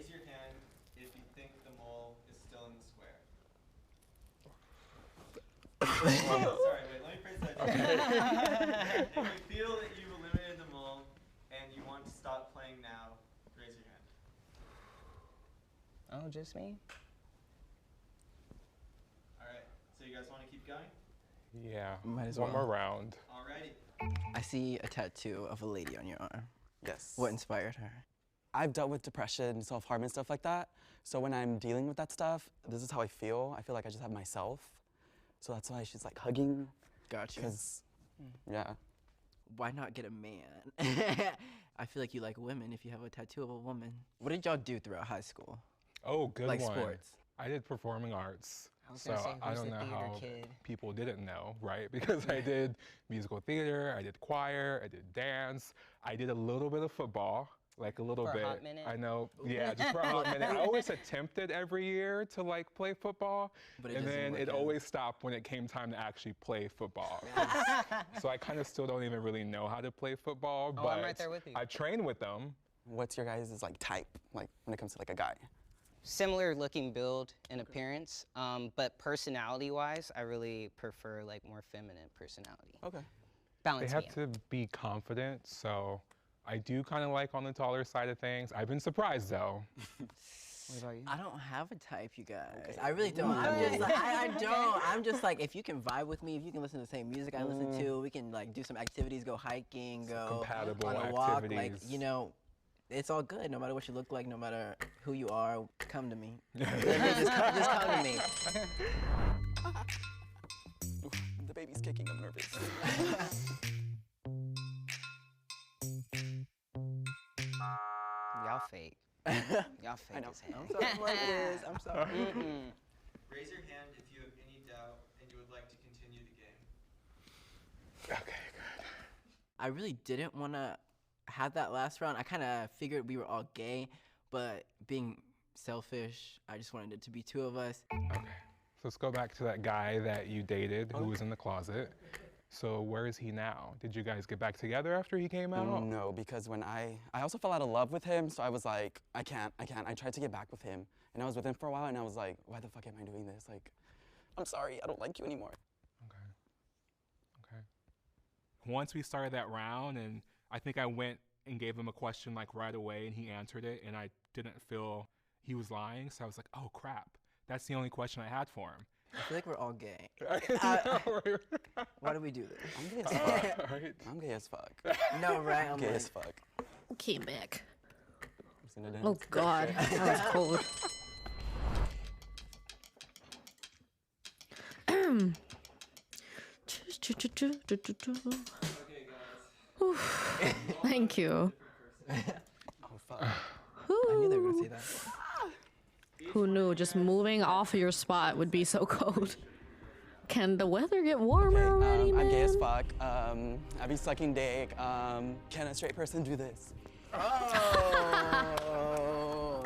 your hand if you think the mole is still in the square. Sorry, wait, let me phrase that. If you feel that you've eliminated the mole and you want to stop playing now, raise your hand. Oh, just me? Alright, so you guys want to keep going? Yeah, Might as one well. more round. Alrighty. I see a tattoo of a lady on your arm. Yes. What inspired her? I've dealt with depression, self-harm, and stuff like that. So when I'm dealing with that stuff, this is how I feel. I feel like I just have myself. So that's why she's like hugging. Gotcha. Because, yeah. Why not get a man? I feel like you like women if you have a tattoo of a woman. What did y'all do throughout high school? Oh, good Like one. sports. I did performing arts. I was So gonna say, I who's don't the know theater how kid? people didn't know, right? Because I did musical theater, I did choir, I did dance, I did a little bit of football, like a little For a bit. hot minute? I know, yeah, just for a hot minute. I always attempted every year to like play football, But it and doesn't then work it out. always stopped when it came time to actually play football. So I kind of still don't even really know how to play football, Oh, but I'm right there with you. I train with them. What's your guys' like type, like when it comes to like a guy? Similar looking build and appearance, but personality-wise, I really prefer like more feminine personality. Okay. They Balance have me out. to be confident, so I do kind of like on the taller side of things. I've been surprised though. What about you? I don't have a type, you guys. I really don't. I'm just like, I don't. I'm just like, if you can vibe with me, if you can listen to the same music I listen to, we can like do some activities, go hiking, go compatible on a walk. Like, activities. you know, it's all good. No matter what you look like, no matter who you are, come to me. just come to me. The baby's kicking, I'm nervous. Y'all fake. Y'all fake as hell. I'm sorry, Marcus. I'm sorry. Raise your hand if you have any doubt and you would like to continue the game. Okay, good. I really didn't want to have that last round. I kind of figured we were all gay, but being selfish, I just wanted it to be 2 of us. Okay. So let's go back to that guy that you dated who was in the closet. So where is he now? Did you guys get back together after he came out? No, because when I also fell out of love with him, so I was like, I can't. I tried to get back with him, and I was with him for a while, and I was like, why the fuck am I doing this? Like, I'm sorry, I don't like you anymore. Okay. Once we started that round, and I think I went and gave him a question like right away, and he answered it, and I didn't feel he was lying, so I was like, oh crap, that's the only question I had for him. I feel like we're all gay. Why do we do this? I'm gay as fuck. I'm gay as fuck. No, right? I'm gay as fuck. Came back. I'm just gonna Oh dance. God, that was cold. Whew. Thank you. Oh, fuck. I knew they were going to say that. Who knew just moving off of your spot would be so cold? Can the weather get warmer already, man? I'm gay as fuck. I be sucking dick. Can a straight person do this? Oh,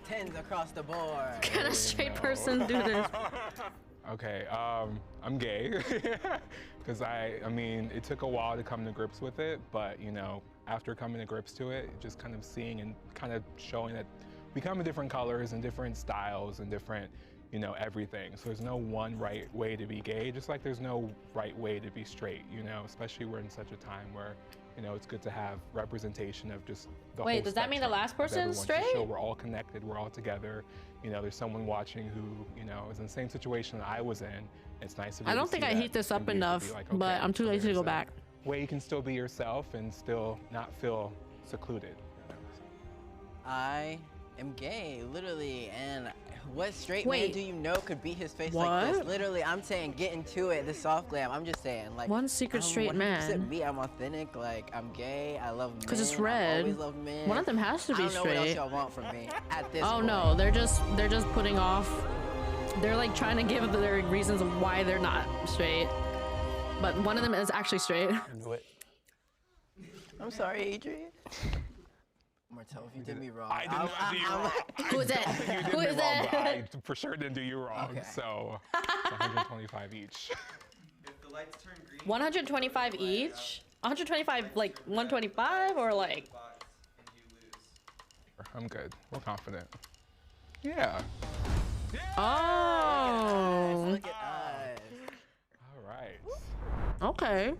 10s across the board. Can a straight person do this? Okay, I'm gay. Because I mean, it took a while to come to grips with it, but you know, after coming to grips to it, just kind of seeing and kind of showing that we come in different colors and different styles and different, you know, everything. So there's no one right way to be gay, just like there's no right way to be straight, you know, especially we're in such a time where, you know, it's good to have representation of just the Wait, whole does that mean the spectrum last of person's everyone to straight? show we're all connected, we're all together. You know, there's someone watching who, you know, is in the same situation that I was in. It's nice to be I able don't to think see I that heat this and up be able to enough, be like, but okay, I'm too so lazy to there's go a back. way you can still be yourself and still not feel secluded. I am gay, literally, and what straight man Wait. do you know could beat his face like this? What? Literally, I'm saying get into it, the soft glam. I'm just saying, like, One secret I'm straight 100% man. me, I'm authentic, like, I'm gay, I love men. 'Cause it's I've red. always loved men. One of them has to be I don't know what else straight. y'all want from me at this Oh point. no, they're just putting off. They're like trying to give their reasons of why they're not straight. But one of them is actually straight. I knew it. I'm sorry, Adrian. Martel, if you did me wrong. I did not do you wrong. Who is that? You did Who me is wrong, that? but I for sure didn't do you wrong. Okay. So it's 125 each. If the lights turn green, 125 each? 125 like 125 or like? and you lose. I'm good. We're confident. Yeah. Oh. Look at us. All right. Okay.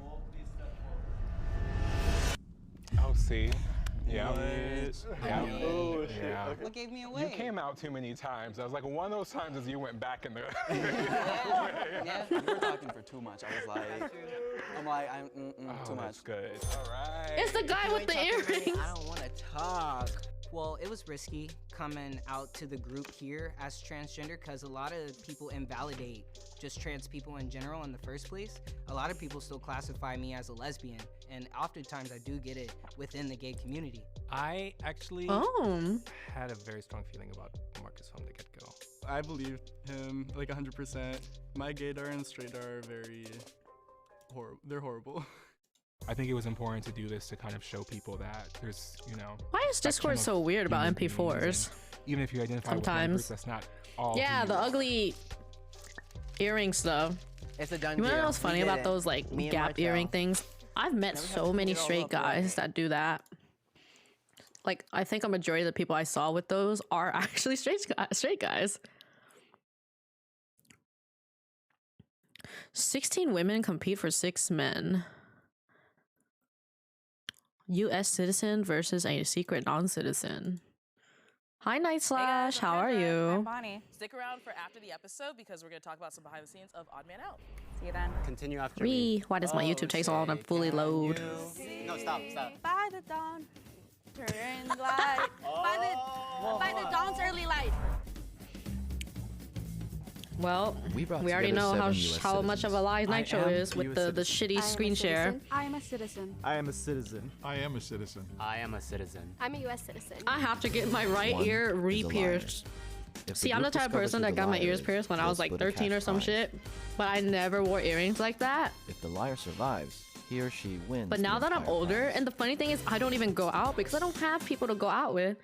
Oh, see. Yeah. Yeah. Oh, shit. Yeah. Okay. What gave me away? You came out too many times. I was like, one of those times is you went back in the. Yeah. You were talking for too much. I was like, too much. That's good. All right. It's the guy with the earrings. I don't want to talk. Well, it was risky coming out to the group here as transgender because a lot of people invalidate just trans people in general in the first place. A lot of people still classify me as a lesbian, and oftentimes I do get it within the gay community. I actually Oh. had a very strong feeling about Marcus from the get-go. I believe him like 100%. My gaydar and straighdar are very horrible. They're horrible. I think it was important to do this to kind of show people that there's, Why is Discord so weird about human beings, MP4s? and even if you identify with Sometimes. members, that's not all. Yeah, who the you are. ugly earring stuff. It's a done You wanna know deal. what's We funny did about it. those like Me and gap Martel. earring things? I've met Now we have so to many clean it all straight up, right? guys that do that. Like, I think a majority of the people I saw with those are actually straight guys. 16 women compete for 6 men. U.S. citizen versus a secret non-citizen. Hi, Night Slash. How are you? Bonnie. Stick around for after the episode because we're going to talk about some behind the scenes of Odd Man Out. See you then. Continue after me. Why does my YouTube take so long to fully load? No, stop. By the dawn, turn light. By the dawn's early light. Well, We brought we already together know how 7 US how much of a lie citizens. Nitro I am is with a the shitty screen share. I am a citizen. I am a citizen. I am a citizen. I am a citizen. I'm a U.S. citizen. I have to get my right One ear is a re-pierced. If See, the I'm the group type of discovers person who that the got my liar ears is, pierced when I they'll was like split a 13 or cash some prize. shit, but I never wore earrings like that. If the liar survives, he or she wins. But the now that I'm entire older, prize. and the funny thing is, I don't even go out because I don't have people to go out with.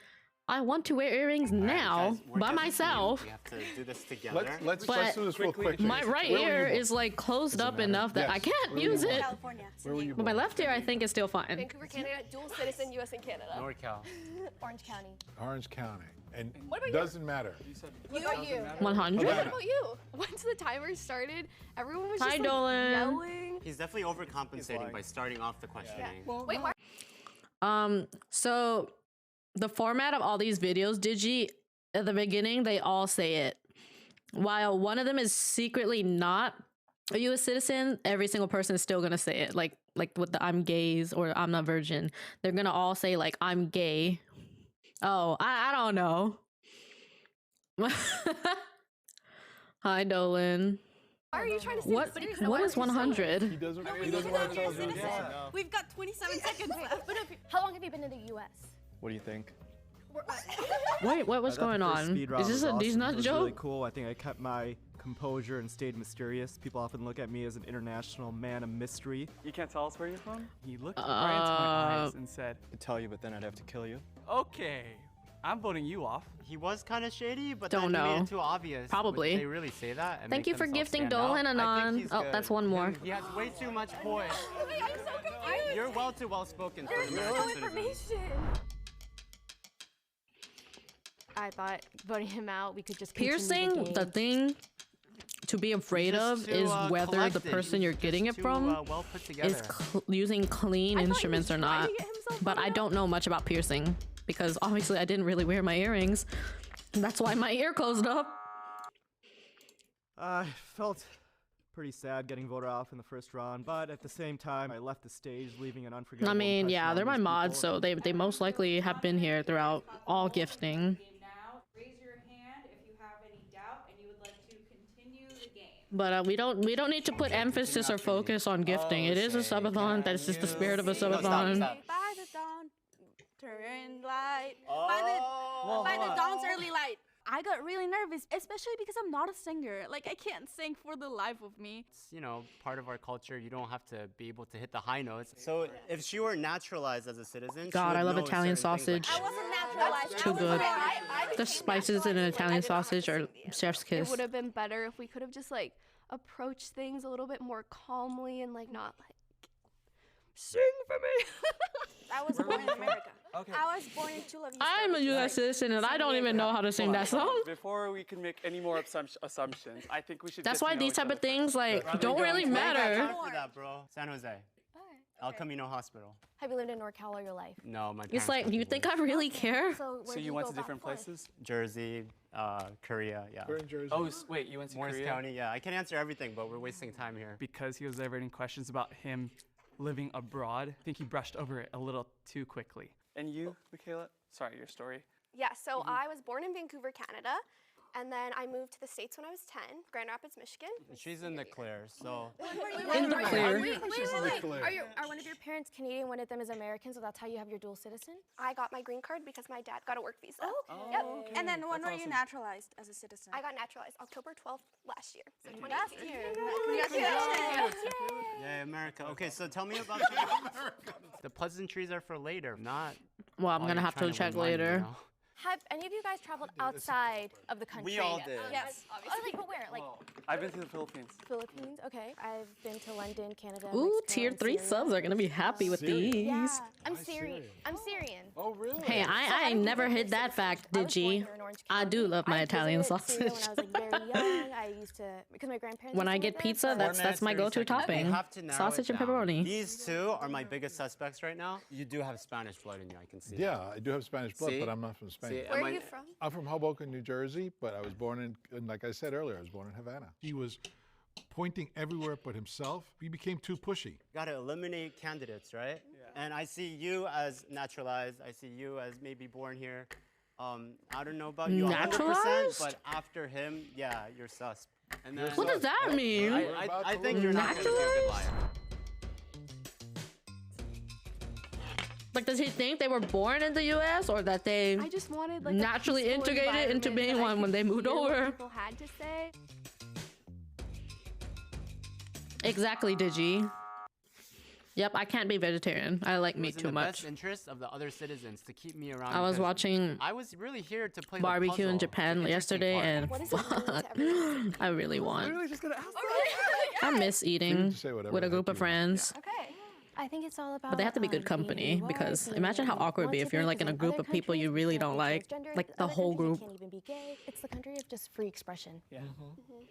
I want to wear earrings now by myself. We have to do this together. Let's But do this real quick. my right Where were ear you is like closed up enough that Yes. I can't Where were use you it. California. Where were you But my born? left ear, I think, is still fine. Vancouver, Canada, dual citizen, U.S. and Canada. NorCal. Orange County. Orange County. And What about you? doesn't matter. You. 100? What about you? Once the timer started, everyone was Hi, just Dolan. yelling. He's definitely overcompensating by starting off the questioning. Wait, Mark. So the format of all these videos, Digi, at the beginning, they all say it. While one of them is secretly not a U.S. citizen, every single person is still gonna say it. Like with the I'm gays or I'm not virgin. They're gonna all say like I'm gay. Oh, I don't know. Hi, Dolan. Why are you trying to say What this? what is 100? He doesn't want to tell us. We've got 27 seconds left. But how long have you been in the U.S.? What do you think? Wait, what was going on? Is this a these nuts joke? Really cool. I think I kept my composure and stayed mysterious. People often look at me as an international man of mystery. You can't tell us where you're from? He looked right into my eyes and said, I could tell you, but then I'd have to kill you. "Okay, I'm voting you off." He was kind of shady, but Don't then he made know. it too obvious. Probably. Would they really say that? And Thank make you for themselves gifting stand Dolan out? and I think on. he's Oh, good. that's one more. He has way too much poise. I'm so confused. You're too well spoken for There's an no American citizen. information. I thought voting him out, we could just Piercing, continue the thing to be afraid of is whether the person you're getting it from well put together. is using clean instruments or not. But I don't know much about piercing because obviously I didn't really wear my earrings. That's why my ear closed up. I felt pretty sad getting voted off in the first round, but at the same time, I left the stage, leaving an unforgettable I mean, impression yeah, on they're my these mods, people. so they most likely have been here throughout all gifting. Raise your hand if you have any doubt and you would like to continue the game. But we don't need to put emphasis or focus on gifting. It is a subathon. That's just the spirit of a subathon. By the dawn, turn light. By the dawn's early light. I got really nervous, especially because I'm not a singer. Like, I can't sing for the life of me. It's, you know, part of our culture. You don't have to be able to hit the high notes. So if she were naturalized as a citizen, God, she I would love know Italian certain things sausage. like I wasn't naturalized. Too good. The spices in an Italian sausage are chef's It kiss. would have been better if we could have just like approached things a little bit more calmly and like not like sing for me. I was born in America. Okay. I was born in Chula Vista. I'm a U.S. citizen and I don't even know how to sing that song. Before we can make any more assumptions, I think we should. That's get to why know these each type other of things like first. don't really We ain't got matter. time for that, bro. San Jose. El Camino Hospital. Have you lived in NorCal all your life? No, my parents. It's like, you think I really care? So, So you went to different places? Jersey, Korea, yeah. We're in Jersey. Oh, wait, you went to Morris Korea? County, yeah. I can answer everything, but we're wasting time here. Because he was there any questions about him living abroad. I think he brushed over it a little too quickly. And you, Michaela? Sorry, your story. Yeah, so I was born in Vancouver, Canada, and then I moved to the States when I was 10, Grand Rapids, Michigan. She's in the clear, so. In the clear. Wait. clear. Are one of your parents Canadian, one of them is American, so that's how you have your dual citizen? I got my green card because my dad got a work visa. Yep. And then when were you naturalized as a citizen? I got naturalized October 12th last year. So 2018. Last year. Congratulations. Yay, America. Okay, so tell me about the pleasantries are for later, not. Well, I'm all gonna you're have to trying check win money, you later. know? Have any of you guys traveled outside of the country? We all did. Yes, obviously. Like, but where? Like I've been to the Philippines. Philippines? Okay. I've been to London, Canada. Ooh, Mexico, tier and 3 Syria. subs are gonna be happy with these. Yeah, I'm Syrian. I'm Syrian. Oh, really? Hey, I never hid that fact, did you? I do love my Italian sausage. Syria when I was like very young. I used to because my grandparents. When I used to get live there, pizza, but- that's my go-to topping. You have to narrow Sausage it and down. pepperoni. These two are my biggest suspects right now. You do have Spanish blood in you, I can see. Yeah, I do have Spanish blood, See? but I'm not from Spain. See, Where are you from? I'm from Hoboken, New Jersey, but I was born in, and like I said earlier, I was born in Havana. He was pointing everywhere but himself. He became too pushy. Got to eliminate candidates, right? Yeah. And I see you as naturalized. I see you as maybe born here. I don't know about you 100%, Naturalized? but after him, yeah, you're sus. And then, What does that mean? I think you're not going to be a good liar. Like, does he think they were born in the U.S. or that they I just wanted like naturally a peaceful integrated into environment being that I one when could they moved hear what over? People had to say. Exactly, Digi. Yep, I can't be vegetarian. I like meat It was too in the much. best interest of the other citizens to keep me around. I was because watching I was really here to play barbecue the in puzzle, Japan the interesting yesterday, part. and What does it mean to everyone? I really want. Literally just gonna ask I miss eating say whatever with a the group heck of you want. friends. Okay. I think it's all about. But they have to be good company because imagine how awkward it'd be if you're like in a group of people you really don't like the whole group. You can't even be gay. It's the country of just free expression. Yeah.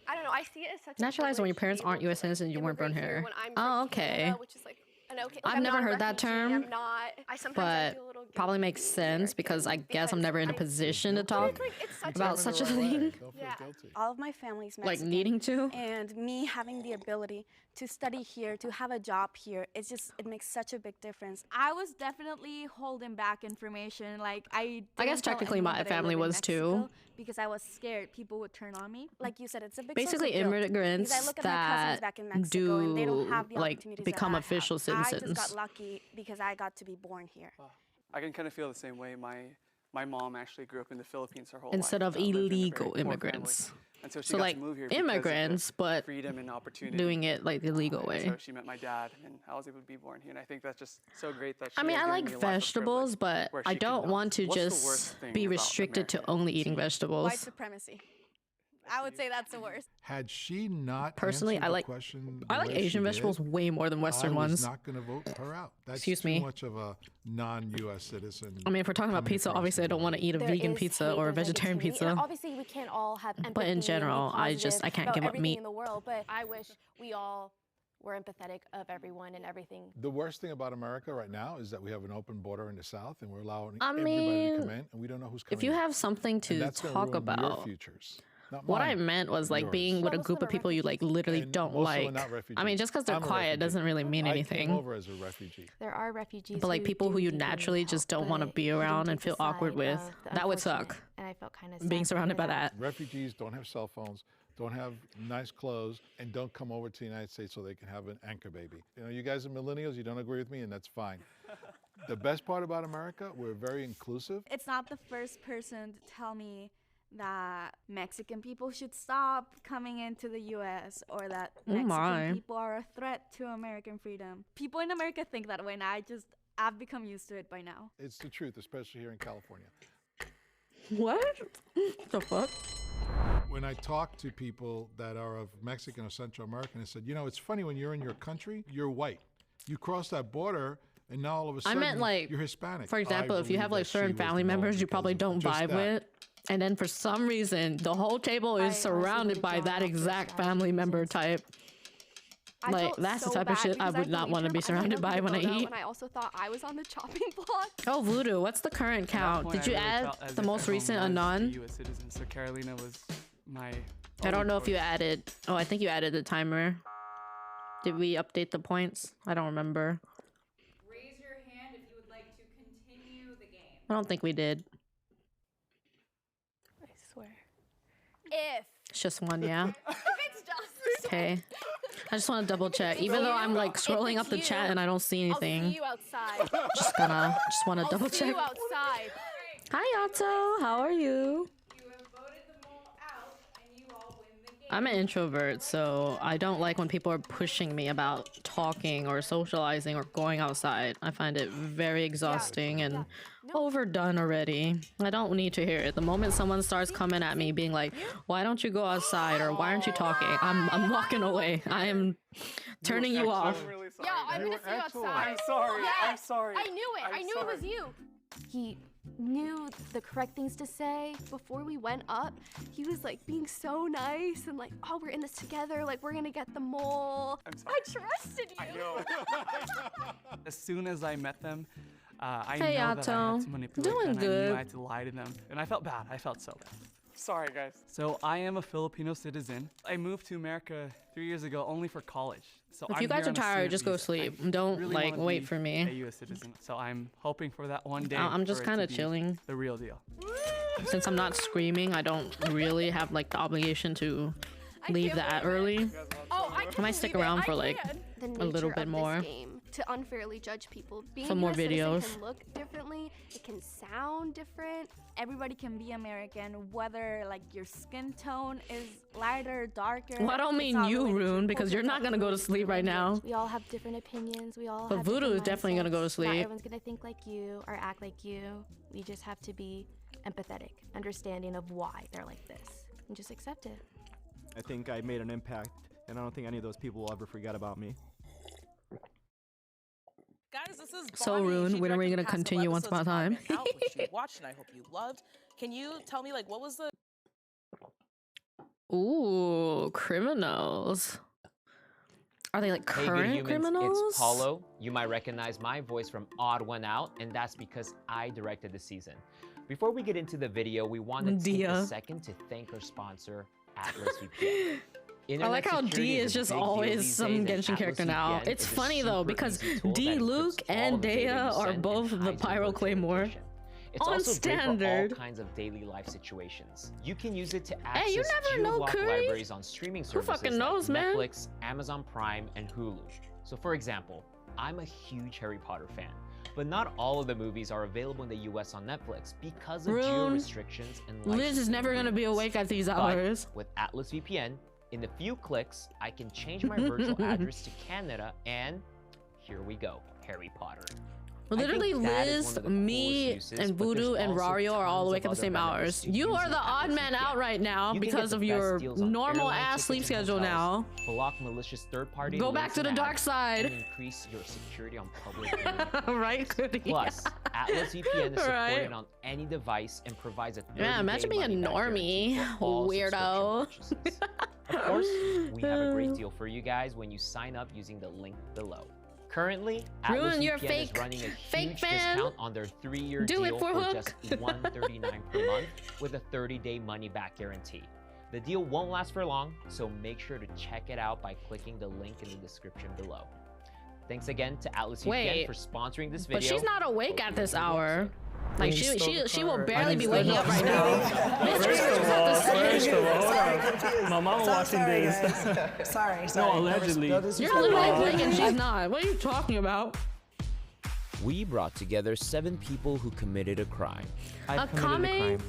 I don't know. I see it as such. Naturalized when your parents aren't U.S. citizens, you weren't born here. Oh, okay. Which is like an okay. I've never heard that term, I'm not. I sometimes but feel a little probably makes sense because I guess I'm never in a position to talk about such a thing. All of my family's Like Mexican, needing to? and me having the ability to study here, to have a job here, it makes such a big difference. I was definitely holding back information. Like I I guess didn't tell technically anyone my that I family live in was too. Mexico because I was scared people would turn on me. Like you said, it's a big Basically, source of guilt, immigrants because I look at my cousins that back in Mexico and they don't do have the like opportunities become that I have. official I just citizens. got lucky because I got to be born here. I can kind of feel the same way. My mom actually grew up in the Philippines her whole Instead life. of lived in a very illegal poor immigrants. family. And so she So got like to move here because of the immigrants, but freedom and opportunity. doing it like the legal And way. So she met my dad, and I was able to be born here. And I think that's just so great that she I mean, has I given like me a life of vegetables, but where I she could don't know. want to What's the just worst thing be about restricted to only eating vegetables. White supremacy. I would say that's the worst. Had she not Personally, answered I the like question the I like way she Asian did, vegetables way more than Western I was ones. not going to vote her out. That's Excuse too me. much of a non-U.S. citizen. I mean, if we're talking about coming pizza, across obviously I don't want to eat a There vegan is pizza hate, or a there's vegetarian negativity, pizza. and obviously, we can't all have empathy. But in and be general, I positive can't about give up everything meat. in the world, but I wish we all were empathetic of everyone and everything. The worst thing about America right now is that we have an open border in the South, and we're allowing I everybody to mean, come in, and we don't know who's coming if you in. have something And to that's gonna talk ruin your about, futures. Not what mine, I meant was like yours. being with a group of people you like literally And don't most of them like. are not I mean, refugees. just because they're I'm a quiet refugee. doesn't really mean I anything. came over as a refugee. There are refugees. But like people who you naturally just don't want to be around and feel awkward with, that would suck. And I felt kind of Being surrounded by that. Refugees don't have cell phones, don't have nice clothes, and don't come over to the United States so they can have an anchor baby. You know, you guys are millennials, you don't agree with me, and that's fine. The best part about America, we're very inclusive. It's not the first person to tell me that Mexican people should stop coming into the US or that Oh my. Mexican people are a threat to American freedom. People in America think that way, and I've become used to it by now. It's the truth, especially here in California. What the fuck? When I talk to people that are of Mexican or Central American, I said, you know, it's funny when you're in your country, you're white. You cross that border, and now all of a I sudden meant like, you're Hispanic. for example, if you have like certain family members you probably don't vibe with, and then for some reason the whole table is surrounded by that exact family member type. Like that's the type of shit I would not want to be surrounded by when I eat. And I also thought I was on the chopping block. Oh, Voodoo, what's the current count? Did you add the most recent Anon? U.S. citizen, so Carolina was my. I don't know if you added. Oh, I think you added the timer. Did we update the points? I don't remember. Raise your hand if you would like to continue the game. I don't think we did. I swear. If It's just one, yeah. if it's just Okay. I just want to double check, even though I'm like scrolling up the chat and I don't see I'll see anything. you outside. Just want to double See check. you outside. Hi, Otto. How are you? I'm an introvert, so I don't like when people are pushing me about talking or socializing or going outside. I find it very exhausting and overdone already. I don't need to hear it. The moment someone starts coming at me being like, why don't you go outside or why aren't you talking? I'm walking away. I am turning you off. Yeah, I'm gonna see you outside. I'm sorry. Yes, I'm sorry. I knew it. I knew it was you. He knew the correct things to say before we went up. He was like being so nice and like, oh, we're in this together. Like, we're gonna get the mole. I trusted you. I know. As soon as I met them, I Hey, know that I Otto. had to manipulate Doing them. I good. knew I had to lie to them, and I felt bad. I felt so bad. Sorry, guys. So I am a Filipino citizen. I moved to America 3 years ago only for college. So If I'm you guys here are on a tired, student just go visa. sleep. I Don't really like wanna wait be for a me. U.S. citizen. So I'm hoping for that one day. I'm just for it kind to of be chilling. The real deal. Since I'm not screaming, I don't really have like the obligation to leave that early. Oh, I might stick around for like The a little nature bit of more. This game, to unfairly judge people. Being Some a more US citizen videos. can look differently. It can sound different. Everybody can be American, whether like your skin tone is lighter, darker. Well, I don't It's mean not you, related to your Rune, because culture, you're it's not gonna go to related sleep right now. We all have different opinions. We all But have Voodoo different is definitely gonna go to mindsets. Not sleep. everyone's gonna think like you or act like you. We just have to be empathetic, understanding of why they're like this, and just accept it. I think I made an impact, and I don't think any of those people will ever forget about me. Guys, this is So, Bonnie. Rune, She when are we directed gonna past couple continue Once Upon a episodes of Time? Odd Man Out, which you watched and I hope you loved. Can you tell me, like, what was the Ooh, criminals. Are they like Hey, good current humans, criminals? it's Paulo. You might recognize my voice from Odd One Out, and that's because I directed the season. Before we get into the video, we want to take Dia. a second to thank our sponsor, Atlas VPN. I like how D is just always some Genshin character now. It's funny though because D, Luke, and Dea are both the Pyro Claymore. It's on also standard. great for all kinds of daily life situations. You can use it to Hey, access you never know, geo-locked Curry. libraries on streaming Who services fucking knows, like man? Netflix, Amazon Prime, and Hulu. So for example, I'm a huge Harry Potter fan, but not all of the movies are available in the US on Netflix because of Rune, geo restrictions and Liz is never gonna be awake at these hours. But with Atlas VPN, in a few clicks, I can change my virtual address to Canada, and here we go, Harry Potter. Literally, I think that is Liz, one of the me, coolest uses, and but there's Voodoo and also Rario are all tons awake of at the other same benefits hours. to You are using the odd Atlas man VPN. out right now You can because get of the best your deals on normal airline ass sleep tickets and schedule hotels, now. block malicious third-party Go back links to the and dark ads, side. and increase your security on public internet. Right, Goody? Plus, Atlas VPN is supported Right. on any device and provides a 30-day Yeah, imagine being a money-back guarantee normie, for all weirdo. subscription purchases. Of course, we have a great deal for you guys when you sign up using the link below. Currently, Atlas Rune, you're VPN fake- is running a fake huge fan. discount on their 3-year Do it deal for for Hook. just $139 per month with a 30-day money-back guarantee. The deal won't last for long, so make sure to check it out by clicking the link in the description below. Thanks again to Atlas VPN Wait, for sponsoring this video. But she's not awake at this hour. Like she will barely I be mean, waking up right now. First of all, my mama watching this. Sorry. No, allegedly. You're literally awake and she's not. What are you talking about? We brought together 7 people who committed a crime. Akame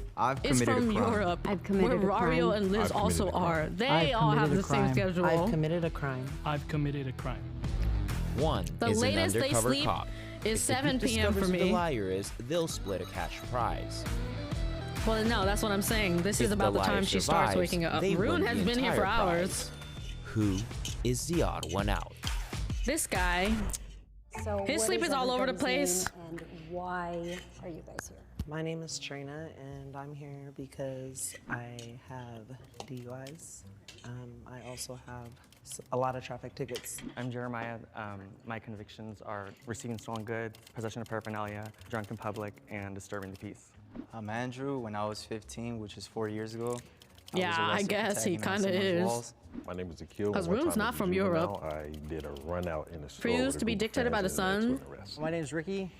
is from Europe, where Rario and Liz also are. They all have the same schedule. I've committed a crime. I've committed a crime. One The is an latest they undercover sleep cop. is If the 7 group p.m. for discovers who me. the liar is, they'll split a cash prize. Well, no, that's what I'm saying. This is If about the liar time she starts survives, waking up. they Rune win has the been here for entire hours. prize. Who is the odd one out? This guy, So his what sleep is all over the everybody's place. name And why are you guys here? My name is Trina, and I'm here because I have DUIs. I also have a lot of traffic tickets. I'm Jeremiah. My convictions are receiving stolen goods, possession of paraphernalia, drunk in public, and disturbing the peace. I'm Andrew. When I was 15, which is 4 years ago, Yeah, I guess he kind of is. My name is Akil. Because One Rune's time not as a from juvenile, Europe. I did a run out in the For store you with a to be group of dictated by the friends and led to sun. an arrest. My name is Ricky.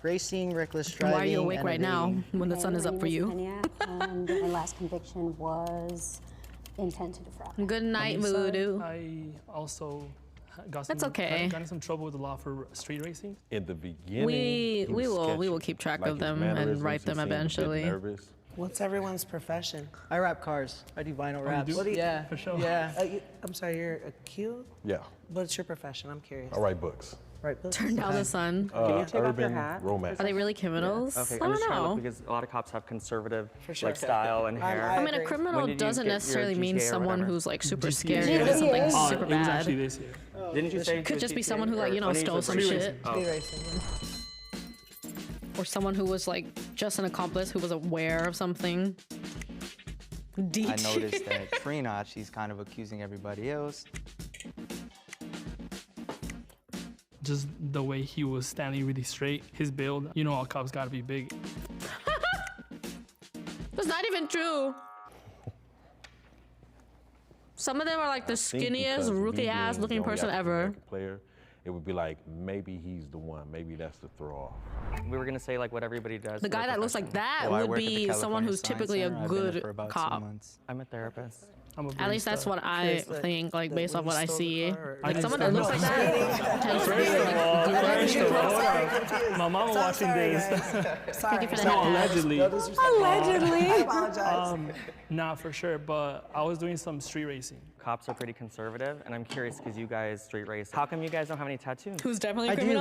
Racing, reckless driving. Why are you awake and right now evading. when the sun is up for you? And my last conviction was intent to defraud. Good night, On the side, Voodoo. I also got some, That's okay. got in some trouble with the law for street racing. In the beginning, We will keep track of them and write them eventually. What's everyone's profession? I rap cars. I do vinyl you raps. do? Yeah, For sure. Yeah. I'm sorry, you're Akil? Yeah, What's your profession? I'm curious. I write books. Write books? Turn down the sun. Can you take off your Urban hat? romance. Are they really criminals? Okay, I I'm don't just trying to know. look because a lot of cops have conservative sure. like style and hair. I mean, a criminal doesn't necessarily mean someone who's like super scary or GTA. something Oh, super it was bad. actually this year. Didn't you say? Could just be GTA someone who like, you know, or when you stole said some street shit. racing? Or someone who was like just an accomplice who was aware of something. I noticed that Trina, she's kind of accusing everybody else. Just the way he was standing really straight, his build. You know, all cops gotta be big. That's not even true. Some of them are like the I think skinniest, because me rookie ass being looking the only person ever. African-American player, it would be like maybe he's the one. Maybe that's the throw off. We were gonna say like what everybody does. The for guy a that looks like that profession. would be someone who's typically a good cop. I'm a therapist. At least that's what I think, like based off what I see. Like I someone just that looks like that tends to be First of all, really my mom watching this. Thank you for the No, heads. allegedly. Allegedly. I apologize. Nah, for sure, but I was doing some street racing. Cops are pretty conservative, and I'm curious because you guys street race. How come you guys don't have any tattoos? Who's definitely I do.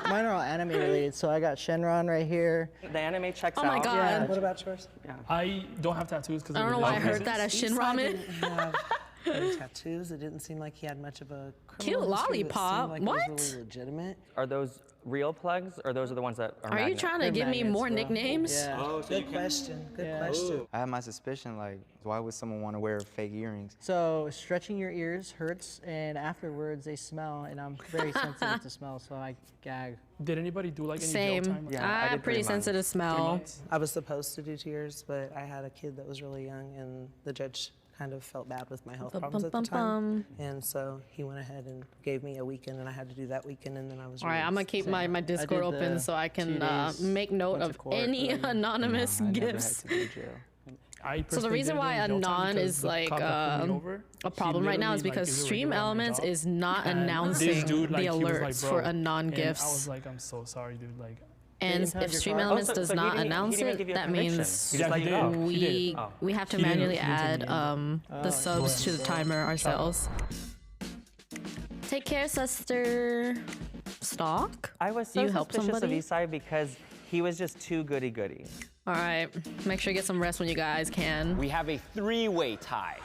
Mine are all anime related. So I got Shenron right here. The anime checks Oh my out. God. Yeah. What about yours? Yeah. I don't have tattoos because I don't know why I heard that as Shin Ramen. Any tattoos. It didn't seem like he had much of a Cute criminal history. It seemed lollipop. like What? It was really legitimate. Are those real plugs, or those are the ones that are Are you magnets? trying to give me more nicknames? Yeah. Oh, so Good question. Good question. I have my suspicion, like, why would someone want to wear fake earrings? So stretching your ears hurts, and afterwards they smell, and I'm very sensitive to smell, so I gag. Did anybody do like any Same. jail time? I have pretty sensitive smell. I was supposed to do tears, but I had a kid that was really young, and the judge kind of felt bad with my health problems at the time. And so he went ahead and gave me a weekend, and I had to do that weekend, and then I was All right, I'm gonna keep my Discord open so I can make note of any anonymous gifts. So the reason why Anon is like a problem right now is because Stream Elements is not announcing the alerts for Anon And gifts. I was like, I'm so sorry, dude. Like, And if Stream Elements does not announce it, that means we have to manually add the subs to the timer ourselves. Take care, sister. Stalk? I was so You help suspicious somebody? of Isai because he was just too goody-goody. All right, make sure you get some rest when you guys can. We have a 3-way tie.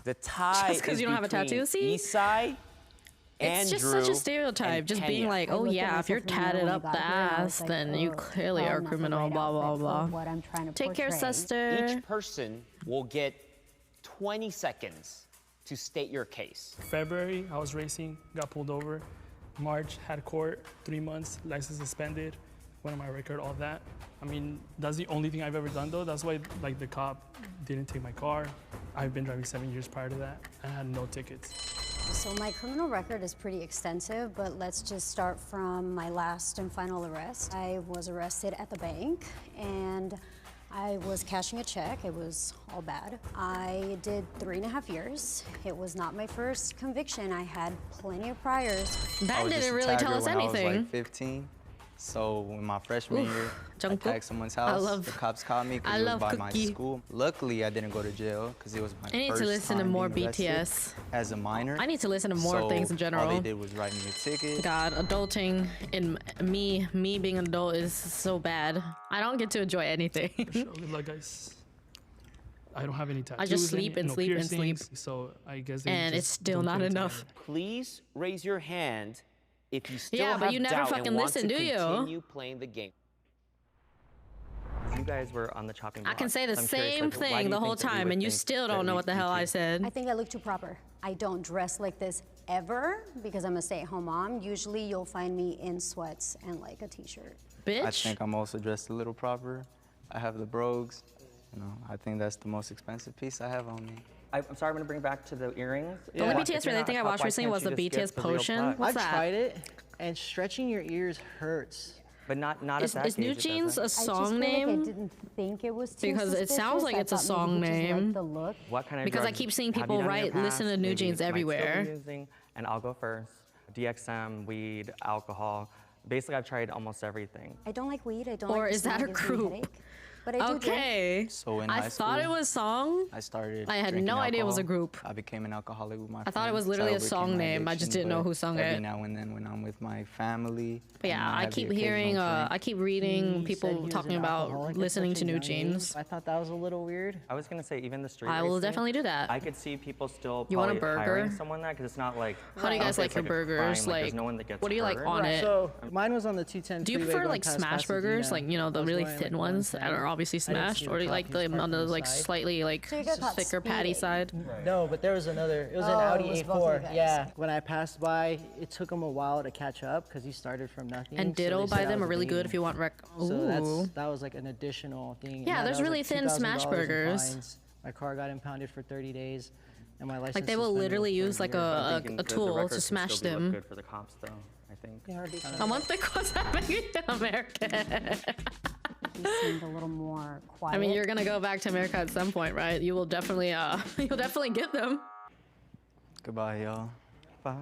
The tie Just 'cause is you don't have a between tattoo, see? Isai, It's just Andrew, such a stereotype, and just being Kenya. like, oh yeah, if you're tatted up the ass, then you clearly are a criminal, blah, blah, blah. What I'm trying to Take care, portray. sister. Each person will get 20 seconds to state your case. February, I was racing, got pulled over. March, had court, 3 months, license suspended, went on my record, all that. I mean, that's the only thing I've ever done though. That's why like the cop didn't take my car. I've been driving 7 years prior to that and I had no tickets. So my criminal record is pretty extensive, but let's just start from my last and final arrest. I was arrested at the bank, and I was cashing a check. It was all bad. I did 3.5 years. It was not my first conviction. I had plenty of priors. That didn't really tell us when I anything. was like 15. So in my freshman year, I attacked someone's house. The cops caught me because it was by my school. Luckily, I didn't go to jail because it was my first I need to listen to time more being arrested BTS. as a minor. I need to listen to more things in general. All they did was write me a ticket. God, adulting and me being an adult is so bad. I don't get to enjoy anything. Good luck, guys. I don't have any tattoos. I just sleep and sleep and sleep. So I guess. And it's still not enough. Please raise your hand if you still Yeah, have but you never doubt fucking and want listen, to do you? continue playing the game. You guys were on the chopping block. I can say the So I'm curious, same like, why do thing you the whole think that we time, would and you think still that don't know we- what the you hell two- I said. I think I look too proper. I don't dress like this ever because I'm a stay-at-home mom. Usually you'll find me in sweats and like a t-shirt. Bitch. I think I'm also dressed a little proper. I have the brogues. You know, I think that's the most expensive piece I have on me. I'm sorry, I'm gonna bring back to the earrings. The only BTS related thing I watched recently was the BTS potion. What's I've that? tried it, and stretching your ears hurts. But not Is New Jeans a song I name? didn't think it was too Because it sounds suspicious. like I it's a thought song maybe he just liked name. the look. What kind of Because I drugs keep seeing have you people done in your write, listen to past? New Maybe Jeans might still be everywhere. using? And I'll go first. DXM, weed, alcohol. Basically, I've tried almost everything. I don't like weed. I don't Or like the is that smell, a it gives me group? headache. But I do drink. Okay. So in I high thought it school, was song. I started. I had drinking no idea it was a alcohol. group. I became an alcoholic with my I thought it was friends. literally a overcame song my name. I just addiction, didn't know but who sung every it. now and then when I'm with my family. But yeah, and I I have the keep hearing, occasional drink, I keep reading He said he people was talking an about alcoholic at listening such to a New young Jeans. age. I thought that was a little weird. I was gonna say even the street I will racing, definitely do that. I could see people still You want a probably hiring burger? someone that because it's not like. How do you I don't guys say like it's your a burgers? crime, there's Like, no one that gets what do you like hurt. on it? So mine was on the 210 Do you freeway prefer going like past smash burgers, Pasadena. like, you know, the I was really going, thin like, ones that 110. are obviously I didn't smashed, see the or do you car. like He was them parked on the on the like side. slightly like So you got caught thicker patty speeding. side? No, but there was another. It was an Oh, Audi it was both of you A4. guys. Yeah. When I passed by, it took him a while to catch up because he started from nothing. And so Ditto they by said I them was are a really good baby. if you want So that was like an additional thing. Yeah, that there's was really like thin smash $2,000 in burgers. fines. My car got impounded for 30 days, and my license. Like they will suspended literally for use like year. a Thinking the tool record to could smash still be them. good for the cops, though. I think. I want the what's happening in America. He seemed a little more quiet. I mean, you're gonna go back to America at some point, right? You will definitely, you'll definitely get them. Goodbye, y'all. Bye.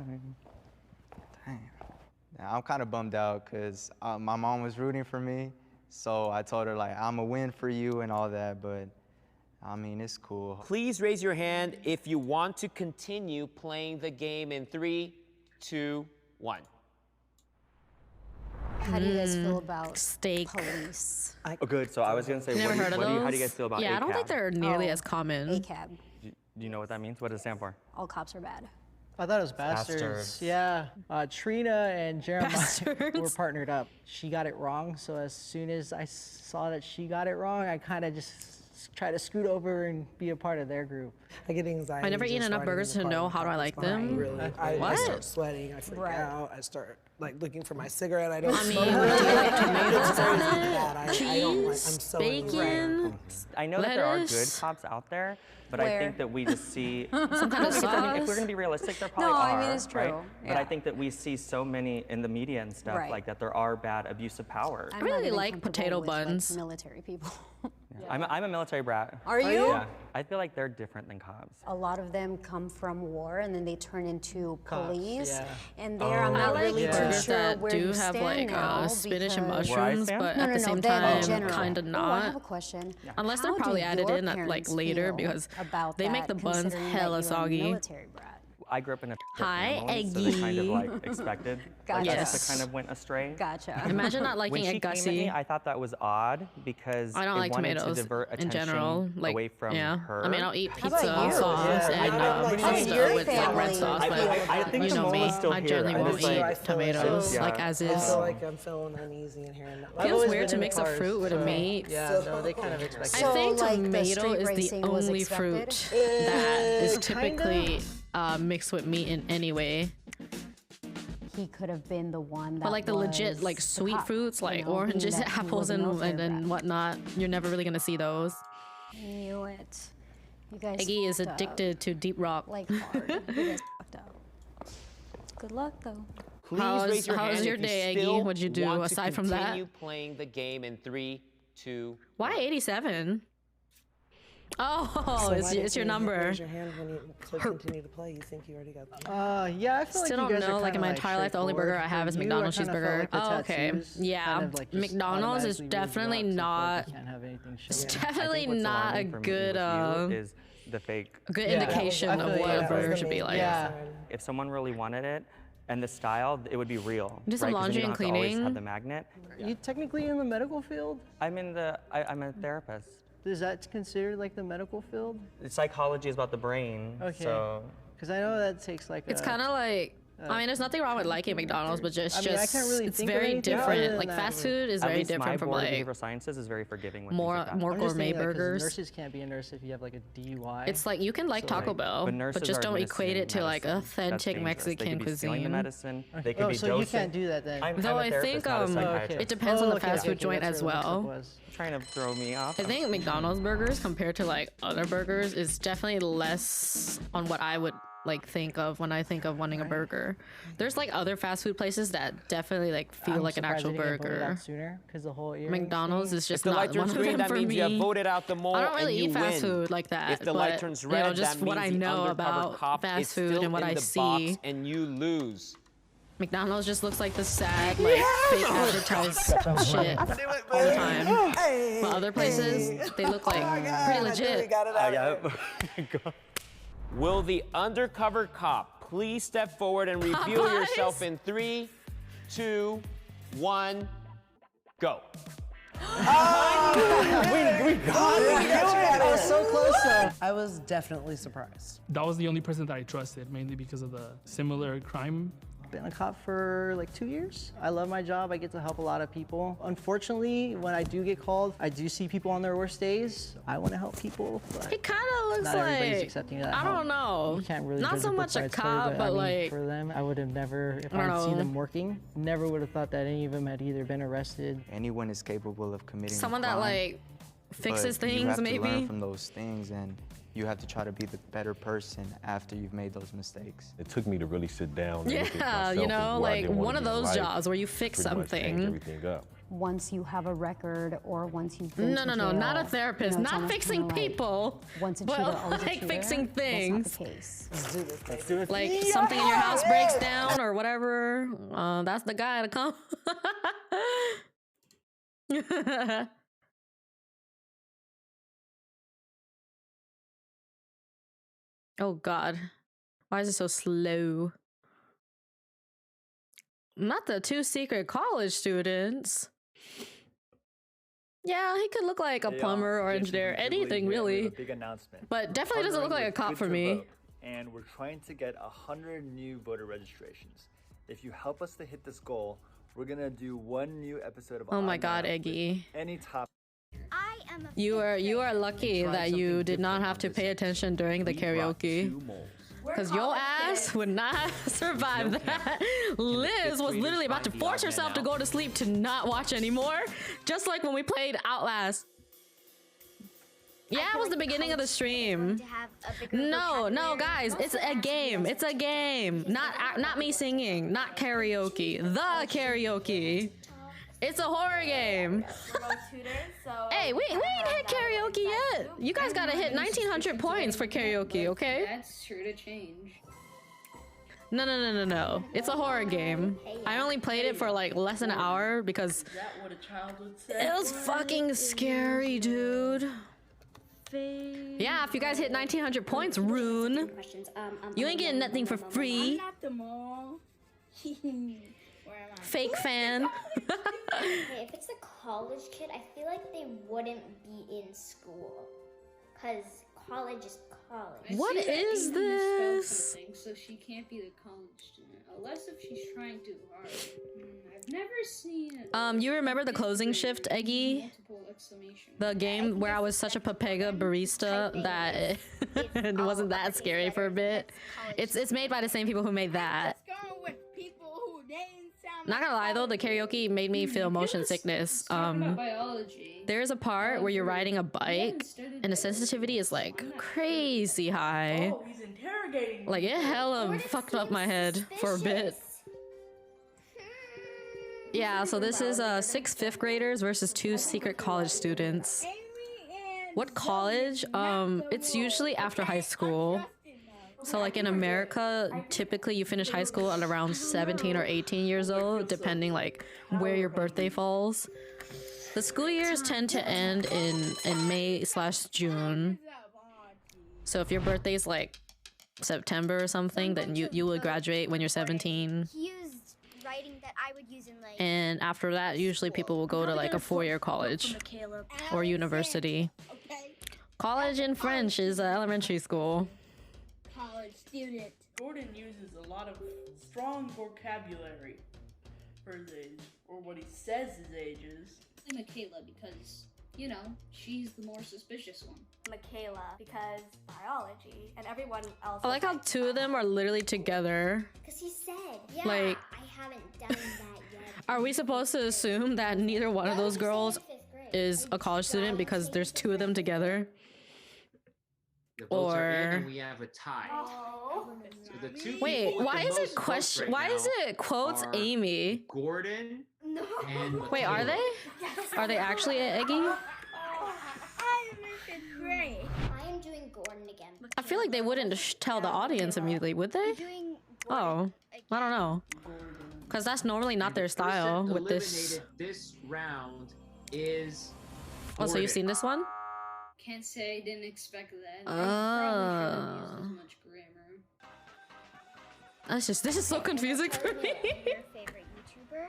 Damn. Yeah, I'm kind of bummed out because my mom was rooting for me. So I told her, like, I'm a win for you and all that. But, I mean, it's cool. Please raise your hand if you want to continue playing the game in 3, 2, 1. How do you guys feel about steak police? Oh, good. So I was gonna say, Never heard of those? how do you guys feel about Yeah, I don't think ACAB? they're nearly as common. ACAB. Do you know what that means? What does it stand for? All cops are bad. I thought it was bastards. Bastards. Yeah. Trina and Jeremiah Bastards. were partnered up. She got it wrong, so as soon as I saw that she got it wrong, I kind of just try to scoot over and be a part of their group. I get anxiety. I never eaten just enough riding in burgers the to car know with how do I like behind them. me. Really, I What? start sweating. I freak out. I start like looking for my cigarette. I don't. I mean, smoke. really, like It's tomatoes crazy on bad. it, I don't like. cheese, I'm so bacon. I know that there are good lettuce. cops out there, but I Where? think that we just see Some kind of if sauce. we're gonna be realistic, there probably No, are. I mean, it's right? true. But I Yeah. think that we see so many in the media and stuff Right. like that. There are bad abuse of power. I'm really not even like comfortable potato with, buns. Like, military people. I'm a military brat. Are you? Yeah. I feel like they're different than cops. A lot of them come from war and then they turn into Cops, police. yeah. And there I'm not I like really too burgers sure that where do you have stand like now spinach and because- Where I mushrooms, stand? but No, at no, the no, same them in time, general. kind of Oh, I not. have a question. Unless they're How do probably added your in at like parents later feel because about they make that, the buns considering that hella you're a soggy. military brat? I grew up in a Hi, family, so they kind of Eggy. like expected. Gotcha. Like, Yes. us to kind of went astray. Gotcha. Imagine not When liking she a came at Gussie. me, I thought that was odd because I don't it like wanted tomatoes to divert in attention general. Like, away from yeah. her. I mean, I'll eat How pizza about you? sauce Yeah, and how did pasta your with like red family sauce, feel but I think you know Jamal me, is still I here. generally I won't just, like, eat I feel tomatoes yeah. like as I is. feel like I'm feeling uneasy in here. I've Feels always weird been to in mix a cars, fruit with a so- meat. Yeah, no, they kind of expect I So, think like, the tomato street is the racing was only expected? fruit that is kinda. typically mixed with meat in any way. He could have been the one that But like the legit was like the sweet cop, fruits you like know, oranges, being that he apples, was a military brat. and whatnot, you're never really gonna see those. I knew it. You guys Eggy is fucked up. addicted to deep rock. Like hard. You guys fucked up. Good luck though. Please How's- raise your how's hand your if you day, Eggy? still What'd you do want aside to from that? continue playing the game in 3, 2. Why 87? Oh, So it's, why it's didn't your you number. Raise your hand when you to continue to play. You think you already got the Yeah, I feel Still like you don't guys are know. Like in kinda, my entire life, the only burger I have is For you, McDonald's I kinda felt cheeseburger. like the Oh, okay. tattoos Yeah, kind of, like, just McDonald's is automatically ruled you definitely out, so I feel like not. you can't have anything It's shit. definitely what's not a alarming for me good with you is the fake. good indication of what a burger should be like. Yeah. If someone really wanted it and the style, it would be real. Do some right? 'Cause then laundry you don't and have to always cleaning. have the magnet. You technically in the medical field? I'm a therapist. Is that considered like the medical field? Psychology is about the brain. Okay. So Because I know that takes like It's kind of like. I mean, there's nothing wrong with liking McDonald's, but just, I mean, I can't really it's think of very anything other different. than Like that. fast food is at very least my different from board of like behavioral sciences is very forgiving with more things like that. more I'm just gourmet saying that 'cause burgers. Nurses can't be a nurse if you have like a DUI. It's like you can like So, Taco like- Bell, But but nurses just are don't equate it to like administering medicine. That's authentic dangerous. They Mexican could be stealing the cuisine. medicine. They could Oh, be so dosing. you can't do that then. I'm Though a I therapist, think not a psychiatrist. it depends on the okay, fast okay, food joint that's as where the mix-up well. was. Trying to throw me off. I think McDonald's burgers compared to like other burgers is definitely less on what I would like think of when I think of wanting a burger. There's like other fast food places that definitely like feel I'm like an surprised actual they didn't get voted burger. out sooner because the whole earrings McDonald's thing. is just If the not light one turns of green, them that for means me. you have voted out the mole I don't really and you eat fast win. food like that. If the light but, turns you know, red, just that what means I the know undercover about cop fast is food still and what in I the see. box and you lose. McDonald's just looks like the sad, like fake advertised shit all the time. But other places, they look like pretty legit. Will the undercover cop please step forward and reveal Popeyes? yourself in 3, 2, 1, go. We got it. I was so close though. I was definitely surprised. That was the only person that I trusted, mainly because of the similar crime. Been a cop for like 2 years. I love my job. I get to help a lot of people. Unfortunately, when I do get called, I do see people on their worst days. I want to help people, but It kind of looks not everybody's like accepting of that I help. don't know. You can't really Not judge so a book much by a its cover, cop, I but mean, like for them, I would have never, if I don't I'd seen know. them working, never would have thought that any of them had either been arrested. Anyone is capable of committing someone a that crime, like fixes but you things, have to maybe. learn from those things, and you have to try to be the better person after you've made those mistakes. It took me to really sit down and look at Yeah, myself you and know, where I like didn't wanna one of be in those life, jobs where you fix pretty much change something. everything up. Once you have a record or once you've been No, to no, no, jail, not a therapist, you know, it's not almost fixing kinda like, people, once a but cheater, always a like cheater. fixing things. That's not the case. Let's do it. Like something in your house breaks down or whatever. That's the guy to come. Oh God, why is it so slow? Not the 2 secret college students. Yeah, he could look like a plumber or engineer, anything really. A big announcement. But definitely doesn't look like a cop for me. And we're trying to get 100 new voter registrations. If you help us to hit this goal, we're gonna do 1 new episode of Oh my On God, Now with Eggy. any topic. You are lucky that you did not have to pay attention during the karaoke. Because your ass would not survive that. Liz was literally about to force herself to go to sleep to not watch anymore. Just like when we played Outlast. Yeah, it was the beginning of the stream. No, guys, it's a game. It's a game. Not me singing, not karaoke. The karaoke. It's a horror game. Hey, we ain't hit karaoke yet. You guys gotta hit 1900 points for karaoke, okay? That's sure to change. No. It's a horror game. I only played it for like less than an hour because Is that what a child would say? it was fucking scary, dude. Yeah, if you guys hit 1900 points, Rune, you ain't getting nothing for free. I'm not the mall. Fake fan. Hey, if it's a college kid, I feel like they wouldn't be in school. Because college is college. What is this? So she can't be the college student. Unless if she's trying too hard. I've never seen You remember the closing shift, Eggy? multiple exclamation. The game where I was such a Papega barista that it wasn't that scary for a bit. It's made by the same people who made that. Not gonna lie though, the karaoke made me feel motion sickness. Biology. There's a part where you're riding a bike and the sensitivity is like crazy high. Oh, he's interrogating me. Like it hella fucked up my head for a bit. Yeah, so this is 6 fifth graders versus 2 secret college students. What college? It's usually after high school. So like in America, typically you finish high school at around 17 or 18 years old, depending like where your birthday falls. The school years tend to end in May/June. So if your birthday is like September or something, then you will graduate when you're 17. He used writing that I would use in like. And after that, usually people will go to like a 4-year college or university. College in French is elementary school. College student. Gordon uses a lot of strong vocabulary for his age, or what he says his age is. Michaela, because, you know, she's the more suspicious one. Michaela, because biology, and everyone else. I like how 2 of them are literally together. Because he said, yeah, Like- I haven't done that yet. Are we supposed to assume that neither one of those girls is a college student because there's 2 of them together? The votes are in Or and we have a tie. So the two wait, people with why the is most it votes question? right Why is now it quotes are Amy? Gordon No. and Wait, are they? Are they actually at Eggy? I am in 5th grade. I am doing Gordon again. I feel like they wouldn't tell the audience immediately, would they? Oh, I don't know. Because that's normally not their style with this. eliminated this round is Oh, so you've seen this one? Can't say I didn't expect that. I probably shouldn't have used as much grammar. This is so confusing for me. Your favorite YouTuber?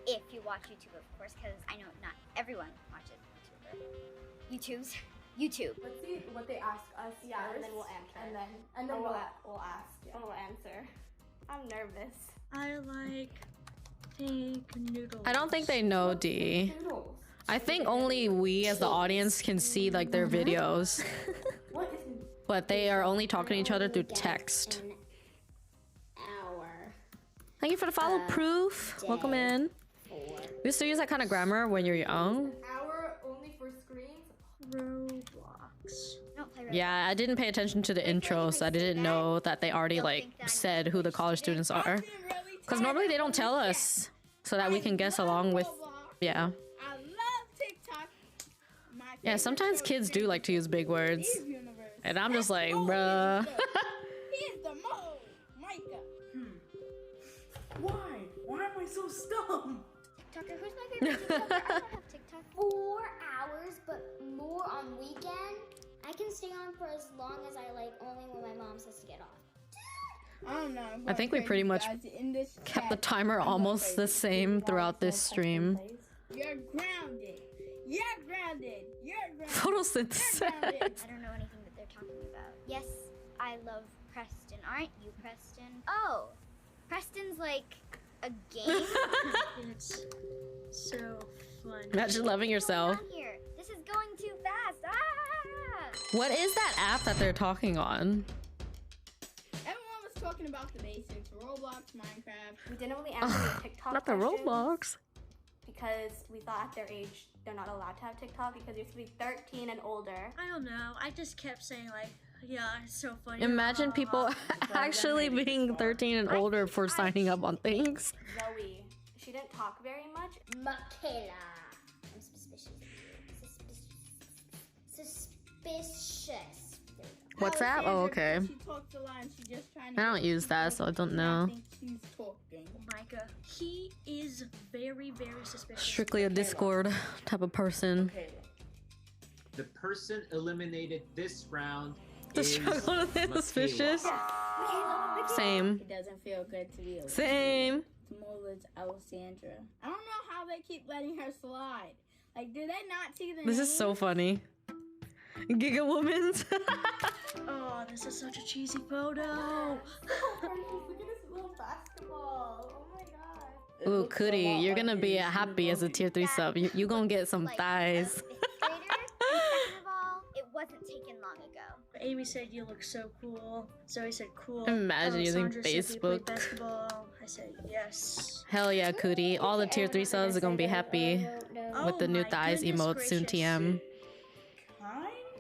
If you watch YouTube, of course, because I know not everyone watches YouTuber. YouTube. Let's see what they ask us. Yeah, first, and then we'll answer. and then we'll ask. Yeah. And we'll answer. I'm nervous. I like pink noodles. I don't think they know D. I think only we as the audience can see like their videos. But they are only talking to each other through text. Thank you for the follow, Proof. Welcome in. We used to use that kind of grammar when you're young. Hour only for screens. Roblox. Don't play Roblox. Yeah, I didn't pay attention to the intro, so I didn't know that they already like said who the college students are. Because normally they don't tell us so that we can guess along with, yeah. I love TikTok. Yeah, sometimes kids do like to use big words. And I'm just like, bruh. He's the mole, Micah. Why am I so dumb? TikToker, who's my favorite TikToker? I don't have TikTok. 4 hours, but more on weekend. I can stay on for as long as I like, only when my mom says to get off. I don't know. I think we pretty much kept the timer almost the same throughout this stream. You're grounded. You're grounded. You're grounded. Photosynthesis. I don't know anything that they're talking about. Yes, I love Preston. Aren't you, Preston? Oh, Preston's like a game. It's so fun. Imagine loving yourself. Here, this is going too fast. Ah! What is that app that they're talking on? Everyone was talking about the basics: Roblox, Minecraft. We didn't really answer the TikTok Not the questions Roblox. because we thought at their age they're not allowed to have TikTok because you have to be 13 and older. I don't know. I just kept saying like, yeah, it's so funny. Imagine people actually being 13 and older for signing up on things. Zoe, she didn't talk very much. Michaela. I'm suspicious. Suspicious. What's that? Oh, okay. She talks a lot and she's just trying to. I don't use that, so I don't know. She's talking. Micah, he is very, very suspicious. Strictly a Discord type of person. The person eliminated this round The is struggle to be Michaela. suspicious. Same. It doesn't feel good to be. Same. Tomorrow's Alessandra. I don't know how they keep letting her slide. Like, do they not see the This is name? so funny. Giga Woman's. Oh, this is such a cheesy photo. Look at this little basketball. Oh my god. Ooh, Cootie, you're gonna be happy as a tier 3 sub. You gonna get some thighs. Second of all, it wasn't taken long ago. Amy said you look so cool. Zoe said cool. Imagine using Alessandra said you play Facebook. basketball. I said yes. Hell yeah, Cootie. All the tier 3 subs are gonna be happy with the new thighs emote soon TM.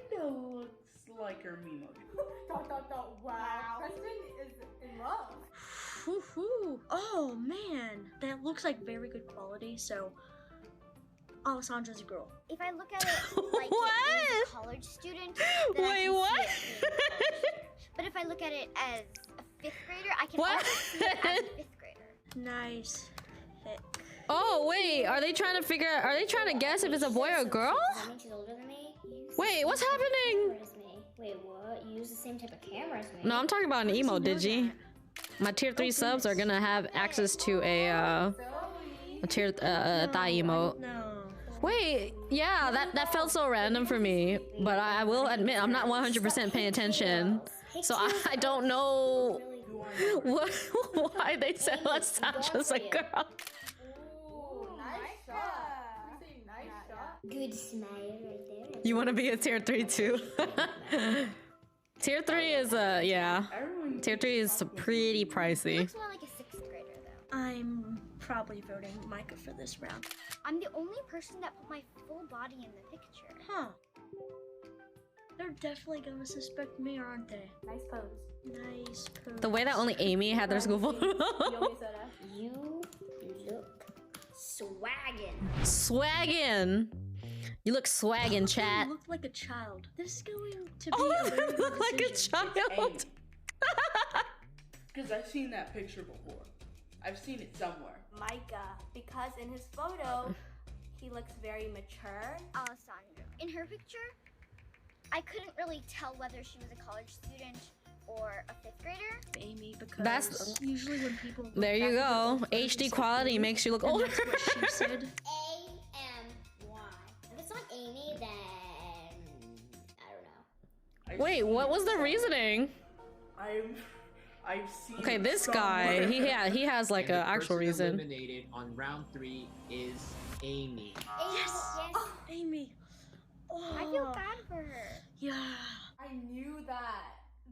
Kinda looks like her Mimo. Wow. Preston is in love. Woo-hoo. Oh man, that looks like very good quality. So, Alessandra's a girl. If I look at it like it is a college student, then I Wait, can what? see it being a college student. But if I look at it as a 5th grader, I can also see it as a 5th grader. Nice. Thick. Oh wait, are they trying to figure out? Are they trying to guess if it's a boy or a girl? That means she's older than me. Wait, what's happening? Wait, what? You use the same type of camera as me. No, I'm talking about an emo, Digi. My tier 3 subs are gonna have access to a tier thigh emote. Wait, yeah, that felt so random for me, but I will admit I'm not 100% paying attention, so I don't know why they said Alessandra's a girl. Good smile right there. You want to be a tier 3 too? Tier 3 is yeah. Tier 3 is pretty pricey. Looks more like a 6th grader though. I'm probably voting Micah for this round. I'm the only person that put my full body in the picture. Huh. They're definitely gonna suspect me, aren't they? Nice pose. Nice pose. The way that only Amy had their school photo. You look swaggin'. Swaggin'. You look swaggin', chat. You look like a child. This is going to be Oh, a very you good look like a decision. child. Because I've seen that picture before. I've seen it somewhere. Micah, because in his photo, he looks very mature. Alessandra. In her picture, I couldn't really tell whether she was a college student or a 5th grader. Amy, because That's usually when people look there you back go. at the photos, HD quality makes you look older. that's what she said. A-M-Y. If it's not Amy, then I don't know. Wait, what was the reasoning? I've seen. Okay, it this guy, somewhere. he has like And an the actual person reason. eliminated on round 3 is Amy. Yes! Oh, Amy. Oh. I feel bad for her. Yeah. I knew that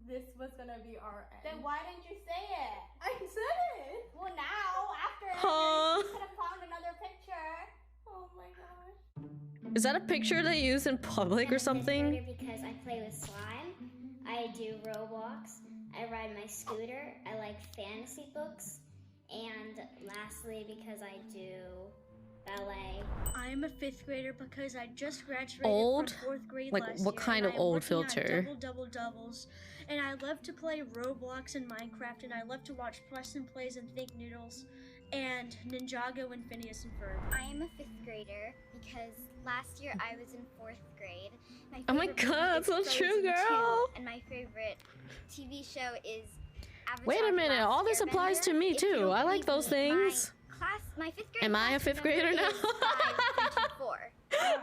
this was gonna be our end. Then why didn't you say it? I said it. Well, now after you could have found another picture. Oh my gosh. Is that a picture they use in public or something? Because I play with slime, I do Roblox, I ride my scooter, I like fantasy books, and lastly because I do ballet. I'm a 5th grader because I just graduated Old? from 4th grade Like, last what year, kind and of I'm old working on filter? doubles, and I love to play Roblox and Minecraft, and I love to watch Preston Plays and Think Noodles, and Ninjago and Phineas and Ferb. I am a 5th grader because last year I was in 4th grade. Oh my favorite God, movie so is true, Frozen 2, girl. and my favorite TV show is Avatar: Wait a The minute, Last all this applies to me Airbender. If too. you I like believe those me, things. My 5th grade Am I a 5th grader now? 524. I'm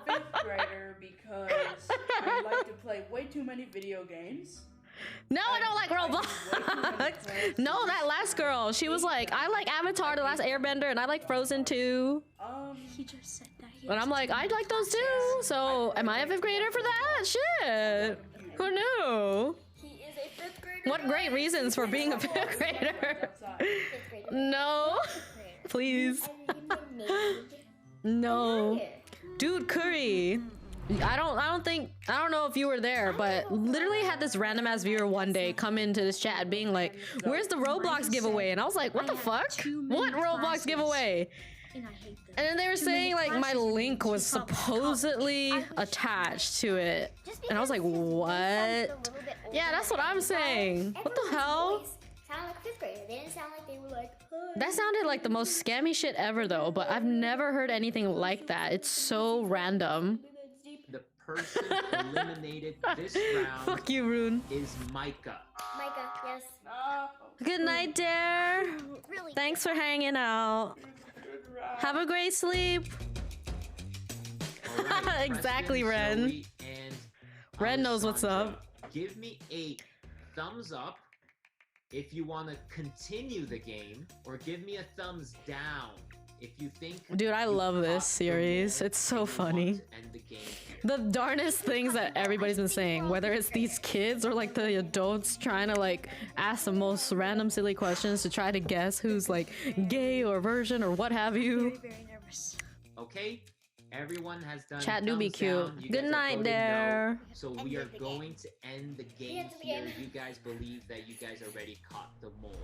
a 5th grader because I like to play way too many video games. No, I don't like Roblox. No, that last girl, she was like, I like Avatar: The Last Airbender, and I like Frozen 2. He just said that. And I'm like, I like those too. So, am I a 5th grader for that? Shit. Who knew? He is a 5th grader. What great reasons for being a 5th grader. No. Please. No. Dude, Curry. I don't know if you were there, but literally had this random ass viewer one day come into this chat being like, where's the Roblox giveaway? And I was like, what the fuck? What Roblox giveaway? And I hate them. And then they were saying like my link was supposedly attached to it. And I was like, what? Yeah, that's what I'm saying. What the hell? Sound like a 5th grader. They didn't sound like they were like, That sounded like the most scammy shit ever though, but I've never heard anything like that. It's so random. The person eliminated this round Fuck you, Rune. is Micah. Micah, yes. Good night, Dare. Really? Thanks for hanging out. Have a great sleep. All right, Exactly, Preston, Ren. Zoe, and Ren knows what's Alessandra, up. Give me a thumbs up if you want to continue the game, or give me a thumbs down if you think. Dude, I love this series. It's so funny. End the game. The darnest things that everybody's been saying, whether it's these kids or like the adults trying to like ask the most random silly questions to try to guess who's like gay or virgin or what have you. Very, very nervous. Okay, everyone has done. Chat do be thumbs cute. down. You Good guys have night, voted there. no. So we are going to end the game End the here. game. You guys believe that you guys already caught the mole.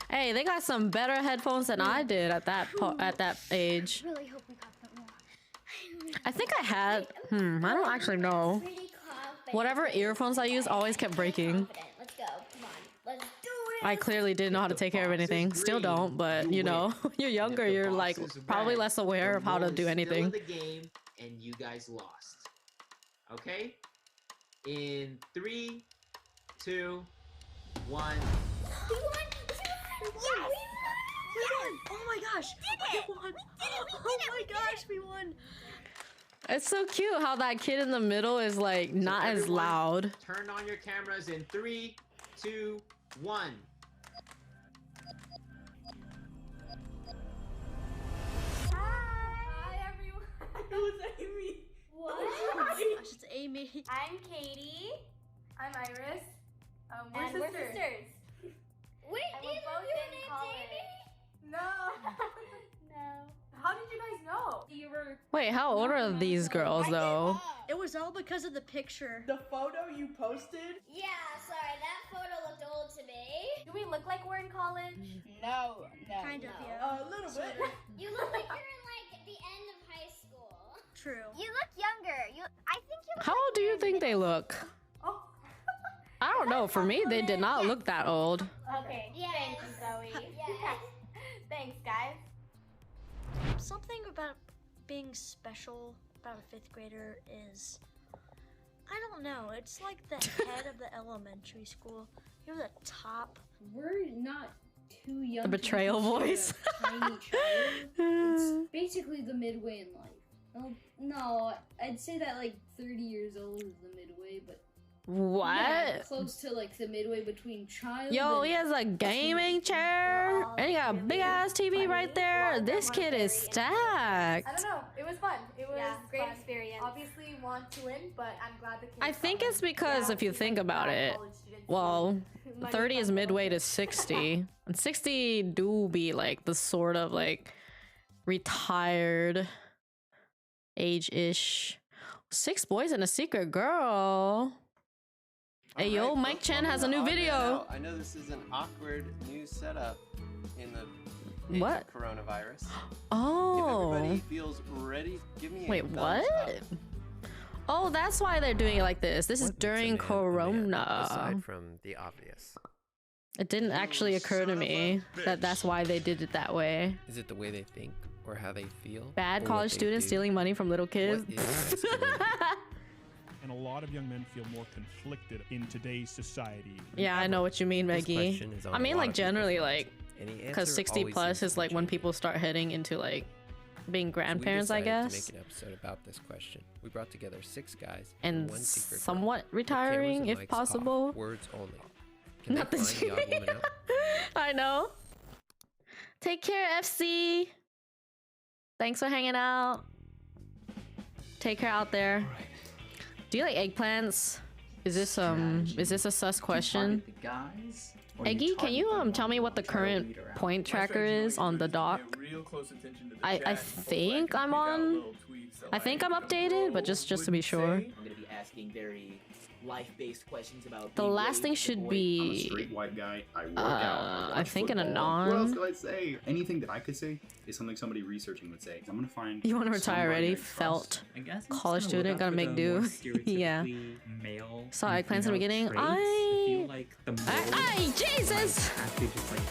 Hey, they got some better headphones than I did at that age. I really hope we got them all. I think I had. I don't actually know. Whatever earphones I used always kept breaking. Let's go. Come on. Let's do it. I clearly didn't know how to take care of anything. Still don't, but you know, you're younger. You're like probably less aware of how to do anything. Still in the game, and you guys lost. Okay. In 3, 2, 1. We won. Yes! We won! Oh my gosh! We won! Oh my gosh, we won! It's so cute how that kid in the middle is like not as loud. Turn on your cameras in 3, 2, 1. Hi everyone. Who's Amy? What? Oh my gosh, it's Amy. I'm Katie. I'm Iris. We're And we're sisters. sisters. Wait, And neither we're of both you in are named college. Amy? No. No. How did you guys know? You were. Wait, how old are these girls though? It was all because of the picture. The photo you posted? Yeah, sorry, that photo looked old to me. Do we look like we're in college? No. Kind of, yeah. A little bit. You look like you're in like the end of high school. True. You look younger. I think you look How old do you think they look? Oh. I don't know. For me, they did not look that old. Okay. Yes. Thank you, Zoe. Yes. Thanks, guys. Something about being special about a 5th grader is, I don't know, it's like the head of the elementary school. You're the top. We're not too young. The betrayal to be voice. considered a tiny child. It's basically the midway in life. No, I'd say that like 30 years old is the midway, but What? yeah, close to like the midway between child. Yo, and he has a gaming chair, and he got a big ass TV right there. This kid is I stacked. don't know. It was fun. It was great fun. experience. Obviously, want to win, but I'm glad the kids. I think got it's one. because Yeah, if you think about it, college students well, Money 30 is from midway to 60, and 60 do be like the sort of like retired age-ish. 6 boys and a secret girl. Hey, yo, Mike Chen has a new video. I know this is an awkward new setup in the age What? of coronavirus. Oh. If everybody feels ready, give me a Wait, thumbs what? up. Oh, that's why they're doing it like this. This is during Corona. Aside from the obvious. It didn't actually occur to me that that's why they did it that way. Is it the way they think or how they feel? Bad or what college they students do? stealing money from little kids. What is masculinity? And a lot of young men feel more conflicted in today's society. Yeah, I know what you mean, This Maggie. question is on I a mean, lot like of people's generally, minds, like, and the because answer 60 always plus seems is like when people start heading into like being So we grandparents, I decided guess, to make an episode about this question. We brought together 6 guys and one secret girl. somewhat The cameras retiring and if mics possible. off, words only. Can Not they the find the odd woman out? I know. Take care, FC. Thanks for hanging out. Take care out there. Do you like eggplants? Is this a sus question? Guys, Eggy, can you tell me what the current point tracker is on the dock? I think I'm on. I think I'm updated, but just to be sure. I'm gonna be asking very life-based questions about The being last thing raised a should boy. be. I'm a straight white guy. I work out. I think an football. What else anon. could I say? Anything that I could say is something somebody researching would say. I'm gonna find. You want to retire somebody already? I trust. Felt I guess I'm just college gonna student look gonna out make for do. the more Yeah. stereotypically male Saw and eggplants in the female beginning. traits. I feel like the more Ay, Jesus! I have to just like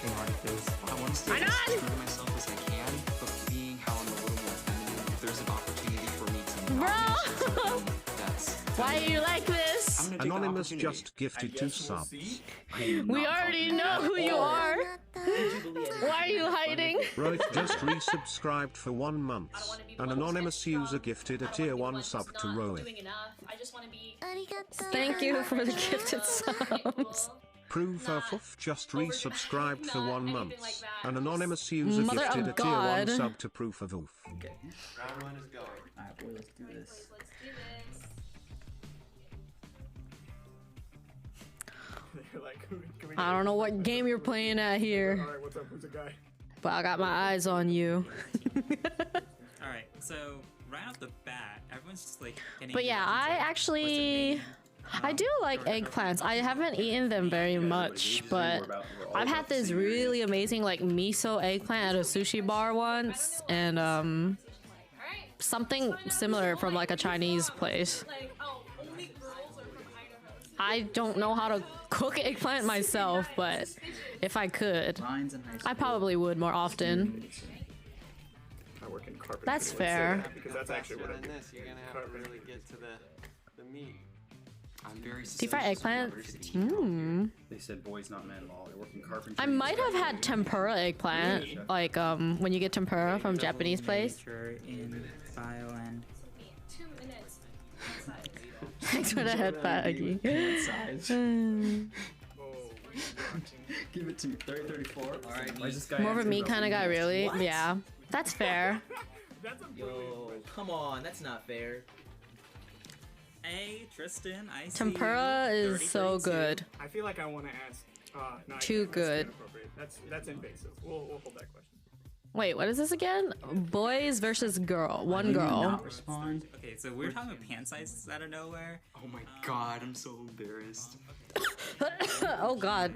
hang on because I want to stay Hang as on! true to myself as I can, but being how I'm a little more feminine, if there's an opportunity for me to Bro! not mention something that's Why are you like this? I'm gonna take the Anonymous opportunity. just gifted I 2 guess we'll subs. see. I am We not already talking know at who you all. are. Why are you hiding? Right, just resubscribed for 1 month. An anonymous user gifted a tier 1 sub to Roeth. I just want to be. Thank you for the gifted subs. Proof of just resubscribed for 1 month. An anonymous user Mother gifted of a tier 1 God. sub to Proof of Oof. Okay. Round 1 is going. Alright, boy, let's do this. I don't know what game you're playing at here, Alright, what's up? Who's the guy? but I got my eyes on you. Alright, so right off the bat, everyone's just like getting But yeah, I actually I do like eggplants. I haven't eaten them very much, but I've had this really amazing like miso eggplant at a sushi bar once, and something similar from like a Chinese place. I don't know how to cook eggplant myself, but if I could, I probably would more often. I work in carpentry. That's fair. Because that's actually what I do. You're gonna have to really get to the meat. I'm very Deep fried eggplant? They said boys not men law. I work in carpentry. I might have had tempura eggplant, like when you get tempura from Japanese place. In bio and 2 minutes. Thanks for the head baggy. give it to me. 34. All right. More of a meat kind of guy, really? What? Yeah, that's fair. Yo, come on, that's not fair. Hey, Tristan, I see Tempura you. is so 30-32. good. I feel like I want to ask. No, I Too can't. good. That's invasive. We'll hold that question. Wait, what is this again? Boys versus girl. One Did you girl. not respond? Okay, so we're talking about pant sizes out of nowhere. Oh my god, I'm so embarrassed. Oh god.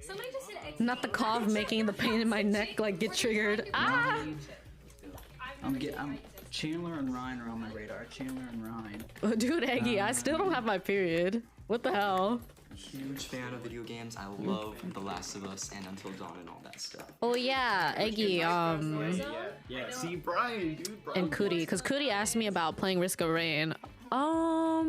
Somebody just said Not the cough making the pain in my neck like get triggered. Ah! I'm Chandler and Ryan are on my radar. Chandler and Ryan. Oh, dude, Eggy, I still don't have my period. What the hell? Huge fan of video games. I love The Last of Us and Until Dawn and all that stuff. Oh yeah, Eggy, Yeah, see Brian, dude. Brian and Cootie, because Cootie asked me about playing Risk of Rain. No,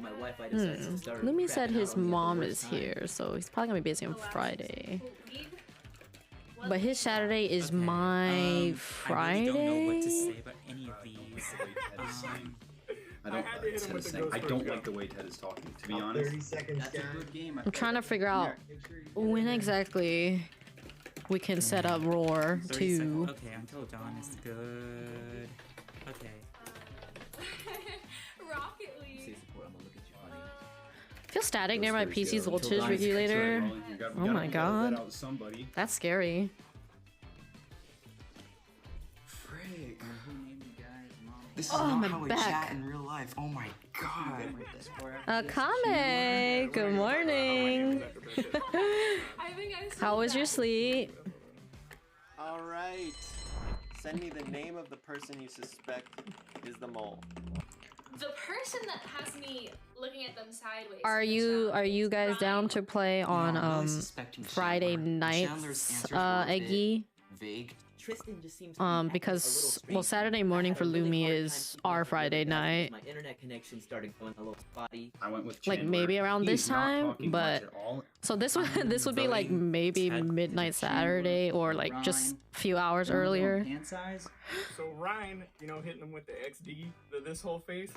my Wi-Fi decides to start. Lumi said his mom is here, so he's probably gonna be busy on Friday. But his Saturday is my Friday. I really don't know what to say about any of these. I don't like the way Ted is talking, to be honest. 30 seconds. That's a good game. I'm trying to figure out when exactly we can set up Roar 30 to. seconds. Okay, Until Dawn is good. Okay. Rocket League. I feel static near my PC's voltage regulator. Oh my god. That's scary. Frick. This is Oh, not my how we back. chat in real life. Oh my god. Akame, good morning. How was your sleep? All right. Send me the name of the person you suspect is the mole. The person that has me looking at them sideways. Are you guys down to play on Friday nights, Eggy? Vague. Tristan just seems Because well, Saturday morning for Lumi is our Friday night. My internet connection started going a little spotty. I went with Like maybe around this time, but so this would be like maybe midnight Saturday or like just a few hours earlier. Pant size. So Ryan, hitting him with the XD, this whole face.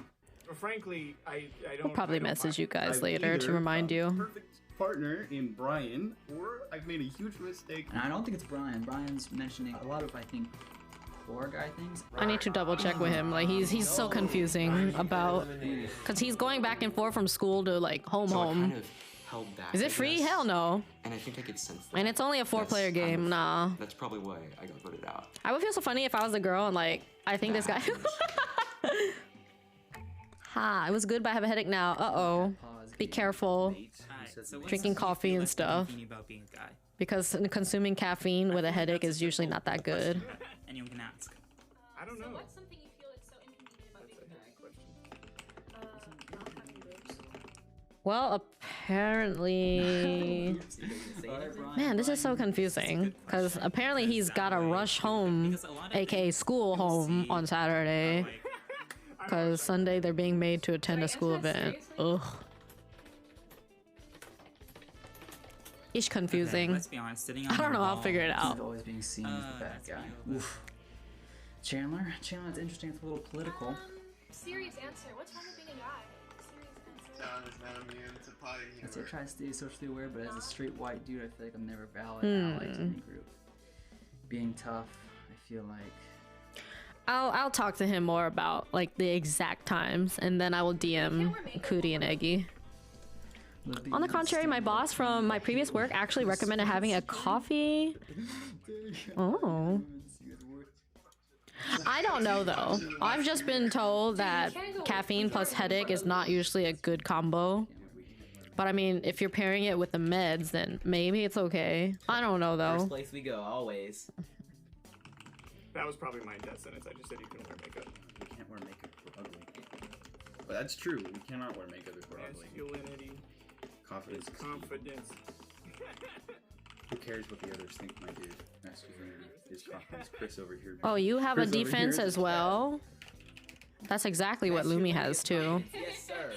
But frankly, I don't. We'll probably message you guys later to remind you. Perfect partner in Brian, or I've made a huge mistake. And I don't think it's Brian. Brian's mentioning a lot of, I think, core guy things. I need to double check with him. Like he's so confusing about, cause he's going back and forth from school to like home. Kind of held back, Is I it free? guess. Hell no. And I think I could sense that. And it's only a 4-player game. Nah. That's probably why I got voted out. I would feel so funny if I was a girl and like I think this guy. Ha! It was good, but I have a headache now. Uh-oh. Be careful. Drinking coffee and stuff. About being a guy. Because consuming caffeine with a headache is usually not that good. Anyone can ask. I don't know. So what's something you feel is so inconvenient about being a guy? Well, apparently... Man, this is so confusing. Because apparently he's got to rush home, aka school home, on Saturday. Because Sunday they're being made to attend a school event. Ugh. It's confusing. Let's be honest, sitting on I don't your know, I'll wall- figure it out. He's always being seen as the bad guy. Oof. Chandler, it's interesting. It's a little political. Serious answer. What's wrong with being a guy? Serious answer. John is not immune to potty I'd say humor. try to stay socially aware, but as a straight white dude, I feel like I'm never valid ally to any group. Being tough, I feel like. I'll talk to him more about like the exact times, and then I will DM Cootie and Eggy. On the contrary, my boss from my previous work actually recommended having a coffee. Oh. I don't know though. I've just been told that caffeine plus headache is not usually a good combo. But I mean, if you're pairing it with the meds, then maybe it's okay. I don't know though. First place we go, always. That was probably my death sentence. I just said you couldn't wear makeup. We can't wear makeup, we're ugly. But that's true, we cannot wear makeup if we're ugly. Masculinity. Confidence. Is confidence. Who cares what the others think, my dude? Masculinity is confidence. Chris over here. Oh, you have a Chris over defense here is as well? That's exactly what Lumi has too. Yes, sir.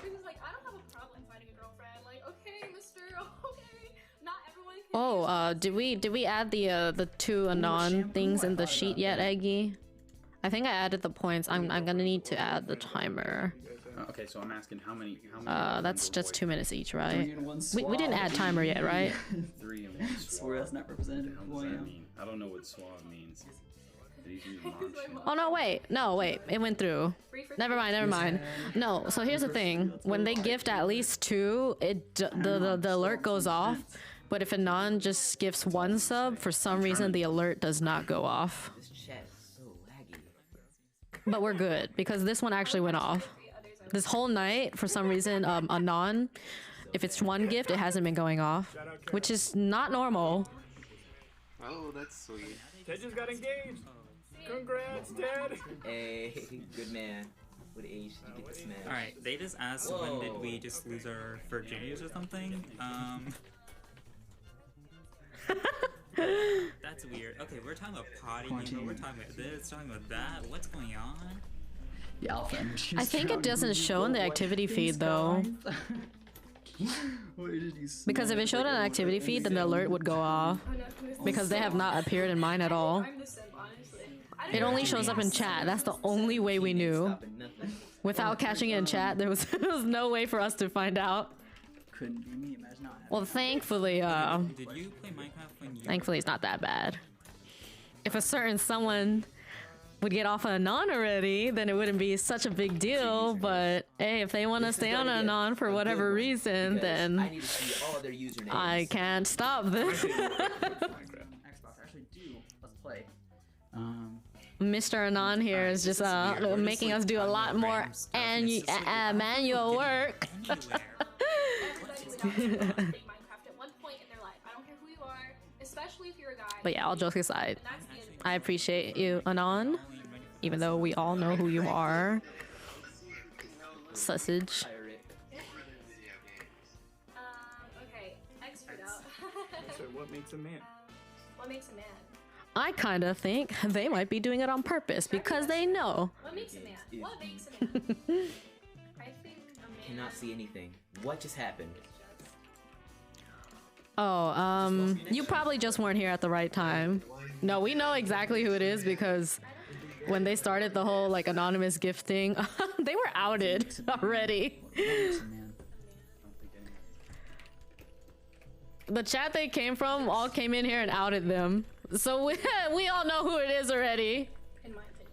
He was like, I don't have a problem finding a girlfriend. Like, okay, mister, okay. Not everyone can. Oh, did we add the two anon things in the sheet yet, Eggy? I think I added the points. I'm gonna need to add the timer. Okay, so I'm asking how many That's just 2 minutes each, right? We didn't add timer yet, right? 3 and 1 suave. Swear that's not representative of What who does I that am. mean? I don't know what suave means. Did he use mom shit? Oh no, wait, it went through. Never mind. No, so here's the thing. When they gift at least 2, the alert goes off. But if Anon just gifts 1 sub, for some reason the alert does not go off. This chat is so laggy. But we're good because this one actually went off. This whole night, for some reason, Anon, if it's 1 gift, it hasn't been going off, which is not normal. Oh, that's sweet. Ted just got engaged. Congrats, Ted. Hey, good man. What age did you get this man? Alright, they just asked when did we just lose our virginities or something. That's weird. Okay, we're talking about potty humor, we're talking about this, talking about that. What's going on? The alpha energy. I think it doesn't show in the activity feed though. Because if it showed in an activity feed, then the alert would go off. Because they have not appeared in mine at all. It only shows up in chat. That's the only way we knew. Without catching it in chat, there was no way for us to find out. Couldn't be me. Imagine not. Well, thankfully, Did you play Minecraft when you thankfully it's not that bad. If a certain someone would get off of Anon already, then it wouldn't be such a big deal. But hey, if they want to stay on Anon for whatever reason, then I need to see all their usernames. I can't stop this. Xbox actually do. Let's play. Mr. Anon here is just making us do a lot more manual work. Minecraft at one point in their life. I don't care who you are, especially if you're a guy. But yeah, all jokes aside, I appreciate you, Anon, even though we all know who you are. Sausage. Okay, expert out. So what makes a man? What makes a man? I kind of think they might be doing it on purpose because they know. What makes a man? What makes a man? I think a man. Cannot see anything. What just happened? Oh, you probably just weren't here at the right time. No, we know exactly who it is because when they started the whole like anonymous gift thing, they were outed already. The chat they came from all came in here and outed them. So we all know who it is already. In my opinion.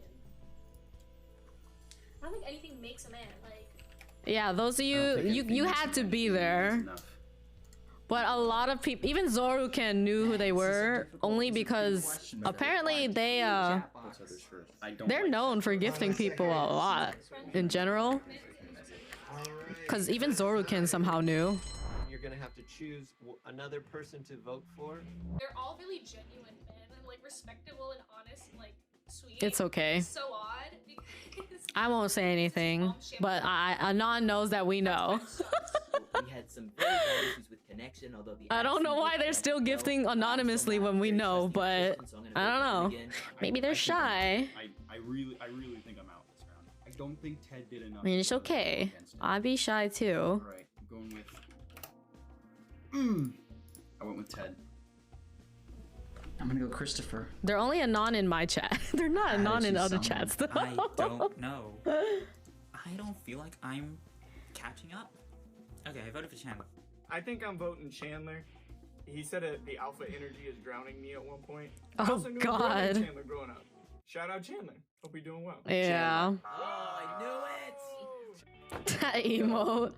I don't think anything makes a man. Like. Yeah, those of you had to be there. But a lot of people, even Zoruken knew who they were only because apparently they're known for gifting people a lot in general. Because even Zoruken somehow knew. You're gonna have to choose another person to vote for. They're all really genuine men and like respectable and honest and like sweet. It's okay. It's so odd because I won't say anything, but Anon knows that we know. We had some very bad issues with connection, although the I don't know why they're still gifting anonymously when we know, but I don't know. Maybe they're shy. I really think I'm out this round. I don't think Ted did enough. I mean, it's okay. I'd be shy too. Alright, I'm going with... I went with Ted. I'm gonna go Christopher. They're only Anon in my chat. They're not Anon in other chats though. I don't know. I don't feel like I'm catching up. Okay, I voted for Chandler. I think I'm voting Chandler. He said the alpha energy is drowning me at one point. Oh, I also knew God. Chandler growing up. Shout out Chandler. Hope you're doing well. Yeah. Oh, I knew it! That emote.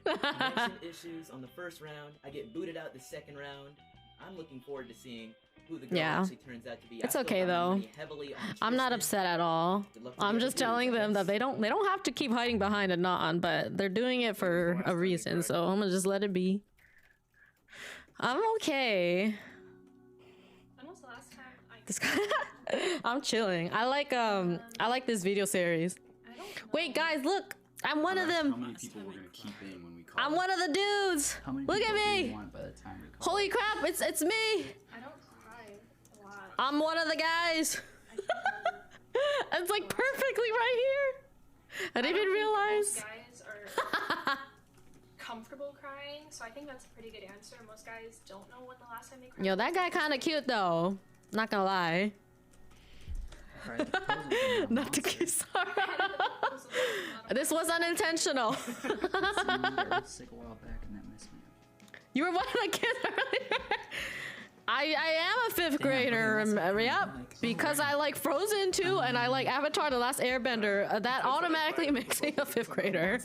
Connection issues on the first round. I get booted out the second round. I'm looking forward to seeing who the girl Yeah. actually turns out to be. It's I spent okay my though. money heavily on I'm not Tristan. upset at all. Good luck to the I'm other just dudes, telling I them that guess. they don't have to keep hiding behind a non, but they're doing it for a reason. So I'm gonna just let it be. I'm okay. When was the last time I This guy, I'm chilling. I like this video series. Wait, guys, look! I'm one of How them. many people we're gonna keep in when we call? I'm one of the dudes. How many Look at people do you me. want by the time we call? Holy crap! It's me. I don't cry a lot. I'm one of the guys. It's like perfectly right here. I didn't even realize. Most guys are comfortable crying, so I think that's a pretty good answer. Most guys don't know when the last time they cried. Yo, that guy kind of cute though. Not gonna lie. Not to kiss her. This was unintentional. I was sick a while back and that messed me up. You were one of the kids earlier. I am a fifth grader. Yep. Because I like Frozen too, and I like Avatar: The Last Airbender. That automatically makes me a fifth grader.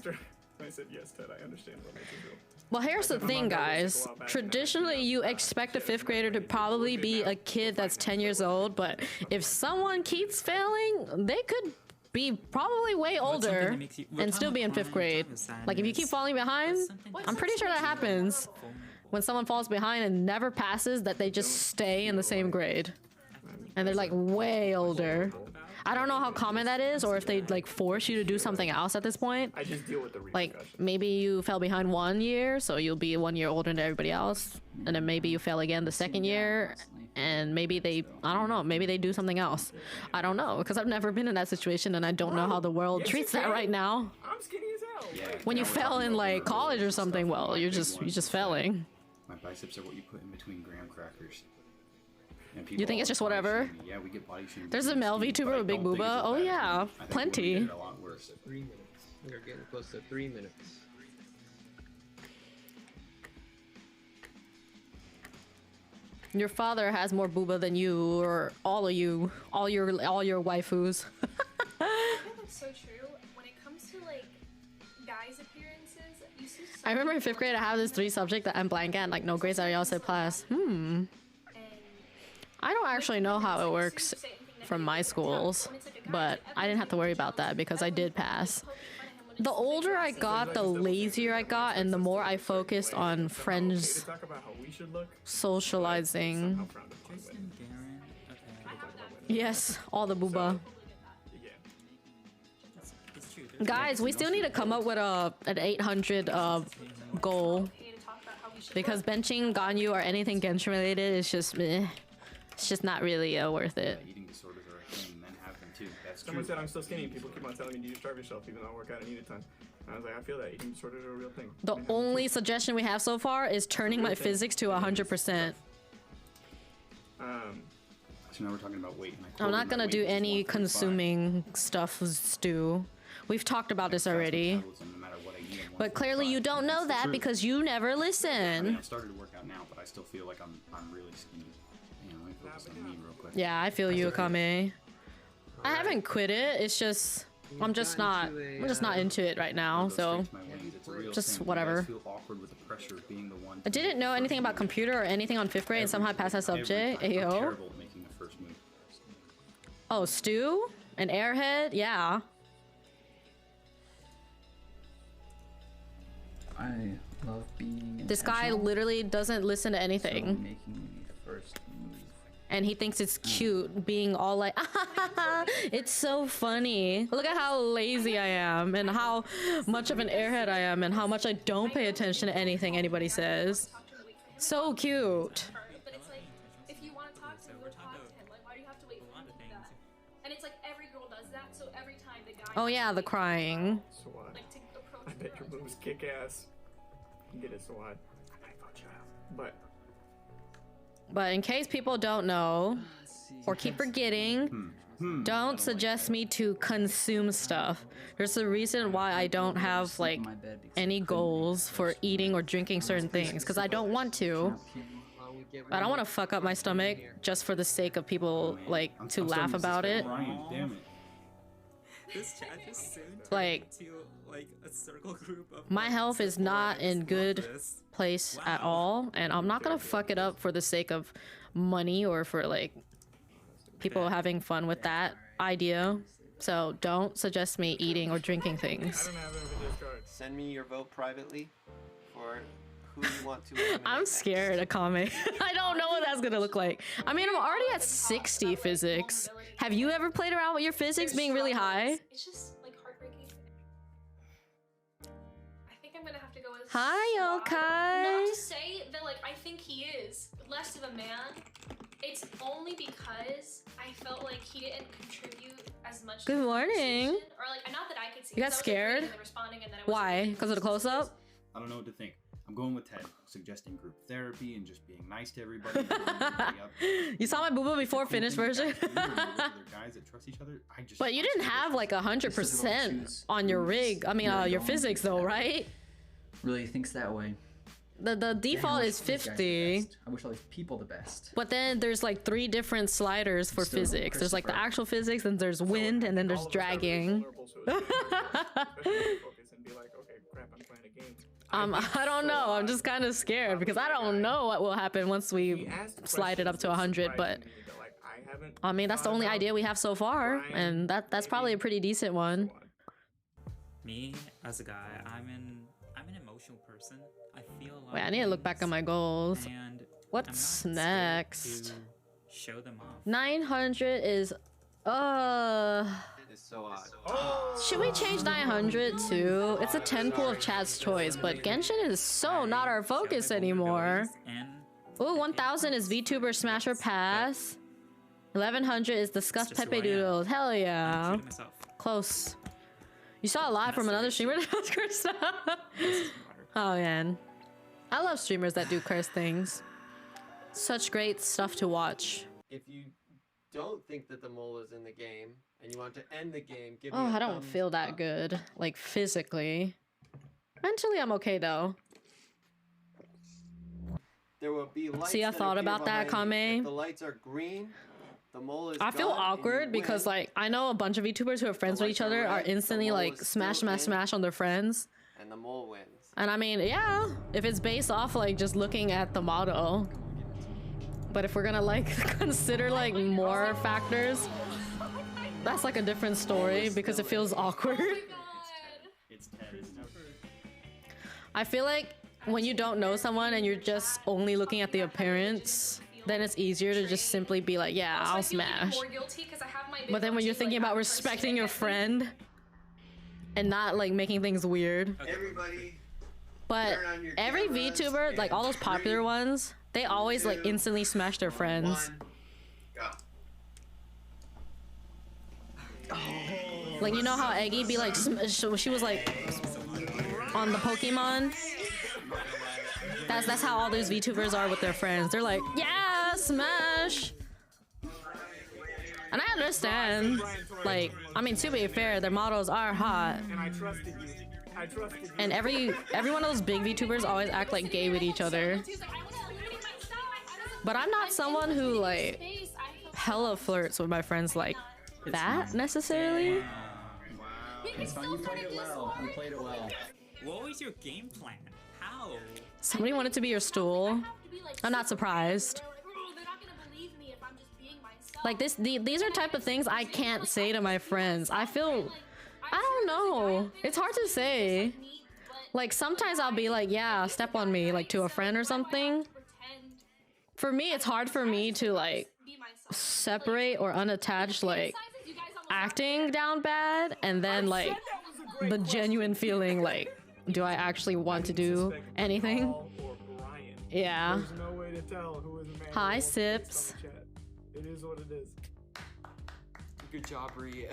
I said yes, Ted. I understand what makes you feel. Well, here's the thing, guys. Traditionally, you expect a fifth grader to probably be a kid that's 10 years old, but if someone keeps failing, they could be probably way older and still be in fifth grade. Like, if you keep falling behind, I'm pretty sure that happens. When someone falls behind and never passes, that they just stay in the same grade. And they're like way older. I don't know how common that is, or if they like force you to do something else at this point. I just deal with the Like maybe you fell behind 1 year, so you'll be 1 year older than everybody else, and then maybe you fail again the second year, and maybe I don't know, maybe they do something else. I don't know, because I've never been in that situation, and I don't know how the world treats that right now. I'm skinny as hell. Yeah, When you fell in like college or something, well, you're just failing. My biceps are what you put in between graham crackers. And You think it's just whatever? Yeah, we get body shaming. There's a male VTuber with big booba. Oh yeah, plenty. A lot worse. 3 minutes. We're getting close to 3 minutes. Your father has more booba than you, or all of you, all your waifus. I think that's so true. When it comes to like guys' appearances, you see so I remember in many 5th grade I have this 3 subject that I'm blank at, like no grades at all said class. I don't actually know how it works from my schools, but I didn't have to worry about that because I did pass. The older I got, the lazier I got, and the more I focused on friends socializing. Yes, all the booba. Guys, we still need to come up with an 800 goal, because benching Ganyu or anything Genshin related is just meh. It's just not really worth it. Eating disorders are a thing. Men have them too. That's true. Someone said I'm still skinny. People keep on telling me you starve yourself even though I work out and eat a ton. And I was like, I feel that eating disorders are a real thing. The only suggestion we have so far is turning my physics to 100%. So now we're talking about weight. And I'm not gonna do any consuming stuff, Stu. We've talked about this already. But clearly you don't know that because you never I mean, listen. I've started to work out now, but I still feel like I'm really skinny. You know, let me focus on me real quick. Yeah, I feel you, Akame. I haven't quit it. It's just I'm just not into it right now. So just whatever. I didn't know anything about computer or anything on 5th grade and somehow I passed that subject. Ayo. Oh, Stu? An airhead? Yeah. I love being This guy literally doesn't listen to anything. making the first move. And he thinks it's cute being all like, ah, it's so funny. Look at how lazy I am and how much of an airhead I am and how much I don't pay attention to anything anybody says. So cute. But it's like, if you want to talk to him, go talk to him. Like, why do you have to wait for him to do that? And it's like every girl does that, so every time the guy. Oh yeah, the crying. Like to approach I bet your moves kick ass. Get it, Swad. But in case people don't know or keep forgetting, don't suggest me to consume stuff. There's a reason why I don't have like any goals for eating or drinking certain things, because I don't want to. I don't want to fuck up my stomach just for the sake of people like to laugh about it. Damn it. This chat just sent Like, to like a circle group of my health is not in good place at all, and I'm not gonna fuck it up for the sake of money or for like people having fun with that idea. So don't suggest me eating or drinking things. Send me your vote privately for who you want to eliminate. I'm scared of Kame. I don't know what that's gonna look like. I mean, I'm already at 60 physics. Have you ever played around with your physics being really high? It's just like heartbreaking. I think I'm gonna have to go with Hi, Not Yokai. to say that like I think he is less of a man. It's only because I felt like he didn't contribute as much. Good to the morning. conversation, or like not that I could see. You got 'cause I was, like, scared? reading and responding, and then I wasn't Why? reading Because of the close-up? I don't know what to think. I'm going with Ted, suggesting group therapy and just being nice to everybody. And building everybody up. You saw my boo-boo before finished version? They're guys that trust each other. I just. But you didn't have like 100% on your rig. I mean, your physics though, right? Really thinks that way. The default Damn, I is wish these guys the 50. best. I wish all these people the best. But then there's like 3 different sliders for Still, physics. There's like the Christopher. actual physics, then there's wind, and then there's dragging. I don't know. I'm just kind of scared because I don't know what will happen once we slide it up to 100. But I mean, that's the only idea we have so far, and that's probably a pretty decent one. Me as a guy, I'm an emotional person. I feel like Wait, I need to look back at my goals. and What's I'm not scared next? to show them off. 900 is It's so odd. should we change 900 too? It's a 10 pool of Chad's choice, but Genshin is so not our focus anymore. Ooh, 1000 is VTuber Smasher Pass. 1100 is Discuss Pepe Doodles. Hell yeah. Close. You saw a lot from another streamer that was cursed up. Oh man. I love streamers that do curse things. Such great stuff to watch. If you don't think that the mole is in the game and you want to end the game, give me Oh, a I don't thumbs feel that up. good. Like physically. Mentally, I'm okay though. There will be lights. See, I that thought appear about that, behind you. Kame. If the lights are green, the mole is I feel gone and you awkward because win, like I know a bunch of VTubers who are friends with each other are red, the instantly mole like is smash, still smash, in. smash on their friends. and the mole wins. And I mean, yeah, if it's based off like just looking at the model. But if we're gonna like consider like more factors, that's like a different story because it feels awkward. It's Ted. I feel like when you don't know someone and you're just only looking at the appearance, then it's easier to just simply be like, yeah, I'll smash. But then when you're thinking about respecting your friend and not like making things weird. Everybody, But turn on your every cameras VTuber, like all those popular ones, they always like instantly smash their friends. Like, you know how Eggy be like, she was like on the Pokemon? That's how all those VTubers are with their friends. They're like, yeah, smash. And I understand. Like, I mean, to be fair, their models are hot. And I trusted you. I trusted you. And every one of those big VTubers always act like gay with each other. But I'm not someone who like hella flirts with my friends like that necessarily. It's fine. You played it well. You played it well. What was your game plan? How? Somebody wanted to be your stool. I'm not surprised. Like these are type of things I can't say to my friends. I don't know. It's hard to say. Like sometimes I'll be like, yeah, step on me, like to a friend or something. For me, it's hard for me to like separate or unattach like acting down bad and then like the genuine feeling like, do I actually want to do anything? Yeah. There's no way to tell who is a man. Hi, Sips. It is what it is. Good job, Rhea.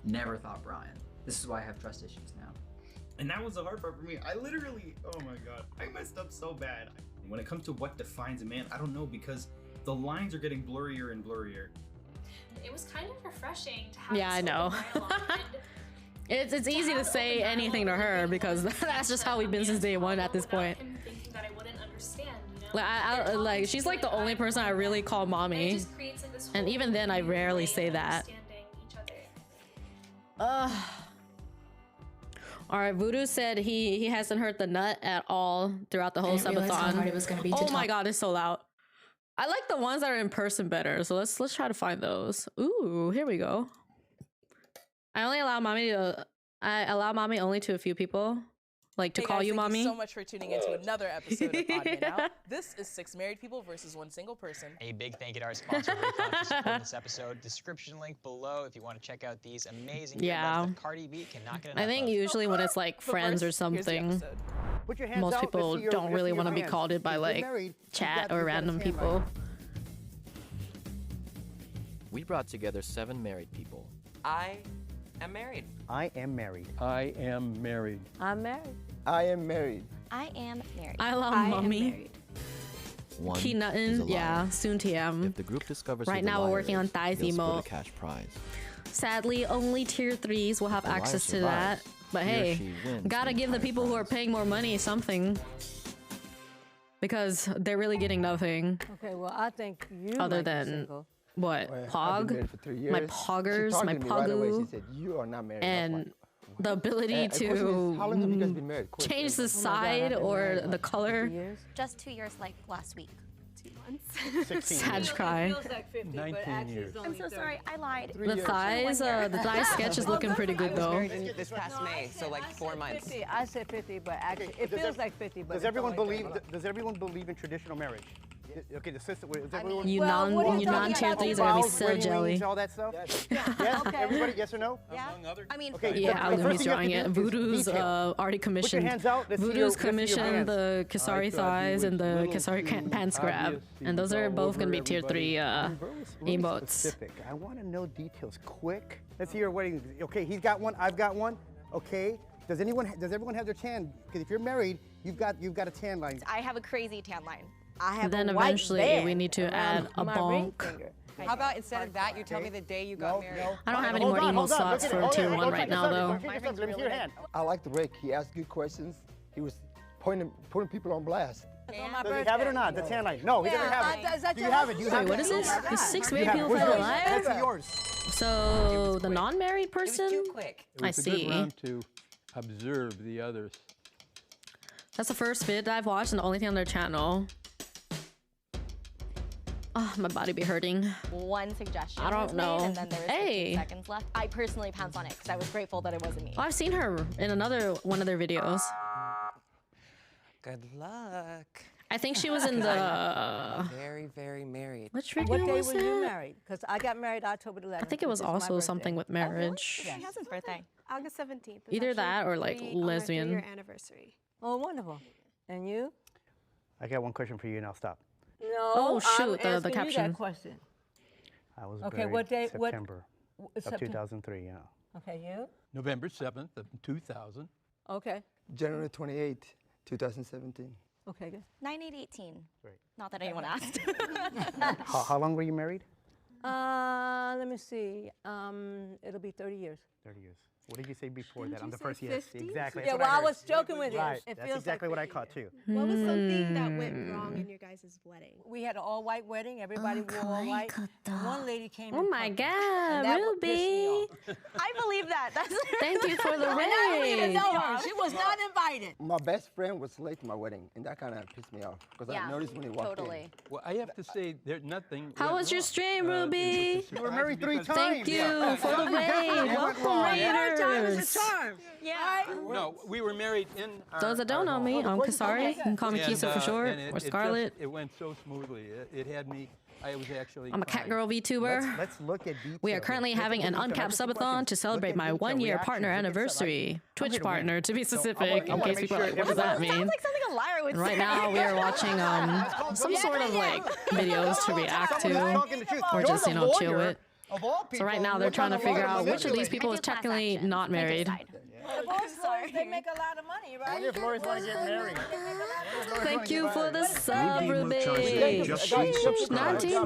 Never thought Brian. This is why I have trust issues now. And that was the hard part for me. I literally, oh my god, I messed up so bad. When it comes to what defines a man, I don't know because the lines are getting blurrier and blurrier. It was kind of refreshing to have. Yeah, I know. It's easy to say anything to her because that's just how we've been since day one at this point. Thinking that I wouldn't understand, you know? Like I like she's like the only person I really call mommy. And even then I rarely say that. All right, Voodoo said he hasn't heard the nut at all throughout the whole subathon. It was gonna be Oh my god, it's so loud. I like the ones that are in person better, so let's try to find those. Ooh, here we go. I allow mommy only to a few people, like to Hey call guys, you thank mommy. You so much for tuning into another episode of Odd Man Out. This is 6 married people versus 1 single person. A big thank you to our sponsor, Raycon, for supporting this episode. Description link below if you want to check out these amazing Yeah. earbuds that Cardi B cannot get enough I think of. usually when it's like friends or something, Put your hands most out. people Let's see your- don't let's really see your want to be hands. called it by If you're like married, you've chat got- or you've got a random tan people. line. We brought together 7 married people. I am married. I am married. I am married. I'm married. I am married. I am married. I love am mommy. married. One Key is a Nuttin, liar. yeah, soon TM. If the group discovers Right who the now we're liar working on is, thighs they'll split a emote. cash prize. Sadly, only tier 3s will have The liar access to that. survives. But He or hey, she wins gotta the give the entire people who are paying more money something. Because they're really getting nothing Okay, well, I think you other might be than single. what? Well, I've been Pog? married for 3 years. My She poggers, talked my to me right away. pogoo. She said, "You are not married." I was And the ability the question is, how long have you guys to been married? Quick. change the Oh my God, I've side been or married the color. Just 2 years, like last week. 2 months. 16 Sad cry. Feels like 50, but 19 actually years. it's I'm only so 30. sorry, I lied. The thighs, the thigh sketch is looking pretty good though. This past May, so like 4 months. 50. I said 50, but actually it Does feels ev- like 50. But Does it's everyone only believe? 30. Does everyone believe in traditional marriage? Okay, the system. Is everyone? You Well, what are you talking non-tier about? 3s are gonna be Vows, so wedding jelly. rings, all that stuff. Yes. Okay. Everybody, yes or no? Yeah. I mean, Okay. Yeah, the Alumi's first thing you have drawing to it. do is Voodoo's detail. already commissioned. hands out. Let's see your- Voodoo's let's see your commissioned hands. the Kisari thighs and the Kisari pants grab, and those are both gonna be tier 3 emotes. Specific. I want to know details quick. Let's see your wedding. Okay, he's got one. I've got one. Okay. Does everyone have their tan? Because if you're married, you've got a tan line. I have a crazy tan line. I have Then a white eventually band we need to around add a my ring bonk. finger. How about instead of that, you tell me the day you got married? I don't have any more emo slots for tier 1 right now though. Let me see your hand. I like the Rick. He asked good questions. He was putting people on blast. Does he have it or not? The tan line. No, he doesn't have it. Do you have it? Do you have Wait, it? what is this? The 6 married people Where's for yours? alive? That's yours. So the non-married person? Quick. It I was a good see. round to observe the others. That's the first vid I've watched and the only thing on their channel. Oh, my body be hurting. One suggestion I don't was know. made, and then there was Hey. 15 seconds left. I personally pounced on it because I was grateful that it wasn't me. Oh, I've seen her in one of their videos. Good luck. I think she was in the... Very, very married. Which What video day was were you it? married? Because I got married October 11th. I think it was which is my also birthday. something with marriage. She has his birthday. August 17th. It's Either actually that or like on our lesbian. 3-year anniversary. Oh, wonderful. And you? I got one question for you, and I'll stop. No. Oh, shoot, I'm the asking you caption. that question. I was Okay, buried what day- what- September of September. 2003. Yeah. Okay, you? November 7th of 2000. Okay. January 28th, 2017. Okay, good. 9818. Great. Not that anyone asked. How long were you married? Let me see. It'll be 30 years. 30 years. What did you say before Didn't that? On you the say first yes. 50? Exactly. Yeah, that's well, what I heard. was joking with you. Right. It That's feels exactly like what I 50 caught too. What was something that went wrong in your guys' wedding? We had an all-white wedding. Everybody wore all white. And one lady came. Oh in my purple, God, and that would piss me Ruby. off. I believe that. That's Thank you for the And I don't even raid. know her. She was not invited. My best friend was late to my wedding, and that kind of pissed me off because Yeah, I noticed when he walked totally. in. Well, I have to say, there's nothing. How was your stream, Ruby? You were married 3 times. Thank you for the raid. Welcome, Raiders. Yeah. No, we were married in. Those that don't know me, I'm Kasari. You can call me And, Kisa for short, and or Scarlet. It went so smoothly. It had me. I was actually. I'm a cat crying. girl VTuber. Let's look at detail. We are currently having an uncapped subathon to celebrate my 1-year partner anniversary. Twitch partner, to be specific, in case people are like, what does that mean? Sounds like something a liar would And right say. now we are watching some sort of like videos to react to, or just chill it. So right now they're trying to figure out which of these people is technically not married. Divorce lawyers, they make a lot of money, right? Wonder if lawyers want to get married. Thank you for the sub, Ruby. Just resubscribed for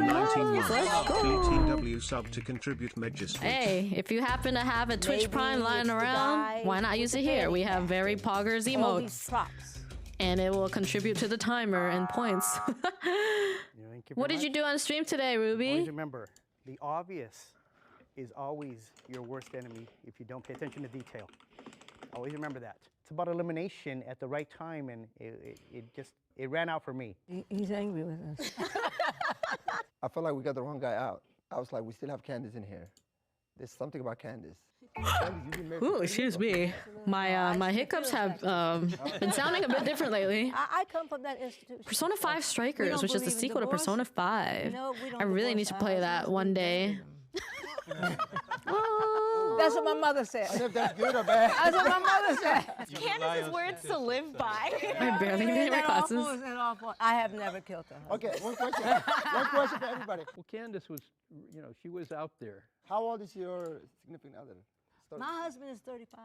19 months. Let's go. BTW sub to contribute Majestic. Hey, if you happen to have a Twitch Prime lying around, why not use it here? We have very poggers All these emotes, props. and it will contribute to the timer and points. What did you do on stream today, Ruby? Always remember, the obvious is always your worst enemy if you don't pay attention to detail. Always remember that. It's about elimination at the right time, and it ran out for me. He's angry with us. I felt like we got the wrong guy out. I was like, we still have Candace in here. There's something about Candace. Candace, you've been married for Ooh, 30 excuse years? me. My hiccups have been sounding a bit different lately. I come from that institution. Persona 5 Strikers, which is the believe in sequel to divorce. Persona 5. No, we don't I really need divorce to play our that husbands. one day. That's what my mother said. I don't know if that's good or bad. That's what my mother said. Candace's words to live by. I barely made my classes. I have never killed her. Okay, one question. One question for everybody. Well, Candace was, she was out there. How old is your significant other? My husband is 35.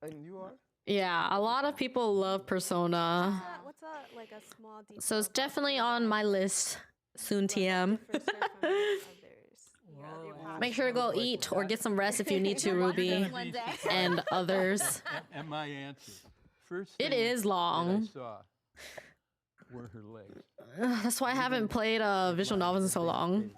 And you are? Yeah, a lot of people love Persona. What's a like a small detail? So it's definitely on my list. Soon TM. Make sure to go eat or get some rest if you need to, Ruby. And others. And my answer. First It thing is that long. I saw were her legs. That's why I haven't played visual novels in so long.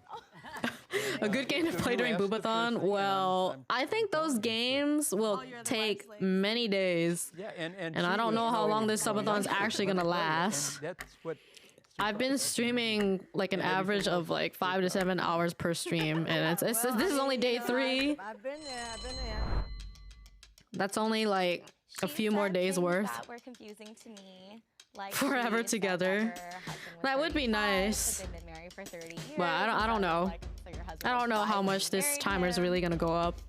A good game to play during Subathon? Well, I think those games will take many days. Yeah, And I don't know how long this Subathon's actually gonna last. That's what I've been streaming like an average of like 5 to 7 hours per stream, and this is only day 3. I've been there. That's only like a few more days worth. That were confusing to me. Like Forever she said together. that her husband was That would be 35, nice. but they've been married for 30 years. But I don't know. So your husband I don't was know how 5 when much you this married timer is him. really gonna go up.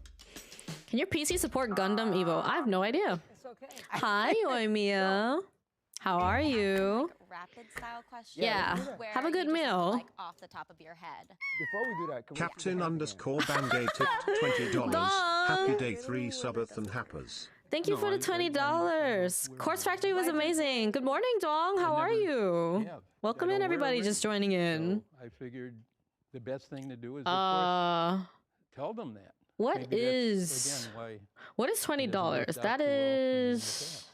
Can your PC support Gundam Evo? I have no idea. It's okay. Hi, Yoimiya. How are you? Rapid style question. Yeah. Where Have a good you just, meal. Like off the top of your head. Before we do that, can Captain_Bangay tipped $20. Happy day 3 Subathon happers. Thank you for the $20. Course Factory was amazing. Good morning, Dong. How are you? Welcome in, everybody just joining in. I figured the best thing to do is, of course, tell them that. What Maybe is that's, again, why what is $20? That is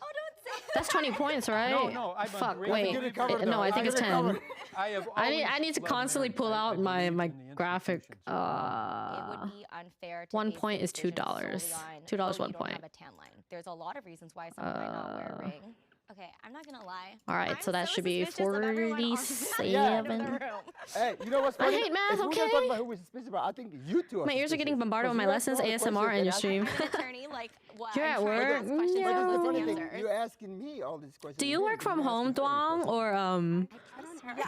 that's 20 points, right? No, I'm Fuck. great. Wait. Get it covered, No, though. I think it's 10. I need to loved constantly marriage. pull I out my believed in the It graphic. would be unfair to 1 base point the is decision $2. solely on, $2 oh, 1 you don't point. have a tan line. There's a lot of reasons why someone might not wear a ring. Okay, I'm not gonna lie. All right, so that should be suspicious of everyone on the side 47. of the room. Hey, you know what's I funny? hate math, If we're okay? gonna talk about who we're suspicious about, I think you two are My ears are getting bombarded with my lessons, ASMR, and your stream. I'm an attorney, like what? You're I'm at trying to work? ask questions Yeah. and But the listen funny to thing, answers. you're asking me all these questions. Do you work from home, Dwang, or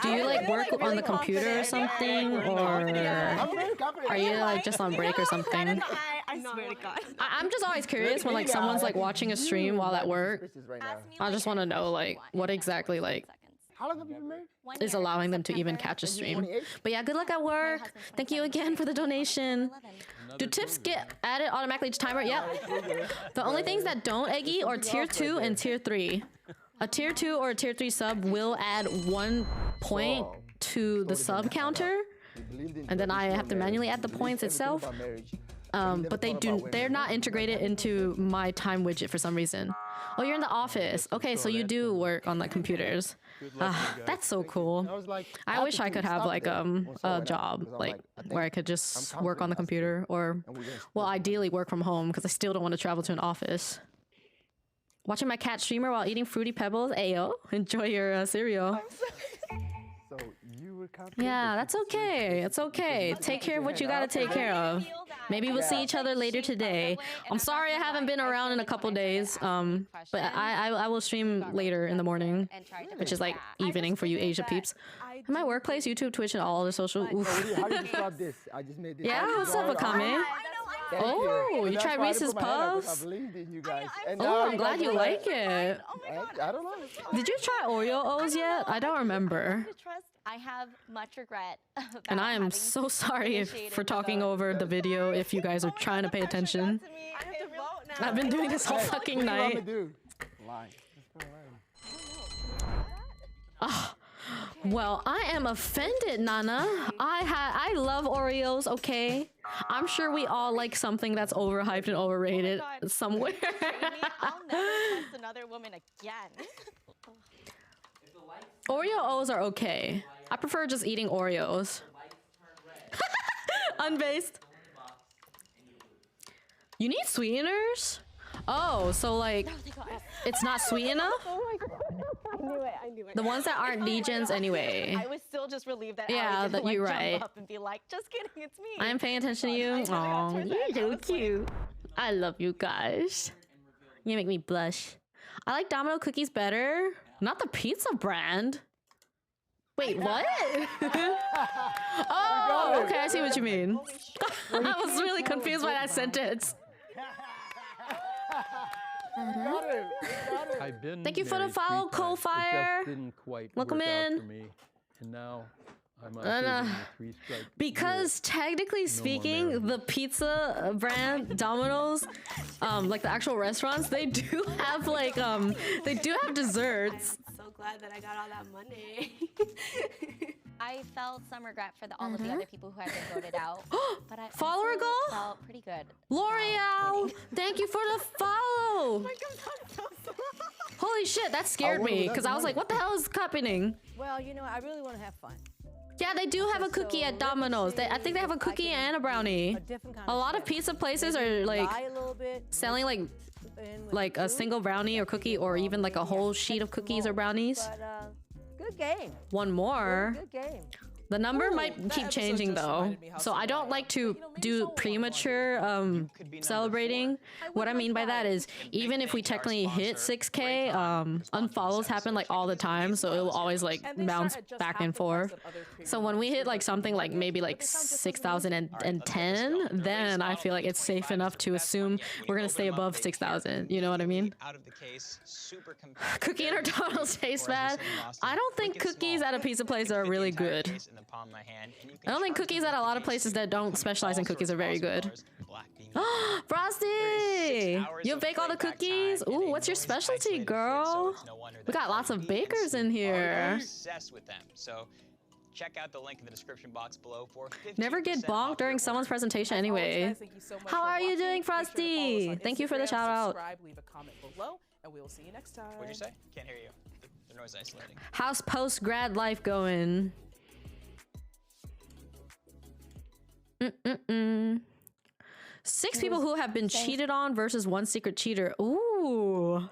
do you like work on the computer or something, or are you like just on break or something? I swear to God. I'm just always curious when like someone's like watching a stream while at work. I just want to know like what exactly like How long have you been married? is allowing them to even catch a stream. But yeah, good luck at work. Thank you again for the donation. Do tips get added automatically to timer? Yep. The only things that don't, Eggy, are tier 2 and tier 3. A tier 2 or a tier 3 sub will add 1 point to the sub counter, and then I have to manually add the points itself. But they're not integrated into my time widget for some reason. Oh, you're in the office. Okay, so you do work on the computers. That's so cool. I wish I could have like a job like where I could just work on the computer, or well, ideally work from home, because I still don't want to travel to an office. Watching my cat streamer while eating Fruity Pebbles. Ayo, enjoy your cereal. So you were Yeah, that's okay. It's okay. Take care of what you gotta take care of. Maybe we'll see each other later today. I'm sorry I haven't been around in a couple days. But I will stream later in the morning, which is like evening for you Asia peeps. In my workplace, YouTube, Twitch, and all other social. Oof. How do you describe this? I just made this. Yeah, what's up, Akame? Oh, you tried Reese's Puffs? I believed in you guys. Oh, I'm glad you like it. I don't know. Did you try Oreo O's yet? I don't remember. I have much regret. And I am so sorry for talking over the video if you guys are trying to pay attention. I've been doing this all fucking night. Well, I am offended, Nana. I love Oreos, okay? I'm sure we all like something that's overhyped and overrated somewhere. I'll never trust another woman again. Oreo O's are okay. I prefer just eating Oreos. Unbased. You need sweeteners? Oh, so like, it's not sweet enough? Oh my god. I knew it. The ones that aren't legions anyway. I was still just relieved that Yeah, Allie didn't, that you're like, right. jump up and be like, just kidding, it's me. I'm paying attention to you. Oh, you're so cute. I love you guys. You make me blush. I like Domino cookies better. Not the pizza brand. Wait, what? Oh, okay, I see what you mean. I was really confused by that sentence. I've been Thank you for the married follow, 3 times. Coal-Fire. It just didn't quite Welcome work out in. for me, and now I'm And, on the 3-strike because technically speaking, the pizza brand Domino's, like the actual restaurants, they do have like they do have desserts. So glad that I got all that money. I felt some regret for all of the other people who had been voted out. But I Follower also goal? felt pretty good. L'Oreal, thank you for the follow. Holy shit, that scared Oh, me that's because I was money. like, what the hell is happening? Well, you know, I really want to have fun. Yeah, they do have a cookie at Domino's. I think they have a cookie and a brownie. A lot of pizza places are like Lie a little bit. selling like a single brownie or cookie, or even like a whole sheet of cookies or brownies. But good game. One more. Good game. The number might keep changing though, so I don't like to do premature celebrating. What I mean by that is, even if we technically hit 6K, unfollows happen like all the time, so it will always like bounce back and forth. So when we hit like something like maybe like 6,010, then I feel like it's safe enough to assume we're gonna stay above 6,000. You know what I mean? Out of the case, super Cookie and McDonald's taste bad. I don't think cookies at a pizza place are really good. in the palm of my hand, and you I don't think cookies at a lot of places that don't specialize in cookies are very good. Frosty! You bake all the cookies? Ooh, what's your specialty, girl? We got lots of bakers in here. Obsessed with them. So check out the link in the description box below for 50% Never get bonked during someone's presentation anyway. How are you doing, Frosty? Thank you for the shout out. Subscribe, leave a comment below, and we will see you next time. What'd you say? Can't hear you. The noise isolating. How's post-grad life going? 6 people who have been cheated on versus 1 secret cheater. Ooh,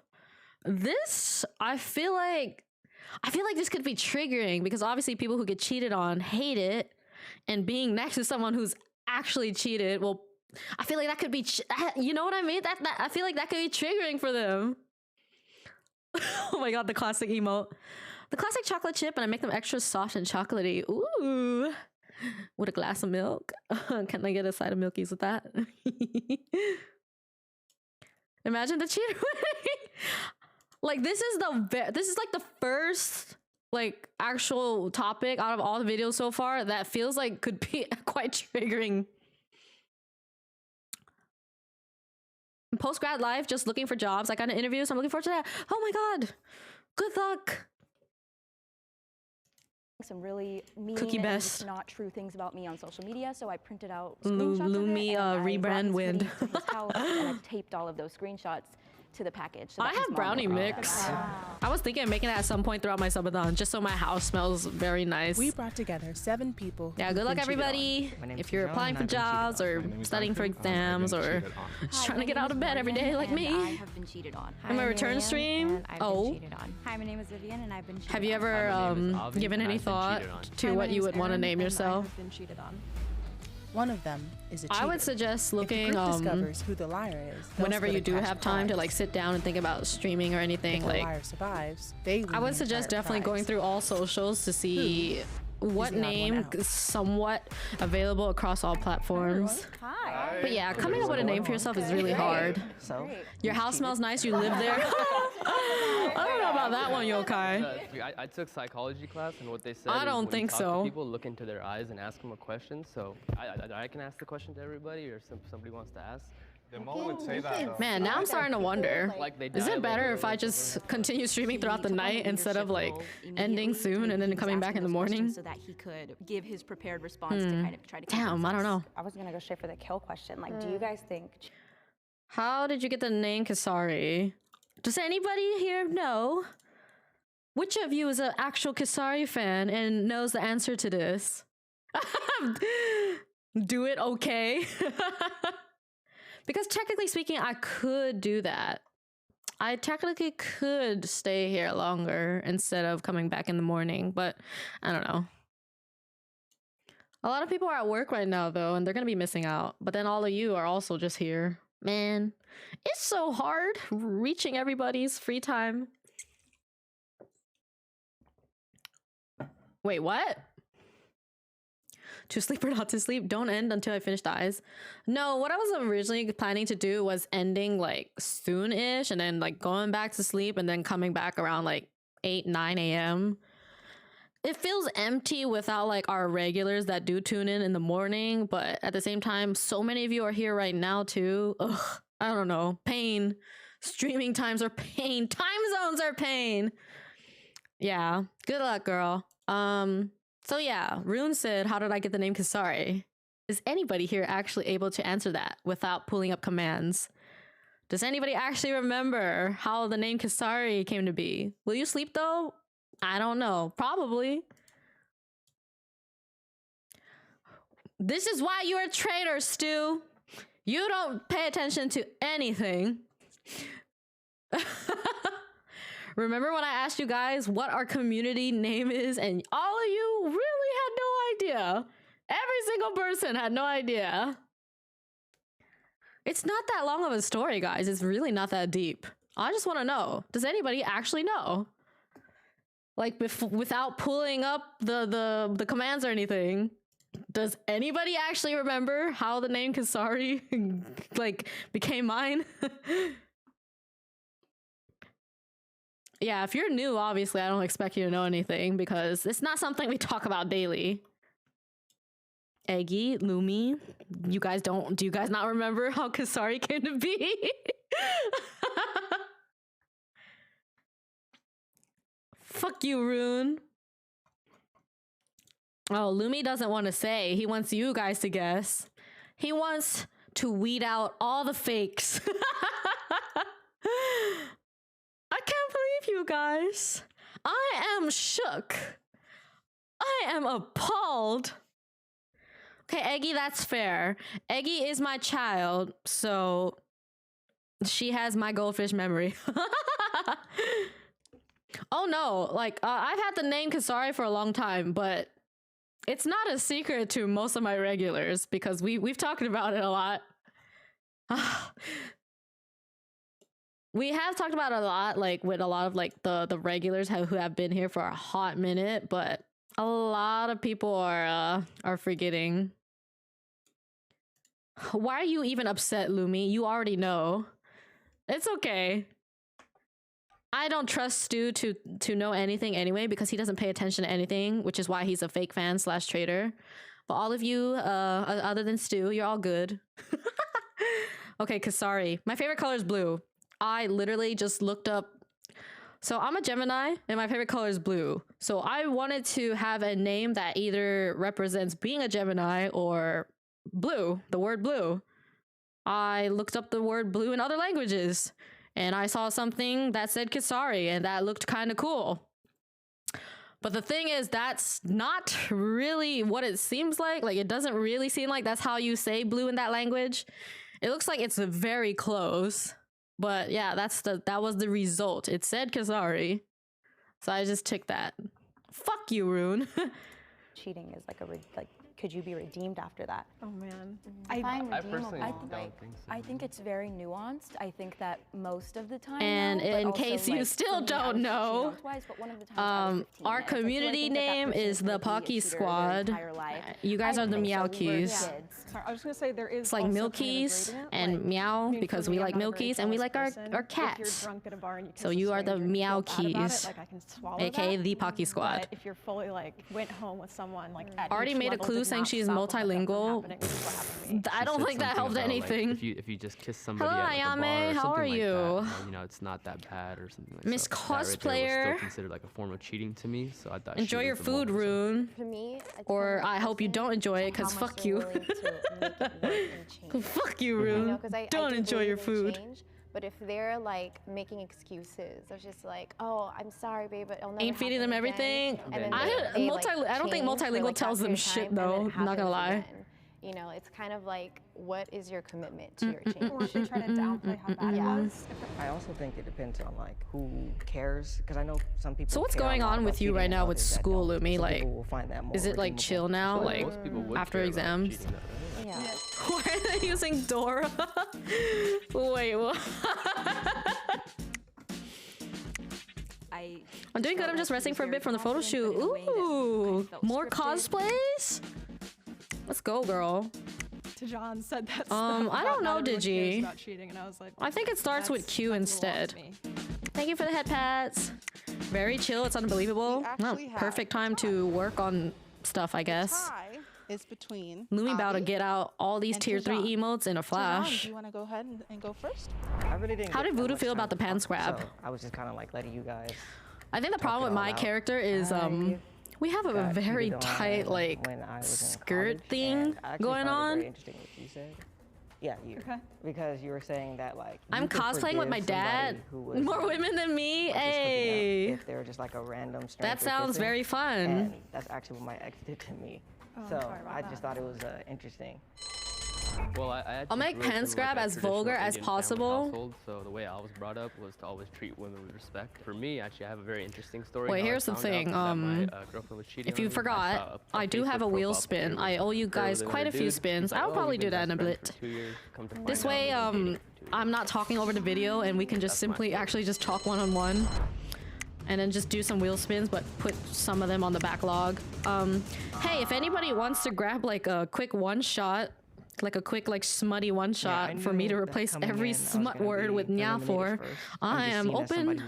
this I feel like this could be triggering because obviously people who get cheated on hate it, and being next to someone who's actually cheated, well, I feel like that could be, you know what I mean? That I feel like that could be triggering for them. Oh my god, the classic emote, the classic chocolate chip, and I make them extra soft and chocolatey. Ooh. With a glass of milk. Can I get a side of milkies with that? Imagine the cheater winning. Like this is like the first like actual topic out of all the videos so far that feels like could be quite triggering. Post-grad life, just looking for jobs. I got an interview, so I'm looking forward to that. Oh my god. Good luck. Some really mean Cookie and best. just not true things about me on social media, so I printed out Lumi, screenshots of it, and I rebrand brought this wind. hoodie to his house, and I taped all of those screenshots to the package. So I that his have mom brownie would mix. them. I was thinking of making that at some point throughout my subathon, just so my house smells very nice. We brought together 7 people. Yeah, who've good luck, been cheated everybody. on. If you're applying for jobs or studying for exams or just trying to get out of bed every day like me. I have been cheated on. In my return stream, oh, Hi, my name is Vivian, and I've been cheated have you ever given any thought to what you would want to name yourself? been cheated on. One of them is a cheater. I would suggest If the looking group discovers who the liar is, they'll whenever split you a do cash have time to prize. like sit down and think about streaming or anything. If the Like, liar survives, they I lose would the suggest entire definitely going prize. through all socials to see what the odd one name out? is somewhat available across all platforms. Hi. But yeah, coming up with a name for yourself is really hard. So Your house smells nice, you live there. I don't know about that one, Yokai. I took psychology class, and what they said I is don't when think you talk so. to people, look into their eyes and ask them a question. So I can ask the question to everybody, or somebody wants to ask. The Mo would say that. though. Man, now I'm starting to wonder. Like they Is die it better later if I just continue streaming throughout the night instead of like ending soon and then coming back in the morning? so that he could give his prepared response to kind of try to. Damn, I don't know. I was gonna go straight for the kill question. Like, do you guys think? How did you get the name Kasari? Does anybody here know? Which of you is an actual Kasari fan and knows the answer to this? Do it okay. Because technically speaking, I could do that. I technically could stay here longer instead of coming back in the morning, but I don't know. A lot of people are at work right now though, and they're gonna be missing out. But then all of you are also just here. Man, it's so hard reaching everybody's free time. Wait, what? To sleep or not to sleep? Don't end until I finish the eyes. No, what I was originally planning to do was ending like soon-ish and then like going back to sleep and then coming back around like 8, 9 a.m. It feels empty without like our regulars that do tune in the morning, but at the same time, so many of you are here right now too. Ugh, I don't know. Pain. Streaming times are pain. Time zones are pain. Yeah. Good luck, girl. So yeah, Rune said, how did I get the name Kisari? Is anybody here actually able to answer that without pulling up commands? Does anybody actually remember how the name Kisari came to be? Will you sleep though? I don't know. Probably. This is why you're a traitor, Stu. You don't pay attention to anything. Remember when I asked you guys what our community name is and all of you really had no idea? Every single person had no idea. It's not that long of a story, guys. It's really not that deep. I just want to know. Does anybody actually know? Like without pulling up the commands or anything. Does anybody actually remember how the name Kisari like became mine? Yeah, if you're new, obviously I don't expect you to know anything because it's not something we talk about daily. Eggy, Lumi, do you guys not remember how Kisari came to be? Fuck you, Rune. Oh, Lumi doesn't want to say. He wants you guys to guess. He wants to weed out all the fakes. I can't believe you guys. I am shook. I am appalled. Okay, Eggy, that's fair. Eggy is my child, so she has my goldfish memory. Oh no, like I've had the name Kisari for a long time, but it's not a secret to most of my regulars because we've talked about it a lot. We have talked about it a lot, like with a lot of like the regulars who have been here for a hot minute, but a lot of people are forgetting. Why are you even upset, Lumi? You already know. It's okay. I don't trust Stu to know anything anyway because he doesn't pay attention to anything, which is why he's a fake fan / traitor. But all of you, other than Stu, you're all good. Okay, Kisari. My favorite color is blue. I literally just looked up. So I'm a Gemini and my favorite color is blue. So I wanted to have a name that either represents being a Gemini or blue, the word blue. I looked up the word blue in other languages and I saw something that said Kisari and that looked kind of cool. But the thing is, that's not really what it seems like. Like, it doesn't really seem like that's how you say blue in that language. It looks like it's very close. But yeah, that was the result. It said Kisari. So I just took that. Fuck you, Rune. Cheating is like could you be redeemed after that? Oh man. I personally don't think so. I think it's very nuanced. I think that most of the time. And no, in case you still don't know, our community name is the Pocky Squad. You guys are the Meowkies. I was gonna say there is. It's like Milkies and Meow because we like Milkies and we like our cats. So you are the Meowkies, aka the Pocky Squad. If you're fully like went home with someone like already made a clue saying she's multilingual. I don't think that helped anything. Like, if you just kiss somebody Hello, at the bar Ayame. or How are something you? like that, you know, it's not that bad or something like that. Miss That right there was Cosplayer. still considered like a form of cheating to me, so I thought Enjoy she your was the food, one. Rune. For me, Or I hope you don't enjoy it, because fuck you. Fuck you, Rune. Don't enjoy your food. But if they're like making excuses, they're just like, "Oh, I'm sorry, babe, but it'll never Ain't feeding them happen again." everything. And then I don't think change for, multilingual like, tells that them period of shit time, and though. then it Not gonna happens lie. again. You know, it's kind of like, what is your commitment to your change? Or if they try to downplay how bad it was. I also think it depends on like who cares, because I know some people. So what's care a going lot on about with you cheating right and now with others that school, don't. Lumi? Some Like, people will find that more is it like redeemable. chill now? feel Like most people would after care about exams? cheating, though. Yeah. Why are they using Dora? Wait, what? I'm doing good. I'm just resting for a bit from the photo shoot. Ooh, more cosplays? Let's go, girl. John said that. I don't know, did you? About cheating, and I was like, I think it starts with Q instead. Thank you for the head pats. Very chill. It's unbelievable. No, perfect time to work on stuff, I guess. Is between Lumi about to get out all these tier 3 emotes in a Tejan, flash. do you want to go ahead and go first? I really didn't. How get did that Voodoo much feel time about the to pants talk, grab? so I was just kind of like letting you guys. I think the problem with my character is we have a got very cheated on tight like when I was in skirt college, thing and I actually going found it on. Very interesting what you said. Yeah, you. Okay. Because you were saying that like. I'm you could cosplaying with my forgive dad. somebody who was, More women than me. like, just hooking up Hey. If they were just like a random stranger. That sounds kissing, very fun. And that's actually what my ex did to me. Oh, I'm So sorry about I that. just thought it was interesting. Well, I actually I'll make grew up pants in, like, grab a as traditional vulgar as Indian family possible. household, so the way I was brought up was to always treat women with respect. For me, actually, I have a very interesting story. Wait, how I here's the found out thing. that my, girlfriend was cheating If you on me. forgot, I I do have a Facebook wheel profile spin. picture I owe you with guys her with quite a another few dude. spins. He's like, I'll "Oh, probably we've do been that in a best friends bit. for 2 years. Come to This find out way, we've been dating for 2 years." I'm not talking over the video, and we can just simply actually just talk one-on-one, and then just do some wheel spins, but put some of them on the backlog. Hey, if anybody wants to grab like a quick one-shot, like a quick like smutty one-shot for me to replace every smut word with nya for, I am open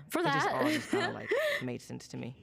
for It just all that. just kind of like made sense to me.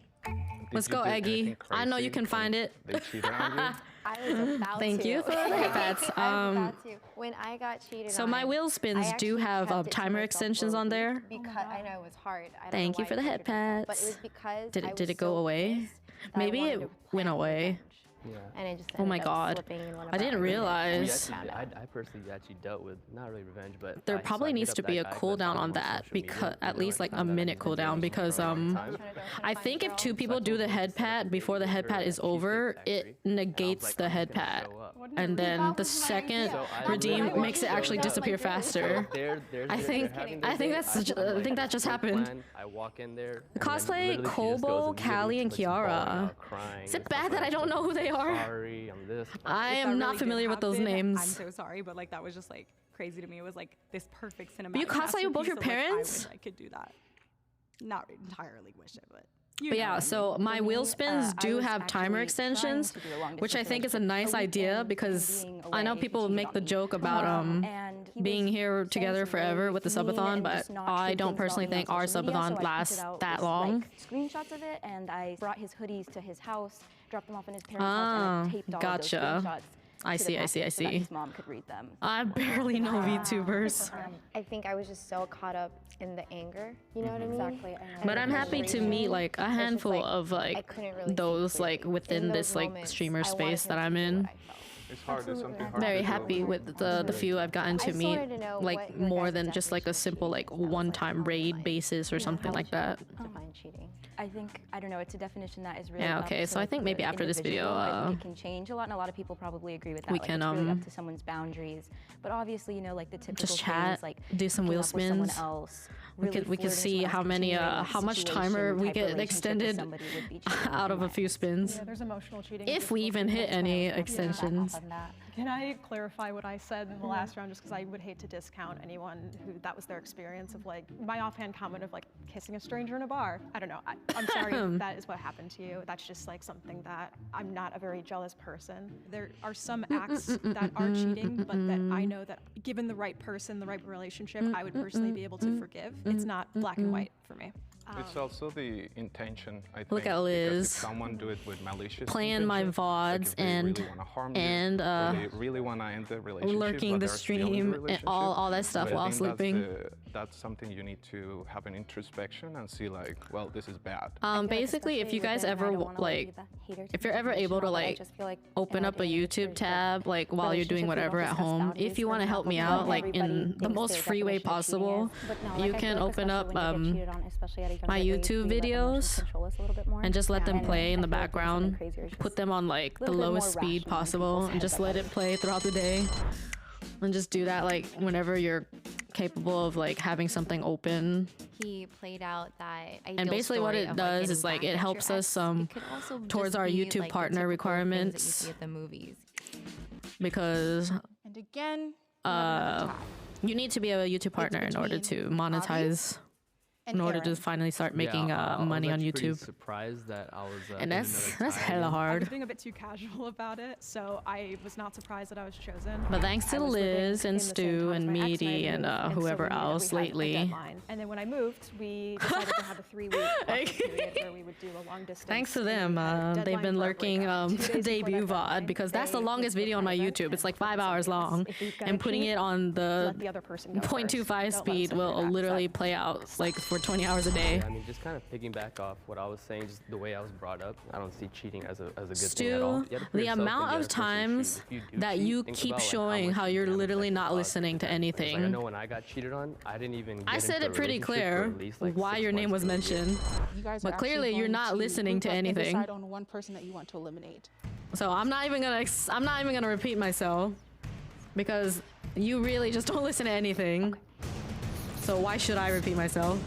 Let's go, Eggy. I know you can find it. I was about Thank to. you for the headbats. I was about to. When I got cheated So on, my wheel spins I do actually have kept it to timer myself extensions for a on week there. Because I know it was hard. I don't Thank know you for why the I head pressured myself, pats. But it was because Did I it was did it go so away? pissed that I Maybe wanted it to went plan away. revenge. Yeah. And it just Oh my ended up god. slipping in one of I our didn't arguments. realize. I personally actually dealt with not really revenge, but There so probably I hit needs up to be that a guy 'cause cooldown I on found him that, social media, because at and least like a found out minute he's been cooldown, dating because for a long time. I think if two people do the head pat before the head pat is over, it negates the head pat, and then the second redeem makes it actually disappear faster. I think that just happened. I walk in there. Cosplay Kobo, Callie, and Kiara. Is it bad that I don't know who they are? Sorry, I'm this. I am not familiar with those names. I'm so sorry, but like that was just like crazy to me. It was like this perfect cinematic. But you cosplay with both your masterpiece, so, like, parents? I wish I could do that. Not entirely wish it, but. But yeah, so my wheel spins do have timer extensions, which I think is a nice idea, because I know people make the joke about being here together forever with the subathon, but I don't personally think our subathon lasts that long. Screenshots of it, and I brought his hoodies to his house, dropped them off in his parents' house, and I taped all of those Gotcha. screenshots. I to the see, I package see, I so that see. his mom could read them. I barely know VTubers. I think I was just so caught up in the anger, you know what I mean? Exactly. But I'm happy to meet like a handful of I like couldn't really see those like within In this those like moments, streamer I wanted space him that to I'm do in. It's hard. It's something hard. Very to do. happy with the few I've gotten to I just meet, wanted to know like what your more guys' than just like a simple like one-time raid basis or something like that. Define cheating. I think, I don't know, it's a definition that is really Yeah, up okay, to, so I like, think the maybe after this individual. video, I think it can change a lot, and a lot of people probably agree with that. we Like, can, it's really up to someone's boundaries. But obviously, you know, like the typical just chat, things, like do some hooking wheel up with someone spins. else, We really could flirting see with how many someone, how much situation timer we type get relationship with extended somebody would be cheating out of a few spins. Yeah, there's emotional cheating. If we even hit any extensions. Can I clarify what I said in the last round, just because I would hate to discount anyone who that was their experience of like my offhand comment of like kissing a stranger in a bar. I don't know. I'm sorry if that is what happened to you. That's just like something that I'm not a very jealous person. There are some acts that are cheating, but that I know that given the right person, the right relationship, I would personally be able to forgive. It's not black and white for me. It's also the intention, I think. Look at because Liz. if someone do it with malicious Playing my intention, like VODs if they and really wanna harm you, and or they really want to end the relationship, lurking but the they're still in the stream and relationship. all that stuff So I while think sleeping. That's something you need to have an introspection and see like, well, this is bad. Basically, if you guys ever like cater to if you're ever people able to emotional, but I like just feel like open in our up a day and age, YouTube there's, tab like while you're doing relationships, we don't whatever at discuss home, boundaries if you for want to help me example, out but like everybody in the thinks most their free way definition of cheating possible, is. But no, you like, I can feel like open up especially when you get cheated on, especially at a my younger age, YouTube we let emotions videos control us a little bit more. and just let them And play in I the feel like doing something background, crazier is put just them on like a the little bit lowest more speed rational in possible people's and just heads, I let it think. play throughout the day, and just do that like whenever you're capable of like having something open. He played out that ideal And basically what story it of, does getting is like back it at helps your us ex. It could also towards just our be, YouTube like, the partner typical things that you requirements, see at the movies. because And again, we have another tie. you need to be a YouTube partner in order to monetize, and in order to Aaron. finally start making I was money on actually pretty YouTube. surprised that I was And in that's another tie hella again. I hard. was being a bit too casual about it, so I was not surprised that I was chosen. But thanks to I was living Liz and in the same Stu town as and my ex Meaty had and moved, so we whoever knew that we else had a lately. deadline. And then when I moved, we decided to have a 3-week buffer period where we would do a long distance. Thanks to and we them, had a they've deadline been for our lurking breakup. 2 days before debut that VOD deadline, because that's the they longest looked video on my private YouTube. It's and like put 5 something hours else. long, If you're gonna and putting cheat, it on the let the other person go 0.25 first. Don't let speed them will relax literally up. play out like for 20 hours a day. Yeah, I mean, just kind of piggyback off what I was saying, just the way I was brought up. I don't see cheating as a good thing at all. Stu, You have to put the yourself in amount the of other person's times shoes. If you do that cheat, you think keep about, like, showing much how you you're damage literally that not caused listening to Like, I anything. know when I got cheated on, I didn't even get I said into a it pretty relationship for clear at least, like, why 6 your name months was to a year. mentioned. You guys are But actually clearly you're going not to listening to group up and anything. decide on one person that you want to eliminate. So I'm not even gonna repeat myself because you really just don't listen to anything. So why should I repeat myself?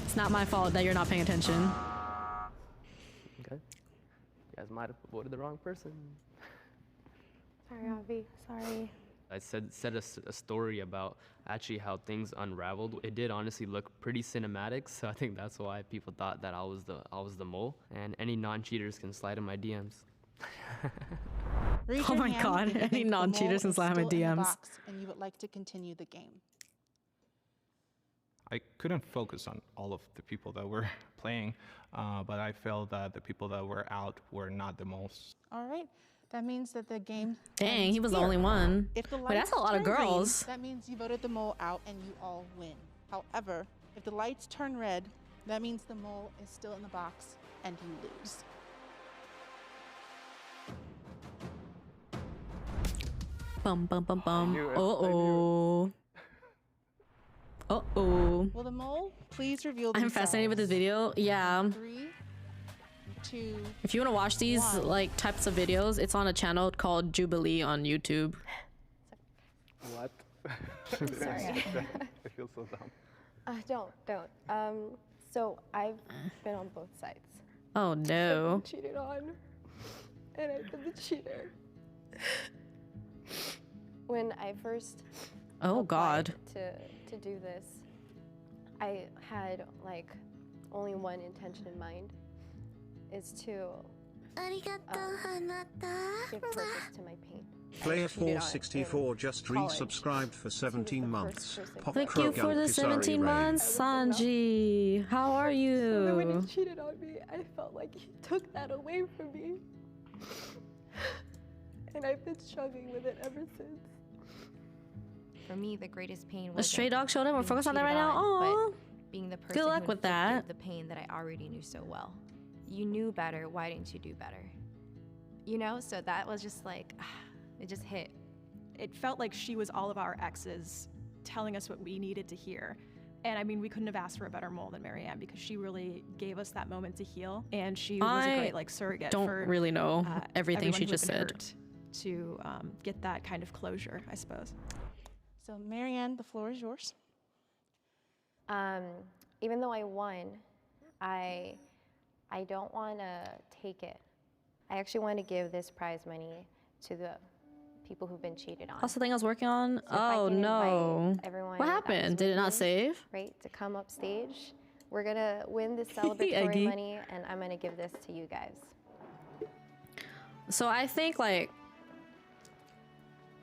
It's not my fault that you're not paying attention. Okay. You guys might have voted the wrong person. Sorry, Avi. Sorry. I said a story about actually how things unraveled. It did honestly look pretty cinematic, so I think that's why people thought that I was the mole. And any non-cheaters can slide in my DMs. Raise Oh your my hand God, if you any think the non-cheaters mole can is slide in my still in the DMs. box and you would like to continue the game. I couldn't focus on all of the people that were playing, but I felt that the people that were out were not the most. All right. That means that the game. Dang, ends he was the here. only one. If the Wait, that's lights a lot of turn green, girls. that means you voted the mole out and you all win. However, if the lights turn red, that means the mole is still in the box and you lose. Bum bum bum bum. knew it. Uh-oh. Uh-oh. Will the mole please reveal I'm fascinated with this video. Yeah. 3, 2. If you want to watch these like types of videos, it's on a channel called Jubilee on YouTube. What? Sorry. I feel so dumb. Don't. So I've been on both sides. Oh no. I've been cheated on, and I've been the cheater. When I first Oh God. to do this, I had like only one intention in mind, is to give purpose to my pain. Player464 just resubscribed for 17 months. Pop Thank you for the 17 months, Sanji. How are So then when you? he cheated on me, I felt like he took that away from me. And I've been struggling with it ever since. For me, the greatest pain A was stray dog showed up. We're focused on that right now. Oh. being the person Good luck who with that. inflicted the pain that I already knew so well. You knew better. Why didn't you do better? You know, so that was just like, it just hit. It felt like she was all of our exes telling us what we needed to hear. And I mean, we couldn't have asked for a better mole than Marianne because she really gave us that moment to heal. And she was a great like surrogate don't for really know everything everyone she who had just been said. hurt to get that kind of closure, I suppose. So Marianne, the floor is yours. Even though I won, I don't want to take it. I actually want to give this prize money to the people who've been cheated on. That's the thing I was working on. So if I Oh can no. invite everyone What that happened? was Did it with not me, save? Right, to come up stage. We're gonna win this celebratory Eggy. money, and I'm gonna give this to you guys. So I think like,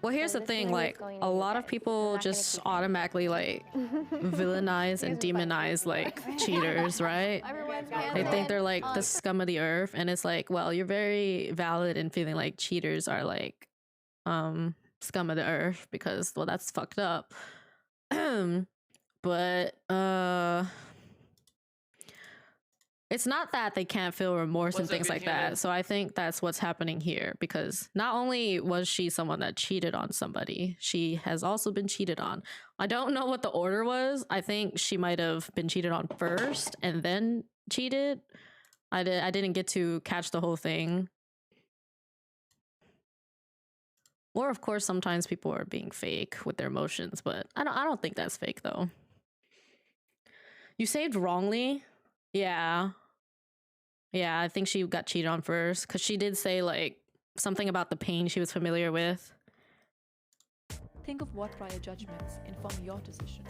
well, here's So the this thing, money is like going to a you lot of guys. people just automatically like villainize and demonize like cheaters, right? They think they're like the scum of the earth, and it's like, well, you're very valid in feeling like cheaters are like scum of the earth because, well, that's fucked up. But It's not that they can't feel remorse and What's up, things good like human? that. So I think that's what's happening here, because not only was she someone that cheated on somebody, she has also been cheated on. I don't know what the order was. I think she might have been cheated on first and then cheated. I didn't get to catch the whole thing. Or of course, sometimes people are being fake with their emotions, but I don't think that's fake though. You saved wrongly? Yeah. Yeah, I think she got cheated on first, because she did say like something about the pain she was familiar with. Think of what prior judgments inform your decision.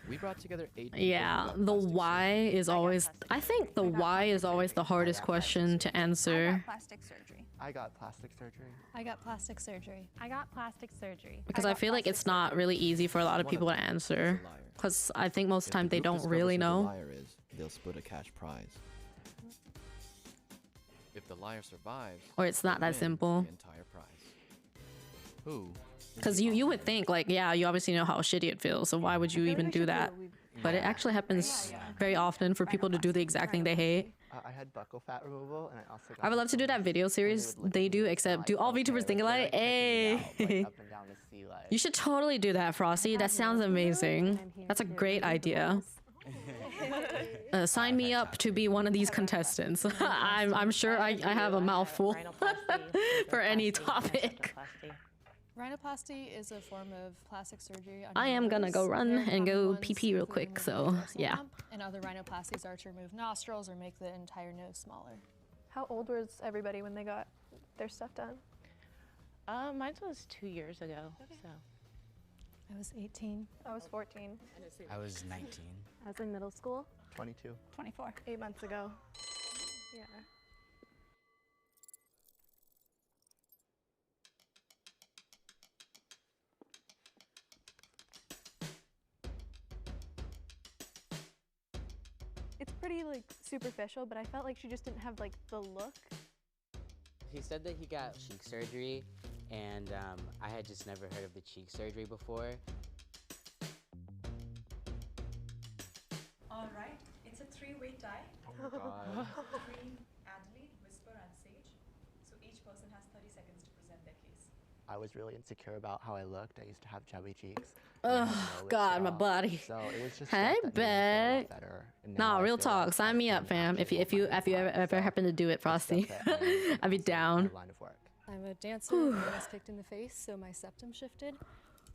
We brought together 8 people Yeah, the why is always, I think the why is always the hardest question to answer. Plastic surgery. I got plastic surgery. I got plastic surgery. I got plastic surgery. Because I feel like it's not really easy for a lot of people to answer. Because I think most of the time they don't really know. If the liar is, they'll split a cash prize. If the liar survives, Or it's not they that win simple. the entire prize. Who? Because you would think like, yeah, you obviously know how shitty it feels, so why would you even do that? But it actually happens very often for people to do the exact thing they hate. I had buccal fat removal, and I also got I would love to do that video series they do, except do all VTubers think alike? Hey! up and down to see like. You should totally do that, Frosty. That sounds amazing. That's a great idea. Sign me up to be one of these contestants. I'm sure I have a mouthful for any topic. Rhinoplasty is a form of plastic surgery. On I your am gonna nose. go run Very and common go ones pee real include quick, so removing the dorsal yeah. lump, and other rhinoplasties are to remove nostrils or make the entire nose smaller. How old was everybody when they got their stuff done? Mine was 2 years ago. So. I was 18. I was 14. I was 19. I was in middle school. 22. 24. 8 months ago. Yeah. It's pretty like superficial, but I felt like she just didn't have like the look. He said that he got cheek surgery, and I had just never heard of the cheek surgery before. All right, it's a three-way tie. Oh my God. Green, Adelaide, Whisper, and Sage. So each person has 30 seconds to present their case. I was really insecure about how I looked. I used to have chubby cheeks. Oh God, my body. So it was just Hey, stuff that made me feel a lot babe. better. And No, now I real feel talk. like Sign me up, fam. If you ever happen to do it, Frosty, I'd be down. line of work. I'm a dancer and I was kicked in the face, so my septum shifted.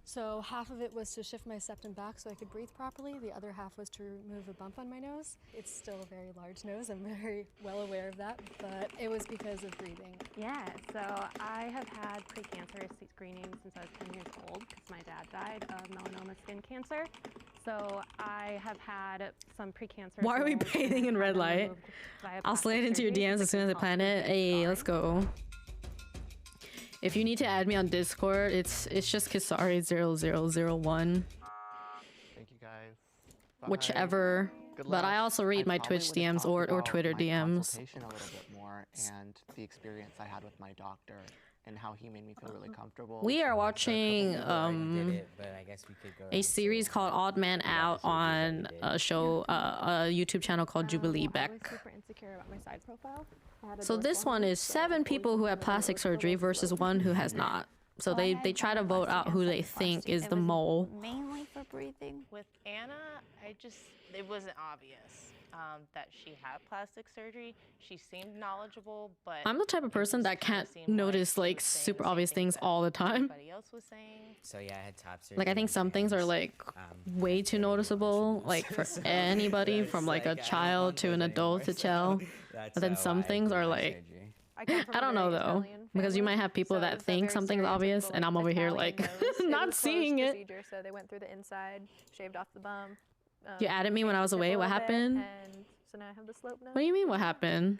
So half of it was to shift my septum back so I could breathe properly. The other half was to remove a bump on my nose. It's still a very large nose. I'm very well aware of that, but it was because of breathing. Yeah, so I have had precancerous screening since I was 10 years old because my dad died of melanoma skin cancer. So I have had some precancerous. Why are we moles bathing in and red had them light? removed via I'll slide into your plastic surgery DMs as soon as I because plan it. Hey, let's go. If you need to add me on Discord, it's just Kisari0001. Thank you guys. Whichever. Good But I luck. also read my probably Twitch would've DMs talked or about Twitter my DMs. consultation a little bit more and the experience I had with my doctor and how he made me feel really comfortable. We are watching But I guess we could go a series called Odd Man Out on a show, a YouTube channel called Jubilee I was Beck. super insecure about my side profile. I had a So this dorsal one hump, is so 7 people who have plastic surgery versus 1 who has not. So they try to vote out who they think is the mole. Mainly for breathing. With Anna, it wasn't obvious that she had plastic surgery. She seemed knowledgeable, but I'm the type of person that can't notice like super obvious things all the time. everybody else was saying. So yeah, I had top surgery. Like I think some things are like way too noticeable, like for anybody from like a child to an adult to tell. But then some things are like, I don't know though, because you might have people that think something's obvious, and I'm over here like not seeing it. Procedure, so they went through the inside, shaved off the bump. You added me when I was away. What happened? And so now I have the slope nose. What do you mean? What happened?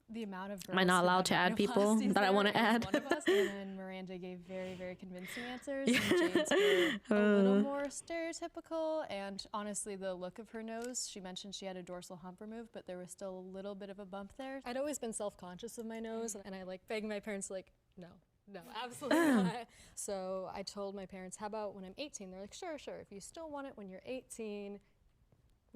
The amount of Am I not allowed to add people that I want to add? One of us, and then Miranda gave very, very convincing answers. And Jade's were a little more stereotypical. And honestly, the look of her nose, she mentioned she had a dorsal hump removed, but there was still a little bit of a bump there. I'd always been self-conscious of my nose, and I like begged my parents, like, no, absolutely not. So I told my parents, how about when I'm 18? They're like, sure. If you still want it when you're 18,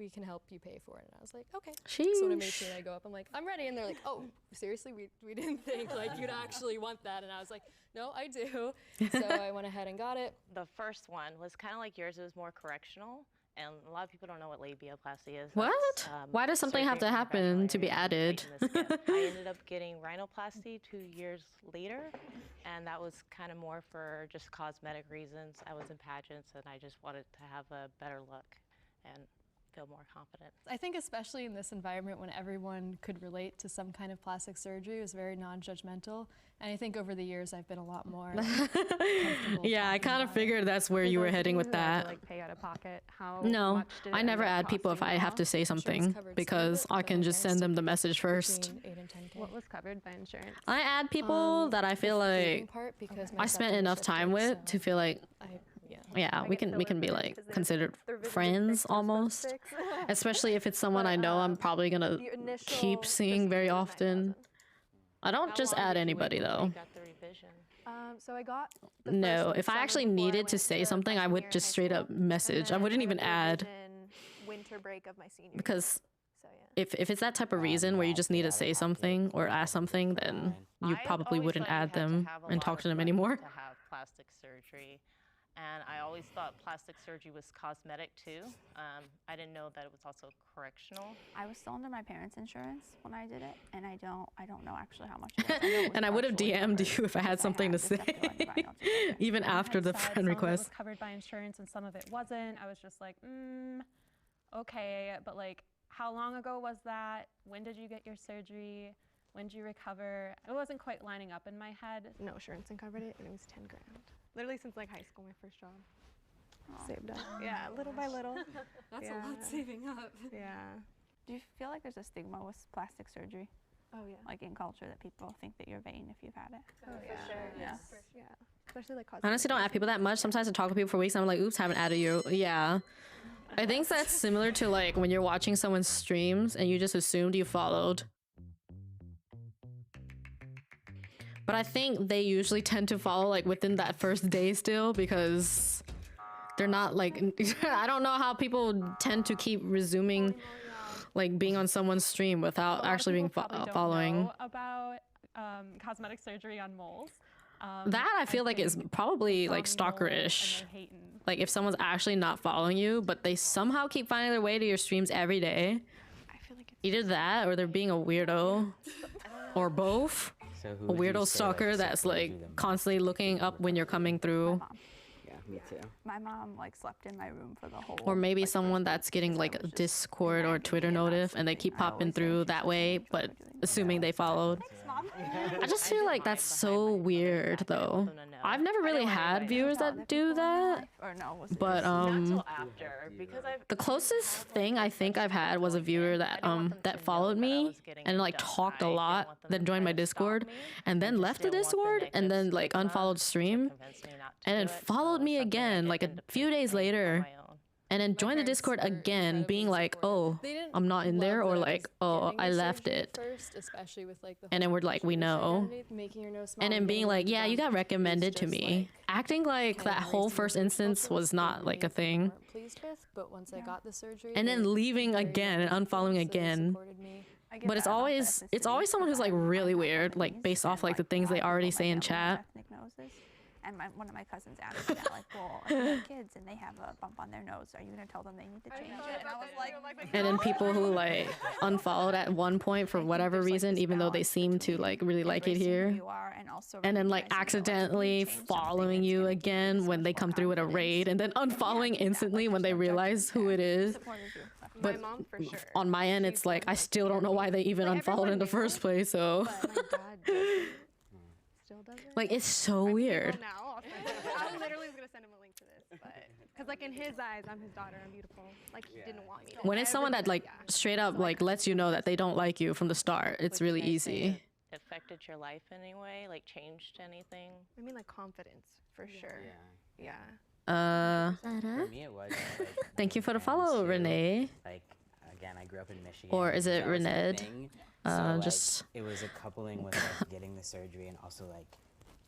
we can help you pay for it. And I was like, okay. Sheesh. So when I made sure I go up, I'm like, I'm ready. And they're like, oh, seriously? We didn't think like you'd actually want that. And I was like, no, I do. So I went ahead and got it. The first one was kind of like yours. It was more correctional. And a lot of people don't know what labiaplasty is. What? That's, Why does something have to happen to be added? I ended up getting rhinoplasty 2 years later, and that was kind of more for just cosmetic reasons. I was in pageants, and I just wanted to have a better look and feel more confident. I think especially in this environment when everyone could relate to some kind of plastic surgery, it was very non-judgmental. And I think over the years I've been a lot more comfortable. Yeah, I kind of figured that's where you were heading with that. Like pay out of pocket. How No, much did it I end never up add people if I have to say something because I can just send them the message first. What was covered by insurance? I add people that I feel like I spent enough time with to feel like, yeah, we can be like considered friends almost. Especially if it's someone I know I'm probably gonna keep seeing very often. I don't just add anybody though. So I got No, if I actually needed to say something, I would just straight up message. I wouldn't even add. Winter break of my senior Because if it's that type of reason where you just need to say something or ask something, then you probably wouldn't add them and talk to them anymore. To have plastic surgery. And I always thought plastic surgery was cosmetic too. I didn't know that it was also correctional. I was still under my parents' insurance when I did it, and I don't know actually how much it was. And I would have DM'd you if I had something to say, even after the friend request. Some of it was covered by insurance and some of it wasn't. I was just like, okay, but like, how long ago was that? When did you get your surgery? When did you recover? It wasn't quite lining up in my head. No insurance covered it, and it was 10 grand. Literally since like high school, my first job. Saved up. Yeah, little by little. That's a lot saving up. Yeah. Do you feel like there's a stigma with plastic surgery? Oh yeah. Like in culture that people think that you're vain if you've had it? Oh yeah. For sure. Yeah. Yeah. Especially like I honestly don't add people that much. Sometimes I talk to people for weeks and I'm like, oops, haven't added you. Yeah. I think that's similar to like when you're watching someone's streams and you just assumed you followed. But I think they usually tend to follow like within that first day still because they're not like, I don't know how people tend to keep resuming like being on someone's stream without actually being following. Know about cosmetic surgery on moles. That I feel like is probably like stalkerish. Like if someone's actually not following you, but they somehow keep finding their way to your streams every day. Either that or they're being a weirdo or both. So A weirdo stalker that's like constantly looking up when you're coming through. Yeah, me too. My mom like slept in my room for the whole. Or maybe someone that's getting like a Discord or Twitter notif and they keep popping through that way, but assuming they followed. I just feel like that's so weird though. I've never really had viewers that do that, but the closest thing I think I've had was a viewer that that followed me and like talked a lot, then joined my Discord, and then left the Discord and then like unfollowed stream, and then followed me again like a few days later. And then join the Discord again, being like, oh, I'm not in there, or like, oh, I left it. And then we're like, we know. And then being like, yeah, you got recommended to me. Acting like that whole first instance was not like a thing. But once I got the surgery, And then leaving again and unfollowing again. But it's always someone who's like really weird, like based off like the things they already say in chat. And one of my cousins asked me that, like, well, if you have kids and they have a bump on their nose, are you going to tell them they need to change it? And I was like, And then people who like unfollowed at one point for whatever reason, even though they seem to like really like it here. And then like accidentally following you again when they come through with a raid, and then unfollowing instantly when they realize who it is. But my mom, for sure. On my end, it's like I still don't know why they even unfollowed in the first place. So like it's so weird. I literally was gonna send him a link to this, but because like in his eyes, I'm his daughter. I'm beautiful. Like he didn't want me. When it's someone that like straight up like lets you know that they don't like you from the start, it's really easy. Affected your life in any way? Like changed anything? I mean, like confidence for sure. Yeah. For me, it was. Like, Thank you for the follow, Renee. Like again, I grew up in Michigan. Or is it that was the Rened? thing. So, like, Just it was a coupling with like getting the surgery and also like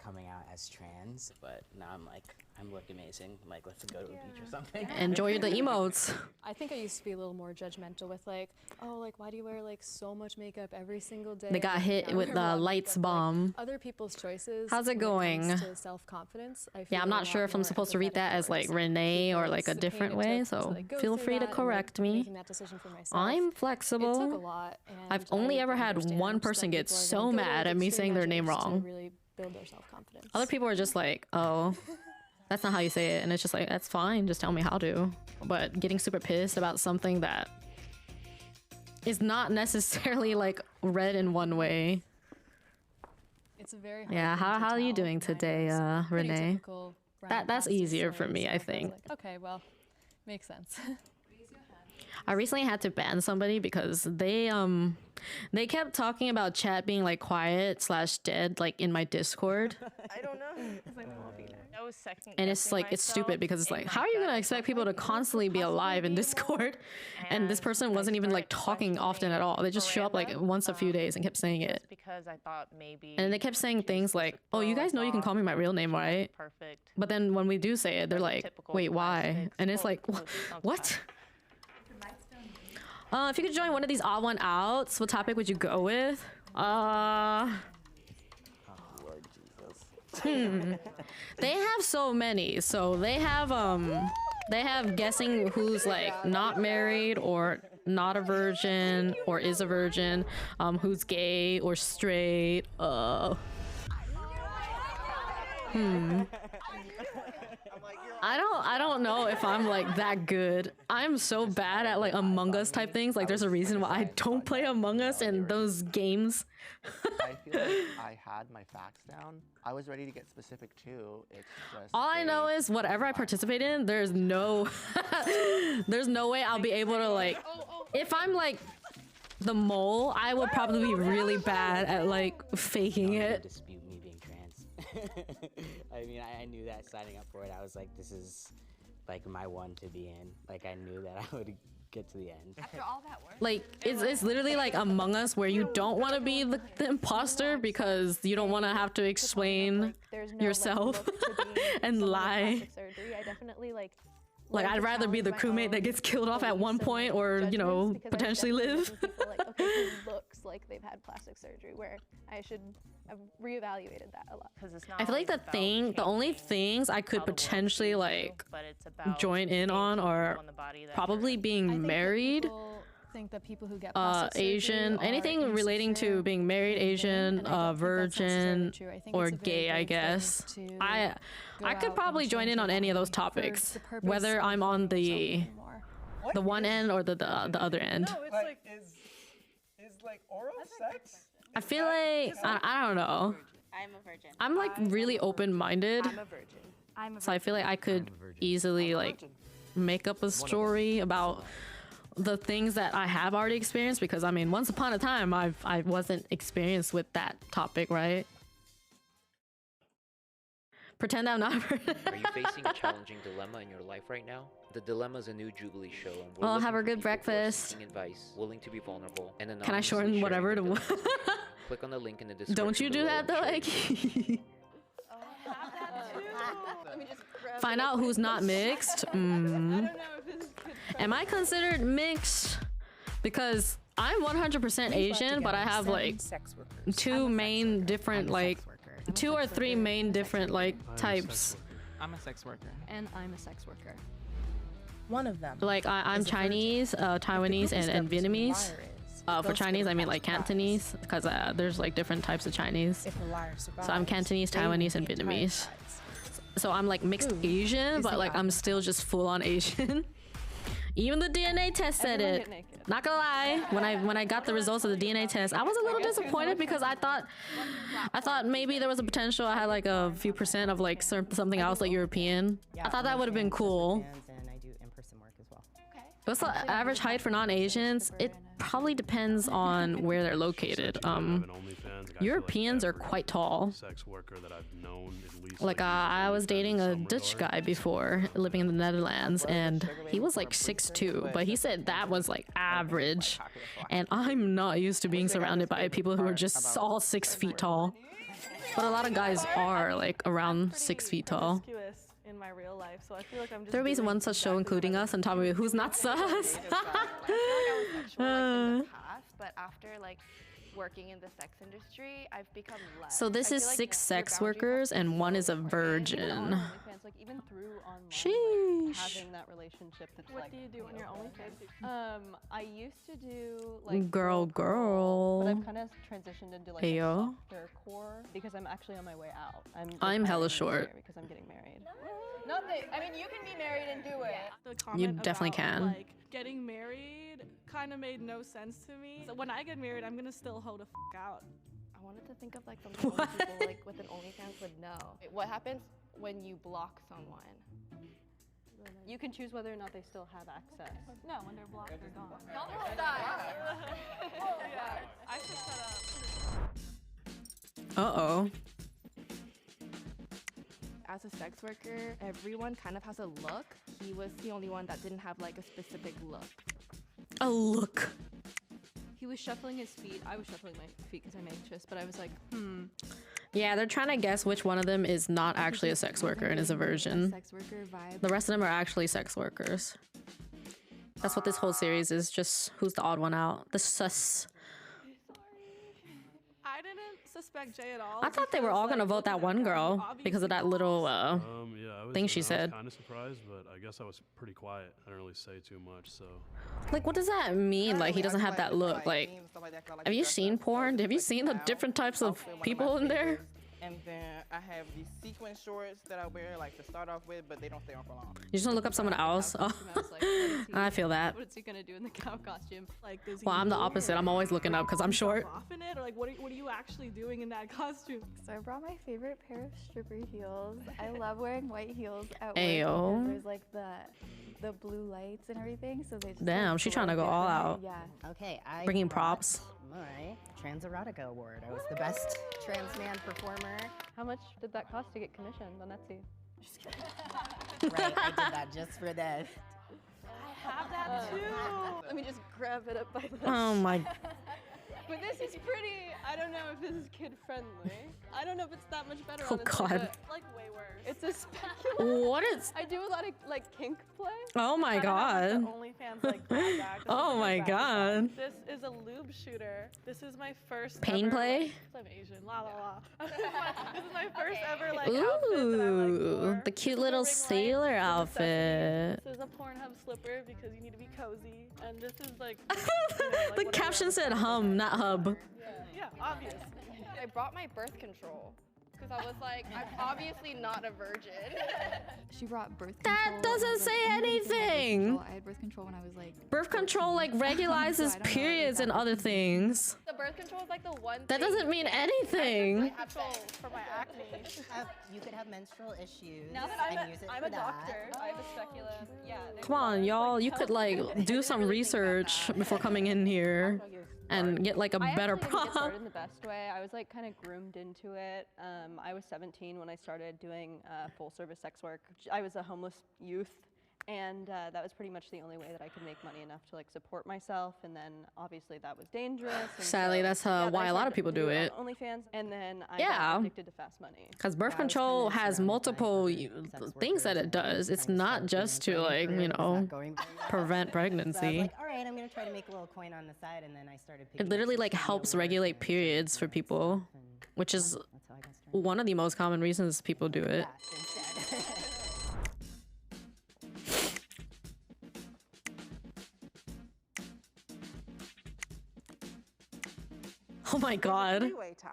coming out as trans, but now I'm like, I'm look amazing. I'm like, let's go to a beach or something. Enjoy the emotes. I think I used to be a little more judgmental with like, oh, like why do you wear like so much makeup every single day? They got hit Now I with wear a the lot of lights makeup. bomb. Like, other people's choices. How's it when going? comes to self-confidence. I feel Yeah, I'm a not lot sure if I'm more supposed to read empathetic that as towards like Renee or like a the different pain it way, took to, so like, go feel through free to that and, like, correct me. making that decision for myself. I'm It flexible. took a lot, and I've only I ever had understand one just that person get people are gonna so go to, mad like, at me extreme saying their name measures to wrong. really build their self-confidence. Other people are just like, oh, that's not how you say it. And it's just like, that's fine. Just tell me how to. But getting super pissed about something that is not necessarily like read in one way. It's a very hard Yeah, thing to how are you tell. doing Mine today, was pretty Renee? typical That's brown easier plastic for me, slang, I so was think. like, okay, well, makes sense. I recently had to ban somebody because they kept talking about chat being like quiet / dead like in my Discord. I don't know. I was second And it's guessing like, it's stupid myself because it's in like, my how are you gut. gonna expect people to constantly be alive in Discord? And this person wasn't even like talking often at all. They just show up like once a few days and kept saying it. Because I thought maybe. And they kept saying things like, oh, you guys know you can call me my real name, right? Perfect. But then when we do say it, they're like, wait, why? And it's like, what? If you could join one of these odd one outs, what topic would you go with? They have so many. So they have guessing who's like not married or not a virgin or is a virgin, who's gay or straight. I don't know if I'm like that good. I'm so bad at like Among Us type things. Like there's a reason why I don't play Among Us and those games. I feel like I had my facts down. I was ready to get specific too. It's just All I know is whatever I participate in, there's no there's no way I'll be able to like, if I'm like the mole, I would probably be really bad at like faking it. Dispute me being trans. I mean, I knew that signing up for it. I was like, this is like my one to be in. Like I knew that I would get to the end. After all that work. Like it's literally like Among Us where you don't want to be the imposter because you don't want to have to explain yourself and lie. Surgery. I definitely like I'd rather be the crewmate that gets killed off at one point or, you know, potentially live. People like, okay, who looks like they've had plastic surgery, where I should have reevaluated that a lot. Because it's not. I feel like the only things I could potentially like join in on are probably being married, think that people who get plastic Asian, surgery anything are relating to being married, Asian, virgin, or gay, I guess. I could probably join in on any of those topics, whether I'm on the one end or the other end. No, it's like is like oral sex? I feel like I don't know. I'm a virgin. I'm like really open-minded. I'm a virgin. So I feel like I could easily like make up a story about the things that I have already experienced, because I mean, once upon a time I wasn't experienced with that topic, right? Pretend I'm not. Are you facing a challenging dilemma in your life right now? The Dilemma is a new Jubilee show, and we're Well, looking have a for good people who are breakfast. seeking advice, willing to be vulnerable, and Can I anonymously shorten sharing whatever their to? dilemmas. Click on the link in the description. Don't you do below that though, and share like? Find out who's not mixed. Am I considered mixed? Because I'm 100% Asian, but I have like two main different like 2 or 3 main different like types. I'm a sex worker. And I'm a sex worker. One of them. Like I'm Chinese, Taiwanese, and Vietnamese. For Chinese, I mean like Cantonese, because there's like different types of Chinese. So I'm Cantonese, Taiwanese, and Vietnamese. So I'm like mixed Asian, but like I'm still just full on Asian. Even the DNA test said it. Not gonna lie, when I got the results of the DNA test, I was a little disappointed because I thought maybe there was a potential I had like a few % of like something else like European. I thought that would have been cool. And I do in-person work as well. What's the average height for non-Asians? probably depends on where they're located. Europeans are quite tall. Sex worker that I've known at least. Like I was dating a Dutch guy before living in the Netherlands, and he was like 6'2", but he said that was like average, and I'm not used to being surrounded by people who are just all 6 feet tall. But a lot of guys are like around 6 feet tall. In my real life, so I feel like I'm just There'll be one such show including us and talking about who's not sus. I feel like I was sexual like in the past, but after like working in the sex industry, I've become less. So this is 6 sex workers and 1 is a virgin. Like even through online, Sheesh. like, having that relationship that's What like, do you do on your OnlyFans? I used to do like Girl. but I've kind of transitioned into like Ayo. softer core because I'm actually on my way out. I'm hella short. because I'm getting married. Not that I mean you can be married and do it. The You comment definitely about, can. Like getting married kind of made no sense to me. So when I get married, I'm gonna still hold a out. I wanted to think of like something only people like with an OnlyFans would know. What happens when you block someone? You can choose whether or not they still have access. No, when they're blocked, they're gone. Yeah. I should set up. Uh-oh. As a sex worker, everyone kind of has a look. He was the only one that didn't have like a specific look. A look. He was shuffling his feet. I was shuffling my feet because I'm anxious, but I was like, Yeah, they're trying to guess which one of them is not actually a sex worker and is a virgin. Sex worker vibe. The rest of them are actually sex workers. That's what this whole series is, just who's the odd one out. The sus. I didn't suspect Jay at all. I thought they were all gonna vote that one girl because of that little Yeah, thing she I was said. kind of surprised, but I guess I was pretty quiet. I didn't really say too much, so. Like, what does that mean? Like, he doesn't have that look. Like, have you seen porn? Have you seen the different types of people in there? And then I have these sequin shorts that I wear like to start off with, but they don't stay on for long. You just don't look up someone else. Oh, I feel that. What is he gonna do in the cow costume? Like, does he Well, I'm the opposite. I'm always looking up because I'm short. off in it, or like what are you actually doing in that costume? So I brought my favorite pair of stripper heels. I love wearing white heels at work Ayo. because there's like the blue lights and everything, so they just Damn, like, she trying to go glow all different. out. Yeah. Okay, I Bringing brought props. My Trans Erotica Award. I was the best trans man performer. How much did that cost to get commissioned on Etsy? Right, I did that just for this. I have that too. Let me just grab it up by the Oh my. But this is pretty, I don't know if this is kid friendly. I don't know if it's that much better. Oh, honestly, God. but, like way worse. It's a specular. What is? I do a lot of like kink play. Oh my god. OnlyFans like grab bag. This Oh is my grab god. bag. This is a lube shooter. This is my first Pain ever, play? Like, 'cause I'm Asian. La la la. This is my first ever like outfit that I like Ooh, wore. the cute This little ring light, sailor the outfit. This is a Pornhub slipper because you need to be cozy, and this is like. The caption said hum, not hub. Yeah, obvious. I brought my birth control because I was like, I'm obviously not a virgin. She brought birth control. That doesn't say anything. I had birth control when I was like. Birth control like regularizes periods and other things. The birth control is like the one. That thing doesn't mean anything. control for my acne. You could have menstrual issues Now that and use it I'm for a that. doctor, I have a specula. Yeah. Come on, y'all. You could like do some research before coming in here and get like a better I actually didn't get prop. started in the best way. I was like kind of groomed into it. I was 17 when I started doing full service sex work. I was a homeless youth, and that was pretty much the only way that I could make money enough to like support myself. And then obviously that was dangerous. And Sadly, so, that's yeah, then why I a lot of started people to do it it. on OnlyFans, and then I Yeah. got addicted to fast money. Because birth control has multiple things that it does. It's not just to like, you know, prevent So I was pregnancy. like, all right, I'm gonna try to make a little coin on the side, and then I started. It literally like helps regulate periods for people, which is one of the most common reasons people do it. Oh my god. Three-way tie.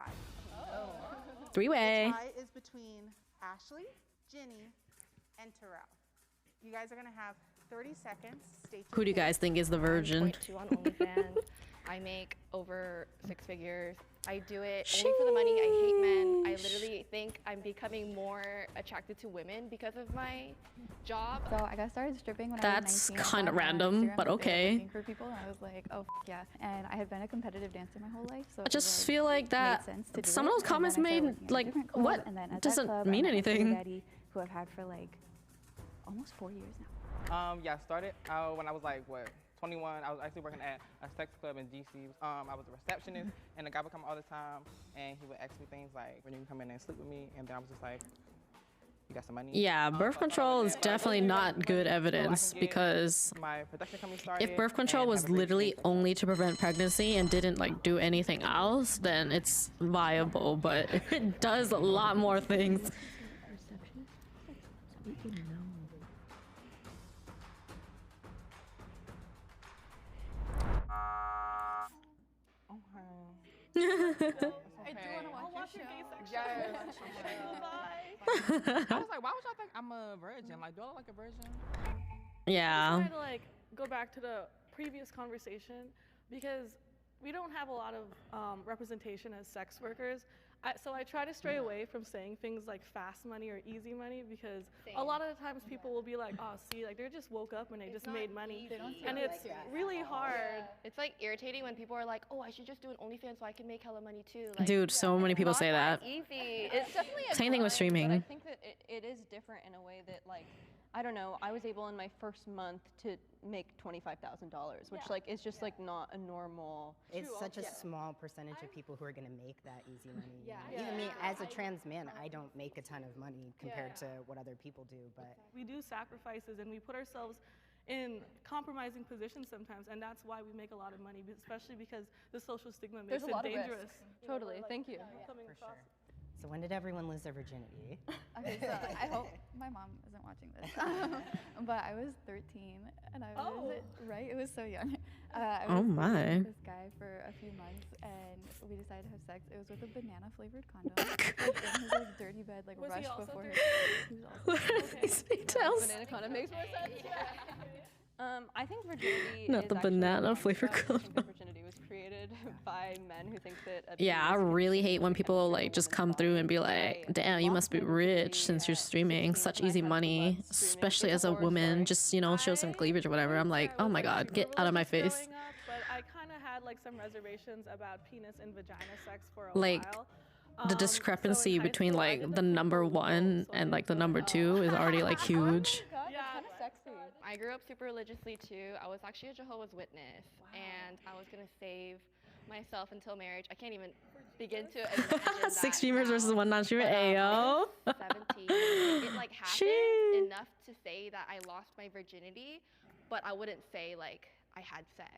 Three-way. The tie is between Ashley, Jenny, and Terrell. You guys are gonna have 30 seconds. Stay Who do you guys think is the virgin? 2 on OnlyFans. I make over 6 figures. I do it only for the money. I hate men. I literally think I'm becoming more attracted to women because of my job. So I got started stripping when That's I was 19. kind of I found on random, Instagram but that they were okay. looking for people, and I was like, oh, yeah. And I had been a competitive dancer my whole life, so I just feel like that some of those comments made like what and then at that doesn't club, mean I met my sugar anything. daddy, who I've had for like almost 4 years now. Yeah, I started when I was like, what, 21. I was actually working at a sex club in DC. I was a receptionist, and the guy would come all the time, and he would ask me things like, when you can come in and sleep with me, and then I was just like, you got some money? Yeah, birth control is definitely not good evidence because My production company started. if birth control was literally only to prevent pregnancy and didn't like do anything else, then it's viable, but it does a lot more things. I do want to watch your gay section. I was like, why would y'all think I'm a virgin? Like, do I look like a virgin? Yeah. I'm trying to like go back to the previous conversation because we don't have a lot of representation as sex workers. So I try to stray away from saying things like fast money or easy money because a lot of the times people will be like, oh, see, like they just woke up and they just made money. And it's really hard. It's like irritating when people are like, oh, I should just do an OnlyFans so I can make hella money too. Like, Dude, so many people say that. easy. It's definitely a Same thing with grind, streaming. But I think that it is different in a way that, like, I don't know, I was able in my first month to make $25,000, which like is just like not a normal. It's such a small percentage of people who are going to make that easy money. Even me, as a trans man, I don't make a ton of money compared to what other people do. But we do sacrifices and we put ourselves in compromising positions sometimes, and that's why we make a lot of money, especially because the social stigma makes There's a it lot of dangerous. risk. Totally, thank you. for sure. So when did everyone lose their virginity? Okay, so I hope my mom isn't watching this. But I was 13, and I was, right? It was so young. I was my. with this guy for a few months, and we decided to have sex. It was with a banana-flavored condom. Like, in his like dirty bed, like Was he rushed also before dirty? He was also These details. Banana condom makes more sense. I think virginity Not is the actually banana wrong. flavor I think that virginity was created by men who think that Yeah, I really hate when people like just come through and be like, damn, you must be rich since you're streaming. Such easy money, especially as a woman, just, you know, show some cleavage or whatever. I'm like, oh my God, get out of my face. Growing up, but I kind of had like some reservations about penis and vagina sex for a Like, while. the discrepancy between like the number one and like the number two is already like huge. I grew up super religiously too. I was actually a Jehovah's Witness, and I was gonna save myself until marriage. I can't even begin to imagine 6 streamers versus 1 non-streamer. Ayo. 17. It like happened enough to say that I lost my virginity, but I wouldn't say like I had sex.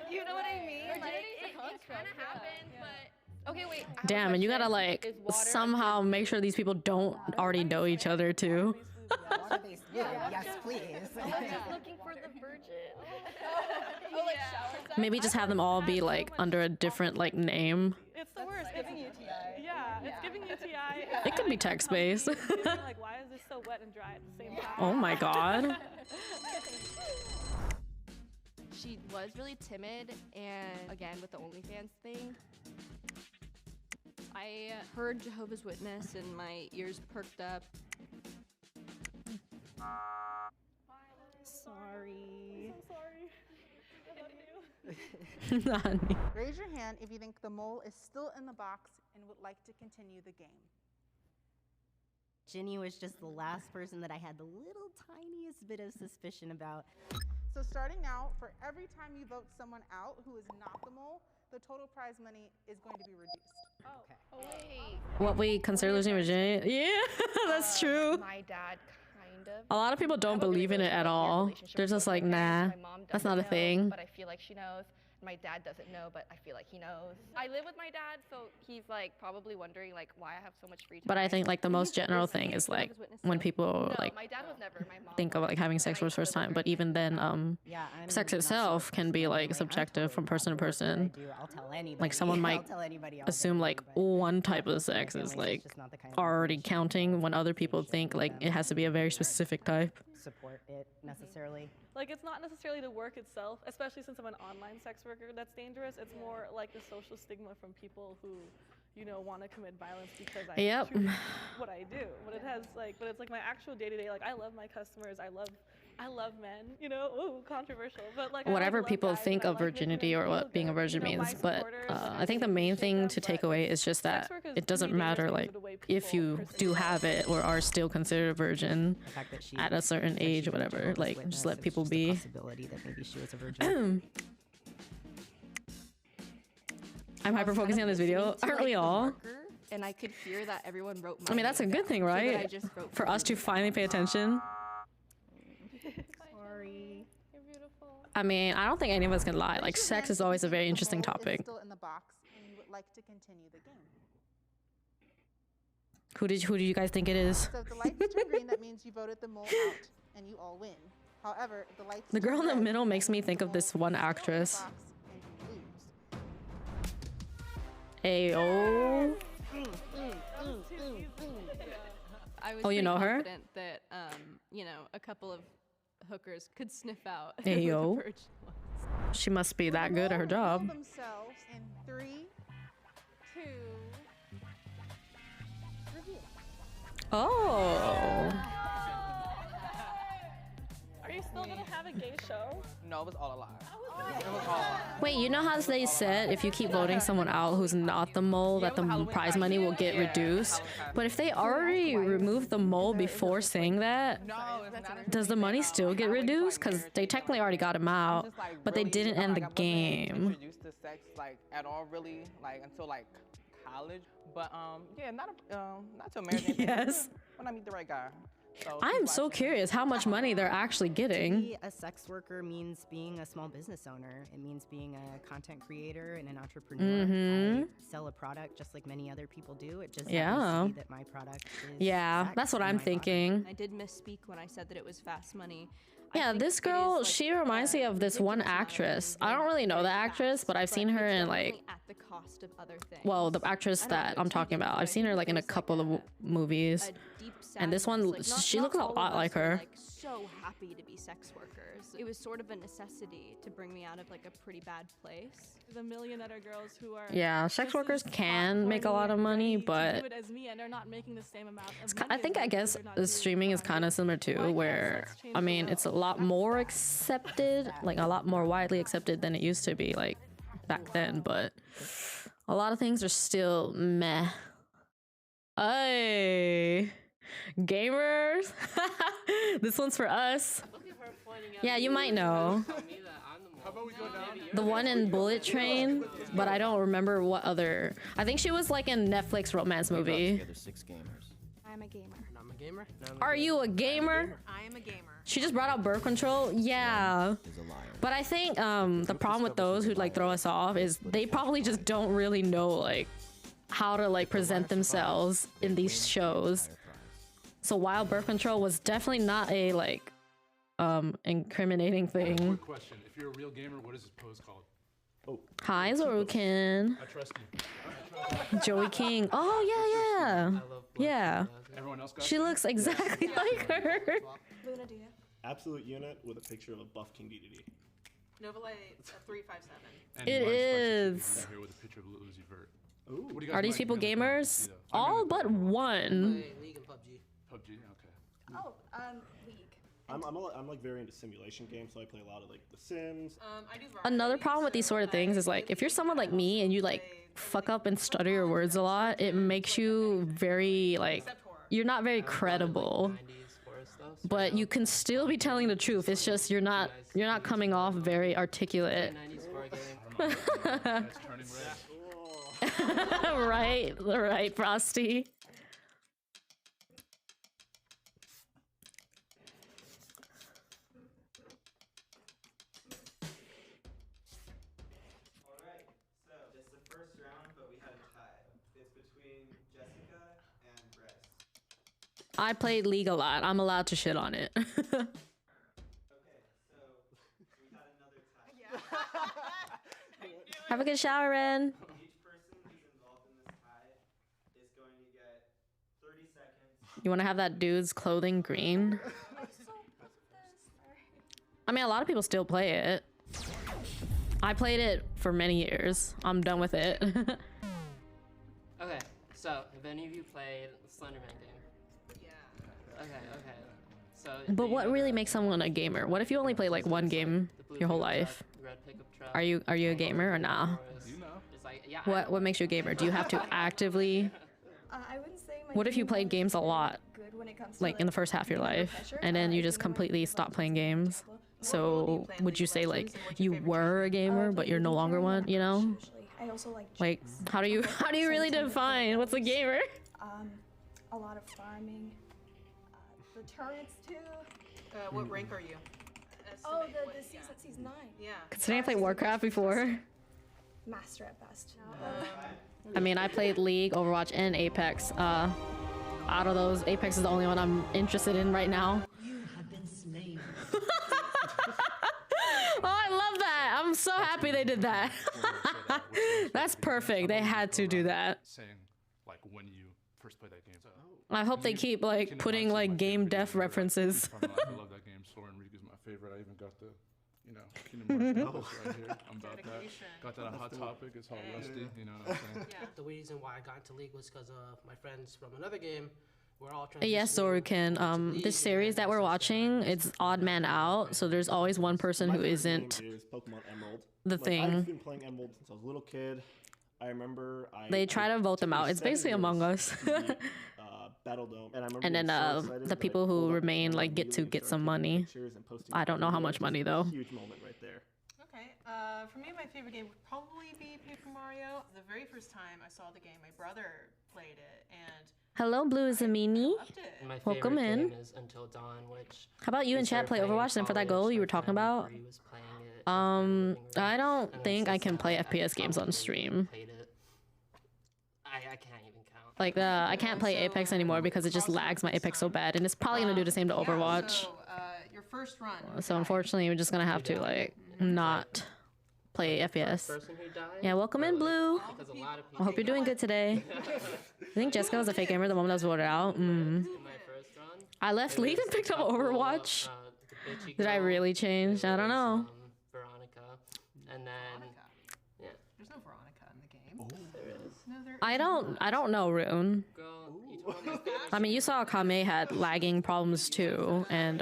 You know what I mean? Like it kind of happened, but okay, wait. I have a Damn, and you gotta question. like Is water somehow make sure these people don't already know each other too. Yes, please. I was just looking for the virgin. Maybe just have them all be like under a different like name. It's the worst. It's giving UTI. Yeah, it's giving UTI. It could be text-based. Like, why is this so wet and dry at the same time? Oh my God. She was really timid, and again with the OnlyFans thing. I heard Jehovah's Witness and my ears perked up. Sorry. I'm so sorry. I love you. Raise your hand if you think the mole is still in the box and would like to continue the game. Ginny was just the last person that I had the little tiniest bit of suspicion about. So starting now, for every time you vote someone out who is not the mole, the total prize money is going to be reduced. Oh, wait. What we consider losing virginity? Yeah, that's true. My dad kind of. A lot of people don't believe in it at all. They're just like, nah, My mom that's not a doesn't know, thing. But I feel like she knows. My dad doesn't know, but I feel like he knows. I live with my dad, so he's like probably wondering like why I have so much free time. But I think like the most general thing is like when people No, like my dad was never. My mom. think of like having sex for the first time. But even then, sex itself can be like subjective from person to person. I'll tell anybody. Like someone might I'll tell anybody all assume day, like one type of sex is like already counting when other people think like it has to be a very specific type. support it necessarily. Like, it's not necessarily the work itself, especially since I'm an online sex worker, that's dangerous. It's more like the social stigma from people who, you know, want to commit violence because I choose what I do. But it's like my actual day-to-day. Like, I love my customers. I love men. You know, ooh, controversial. But like, whatever love people guys, think and I of like making virginity them or feel what being a good. virgin You know, my means, but supporters, I think the main thing to take away is just that it doesn't matter like if you do have it or are still considered a virgin at a certain age or whatever. Like, just let people be. Possibility that maybe she was a virgin. I'm hyper focusing on this video. Aren't we all? And I could hear that everyone wrote my I mean, that's a name good thing, down, so then I right? just wrote For us to finally pay attention. Sorry. You're beautiful. I mean, I don't think any of us can lie. Like, sex is always a very interesting topic. Still in the box, and you would like to continue the game. Who do you guys think it is? So if the lights turn green, that means you voted the mole out, and you all win. However, if the lights The girl in turn the red, middle makes me think of this one actress. Ayo. I was Oh, you pretty know her? confident that you know, a couple of hookers could sniff out who Ayo. the virgin was. She must be that good at her job. themselves in 3, 2, review. Oh. Are you still gonna have a gay show? No, it was all a lie. It was all a lie. Wait, you know how they said if you keep voting someone out who's not the mole, that the prize money will get reduced? But if they already removed the mole before saying that, does the money still get reduced? Because they technically already got him out, but they didn't end the game. Introduced to sex like at all, really, like until like college. But yeah, not to marriage. Yes. When I meet the right guy. So I am so curious how much money they're actually To getting. be a sex worker means being a small business owner. It means being a content creator and an entrepreneur. Mhm. I sell a product just like many other people do. It just Yeah. happens to be that my product is Yeah, sex that's what in I'm my body. thinking. I did misspeak when I said that it was fast money. Yeah, this girl, she reminds me of this one actress. I don't really know the actress, but I've seen her in like, At the cost of other things. well, the actress that I'm talking about. I've seen her like in a couple of movies. And this one, she looks a lot like her. Like so happy to be sex workers. It was sort of a necessity to bring me out of like a pretty bad place. The millionaire girls who are Yeah, sex workers can make a lot of money, do but it as me, and they're not making the same amount of I think, I guess, the streaming is kind of similar too, where, I mean, it's a lot more accepted, like a lot more widely accepted than it used to be, like back then, but a lot of things are still meh. Hey, gamers. This one's for us. Yeah, you might know. The one in Bullet Train, but I don't remember what other. I think she was like in Netflix romance movie. I'm a gamer. I'm a gamer. Are you a gamer? I am a gamer. She just brought out birth control. Yeah. But I think the problem with those who like throw us off is they probably just don't really know like how to like present themselves in these shows. So while birth control was definitely not a like incriminating thing. Quick question: if you're a real gamer, what is this pose called? Oh. Hi, Zorukin. I trust you. Joey King. Oh yeah, yeah. Yeah. Everyone else got She looks exactly like her. Luna, do you? Absolute unit with a picture of a buff King DDD. Novolite 357. And It Mark's is. Here with a picture of Lil Uzi Vert. Ooh. What do you guys Are these like? people You know, gamers? yeah. All but one. League and PUBG. PUBG, okay. Oh, League. I'm like very into simulation games, so I play a lot of like The Sims. I do Another problem with these sort of things is like if you're someone like me and you like fuck up and stutter your words a lot, it makes you very like you're not very credible. But you can still be telling the truth. It's just you're not coming off very articulate. Right, Frosty. Alright, so it's the first round, but we had a tie. It's between Jessica and Bryce. I played League a lot. I'm allowed to shit on it. Okay, so we had another tie. Have a good shower, Ren. Each person who's involved in this tie is going to get 30 seconds. You want to have that dude's clothing green? mean, a lot of people still play it. I played it for many years. I'm done with it. Okay, so have any of you played the Slenderman game? Yeah. Okay. So. But what really makes someone a gamer? What if you only play like one game your whole life? Are you a gamer or nah? What makes you a gamer? Do you have to actively? I wouldn't say my What if you played games a lot, good when it comes to like in the first half of your life, and then you just completely stop playing games? So would you say like you were a gamer, but you're no longer one? You know? I also Like how do you really define what's a gamer? A lot of farming. The turrets too. What rank are you? Oh, the season 9. Yeah. Considering I played Warcraft before. Master at best. I mean, I played League, Overwatch, and Apex. Out of those, Apex is the only one I'm interested in right now. You have been slain. Oh, I love that. I'm so happy they did that. That's perfect. They had to do that. Saying like when you first played that game. I hope they keep like putting like game dev references. I love that game. Soren Reed is my favorite. I even got the, Kingdom Hearts right here. I'm about that. Got that on Hot Topic. It's all rusty. You know what I'm saying? Yeah. The reason why I got into League was because of my friends from another game. We're all Yes, Zorukin. This series that we're watching, it's odd man out. So there's always one person who isn't Pokemon Emerald. the Like, thing. I've been playing Emerald since I was a little kid. I remember They try to vote them out. It's basically Among Us. Battle Dome, and I remember And then being so excited the that I people pulled who up remain my like get to immediately get started some taking money. pictures and posting I don't know how videos. much money It was though. a huge moment right there. Okay. For me, my favorite game would probably be Paper Mario. The very first time I saw the game, my brother played it, and Hello, Blue Zamini. My Welcome favorite in. game is Until Dawn, which. How about you we and Chad started play playing in Overwatch? And for that goal college, you my were talking friend about? Bree was playing it. I don't think I can play FPS games on stream. Played it. I can't even count. Like I can't play Apex anymore because it just lags my Apex so bad, and it's probably gonna do the same to Overwatch. So, your first run. So unfortunately, we're just gonna have to like not play FPS. Yeah, welcome in, Blue. I hope you're doing good today. I think Jessica was a fake gamer the moment I was voted out. I left League and picked up Overwatch. Did I really change? I don't know. Veronica, and then yeah. There's no Veronica in the game. There is. No, there I don't know Rune. I mean, you saw Kame had lagging problems too, and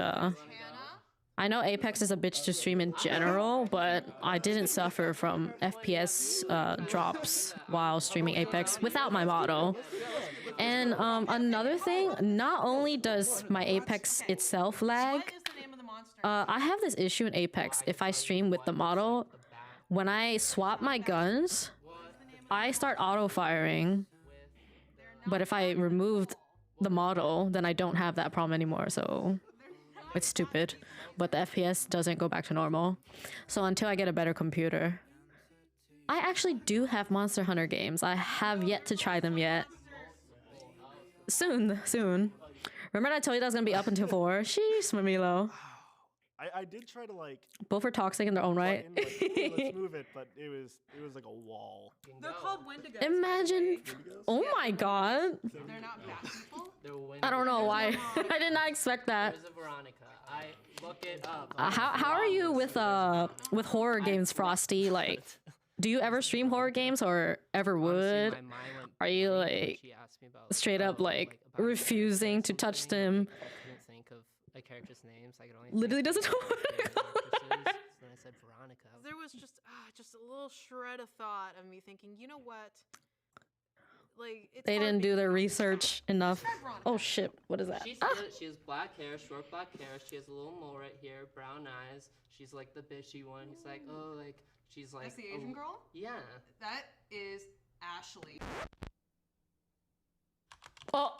I know Apex is a bitch to stream in general, but I didn't suffer from FPS drops while streaming Apex without my model. And another thing, not only does my Apex itself lag, I have this issue in Apex. If I stream with the model, when I swap my guns, I start auto-firing. But if I removed the model, then I don't have that problem anymore, so it's stupid. But the FPS doesn't go back to normal. So until I get a better computer. I actually do have Monster Hunter games. I have yet to try them yet. Soon. Remember I told you that was gonna be up until 4? Sheesh, Mamilo. I did try to like. Both are toxic in their own right. Like, "Ooh, let's move it, but it was like a wall. They're called Wendigos. Imagine. Oh my god. They're not bad people. I don't know why. I did not expect that. There's a Veronica. I look it up. How are you with horror games, Frosty? Like, do you ever stream horror games or ever would? Are you like straight up like refusing to touch them? I couldn't think of a character's names. I could only Literally doesn't know what to call it. Then I said Veronica. There was just a little shred of thought of me thinking, you know what? Like They didn't do their research enough. Oh shit, what is that? She has black hair, short black hair. She has a little mole right here, brown eyes. She's like the bitchy one. He's like, oh, like she's like. That's the Asian girl? Yeah. That is Ashley. Oh.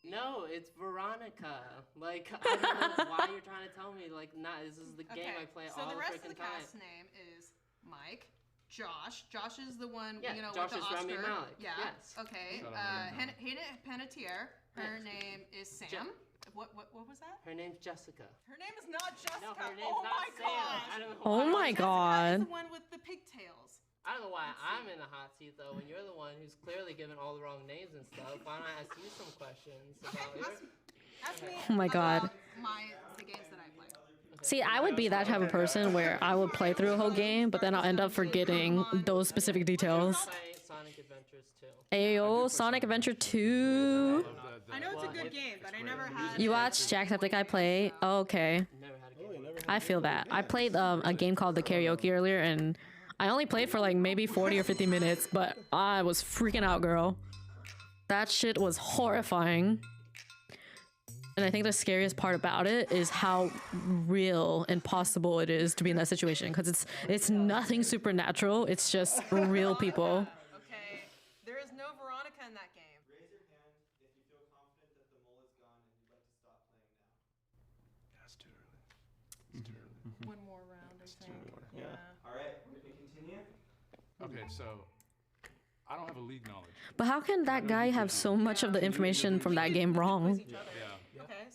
No, it's Veronica. Like, I don't know why you're trying to tell me. Like, nah, this is the game I play all the freaking time. So the rest of the cast name is Mike, Josh. Josh is the one, Yeah, you know, Josh with the is Oscar. Rami Malek. Yeah. Yes. Okay. Shout out Rami Malek. Hayden Panettiere. Her Yes. name is Sam. What was that? Her name's Jessica. Her name is not Jessica. No, her name's oh not my Sam. gosh. I don't know Oh why. my Jessica god. is the one with the pigtails. I don't know why I'm in the hot seat though. When you're the one who's clearly given all the wrong names and stuff. Why don't I ask you some questions about your? Ask me Oh my God. about the games that I play. See, I would be that type of person where I would play through a whole game, but then I'll end up forgetting those specific details. Play Sonic Adventures 2. Ayo, Sonic Adventure 2. I know it's a good game, but I never had. You watch Jacksepticeye play? Oh, okay. I feel that. I played a game called the Karaoke earlier, and I only played for like maybe 40 or 50 minutes, but I was freaking out, girl. That shit was horrifying. And I think the scariest part about it is how real and possible it is to be in that situation, because it's nothing supernatural. It's just real people. Okay, there is no Veronica in that game. Raise your hand if you feel confident that the mole is gone and you'd like to stop playing now. That's too early. It's too early. One more round, I think. Yeah. All right, we can continue. Okay, so I don't have a league knowledge. But how can that guy have so much of the information from that game wrong?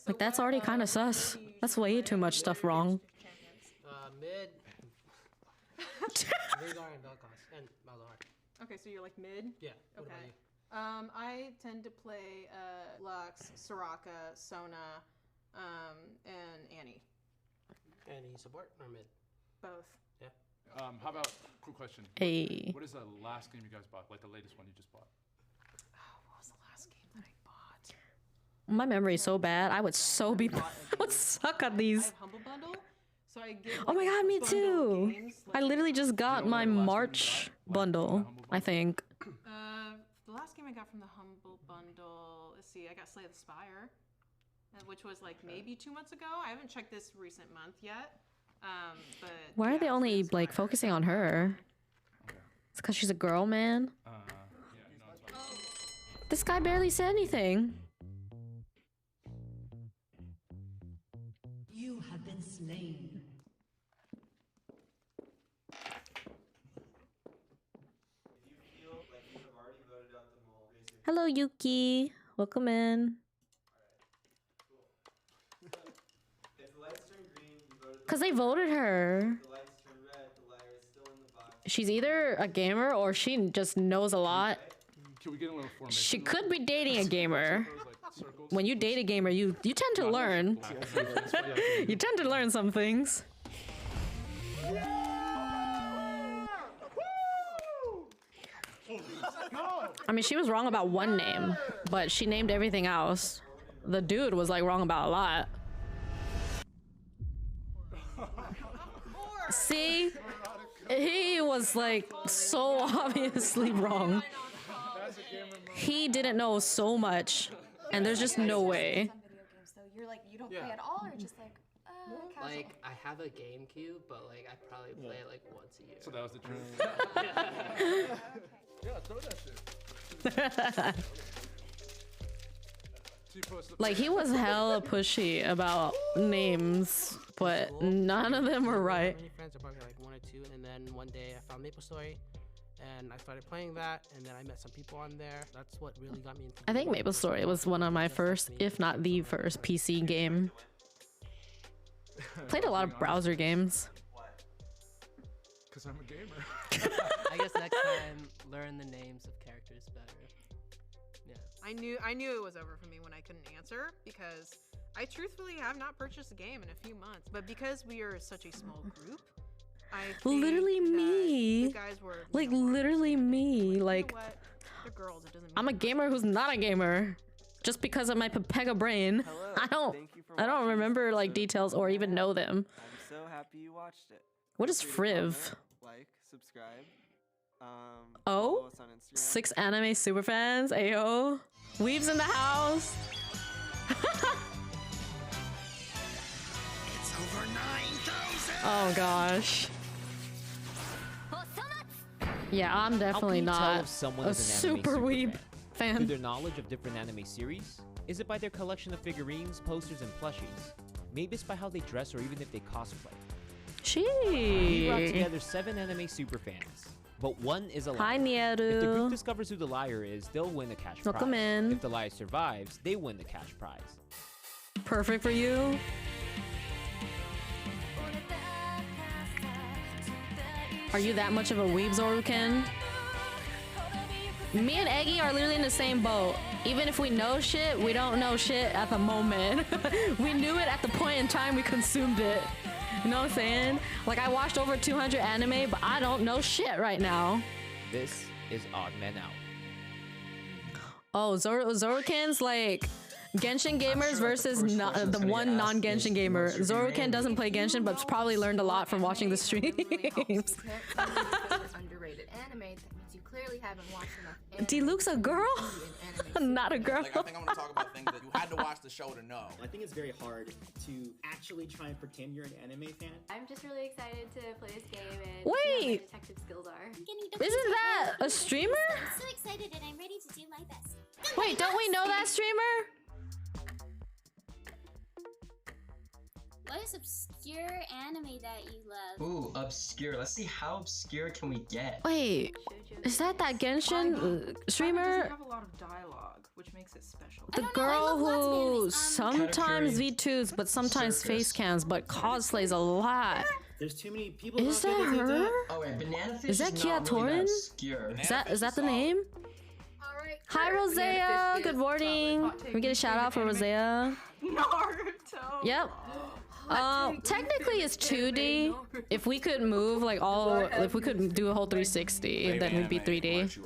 Like, that's already kind of sus. That's way too much stuff wrong. Mid. Rhaegar and Vel'Koz and Malzahar. Okay, so you're like mid? Yeah. What Okay. about you? I tend to play Lux, Soraka, Sona, and Annie. Any support or mid? Both. Yeah. How about, cool question. Hey. What is the last game you guys bought? Like the latest one you just bought? What was the last game that I bought? My memory is so bad. I would suck at these. Humble Bundle. So I get, Oh my God, me too. I literally just got my March bundle, I think. The last game I got from the Humble Bundle, let's see, I got Slay the Spire, which was like maybe 2 months ago. I haven't checked this recent month yet. But Why are they only like focusing on her? It's because she's a girl, man. This guy barely said anything. You have been slain. Hello, Yuki. Welcome in. Because they voted her. She's either a gamer or she just knows a lot. Can we get a little formation? She could be dating a gamer. When you date a gamer, you tend to learn. You tend to learn some things. I mean, she was wrong about one name, but she named everything else. The dude was like wrong about a lot. See? He was like so obviously wrong. He didn't know so much, and there's just no way. So you're like, you don't play at all, or just like, casual? Like, I have a GameCube, but like I probably play it like once a year. So that was the truth. Yeah, throw that shit. Like, he was hella pushy about names, but none of them were right. Many friends are probably like 1 or 2, and then one day I found MapleStory, and I started playing that, and then I met some people on there. That's what really got me into. I think MapleStory was one of my first, if not the first, PC game. Played a lot of browser games. Because I'm a gamer. I guess next time, learn the names of characters better. Yeah. I knew it was over for me when I couldn't answer, because I truthfully have not purchased a game in a few months. But because we are such a small group, I think Literally that me. the guys were Like, literally me. Like, they're girls. It doesn't I'm a gamer who's not a gamer. Just because of my Pepega brain. I don't remember like details or even know them. I'm so happy you watched it. What is Friv? Like, subscribe. Oh, 6 anime superfans. Ayo, Weaves in the house. It's over 9,000. Oh gosh. Yeah, I'm definitely not a super weeb fan. Through their knowledge of different anime series? Is it by their collection of figurines, posters, and plushies? Maybe it's by how they dress or even if they cosplay. We brought together 7 anime superfans, but one is a liar. Hi, Nieru. If the group discovers who the liar is, they'll win the cash prize. Welcome in. If the liar survives, they win the cash prize. Perfect for you. Are you that much of a weeb, Zoruken? Me and Eggy are literally in the same boat. Even if we know shit, we don't know shit at the moment. We knew it at the point in time we consumed it. You know what I'm saying? Like, I watched over 200 anime, but I don't know shit right now. This is Odd Man Out. Oh, Zoruken's like Genshin gamers versus the one non-Genshin gamer. Zoruken doesn't play Genshin, but's probably learned a lot from watching the streams. Underrated anime, that means you clearly haven't watched enough anime. D-Luke's a girl? Not a girl. Like, I think I'm gonna talk about things that you had to watch the show to know. I think it's very hard to actually try and pretend you're an anime fan. I'm just really excited to play this game and see Wait. how my detective skills are. Isn't that a streamer? I'm so excited and I'm ready to do my best. Wait, don't we know that streamer? What is obscure anime that you love? Ooh, obscure. Let's see how obscure can we get. Wait, is that Genshin streamer? Have a lot of dialogue, which makes it special. The girl who sometimes V2s, but sometimes face cams, but cosplays a lot. There's too many people. Is that her? Oh wait, Banana Fish Is that not Kia really Torin? obscure. Is that the name? Hi Rosea, good morning. Can we get a shout out for Rosea? Naruto. Yep. Technically it's 2D. If we could move like if we could do a whole 360, then we'd be 3D.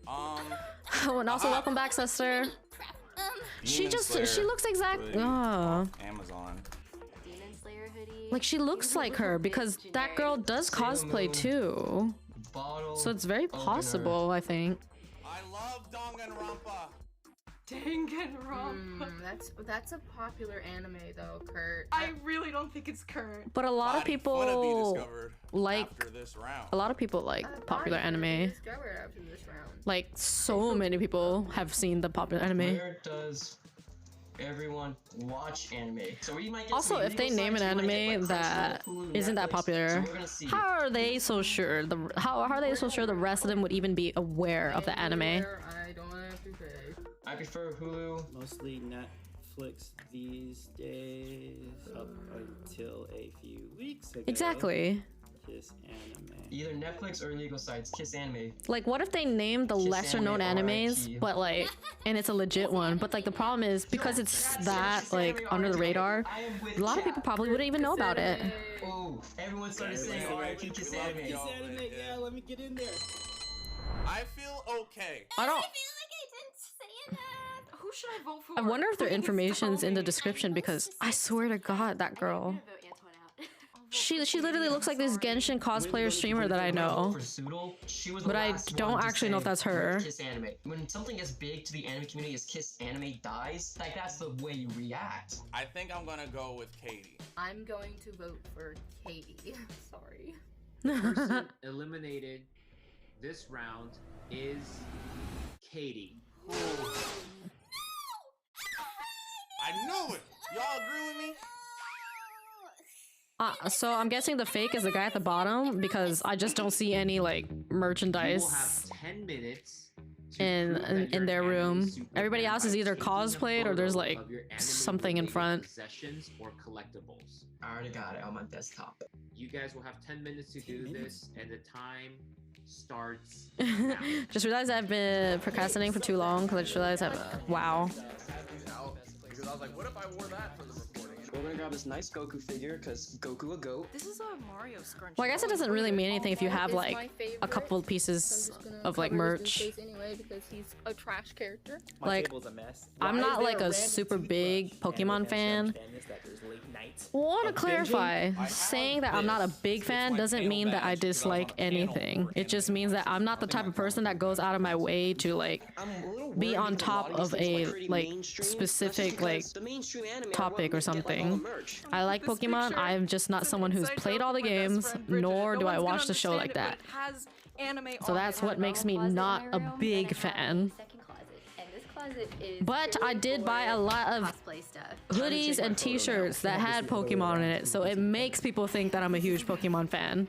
And also welcome back, sister. She looks exactly. Amazon. Like she looks like her because that girl does cosplay too. So it's very possible, I think. I love Danganronpa. Danganronpa. That's a popular anime though, Kurt. I really don't think it's current. But a lot of people like popular anime. Discovered after this round. Like so many people have seen the popular anime. Where does everyone watch anime? So we might get Also, if they name an anime that isn't that popular, how are they so sure? How are they so sure the rest of them would even be aware of the anime? I don't have to say. I prefer Hulu. Mostly Netflix these days, up until a few weeks ago. Exactly. Kiss Anime. Either Netflix or illegal sites. Kiss Anime. Like, what if they named the lesser known animes, but like, and it's a legit one, but like the problem is because it's that like under the radar, a lot of people probably wouldn't even know about it. Oh, everyone started saying, alright, Kiss Anime. Kiss Anime, yeah, let me get in there. I feel okay. I don't. Who should I vote for? I wonder if their information's in the description because I swear to God, that girl. She literally looks like this Genshin cosplayer streamer that I know. But I don't actually know if that's her. Kiss Anime. When something as big to the anime community as Kiss Anime dies, like that's the way you react. I think I'm gonna go with Katie. I'm going to vote for Katie. Sorry. The person eliminated this round is Katie. I knew it! Y'all agree with me? So I'm guessing the fake is the guy at the bottom because I just don't see any like merchandise. You will have 10 minutes in their room. Everybody else is either cosplayed or there's like something in front. Possessions or collectibles. I already got it on my desktop. You guys will have 10 minutes to do this, and the time starts now. Just realized I've been procrastinating for too long because I just realized wow. Because I was like, what if I wore that for the recording? We're gonna grab this nice Goku figure because Goku a goat. This is a Mario scrunchie. Well, I guess it doesn't really mean anything if you have like a couple pieces of like merch. Anyway, because he's a trash character. Like, I'm not like a super big Pokemon fan. Want to clarify, saying that I'm not a big fan doesn't mean that I dislike anything. It just means that I'm not the type of person that goes out of my way to like be on top of a like specific like topic or something. I like Pokemon. I'm just not someone who's played all the games, nor do I watch the show like that. So that's what makes me not a big fan. But I did buy a lot of hoodies and t-shirts that had Pokemon in it, so it makes people think that I'm a huge Pokemon fan.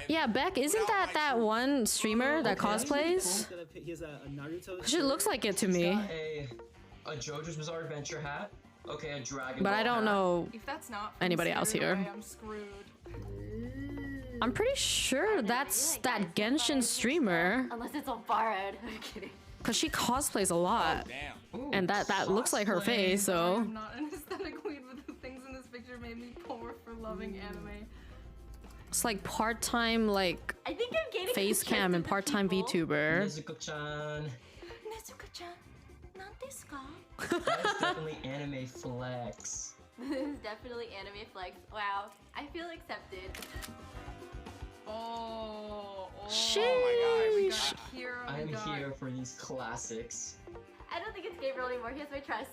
Yeah, Beck, isn't that one streamer that cosplays? She looks like it to me. A JoJo's Bizarre Adventure hat. Okay, a Dragon But Ball I don't hat. know If that's not anybody else here. I'm screwed. I'm pretty sure that's that Genshin streamer. Unless it's all borrowed. I'm kidding. Cause she cosplays a lot. Damn. Ooh, And that looks like her face, so. I'm not an aesthetic queen, but the things in this picture made me poor for loving anime. It's like part-time like I think I'm getting face cam and part-time VTuber. Nezuko-chan. Nezuko-chan, not this guy. That's definitely anime flex. This is definitely anime flex. Wow, I feel accepted. Oh, Sheesh. we got Hero, I'm here for these classics. I don't think it's Gabriel anymore. He has my trust.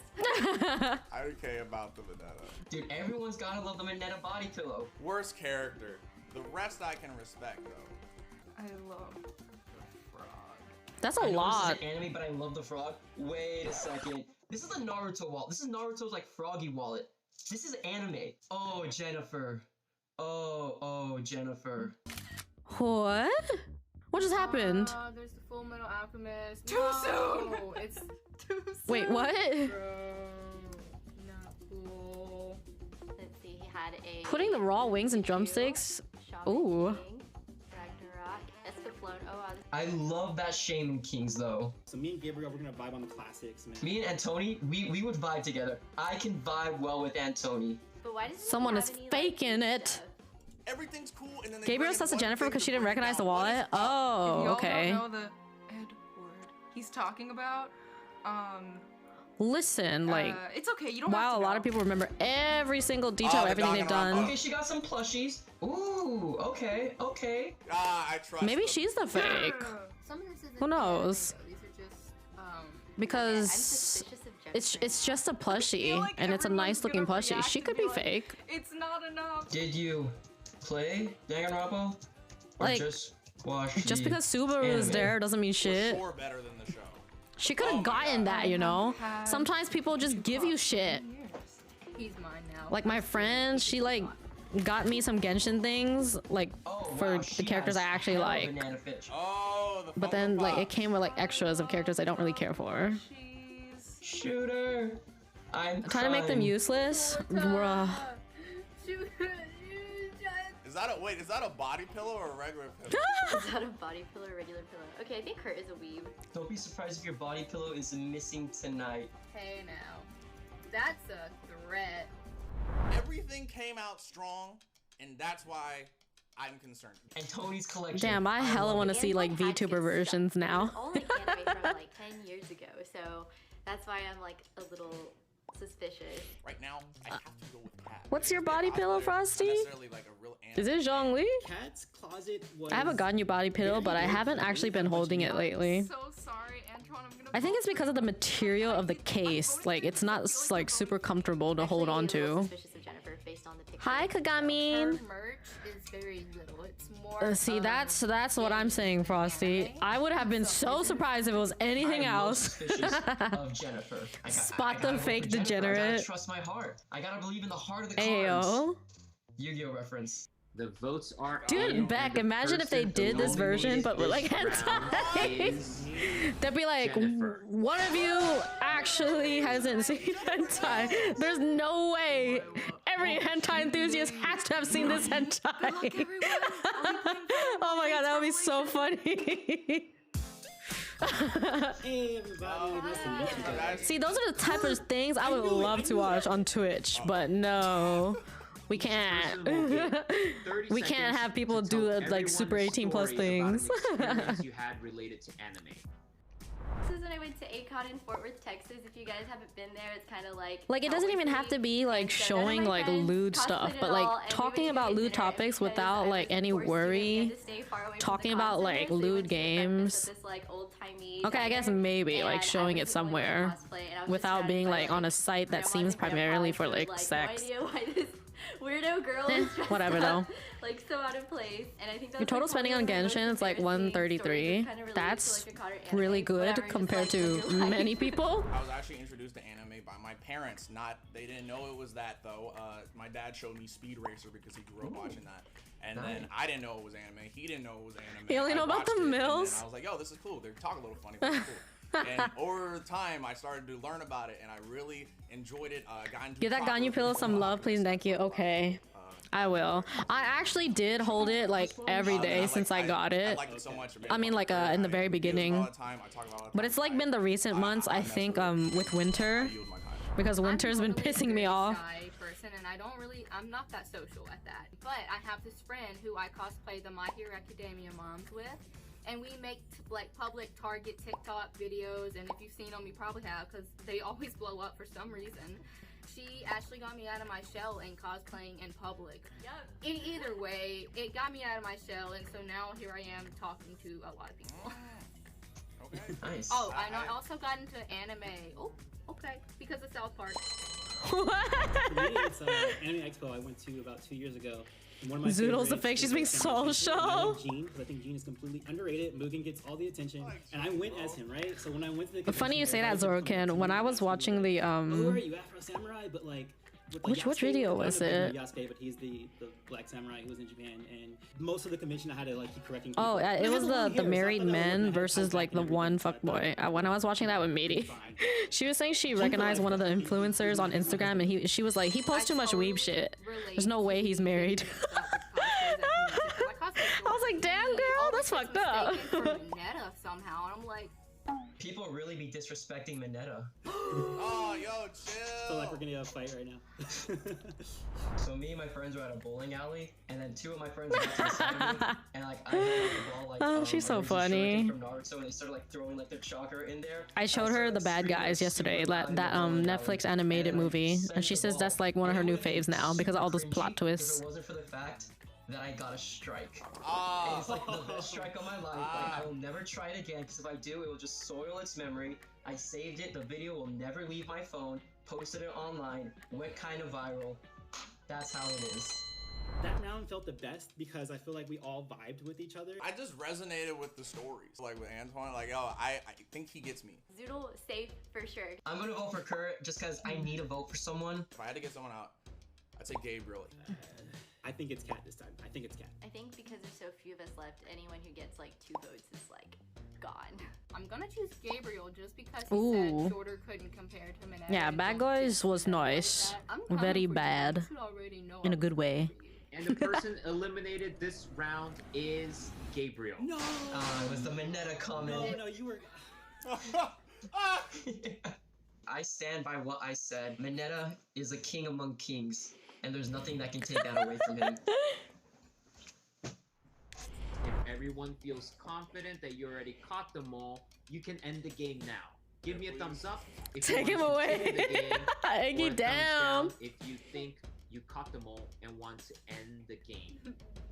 I don't care about the Mineta. Dude, everyone's gotta love the Mineta body pillow. Worst character. The rest I can respect though. I love the frog. That's a I know lot. This is an anime, but I love the frog. Wait a second. This is a Naruto wallet. This is Naruto's like froggy wallet. This is anime. Oh, Jennifer. Oh, Jennifer. What? What just happened? There's the Full Metal Alchemist. Too soon! It's too soon. Wait, what? Bro, not cool. Let's see, he had a Putting the raw wings and drumsticks. Ooh. Ragnarok, Escaflowne. Oh, wow. I love that Shaman Kings though. So me and Gabriel, we're gonna vibe on the classics, man. Me and Antoni, we would vibe together. I can vibe well with Antoni. But why does Someone is faking it. Everything's cool, and then they Gabriel bring says to one Jennifer thing because to she didn't break recognize the down. What is wallet. up? Oh, If y'all okay. don't know the Edward he's talking about, Listen, like, it's okay. You don't wow, have to a lot of people remember every single detail, the everything they've done. Okay, she got some plushies. Ooh, okay. I trust Maybe them. she's the fake. Some of this isn't Who knows? anime, though. These are just Because I'm suspicious of Jennifer. it's just a plushie, like and it's a everyone's nice looking gonna plushie. react She and could be be like, fake. It's not enough. Did you play Danganronpa? Or Like, just watch Just the because Subaru is anime? there doesn't mean For shit. sure better than the show. She could have gotten that, you know? Sometimes people just give you shit. He's mine now. Like my friend, she like got me some Genshin things, like for the characters I actually like. Oh, the But then like it came with like extras of characters I don't really care for. Shooter. I'm Trying to make them useless? Bruh. Is that a body pillow or a regular pillow? Is that a body pillow or regular pillow? Okay, I think Kurt is a weeb. Don't be surprised if your body pillow is missing tonight. Hey now, that's a threat. Everything came out strong, and that's why I'm concerned. And Tony's collection. Damn, I hella want to see like VTuber versions now. Only anime from like 10 years ago, so that's why I'm like a little suspicious. Right now, I have to go with Cat. What's your body pillow, Frosty? Like a real Is it Zhongli? Cat's closet was. I haven't gotten you body pillow, but I haven't actually been holding it lately. So sorry, Antoine. I'm gonna. I think it's because of the material of the case. Like, it's not like super comfortable to hold on to. Suspicious of Jennifer based on the picture. Hi, Kagami. Her merch is very little. It's more. See, that's what I'm saying, Frosty. I would have been so surprised if it was anything else. Suspicious of Jennifer. Spot the fake I gotta degenerate. trust my heart. I gotta believe in the heart of the cards. Ayo. Yu-Gi-Oh reference. The votes are Dude, in, Beck, and the imagine if they person did this version, eliminated but with like this round hentai. is They'd be like, Jennifer. one of you actually hasn't seen hentai. There's no way every hentai enthusiast has to have seen this hentai. Oh my god, that would be so funny. Hey everybody, nice to meet you guys. See, those are the type of things I would love to watch on Twitch, but no. We can't. We can't have people do like super 18 plus things. You had related to anime. This is when I went to ACON in Fort Worth, Texas. If you guys haven't been there, it's kind of like It doesn't even have to be like showing like lewd stuff, but like talking about lewd topics without like any worry. Talking about like lewd games. Okay, I guess maybe like showing it somewhere without being like on a site that seems primarily for like sex. No idea why this weirdo girl is dressed Whatever though. up, like so out of place. And I think that's Your total like, spending on Genshin is like 133. That's really good compared to many people. I was actually introduced to anime by my parents. They didn't know it was that though. My dad showed me Speed Racer because he grew up watching that. And then I didn't know it was anime. He didn't know it was anime. You only know about the mills? And I was like, yo, this is cool. They talk a little funny, but it's cool. And over time, I started to learn about it, and I really enjoyed it. Got into Give that Ganyu pillow some love, please and thank you. Okay. I will. I actually did hold it like every day since I got it. I liked it so much. I mean, like in the very beginning. All the time. I talk about it. But it's like been the recent months, I think, with winter, because winter's been pissing me off. Shy person, and I'm not that social at that. But I have this friend who I cosplay the My Hero Academia moms with, and we make like public Target TikTok videos. And if you've seen them, you probably have, because they always blow up for some reason. She actually got me out of my shell in cosplaying in public. Yep. Either way, it got me out of my shell, and so now here I am talking to a lot of people. Okay. Nice. Oh, and I also got into anime. Oh, okay, because of South Park. For me, it's Anime Expo I went to about 2 years ago. And one of my Zoodle's the favorites fake. She's is being Samurai so Champloo. I show. love Gene, because I think Gene is completely underrated. Mugen gets all the attention, and I went as him, right? So when I went to the Funny you say that, everybody Zorokin. When I was watching the oh, who are you, Afro Samurai? But like, with, like which Yasuke, video I don't was know if you it? know Yasuke, but he's the black samurai who was in Japan, and most of the convention I had to like keep correcting. Oh, people. it He was has long the hair, so I married thought that was men like versus like the one fuckboy. When I was watching that with Meaty, she was saying she recognized one of the influencers on Instagram, and she was like, he posts too much weeb shit. There's no way he's married. I was like, damn girl, that's fucked up. Mineta somehow, and I'm like, People really be disrespecting Mineta. Oh, yo, chill. I feel like we're gonna have a fight right now. So me and my friends were at a bowling alley, and then two of my friends got to the side of me, and like I held out the ball like Oh, she's so funny. from Naruto, and they started like throwing like their chakra in there. I showed her the Bad Guys yesterday, that Netflix animated movie, and she says that's like one of her new faves now because of all those plot twists. If it wasn't for the fact that I got a strike. And it's like the best strike of my life. Like, I will never try it again, because if I do, it will just soil its memory. I saved it, the video will never leave my phone, posted it online, went kind of viral. That's how it is. That round felt the best because I feel like we all vibed with each other. I just resonated with the stories. Like with Antoine, like, yo, I think he gets me. Zoodle safe for sure. I'm gonna vote for Kurt just because I need a vote for someone. If I had to get someone out, I'd say Gabriel. I think it's Cat this time. I think it's Cat. I think because there's so few of us left, anyone who gets like 2 votes is like gone. I'm gonna choose Gabriel just because he Ooh. said Shorter couldn't compare to Mineta. Yeah, Bad Guys was nice. Very bad. In a good way. And the person eliminated this round is Gabriel. No! It was the Mineta comment. No, you were... I stand by what I said. Mineta is a king among kings, and there's nothing that can take that away from him. If everyone feels confident that you already caught them all, you can end the game now. Give me a thumbs up if Take you him want to away. continue the game, Eggy or a thumbs down. if you think you caught them all and want to end the game.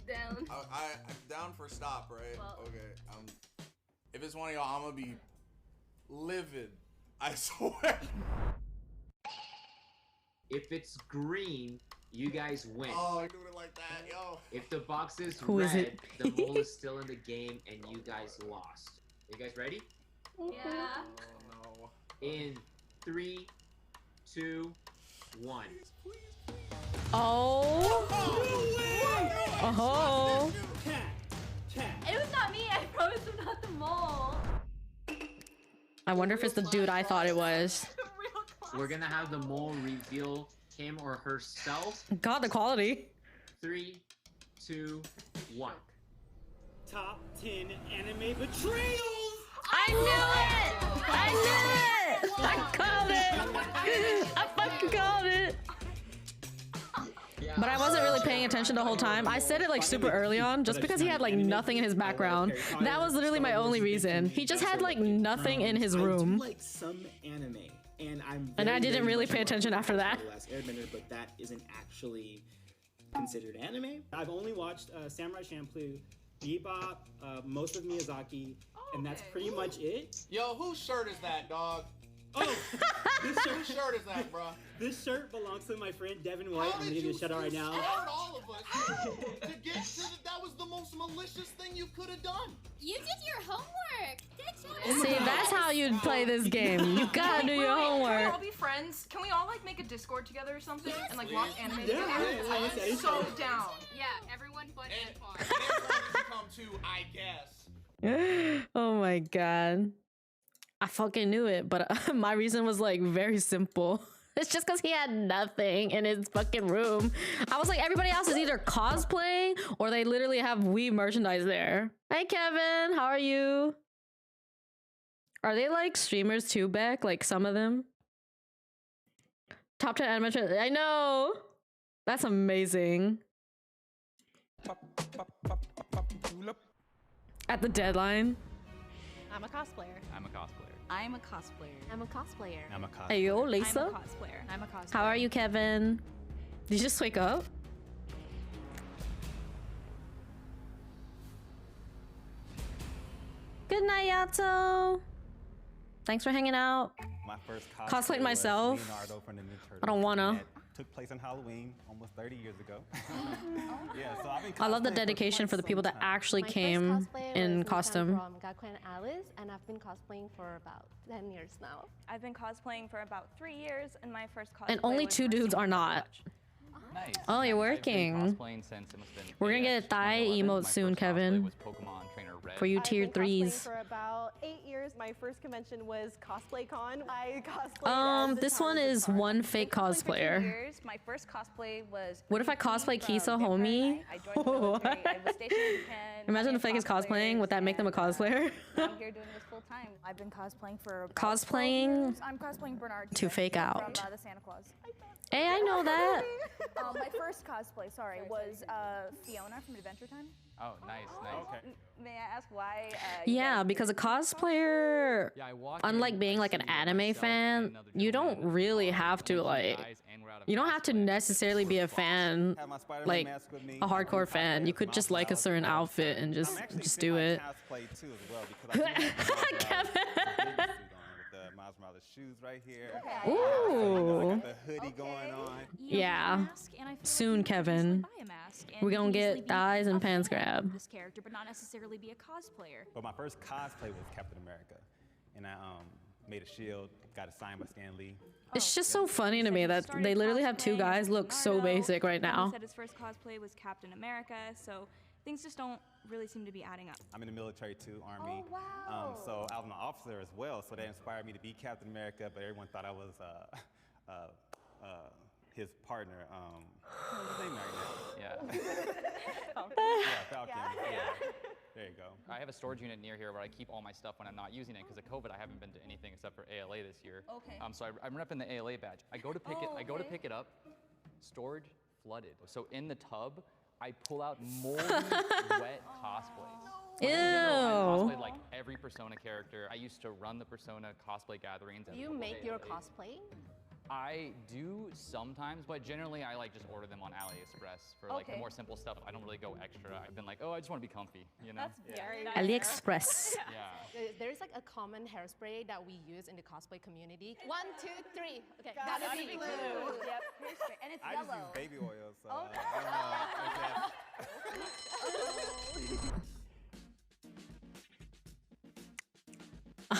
Down. I'm down for stop, right? Well, okay. If it's one of y'all, I'm gonna be livid. I swear. If it's green, you guys win. Oh, I doing it like that, yo. If the box is Who red, is it? the mole is still in the game and you guys lost. You guys ready? Yeah. Oh no. In 3, 2, 1. Oh. Oh. It was not me. I promise I'm not the mole. I wonder if it's the dude I thought it was. We're gonna have the mole reveal him or herself. God, the quality. 3, 2, 1. Top 10 anime betrayals! I knew it! I knew it! I called it! I fucking called it! But I wasn't really paying attention the whole time. I said it like super early on just because he had like nothing in his background. That was literally my only reason. He just had like nothing in his room. I do like some anime, and And I didn't really pay attention after that. The Last Airbender, but that isn't actually considered anime. I've only watched Samurai Champloo, Bebop, most of Miyazaki, and that's pretty much it. Yo, whose shirt is that, dog? Oh, Whose shirt is that, bro? This shirt belongs to my friend Devin White. I'm gonna give you a shout out right now. Scared all of us to get to that was the most malicious thing you could have done. You did your homework. Good job. See, that's how you play this game. You gotta do your Can we all homework. be friends? Can we all like make a Discord together or something and like please. watch anime Yeah, together? yeah, I'm so down. Yeah, everyone but Antoine. And Antoine can come too, I guess. Oh my god. I fucking knew it, but my reason was like very simple. It's just because he had nothing in his fucking room. I was like, everybody else is either cosplaying or they literally have Wii merchandise there. Hey, Kevin, how are you? Are they like streamers too, Beck? Like some of them? Top 10 animation. I know. That's amazing. At the deadline. I'm a cosplayer. I'm a cosplayer. I'm a cosplayer. I'm a cosplayer. I'm a cosplayer. Hey, yo, Lisa. I'm a cosplayer. I'm a cosplayer. How are you, Kevin? Did you just wake up? Good night, Yato. Thanks for hanging out. My first Cosplaying was myself. Leonardo from the Ninja Turtles. I don't wanna. That took place on Halloween almost 30 years ago. Yeah, so I've been I love the cosplaying dedication for the people that actually came in costume. From Gakuen Alice, and I've been cosplaying for about 10 years now. I've been cosplaying for about 3 years, and my first cosplay And only was 2 dudes are not. Nice. Oh, you're I've working. been cosplaying since it must have been We're gonna get a thigh emote soon, Kevin. was Pokemon Trainer Red. For you tier I've been cosplaying 3s. for about 8 years. My first convention was Cosplay Con. I cosplayed as the This one is one fake cosplayer. Years. My first cosplay was. What if I cosplay Kisa, homie? I joined the military. I was stationed in Japan. Imagine the fake is cosplaying. Would that make them a cosplayer? I'm here doing this full time. I've been cosplaying for about Cosplaying 12 years. I'm cosplaying Bernard to fake out. from the Santa Claus. Hey, I know that. My first cosplay, was Fiona from Adventure Time. Oh, nice, nice. Okay. May I ask why? Yeah, because a cosplayer, Yeah, I walked unlike in, being I like an see anime myself and fan, another you don't gentleman really have to and like, guys, and we're out of you don't have to necessarily be a fan, Have my Spider-Man like mask with me. a hardcore fan. You could just like a certain outfit and just do it. Cosplay too as well because I do have the Miles Morales suit on with the Miles Morales shoes right here. Ooh. I got the hoodie going on. Yeah. Soon, Kevin. We're gonna get thighs and pants grab. This character, but not necessarily be a cosplayer. But my first cosplay was Captain America, and I made a shield, got it signed by Stan Lee. It's just so funny to me that they literally have 2 guys look so basic right He now. said his first cosplay was Captain America, so things just don't really seem to be adding up. I'm in the military too, Army. So I was an officer as well, so that inspired me to be Captain America, but everyone thought I was his partner. What's his name right now? Yeah. Falcon. Yeah. There you go. I have a storage unit near here where I keep all my stuff when I'm not using it because of COVID. I haven't been to anything except for ALA this year. Okay. So I'm repping the ALA badge. I go to pick it. I go to pick it up. Storage flooded. So in the tub, I pull out moldy, wet cosplays. Ew. I cosplayed like every Persona character. I used to run the Persona cosplay gatherings. Do you make your cosplay? I do sometimes, but generally I like just order them on AliExpress for like the more simple stuff. I don't really go extra. I've been like, oh, I just want to be comfy, you know? That's very nice. AliExpress. Yeah. There's like a common hairspray that we use in the cosplay community. 1, 2, 3. Okay, gotta be blue. Yep, hairspray, and it's I yellow. just use baby oil, so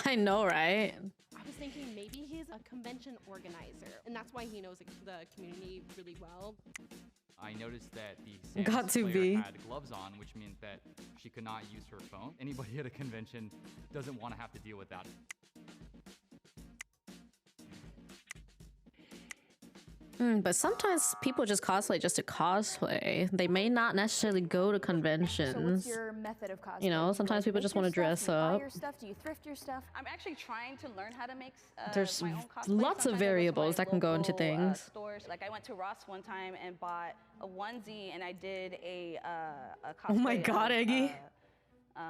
I know, right? I was thinking maybe he's a convention organizer, and that's why he knows the community really well. I noticed that the Got Samus to player be. had gloves on, which meant that she could not use her phone. Anybody at a convention doesn't want to have to deal with that. But sometimes people just cosplay just to cosplay. They may not necessarily go to conventions. So what's your method of cosplay? You know, sometimes people just want to dress up. Do you buy your stuff? Do you thrift your stuff? I'm actually trying to learn how to make There's my own cosplay. lots of Sometimes I go to variables my that can go into local, things. Stores. Like I went to Ross one time and bought a onesie, and I did a cosplay. Oh my God, Eggy. Hold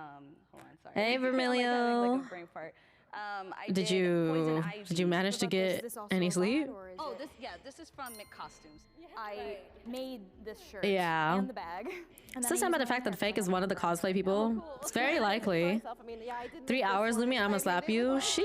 on, sorry. Hey, I'm, like, Vermilio. having, like, a brain fart. I Did you manage to get any sleep? Oh, this is from McCostumes. I made this shirt Yeah. and the bag. It's just about the fact that Fake is one of the cosplay people. It's very likely. 3 hours, Lumi, I'm gonna slap you. Sheesh.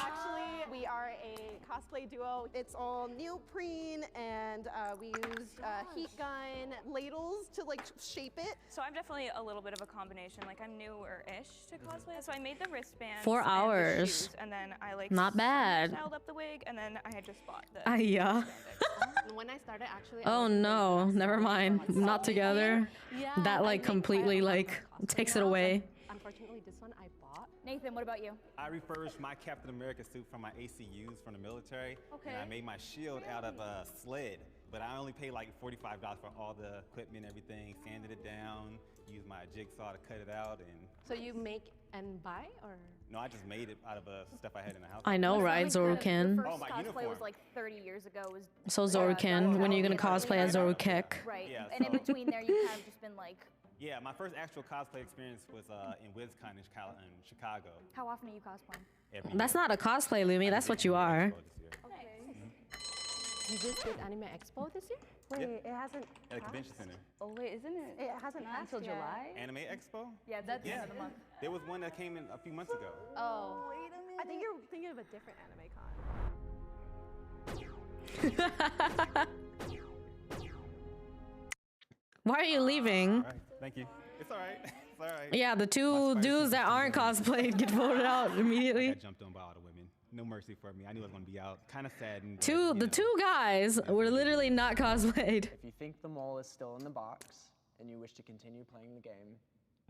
Actually, we are a cosplay duo. It's all neoprene, and we use heat gun ladles to like shape it. So I'm definitely a little bit of a combination. Like I'm newer-ish to cosplay. So I made the wristbands. 4 and the hours. shoes, and then I like Not bad. styled up the wig, and then I had just bought the. Yeah. When I started, actually. Oh no, never mind. Not together. Yeah, That I like make completely quite a lot like of cosplay takes it now. away. Unfortunately, this one I bought. Nathan, what about you? I refurbished my Captain America suit from my ACUs from the military. Okay. And I made my shield out of a sled. But I only paid like $45 for all the equipment and everything, sanded it down, used my jigsaw to cut it out, and... So you make and buy, or? No, I just made it out of stuff I had in the house. I know, right, Zorukin? The first Oh, my cosplay uniform. was like 30 years ago. Was So Zorukin, when you're gonna cosplay as Zorukek. Right. Yeah, and in so- between there, you kind of just been like, Yeah, my first actual cosplay experience was in WizCon in Chicago. how often are you cosplaying? Every That's year. not a cosplay, Lumi. That's what you are. You just did Anime Expo this year? Wait, Yep. it hasn't. At a convention center. Oh wait, isn't it? It hasn't not passed until yet. July? Anime Expo? Yeah, that's the Yeah. end of the month. There was one that came in a few months ago. Oh, wait a minute. I think you're thinking of a different anime con. Why are you leaving? All right, thank you. It's all right. It's all right. Yeah, the two dudes that aren't cosplayed get voted out I immediately. got jumped on by all the women. No mercy for me. I knew I was gonna be out. Kind of saddened. but, The you know. two guys were literally not cosplayed. If you think the mole is still in the box and you wish to continue playing the game,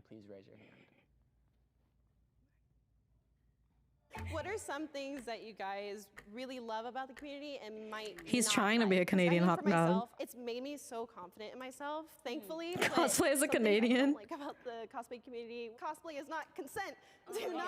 please raise your hand. What are some things that you guys really love about the community and might He's not trying to be a like? 'Cause Canadian I hot mean, for dog. myself, it's made me so confident in myself, thankfully. but Cosplay as a something I don't Canadian. like about the cosplay community, cosplay is not consent. Do not,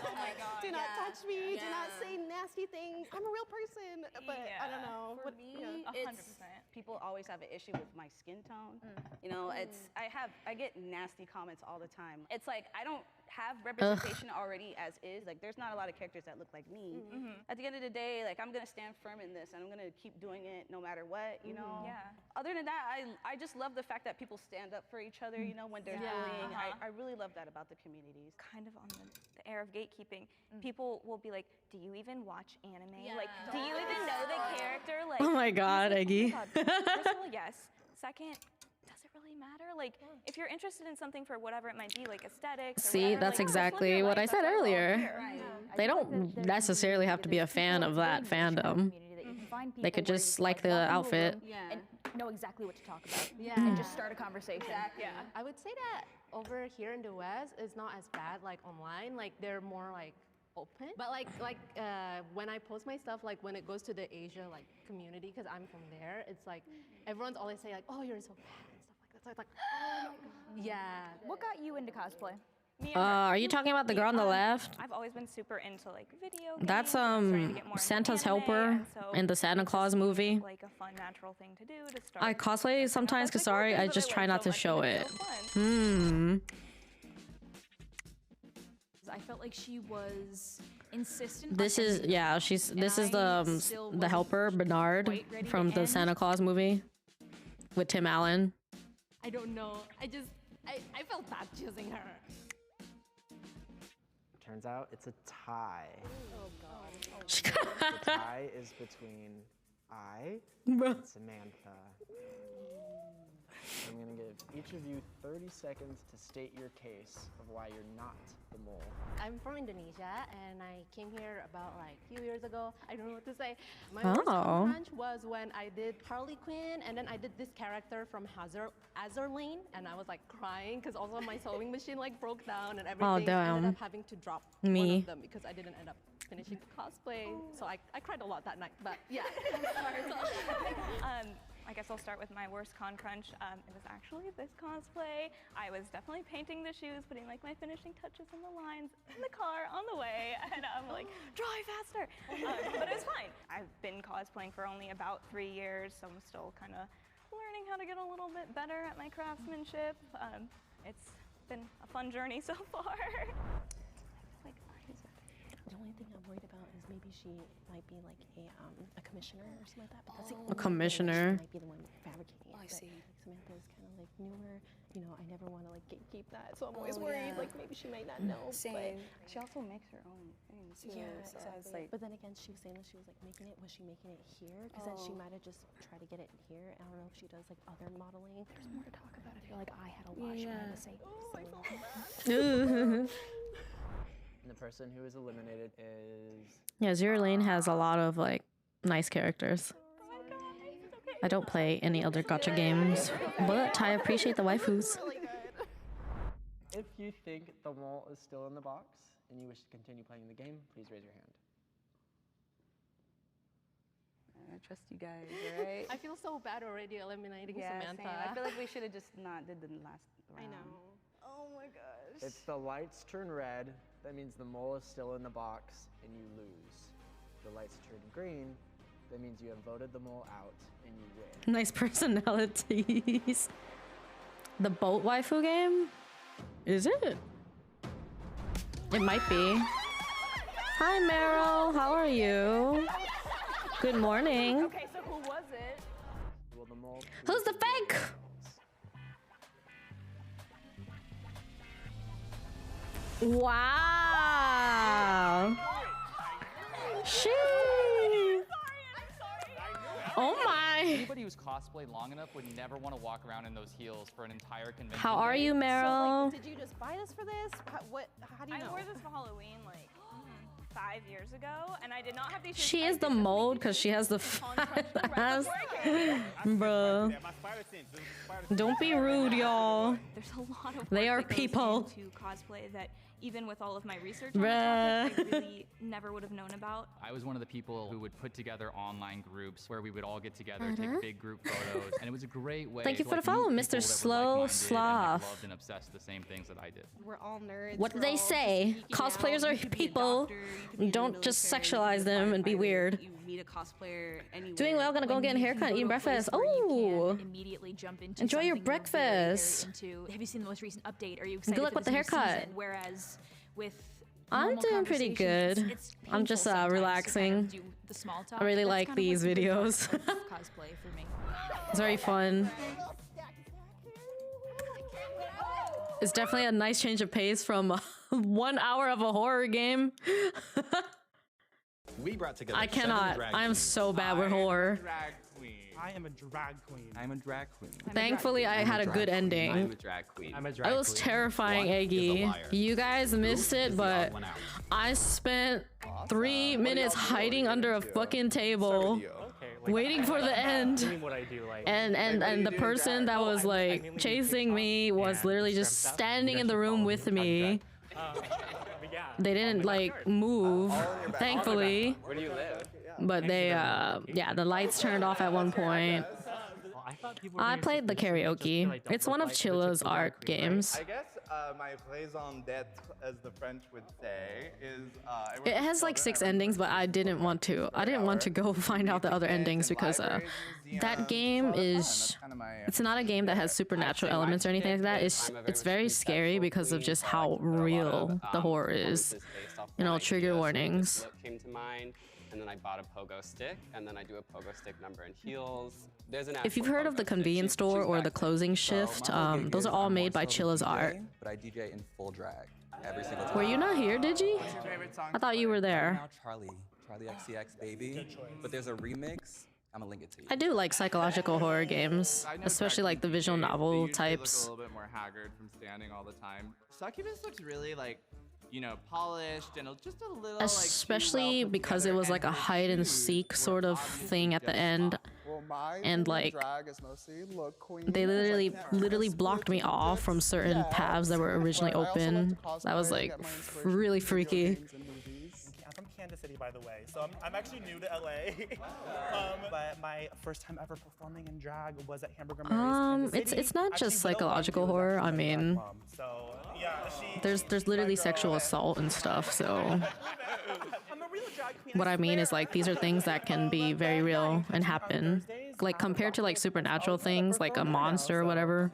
Oh my God. do not touch me. Do not Yeah. say nasty things. I'm a real person, but I don't know. For What, me, yeah. 100%. People always have an issue with my skin tone. You know, I get nasty comments all the time. It's like I don't have representation already as is. Like there's not a lot of characters that look like me. At the end of the day, like I'm gonna stand firm in this and I'm gonna keep doing it no matter what, you know? Yeah. Other than that, I just love the fact that people stand up for each other, you know, when they're Yeah. bullying. Uh-huh. I really love that about the communities. Kind of on the air of gatekeeping, people will be like, do you even watch anime? Yeah. Like, do you even know the character? Like, Oh my God, Eggy. First of all, yes. Second, does it really matter? Like, if you're interested in something for whatever it might be, like aesthetics or See, whatever, that's like, just live exactly your what life. I said That's why we're all earlier. here. They don't necessarily have to be a fan of that fandom. They could just like the outfit. And know exactly what to talk about. Yeah. And just start a conversation. Exactly. Yeah. I would say that over here in the West, it's not as bad like online. Like they're more like open. But like when I post my stuff, like when it goes to the Asia like community, because I'm from there, it's like everyone's always saying like, oh, you're so bad and stuff like that. So it's like, oh my God. Yeah. What got you into cosplay? Me and her. Are you talking about the girl on the left? I've always been super into like video games. That's and starting to get more into Santa's anime, helper and so in the Santa Claus movie. like a fun natural thing to do to start. I cosplay sometimes, cause sorry, I just try not to show it. I felt like she was insistent. This is this is the helper Bernard from the Santa Claus movie with Tim Allen. I don't know. I felt bad choosing her. Turns out it's a tie. Oh God. The tie is between I Bro. and Samantha. I'm gonna give each of you 30 seconds to state your case of why you're not the mole. I'm from Indonesia and I came here about like a few years ago. I don't know what to say. My Oh. worst crunch was when I did Harley Quinn and then I did this character from Azurlane and I was like crying because also my sewing machine like broke down and everything. I damn. ended up having to drop Me. one of them because I didn't end up finishing the cosplay. So I cried a lot that night, but yeah. I guess I'll start with my worst con crunch. It was actually this cosplay. I was definitely painting the shoes, putting like my finishing touches on the lines in the car on the way, and I'm like, drive faster. But it was fine. I've been cosplaying for only about 3 years, so I'm still kind of learning how to get a little bit better at my craftsmanship. It's been a fun journey so far. The only thing I'm worried about is maybe she might be like a commissioner or something like that. Because A commissioner. She might be the one fabricating it. I see. Samantha is kind of like newer. You know, I never want to like gatekeep that, so I'm always worried. Like maybe she might not know. Same. She also makes her own things too. Yeah, so exactly. it's like, But then again, she was saying that she was like making it. Was she making it here? Because then she might have just tried to get it here. I don't know if she does like other modeling. There's more to talk about. I feel like I had a lot behind the scenes. And the person who is eliminated is... Yeah, Zero Lane has a lot of like nice characters. I don't play any other gacha games, but I appreciate the waifus. If you think the mole is still in the box and you wish to continue playing the game, please raise your hand. I trust you guys, all right? I feel so bad already eliminating Samantha. Same. I feel like we should have just not did the last round. I know. Oh my gosh. If the lights turn red, that means the mole is still in the box and you lose. If the lights turn green, that means you have voted the mole out and you win. Nice personalities. The boat waifu game? Is it? It might be. Hi, Meryl. How are you? Good morning. Okay, so who was it? Will the mole Who's the fake? Wow. She. Oh my. Anybody who's cosplayed long enough would never want to walk around in those heels for an entire convention. How are day. you, Meryl? So, like, did you just buy this for this? How do you know? I wore this for Halloween like 5 years ago, and I did not have these. She is the mold because she has the fat ass. Bruh. Don't be rude, y'all. There's a lot of They are work that goes people. into cosplay that even with all of my research on the Bruh. topic, I really never would have known about. I was one of the people who would put together online groups where we would all get together, Uh-huh. take big group photos, and it was a great way. Thank you to, for like, the follow, meet Mr. people that were Slow like-minded and, Sloth. like, loved and obsessed with the same things that I did. We're all nerds. What do we're they all say? just geeking Cosplayers out. are You could be a people. doctor, you could be in the Don't just military, you sexualize could be a them and be firefighter, weird. You meet a cosplayer anywhere. Doing well, gonna go get a haircut, eating breakfast. Oh, Immediately jump into enjoy your something you're very, breakfast. very into. Have you seen the most recent update? Are you excited Good luck for with the this new haircut. season? Whereas with I'm normal doing pretty conversation, good. it's I'm just painful sometimes to relaxing. kind of do the small talk. I really That's like kind of these what's the good part videos. of cosplay for me. It's very fun. It's definitely a nice change of pace from 1 hour of a horror game. We brought together. I 7 cannot. drag I am queens. so bad with horror. I am a drag queen. I'm a drag queen. Thankfully, I had a good ending. I'm a drag queen. I'm a drag It was queen. terrifying, Eggy. You guys missed it, but I spent 3 minutes hiding under a fucking table, waiting for the end. What I do, like, And the person that was like chasing me was literally just standing in the room with me. They didn't like move, thankfully. Where do you live? But they, yeah, the lights turned off at one point. I played the karaoke. It's one of Chilla's art games. I guess my raison d'être, as the French would say, is It has like 6 endings, but I didn't want to. I didn't want to go find out the other endings because that game is. It's not a game that has supernatural elements or anything like that. It's very scary because of just how real the horror is. You know, trigger warnings. Came to mind. And then I bought a pogo stick, and then I do a pogo stick number in heels. There's an If you've heard of the convenience store or the closing shift, those are all made by Chilla's art. But I DJ in full drag every single time. Were you not here, did you? I thought you were there. Charlie XCX, baby. But there's a remix. I'm gonna link it to you. I do like psychological horror games, especially like the visual novel They types. look a little bit more haggard from standing all the time. Succubus looks really like, you know, polished and just a little Especially because it was like a hide and seek sort of thing at the end. And like they literally blocked me off from certain paths that were originally open. That was like really freaky. I'm from Kansas City, by the way, so I'm actually new to LA. But my first time ever performing in drag was at Hamburger Mary's. It's not just psychological horror. I mean, there's literally sexual assault and stuff. So what I mean is like these are things that can be very real and happen. Like compared to like supernatural things, like a monster or whatever.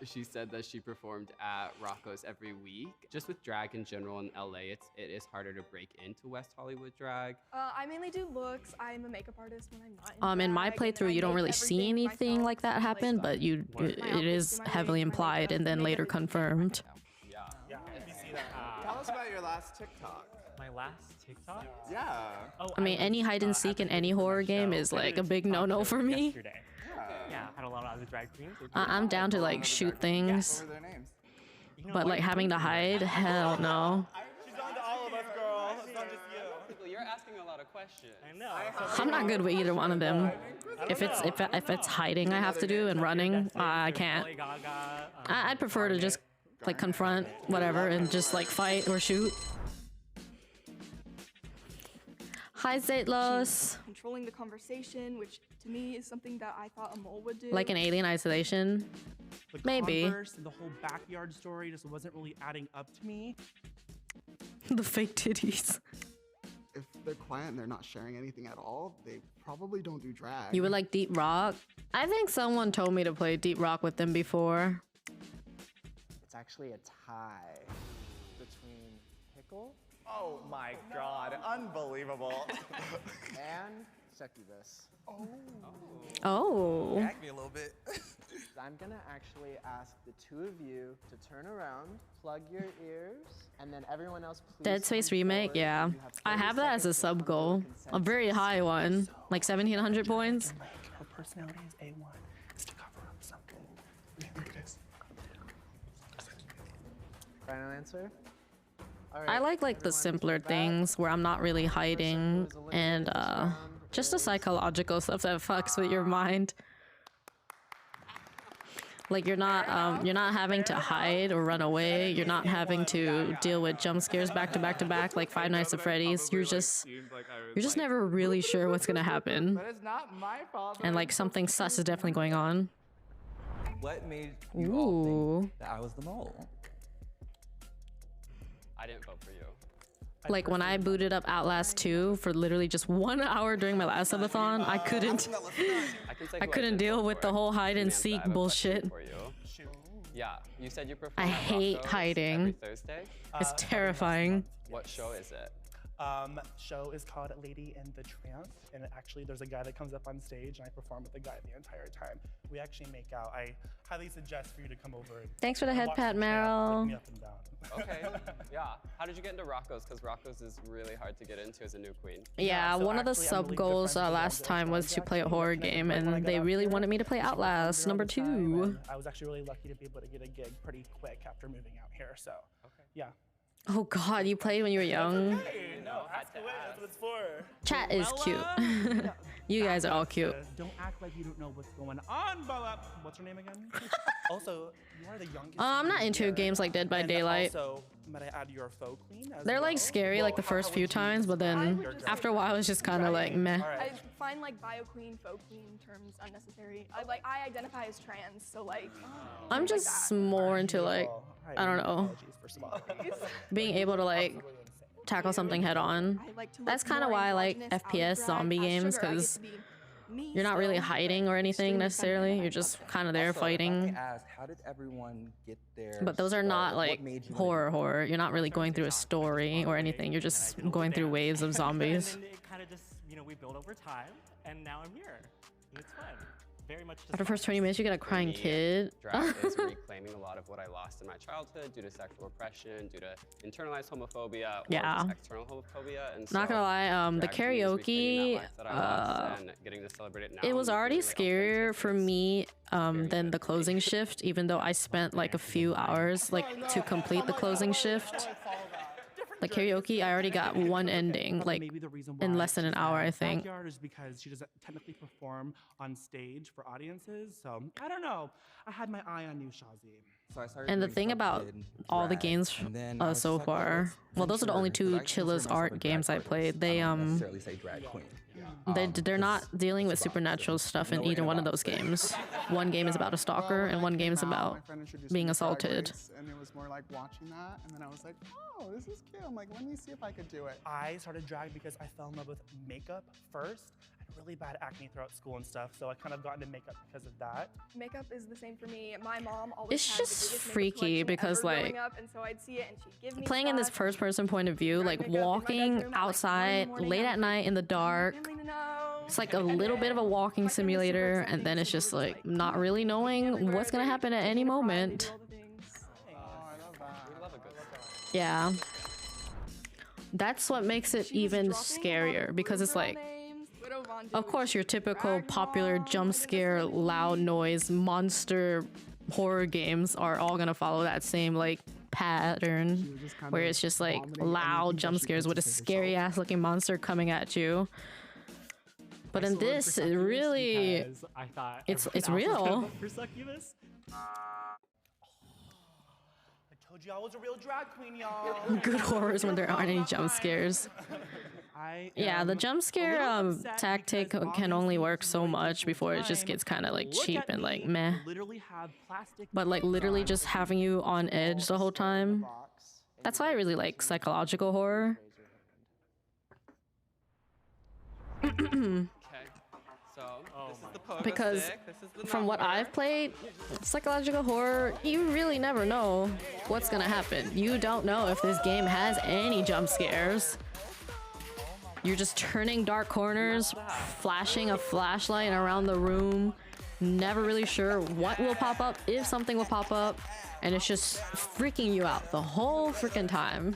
She said that she performed at Rocco's every week. Just with drag in general in LA, it is harder to break into West Hollywood drag. I mainly do looks. I'm a makeup artist when I'm not in In my drag, and playthrough, you don't really see anything like that happen, but it is heavily implied and then later confirmed. Tell us about your last TikTok. My last TikTok? Yeah. I mean, any hide and seek in any horror game is like a big no-no for me. Yesterday. Yeah, had a lot of other drag queens. I'm down to like shoot things, What were their names? but like having to hide, hell no. She's on to all of us, girl. It's not just you. You're asking a lot of questions. I know. I'm not good with either one of them. If it's hiding I have to do and running, I can't. I'd prefer to just like confront whatever and just like fight or shoot. Hi Zaitlos. Controlling the conversation, which to me is something that I thought a mole would do. Like an Alien Isolation. The Maybe. Converse and the whole backyard story just wasn't really adding up to me. The fake titties. If they're quiet and they're not sharing anything at all, they probably don't do drag. You would like Deep Rock? I think someone told me to play Deep Rock with them before. It's actually a tie between Pickle Oh my god, unbelievable. and Succubus. Oh. Gag me a little bit. I'm gonna actually ask the two of you to turn around, plug your ears, and then everyone else please. Dead Space come remake, forward. yeah. You have I 30 have that as a seconds to sub come goal. to consent. A very high one. Like 1700 points. Her personality is A1. Is to cover up something. What do you think it is? Final answer? I like the simpler things where I'm not really hiding and just the psychological stuff that fucks with your mind. Like you're not having to hide or run away. You're not having to deal with jump scares back to back to back like Five Nights at Freddy's. You're just never really sure what's gonna happen. But it's not my fault. And like something sus is definitely going on. What made you all Ooh. think that I was the mole? I didn't vote for you. Like when I booted up Outlast 2 for literally just 1 hour during my last subathon, I couldn't deal with the whole hide and seek bullshit. Yeah, you said you perform I at hate Rocco's hiding. every Thursday. It's terrifying. What show is it? Show is called Lady in the Trance, and actually there's a guy that comes up on stage and I perform with the guy the entire time. We actually make out. I highly suggest for you to come over. And Thanks for the head watch pat, the trance, Meryl. lick me up and down. Okay, yeah. How did you get into Rocco's? Because Rocco's is really hard to get into as a new queen. Yeah, so one of the actually, I'm sub really good goals friends with last Angela time was to play a horror game, and they really wanted me to play Outlast number 2. I was actually really lucky to be able to get a gig pretty quick after moving out here. So, yeah. Oh God, you played when you were young. Hey, no, ask away. That's what it's for. Chat is cute. You guys are all cute. Don't act like you don't know what's going on, Bella. What's her name again? Also, you are the youngest. I'm not queen into here. games like Dead by And Daylight. Also, might I add your faux queen as They're well? like scary like the first few times, but then after a while it's just kind of like meh. I find like bio queen, faux queen terms unnecessary. I identify as trans, so like. I'm things like just that. more into like, I don't know, being able to like tackle something head on. I like to That's look kind of more why I like androgynous, out of FPS drag, zombie as games, sugar. I get because to be me you're not really still, but hiding or anything extremely necessarily. feminine. You're just kind of there Also, if I may fighting. ask, how did everyone get there? But those are not What like made you horror. You're not really going through a story or anything. You're just going through waves of zombies. And then it kind of just, we build over time, and now I'm here. And it's fun. Very much just After the first 20 minutes, you get a crying me, kid. Drag is reclaiming a lot of what I lost in my childhood due to sexual oppression, due to internalized homophobia, or Yeah. just external homophobia. And Not gonna lie, the drag queen is reclaiming karaoke, that life that I lost and getting to celebrate it now. it was and already being, like, scarier for me than the closing shift, even though I spent like a few hours like to complete the closing shift. Like karaoke, I already got one ending, like Maybe the reason in why less than an she's hour, at I think. Backyard is because she doesn't technically perform on stage for audiences. So I don't know. I had my eye on you, Shazi. So I started And the doing thing stuff about in all the drag, games and then I was so just like, oh, far, let's well, those are the only venture, 'cause two I consider Chilla's myself a art drag games I artist. played. They I don't necessarily say drag queen. they're not dealing with supernatural stuff in either one of those games. One game is about a stalker, and one game is about My friend introduced being me to Drag assaulted. Race, and it was more like watching that, and then I was like, oh, this is cute. I'm like, let me see if I could do it. I started drag because I fell in love with makeup first. I had really bad acne throughout school and stuff, so I kind of got into makeup because of that. Makeup is the same for me. My mom always It's had just the biggest makeup freaky collection because, ever growing like, up, and so I'd see it and she'd give me Playing in this stuff. first-person point of view, like walking outside late at night in the dark. It's like a little bit of a walking simulator, and then it's just like not really knowing what's gonna happen at any moment. Yeah. That's what makes it even scarier, because it's like, of course, your typical popular jump scare, loud noise, monster horror games are all gonna follow that same like pattern, where it's just like loud jump scares with a scary ass looking monster coming at you. But in this, it really, I thought it's everyone else was gonna real. vote for Succubus. told you I was a real drag queen, y'all. Good horrors when there aren't any jump scares. Yeah, the jump scare tactic can only work so much before it just gets kind of like cheap and like meh. But like literally just having you on edge the whole time. That's why I really like psychological horror. Okay. So this is the pogo Because stick. This is the from what number. I've played, psychological horror, you really never know what's gonna happen. You don't know if this game has any jump scares. You're just turning dark corners, flashing a flashlight around the room, never really sure what will pop up, if something will pop up, and it's just freaking you out the whole freaking time.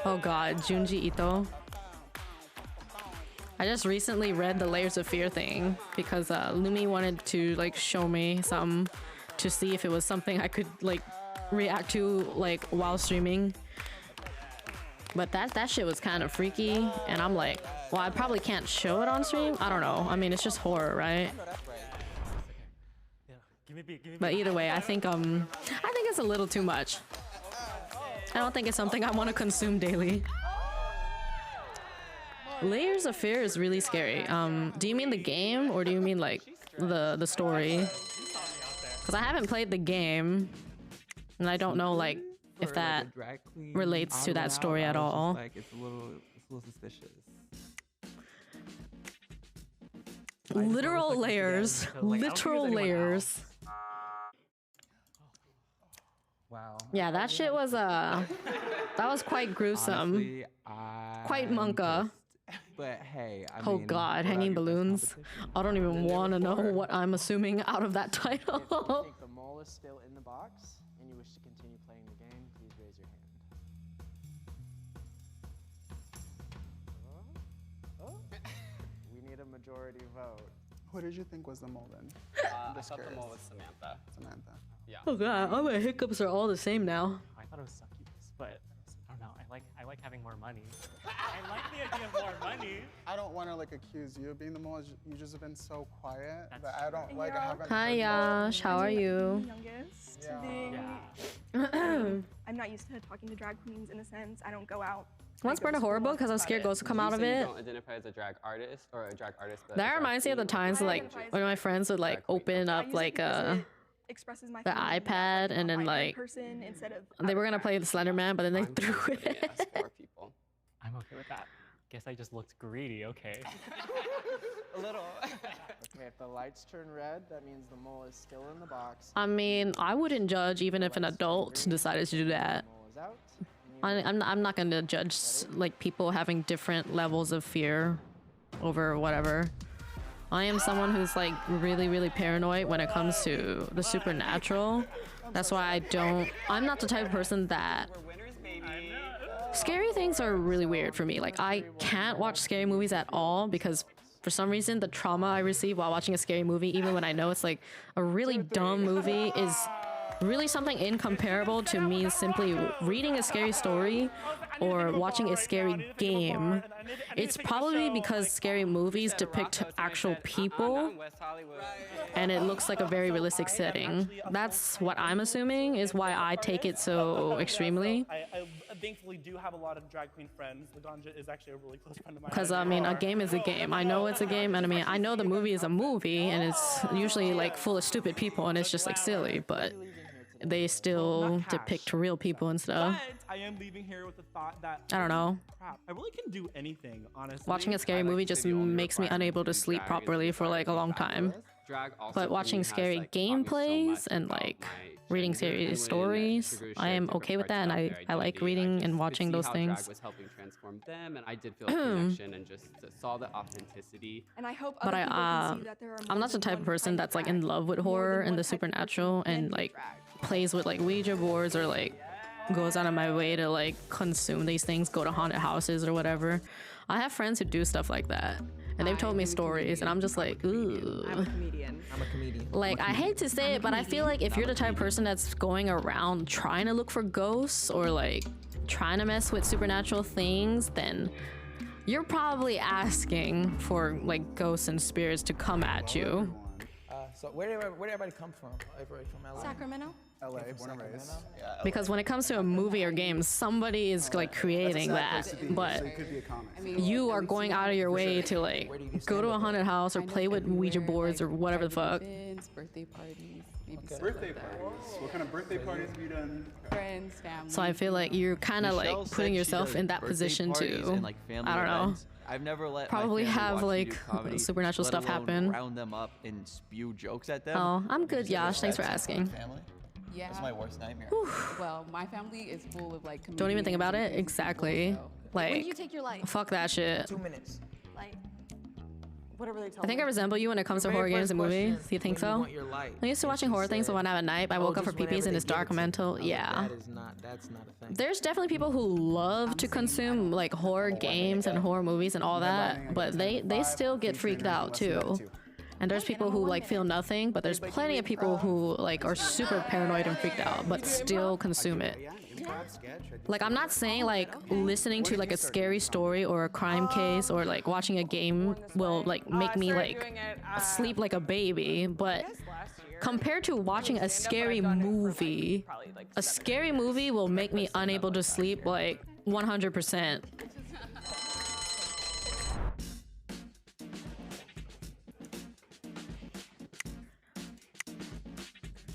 Oh god, Junji Ito. I just recently read the Layers of Fear thing because Lumi wanted to like show me some to see if it was something I could like react to like while streaming. But that shit was kind of freaky, and I'm like, well, I probably can't show it on stream. I don't know. I mean, it's just horror, right? But either way, I think it's a little too much. I don't think it's something I want to consume daily. Layers of Fear is really scary. Do you mean the game or do you mean like the story? Because I haven't played the game, and I don't know like if that relates to that story at all. Like it's a little suspicious. Literal layers. Literal layers. Wow. Yeah, that shit was that was quite gruesome. Honestly, Quite monka. But hey, I Oh mean, god, what hanging about your best balloons. I don't even want to know what I'm assuming out of that If you title. think the mole is still in the box and you wish to continue playing the game, please raise your hand. We need a majority vote. Who did you think was the mole then? I thought the mole was Samantha. Samantha. Yeah. Oh god, all my hiccups are all the same now. I thought it was succubus, but I don't know. I like having more money. I like the idea of more money. I don't want to like accuse you of being the mole. You just have been so quiet that I don't like. I Yeah. haven't. Hi heard Yash, how are you? Youngest. Yeah. I'm not used to talking to drag queens in a sense. I don't go out. Once part of horror book because I'm scared ghosts will come out of You it. don't identify as a drag artist or a drag artist. But That reminds me of the times like when my friends would like open up like Expresses my the feelings iPad and then like person instead of they were gonna play the Slender Man, but then they threw it. I'm okay with that. Guess I just looked greedy. Okay. A little. Okay, if the lights turn red, that means the mole is still in the box. I mean, I wouldn't judge even if an adult decided to do that. Mole is out. I'm not gonna judge like people having different levels of fear over whatever. I am someone who's like really paranoid when it comes to the supernatural. That's why I'm not the type of person that scary things are really weird for me. Like I can't watch scary movies at all because for some reason the trauma I receive while watching a scary movie, even when I know it's like a really dumb movie, is really something incomparable to me simply reading a scary story or watching a scary game. It's probably because scary movies depict actual people and it looks like a very realistic setting. That's what I'm assuming is why I take it so extremely. I thankfully do have a lot of drag queen friends. Laganja is actually a really close friend of mine. Because I mean, a game is a game. I know it's a game, and I mean, I know the movie is a movie, and it's usually like full of stupid people, and it's just like silly, but they still depict real people and stuff. But I am leaving here with the thought that I don't know. crap, I really can do anything, honestly. Watching a scary movie just makes me unable to sleep properly for like a long time. But watching scary gameplays and like reading scary stories, I am okay with that, and I like reading and watching those things. Drag was helping transform them, and I did feel a connection and just saw the authenticity. And I hope But other people can see that there are I'm not the type of person that's like in love with horror and the supernatural and like plays with like Ouija boards or like goes out of my way to like consume these things, go to haunted houses or whatever. I have friends who do stuff like that, and they've told me stories, and I'm just like, ooh. I'm a comedian. Like, I hate to say it, but I feel like if you're the type of person that's going around trying to look for ghosts or like trying to mess with supernatural things, then you're probably asking for like ghosts and spirits to come at you. So where did everybody come from? Everybody from LA? Sacramento. LA, born and raised. Yeah, Because when it comes to a movie or game, somebody is like creating that, but So it could be a comic. you are going out of your way to like go to a haunted house or play with Ouija boards or whatever the fuck. Birthday parties, maybe Birthday parties. What kind of birthday parties have you done? Friends, family. So I feel like you're kind of Michelle like said putting she yourself does in that birthday position parties too. and, like, family I don't know. events. I've never let my Probably family have watch me like do comedy, supernatural let stuff alone happen. round them up and spew jokes at them. Oh, I'm good, Yash. Thanks for asking. Family? Yeah. That's my worst nightmare. Well, my family is full of like. Don't even think about comedians it. and crazy people, Exactly. so- Like, When do you take your life? fuck that shit. 2 minutes. Like, Whatever they tell I think me. I resemble you when it comes to The horror very games and first movies. question, Do you think when you so? want your light? I'm used to And watching she horror things, so said, when I have a night, I "Oh, woke up for just whenever peepees and they it's give it dark to me." mental. I was like, Yeah. that's not a thing. There's definitely people who love to consume like horror games and horror movies and all that, but they still get freaked out too. And there's people who like feel nothing, but there's plenty of people who like are super paranoid and freaked out, but still consume it. Like, I'm not saying like listening to like a scary story or a crime case or like watching a game will like make me like sleep like a baby, but compared to watching a scary movie will make me unable to sleep like 100%.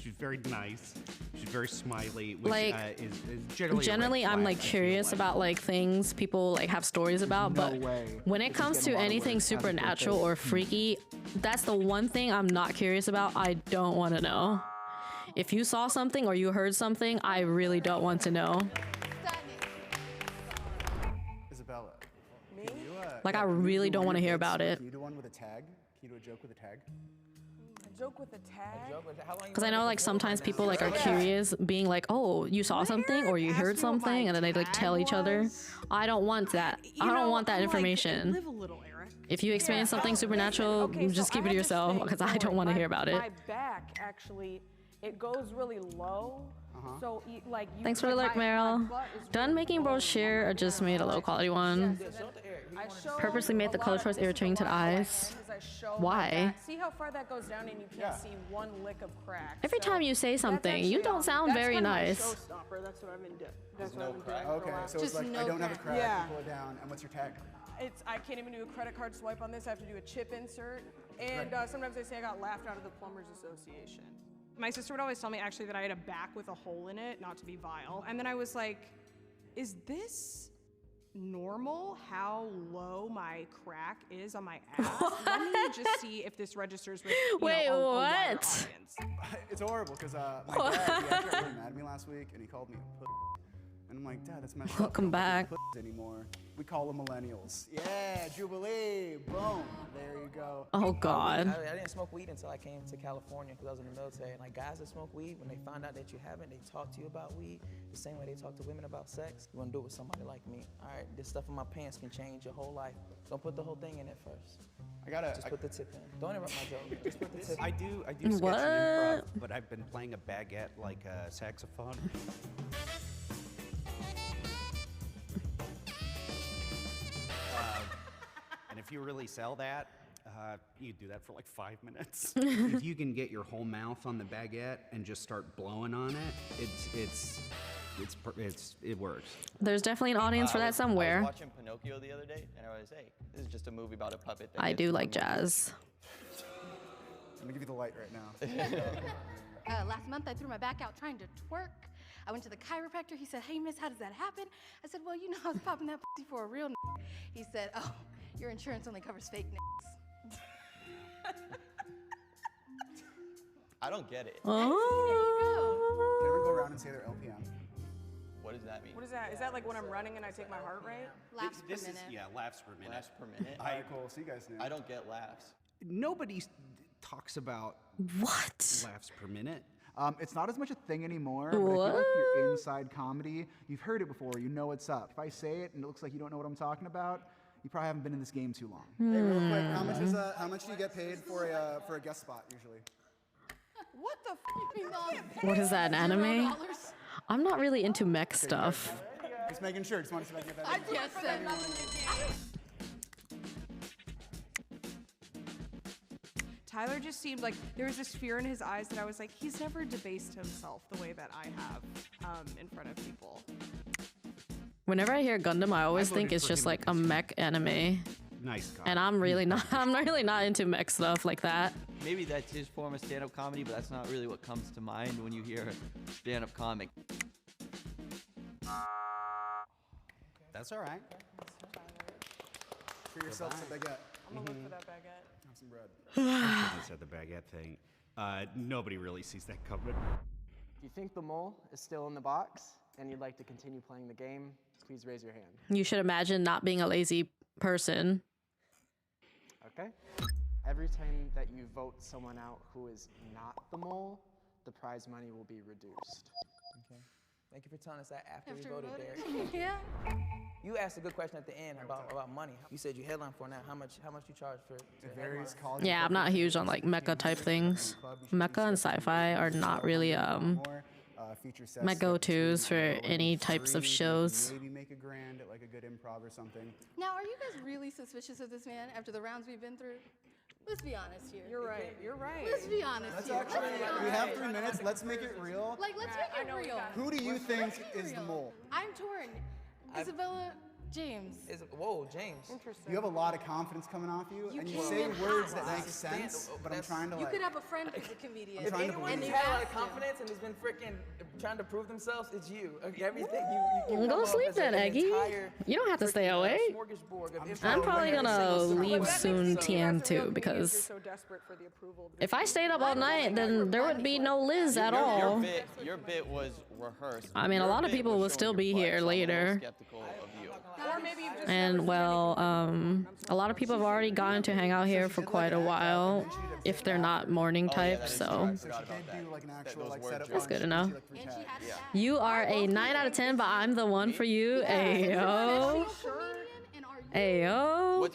She's very nice. She's very smiley, which Like, is generally. Generally, I'm like curious about like things people like have stories about, but when it comes to anything supernatural or freaky, that's the one thing I'm not curious about. I don't want to know. If you saw something or you heard something, I really don't want to know. Isabella. Me? Like, I really don't want to hear about it. Can you do one with a tag? Can you do a joke with a tag? A joke with a tag? Because I know like sometimes people like are curious, being like, oh, you saw something or you heard something, and then they like tell each other. I don't want that. I don't want that information. Live a little, Eric. If you experience something supernatural, just keep it to yourself, because I don't want to hear about it. My back actually, it goes really low. So like you Thanks for the alert, Meryl. Done making brochure or just made a low quality one? Purposely made the color choice irritating to the eyes. Why? See how far that goes down and you can't see one lick of crack. Every time you say something, you don't sound very nice. Showstopper. That's what I've been doing. That's what I've been doing. Okay, so it's like, I don't have a crack, you pull it down, and what's your tag? I can't even do a credit card swipe on this. I have to do a chip insert. And sometimes they say I got laughed out of the Plumbers Association. My sister would always tell me actually that I had a back with a hole in it, not to be vile. And then I was like, is this normal how low my crack is on my ass? Let me just see if this registers with Wait, a wider what? audience. It's horrible because my dad, he actually got really mad at me last week, and he called me a pussy. And I'm like, Dad, that's messed up. Welcome back. Anymore. We call them millennials. Yeah, Jubilee. Boom. There you go. Oh God. I didn't smoke weed until I came to California because I was in the military. And like guys that smoke weed, when they find out that you haven't, they talk to you about weed the same way they talk to women about sex. You want to do it with somebody like me. All right, this stuff in my pants can change your whole life. Don't put the whole thing in it first. Just put the tip in. Don't interrupt my joke. Just put the tip in. I do sketch and improv, but I've been playing a baguette like a saxophone. And if you really sell that, you do that for like 5 minutes. If you can get your whole mouth on the baguette and just start blowing on it, it works. There's definitely an audience for that I was somewhere. watching Pinocchio the other day, and I was, hey, this is just a movie about a puppet. That I gets do like normal. jazz. I'm gonna give you the light right now. Last month I threw my back out trying to twerk. I went to the chiropractor. He said, hey, miss, how does that happen? I said, well, you know, I was popping that pussy for a real n***. He said, oh, your insurance only covers fake n***s. I don't get it. Can everyone go around and say their LPM? What does that mean? What is that? Is that like when I'm running and I take my heart rate? Laughs This per is, minute. yeah, laughs per minute. Laughs per minute? All right, cool. See you guys now. I don't get laughs. Nobody talks about what laughs per minute. It's not as much a thing anymore, but I feel like if you're inside comedy, you've heard it before, you know what's up. If I say it and it looks like you don't know what I'm talking about, you probably haven't been in this game too long. Hey, real quick, how much do you get paid for a guest spot usually? What the f***? What is that, an anime? I'm not really into mech stuff. Just making sure. Just wanted to get that. I guess Tyler just seemed like there was this fear in his eyes that I was like, he's never debased himself the way that I have in front of people. Whenever I hear Gundam, I always think it's just like a mech anime. Nice guy. And I'm really not. I'm really not into mech stuff like that. Maybe that's his form of stand-up comedy, but that's not really what comes to mind when you hear stand-up comic. That's all right. For yourself, some baguette. I'm gonna look for that baguette. Have some bread. I said the baguette thing. Nobody really sees that coming. If you think the mole is still in the box and you'd like to continue playing the game, please raise your hand. You should imagine not being a lazy person. Okay? Every time that you vote someone out who is not the mole, the prize money will be reduced. Okay. Thank you for telling us that after we After voted, we Derek. Yeah. You asked a good question at the end about money. You said you headline for now. How much you charge for? It varies. Yeah, I'm not huge on like mecha type things. Mecha and sci-fi are not really my go-tos for any types of shows. Maybe make a grand at like a good improv or something. Now, are you guys really suspicious of this man after the rounds we've been through? Let's be honest here. You're right. You're right. Let's be honest Let's here. actually, Let's be we honest. have 3 minutes. Let's make it real. Like, let's make it real. Who do you think is the mole? I'm torn. Isabella, James. Whoa, James. Interesting. You have a lot of confidence coming off you, and you came say in words hot. that make sense, but I'm trying to You like. could have a friend who's a comedian. If trying to anyone's believe. had a lot of confidence and has been freaking trying to prove themselves, it's you. Okay, everything you come Go off sleep as then, an Eggy. entire You don't have to stay freaking, awake. smorgasbord of I'm probably gonna leave That soon, makes sense. You guys are real TM2, because you're so desperate for the approval of the if I stayed up all night, then there would be no Liz at all. Your bit was rehearsed. I mean, a lot of people will still be here later. Skeptical of you. Or maybe you've just And well, a lot of people have already gotten to hang out here for quite a while, if they're not morning type, so that's good enough. You are a 9 out of 10, but I'm the one for you. Ayo. Ayo.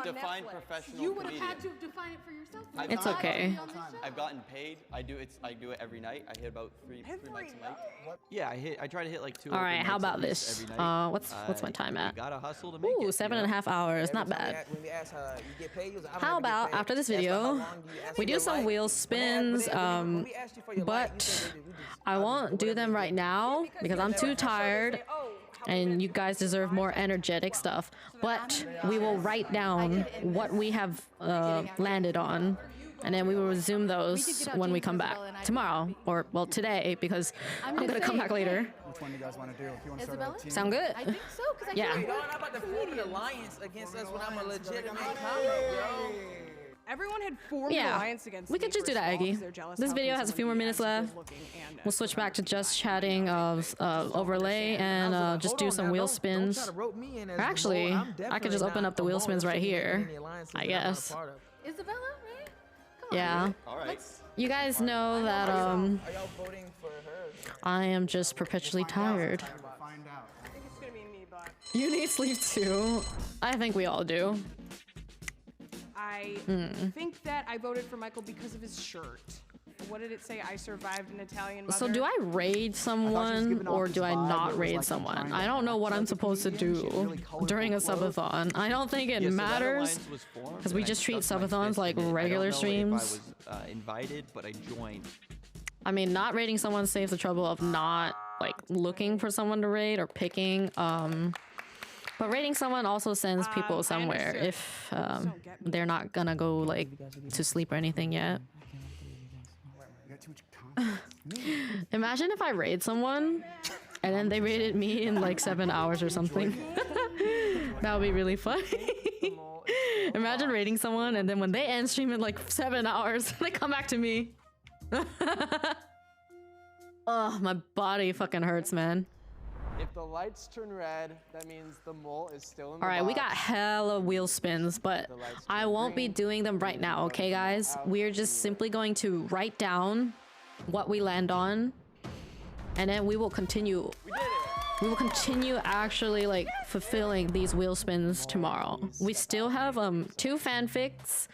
Define professional You would have comedian. had to define it for yourself. It's okay. I've gotten paid. I do it every night. I hit about three mics a night. Yeah, I try to hit like 2. All right, open how mics about at least this? every night. What's my time at? You gotta hustle to make Ooh, it. 7.5 hours. Not bad. When we asked how you get paid, you was like, How about after this video, we do some wheel spins, but I won't do them right now because I'm too tired and you guys deserve more energetic stuff. But we will write down what we have landed on, and then we will resume those when we come back tomorrow, or well today, because I'm gonna come back later. Which one do you guys want to do? If you want to start a team. Sound good? I think so, because I Yeah. can't Y'all not about to form an alliance against us when I'm a legitimate comic, yo. Everyone had formed an Yeah, alliance against we me could just for do that, small 'cause Eggy. they're jealous This how video can has a someone few more be minutes as left. good-looking and We'll switch back to just chatting of overlay and just do some wheel spins. Or actually, I could just open up the wheel spins right here, I guess. Isabella, right? Yeah. All right. You guys know that Are y'all voting for her? I am just perpetually tired. Find out. I think it's gonna be me, but You need sleep too. I think we all do. I think that I voted for Michael because of his shirt. What did it say? I survived an Italian mother. So do I raid someone or do I not raid someone? I don't know what I'm supposed to do during a subathon. I don't think it matters because we just treat subathons like regular streams. I was invited, but I joined. I mean, not raiding someone saves the trouble of not like looking for someone to raid or picking. But raiding someone also sends people somewhere if they're not gonna go like to sleep or anything yet. Imagine if I raid someone and then they raided me in like 7 hours or something. That would be really funny. Imagine raiding someone and then when they end stream in like 7 hours, they come back to me. Oh, my body fucking hurts, man. If the lights turn red, that means the mole is still in the All right, box. we got hella wheel spins, but I won't be doing them right now, okay, guys? We're just simply going to write down what we land on, and then we will continue. We will continue actually like fulfilling these wheel spins tomorrow. We still have 2 fanfics.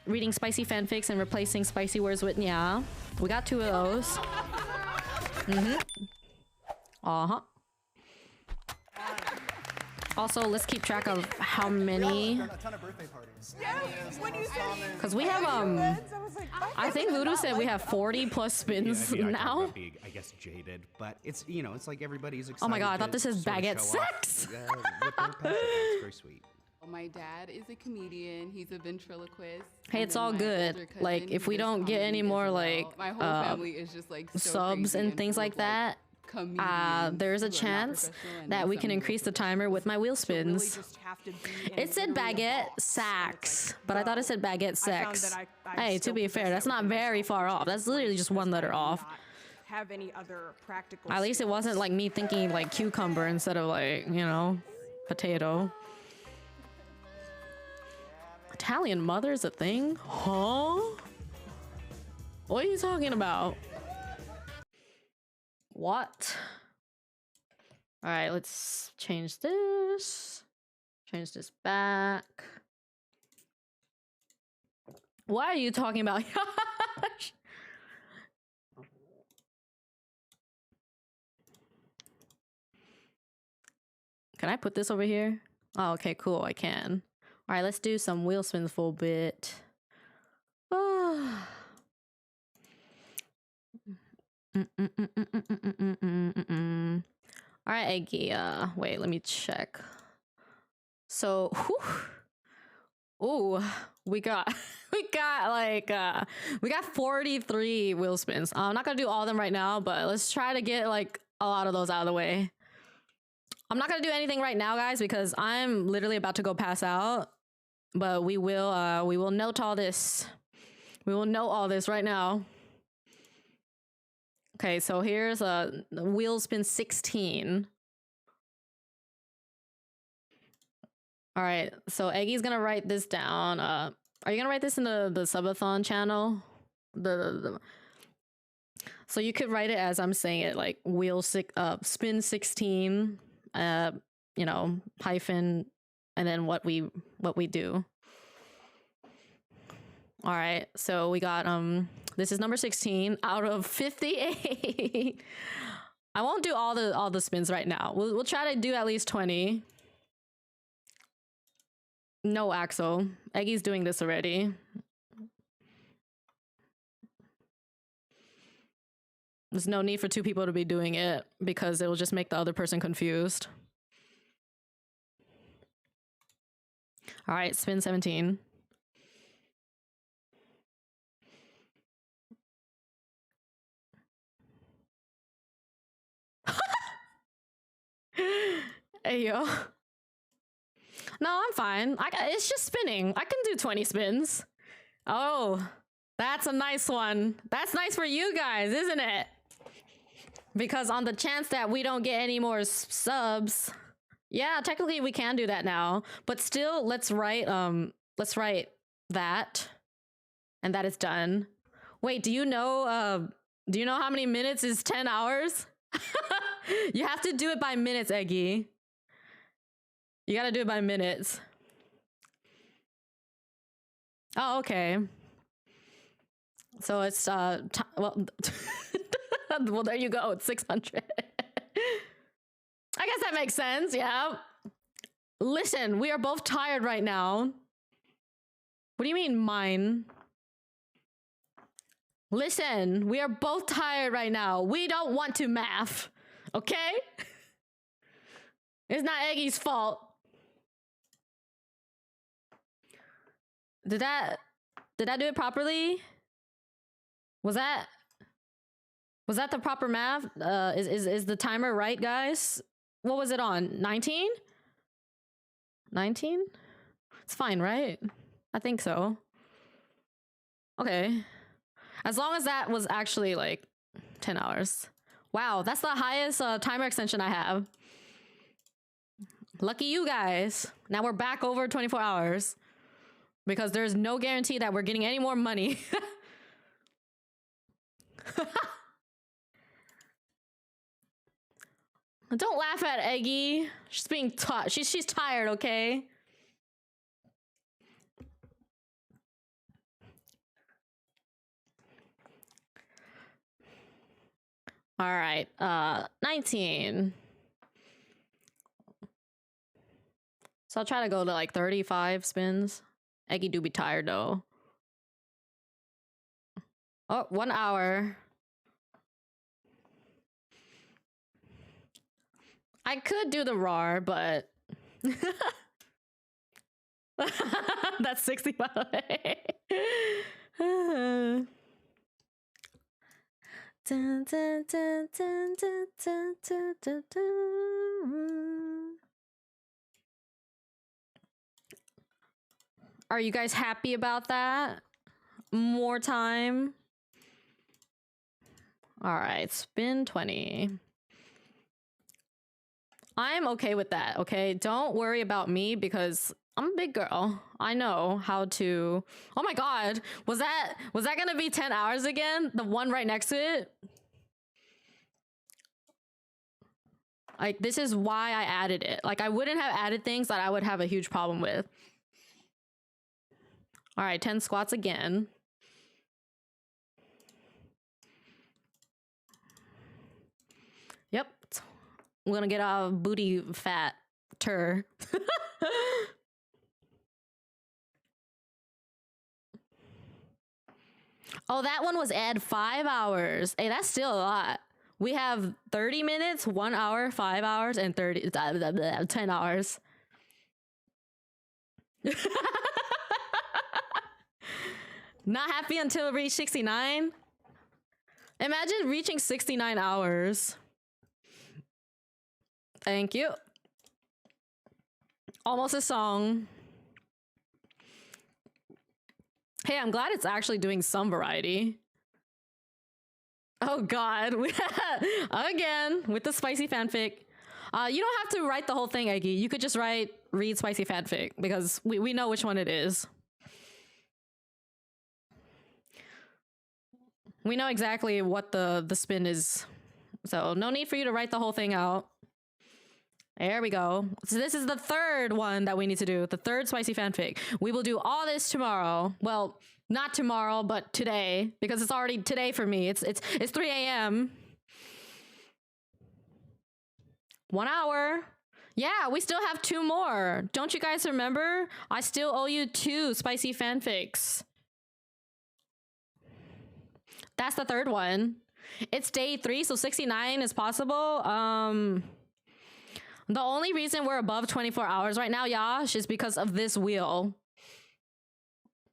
Reading spicy fanfics and replacing spicy words with yeah. We got 2 of those. Also, let's keep track of how We all many. done a ton of birthday parties. When you said Because we have I think Voodoo said we have 40 plus spins Yeah, I talk now. about being, I guess, jaded, but it's it's like everybody's excited. Oh my god, I thought to this is sort of baguette show off, sex. what they're passionate about. It's very sweet. My dad is a comedian. He's a ventriloquist. Hey, And it's then all my good. older cousin, Like, if he we does don't get any comedy more as well. like My whole family is just like so subs crazy and things full like of, that, comedians there's a who are not chance professional and that then we can some who are increase the timer with my wheel spins. just have to be in It said literally the baguette box. sacks, but I thought it said baguette I found sex. that I Hey, to still be possess fair, that's that not within very myself, far which off. is That's literally just one letter off. Have any other practical At least it wasn't like me thinking like cucumber instead of like, potato. Italian mother is a thing? Huh? What are you talking about? What? All right, let's change this. Change this back. What are you talking about? Can I put this over here? Oh, okay, cool, I can. All right, let's do some wheel spins for a bit. All right, Eggy, wait, let me check. So, ooh, we got 43 wheel spins. I'm not gonna do all of them right now, but let's try to get like a lot of those out of the way. I'm not gonna do anything right now, guys, because I'm literally about to go pass out. But we will note all this. We will note all this right now. Okay, so here's a wheel spin 16. All right, so Eggy's gonna write this down. Are you gonna write this in the Subathon channel? So you could write it as I'm saying it, like spin 16, hyphen, and then what we do. All right, so we got this is number 16 out of 58. I won't do all the spins right now. We'll try to do at least 20. No, Axel. Eggy's doing this already. There's no need for two people to be doing it because it will just make the other person confused. All right, spin 17. Hey, yo. No, I'm fine. It's just spinning. I can do 20 spins. Oh, that's a nice one. That's nice for you guys, isn't it? Because on the chance that we don't get any more subs, yeah, technically we can do that now. But still, let's write that, and that is done. Wait, do you know how many minutes is 10 hours? You have to do it by minutes, Eggy. You gotta do it by minutes. Oh, okay. So it's well, well, there you go. It's 600. I guess that makes sense. Yeah. Listen, we are both tired right now. What do you mean, mine? Listen, we are both tired right now. We don't want to math. Okay? It's not Eggy's fault. Did I do it properly? Was that the proper math? Is the timer right, guys? What was it on? 19? 19? It's fine, right? I think so. Okay. As long as that was actually like 10 hours. Wow, that's the highest timer extension I have. Lucky you guys. Now we're back over 24 hours. Because there's no guarantee that we're getting any more money. Don't laugh at Eggy. She's being taught. She's tired, okay? All right. 19. So I'll try to go to like 35 spins. Eggy do be tired though. Oh, 1 hour. I could do the roar, but that's 60 by the way. Dun, dun, dun, dun, dun, dun, dun, dun, dun. Are you guys happy about that? More time? All right, spin 20. I'm okay with that, okay? Don't worry about me because I'm a big girl. I know how to... Oh my god! Was that gonna be 10 hours again? The one right next to it? Like, this is why I added it. Like, I wouldn't have added things that I would have a huge problem with. All right, 10 squats again. Yep. We're gonna get our booty fat. Oh, that one was add 5 hours. Hey, that's still a lot. We have 30 minutes, 1 hour, 5 hours, and 10 hours. Not happy until we reach 69? Imagine reaching 69 hours. Thank you. Almost a song. Hey, I'm glad it's actually doing some variety. Oh god, again with the spicy fanfic. You don't have to write the whole thing, Eggy. You could just read spicy fanfic because we know which one it is. We know exactly what the spin is. So no need for you to write the whole thing out. There we go. So this is the third one that we need to do. The third spicy fanfic. We will do all this tomorrow. Well, not tomorrow, but today. Because it's already today for me. It's 3 a.m. 1 hour. Yeah, we still have 2 more. Don't you guys remember? I still owe you 2 spicy fanfics. That's the third one. It's day 3, so 69 is possible. The only reason we're above 24 hours right now, Yash, is because of this wheel.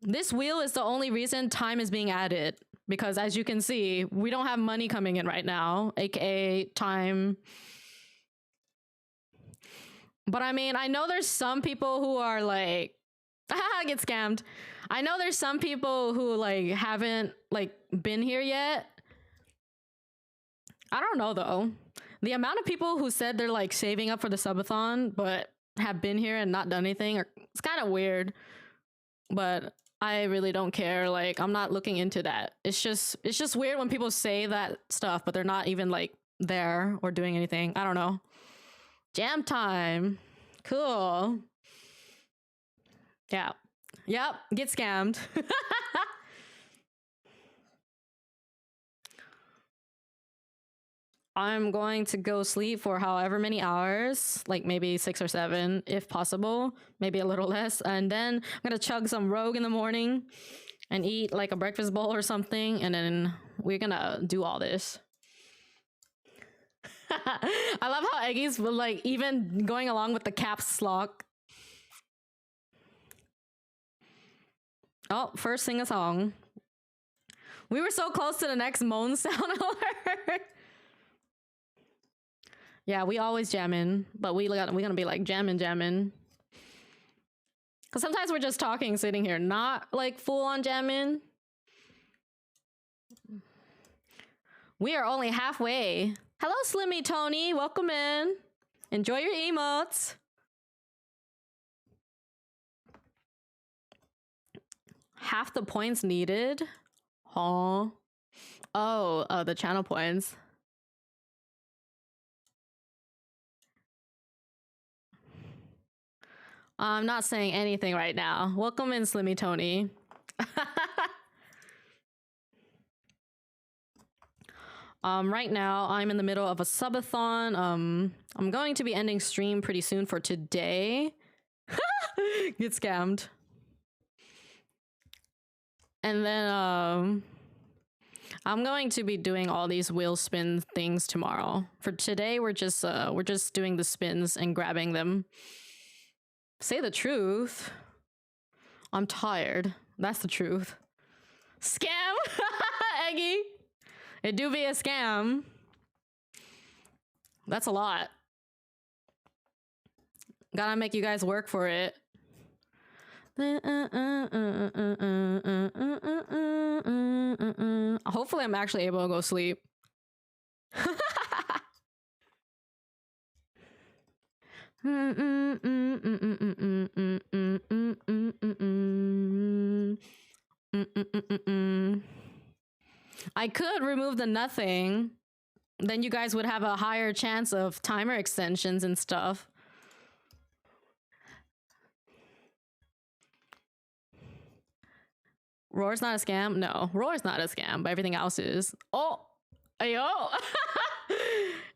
This wheel is the only reason time is being added. Because as you can see, we don't have money coming in right now, aka time. But I mean, I know there's some people who are like, get scammed. I know there's some people who like haven't like been here yet. I don't know though. The amount of people who said they're like saving up for the subathon but have been here and not done anything, it's kind of weird. But I really don't care. Like, I'm not looking into that. It's just weird when people say that stuff, but they're not even like there or doing anything. I don't know. Jam time. Cool. Yeah. Yep. Get scammed. I'm going to go sleep for however many hours, like maybe 6 or 7 if possible, maybe a little less. And then I'm gonna chug some Rogue in the morning and eat like a breakfast bowl or something. And then we're gonna do all this. I love how Eggy's like even going along with the caps lock. Oh, first sing a song. We were so close to the next moan sound alert. Yeah, we always jamming, but we're gonna be like jamming. Cause sometimes we're just talking, sitting here, not like full on jamming. We are only halfway. Hello, Slimmy Tony, welcome in. Enjoy your emotes. Half the points needed. Huh? Oh, the channel points. I'm not saying anything right now. Welcome in, Slimmy Tony. Right now, I'm in the middle of a subathon. I'm going to be ending stream pretty soon for today. Get scammed. And then I'm going to be doing all these wheel spin things tomorrow. For today, we're just doing the spins and grabbing them. Say the truth. I'm tired. That's the truth. Scam, Eggy. It do be a scam. That's a lot. Gotta make you guys work for it. Hopefully I'm actually able to go sleep. I could remove the nothing. Then you guys would have a higher chance of timer extensions and stuff. Roar's not a scam? No, Roar's not a scam, but everything else is. Oh, yo.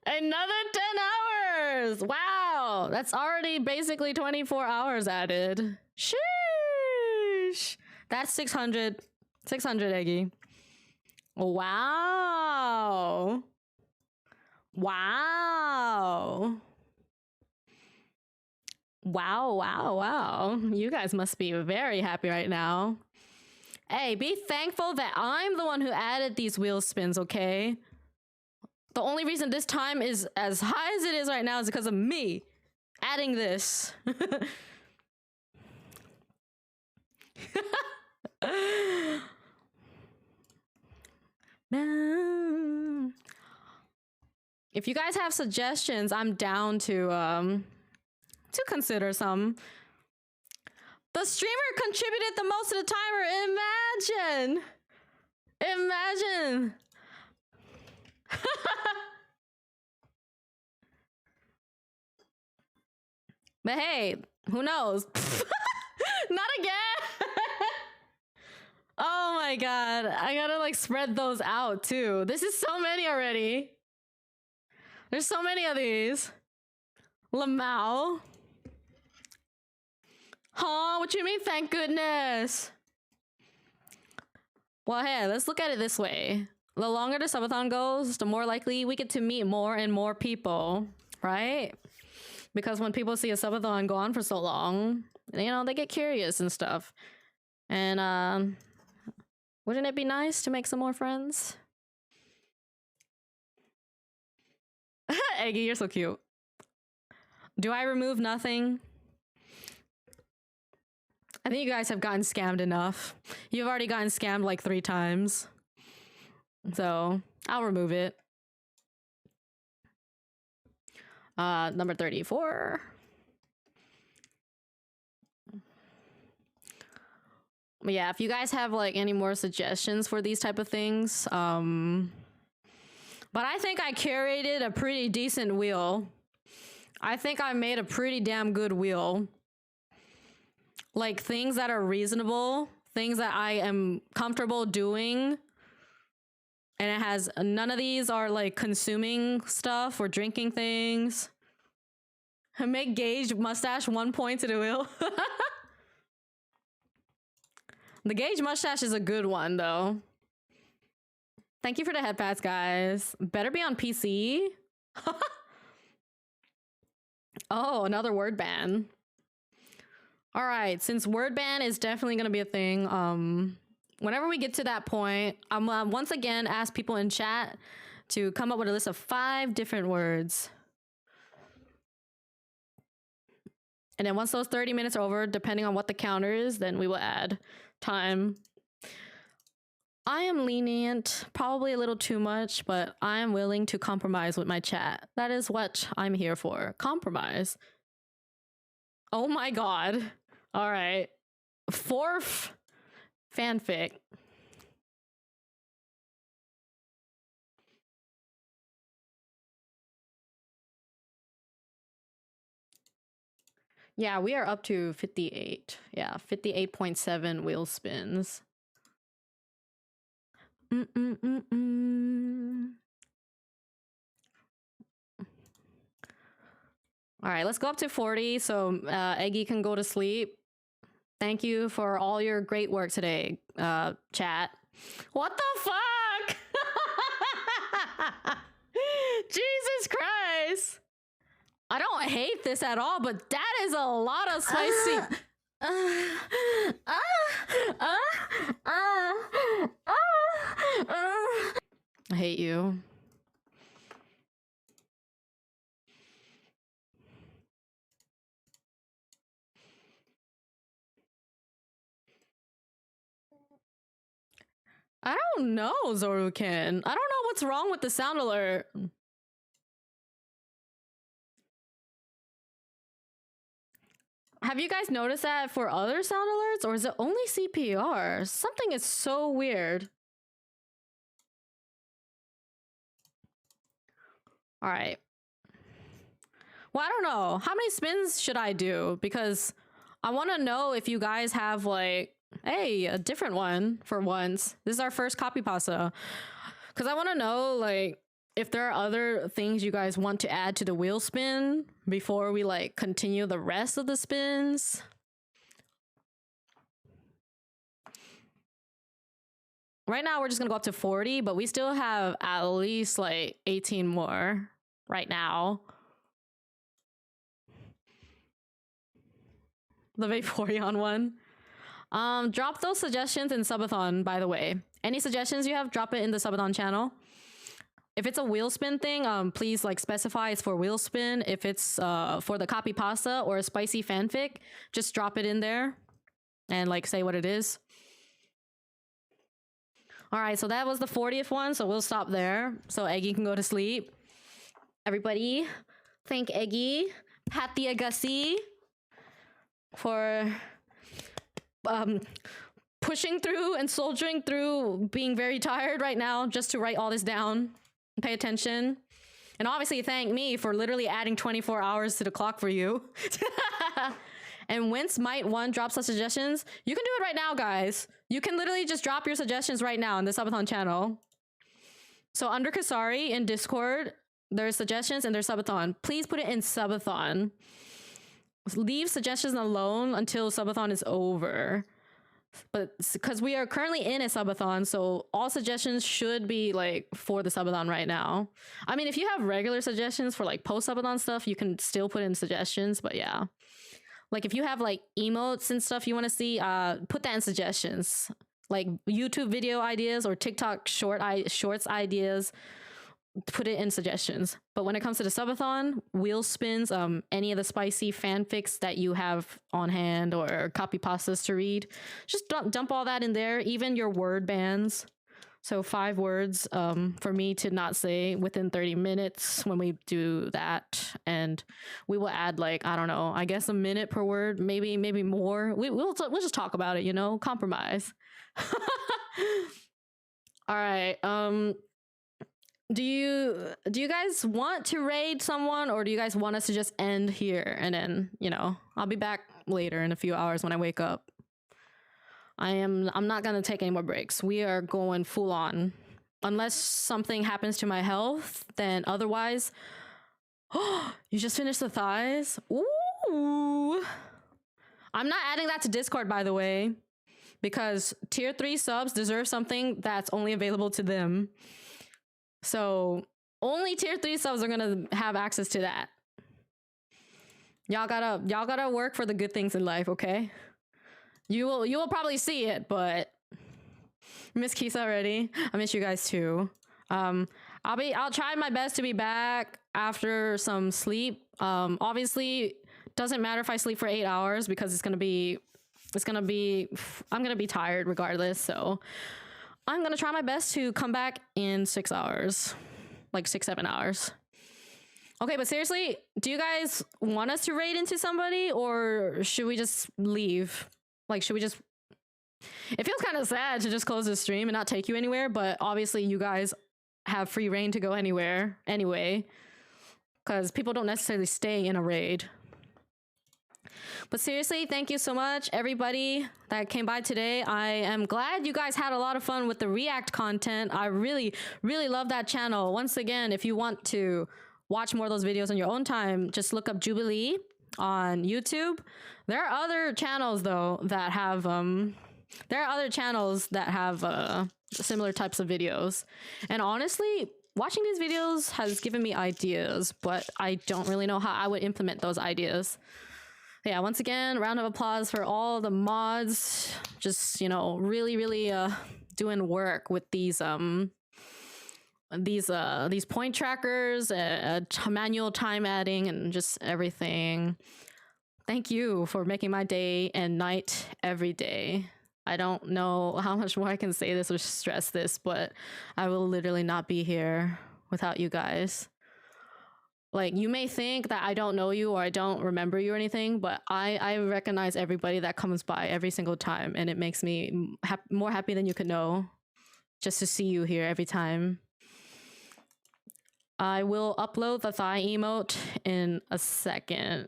Another 10 hours. Wow. That's already basically 24 hours added. Sheesh. That's 600. 600, Eggy. Wow. Wow. Wow, wow, wow. You guys must be very happy right now. Hey, be thankful that I'm the one who added these wheel spins, okay? The only reason this time is as high as it is right now is because of me adding this. If you guys have suggestions, I'm down to consider some. The streamer contributed the most to the timer. Imagine. But hey, who knows? Not again. Oh my god, I gotta like spread those out too. This is so many already. There's so many of these. Lamau. Huh? What you mean, thank goodness? Well, hey, let's look at it this way. The longer the subathon goes, the more likely we get to meet more and more people, right? Because when people see a subathon go on for so long, you know, they get curious and stuff. And wouldn't it be nice to make some more friends? Eggy, you're so cute. Do I remove nothing? I think you guys have gotten scammed enough. You've already gotten scammed like 3 times. So, I'll remove it. Number 34. But yeah, if you guys have like any more suggestions for these type of things, but I think I curated a pretty decent wheel. I think I made a pretty damn good wheel. Like things that are reasonable, things that I am comfortable doing. And it has, none of these are like consuming stuff or drinking things. Make Gage mustache 1 point to the wheel. The Gage mustache is a good one though. Thank you for the head pats, guys. Better be on PC. Oh, another word ban. All right, since word ban is definitely going to be a thing, whenever we get to that point, I'm once again ask people in chat to come up with a list of 5 different words. And then once those 30 minutes are over, depending on what the counter is, then we will add time. I am lenient, probably a little too much, but I am willing to compromise with my chat. That is what I'm here for. Compromise. Oh my god. All right. 4th fanfic. Yeah, we are up to 58. Yeah, 58.7 wheel spins. All right, let's go up to 40 so Eggy can go to sleep. Thank you for all your great work today, chat. What the fuck? Jesus Christ. I don't hate this at all, but that is a lot of spicy. I hate you. I don't know, Zorukin. I don't know what's wrong with the sound alert. Have you guys noticed that for other sound alerts, or is it only CPR? Something is so weird. All right. Well, I don't know. How many spins should I do? Because I want to know if you guys have like, hey, a different one for once. This is our first copy pasta. Because I want to know like if there are other things you guys want to add to the wheel spin before we like continue the rest of the spins. Right now we're just gonna go up to 40, but we still have at least like 18 more right now. The Vaporeon one. Drop those suggestions in Subathon, by the way. Any suggestions you have, drop it in the Subathon channel. If it's a wheel spin thing, please like specify it's for wheel spin. If it's for the copy pasta or a spicy fanfic, just drop it in there and like say what it is. All right, so that was the 40th one, so we'll stop there so Eggy can go to sleep. Everybody, thank Eggy, pat the Agassi for pushing through and soldiering through being very tired right now just to write all this down. Pay attention. And obviously thank me for literally adding 24 hours to the clock for you. And Wince Might One drop some suggestions. You can do it right now, guys. You can literally just drop your suggestions right now in the Subathon channel. So under Kasari in Discord, there's suggestions and there's Subathon. Please put it in Subathon. Leave suggestions alone until Subathon is over. But because we are currently in a Subathon, so all suggestions should be like for the Subathon right now. I mean, if you have regular suggestions for like post Subathon stuff, you can still put in suggestions, but yeah. Like if you have like emotes and stuff you want to see, put that in suggestions. Like YouTube video ideas or TikTok shorts ideas, put it in suggestions. But when it comes to the Subathon, wheel spins, any of the spicy fanfics that you have on hand or copy pastas to read, just dump all that in there, even your word bans. So 5 words for me to not say within 30 minutes when we do that. And we will add like, I don't know, I guess a minute per word, maybe more. We'll just talk about it, you know, compromise. All right. Do you guys want to raid someone, or do you guys want us to just end here and then, you know, I'll be back later in a few hours when I wake up. I'm not gonna take any more breaks. We are going full on. Unless something happens to my health, then otherwise. Oh, you just finished the thighs? Ooh. I'm not adding that to Discord, by the way, because tier 3 subs deserve something that's only available to them. So only tier 3 subs are gonna have access to that. Y'all gotta work for the good things in life, okay? You will probably see it, but miss Kisa already. I miss you guys too. I'll try my best to be back after some sleep. Obviously doesn't matter if I sleep for 8 hours because I'm gonna be tired regardless. So I'm gonna try my best to come back in 6 hours, like 6-7 hours. Okay, but seriously, do you guys want us to raid into somebody, or should we just leave? Like, should we just... It feels kind of sad to just close the stream and not take you anywhere, but obviously you guys have free reign to go anywhere anyway, because people don't necessarily stay in a raid. But seriously, thank you so much, everybody that came by today. I am glad you guys had a lot of fun with the React content. I really, really love that channel. Once again, if you want to watch more of those videos on your own time, just look up Jubilee on YouTube. There are other channels though that have similar types of videos. And honestly, watching these videos has given me ideas, but I don't really know how I would implement those ideas. Yeah, once again, round of applause for all the mods. Just, you know, really doing work with these point trackers, manual time adding, and just everything. Thank you for making my day and night every day. I don't know how much more I can say this or stress this, but I will literally not be here without you guys. Like, you may think that I don't know you or I don't remember you or anything, but I recognize everybody that comes by every single time, and it makes me more happy than you could know just to see you here every time. I will upload the thigh emote in a second.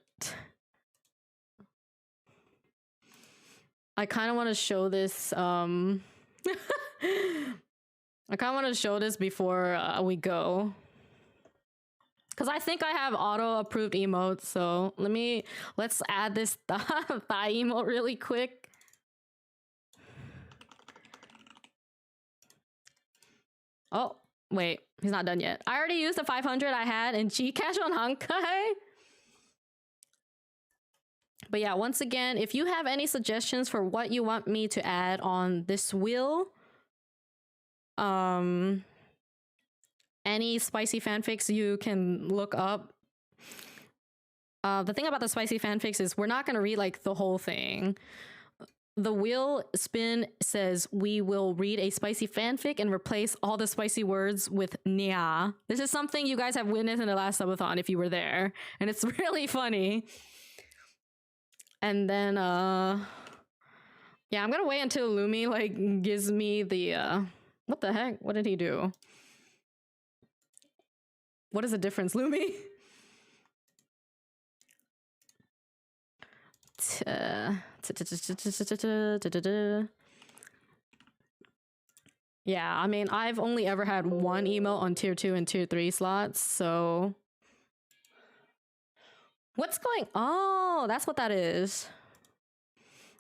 I kind of want to show this. I kind of want to show this before we go. Because I think I have auto-approved emotes, so let's add this thigh emote really quick. Oh, wait, he's not done yet. I already used the 500 I had in Gcash on Hankai. But yeah, once again, if you have any suggestions for what you want me to add on this wheel, any spicy fanfics you can look up. The thing about the spicy fanfics is we're not going to read like the whole thing. The wheel spin says we will read a spicy fanfic and replace all the spicy words with nya. This is something you guys have witnessed in the last subathon if you were there, and it's really funny. And then yeah, I'm gonna wait until Lumi like gives me the what the heck? What did he do? What is the difference, Lumi? Yeah, I mean, I've only ever had one emote on tier 2 and tier 3 slots, so what's going on? Oh, that's what that is.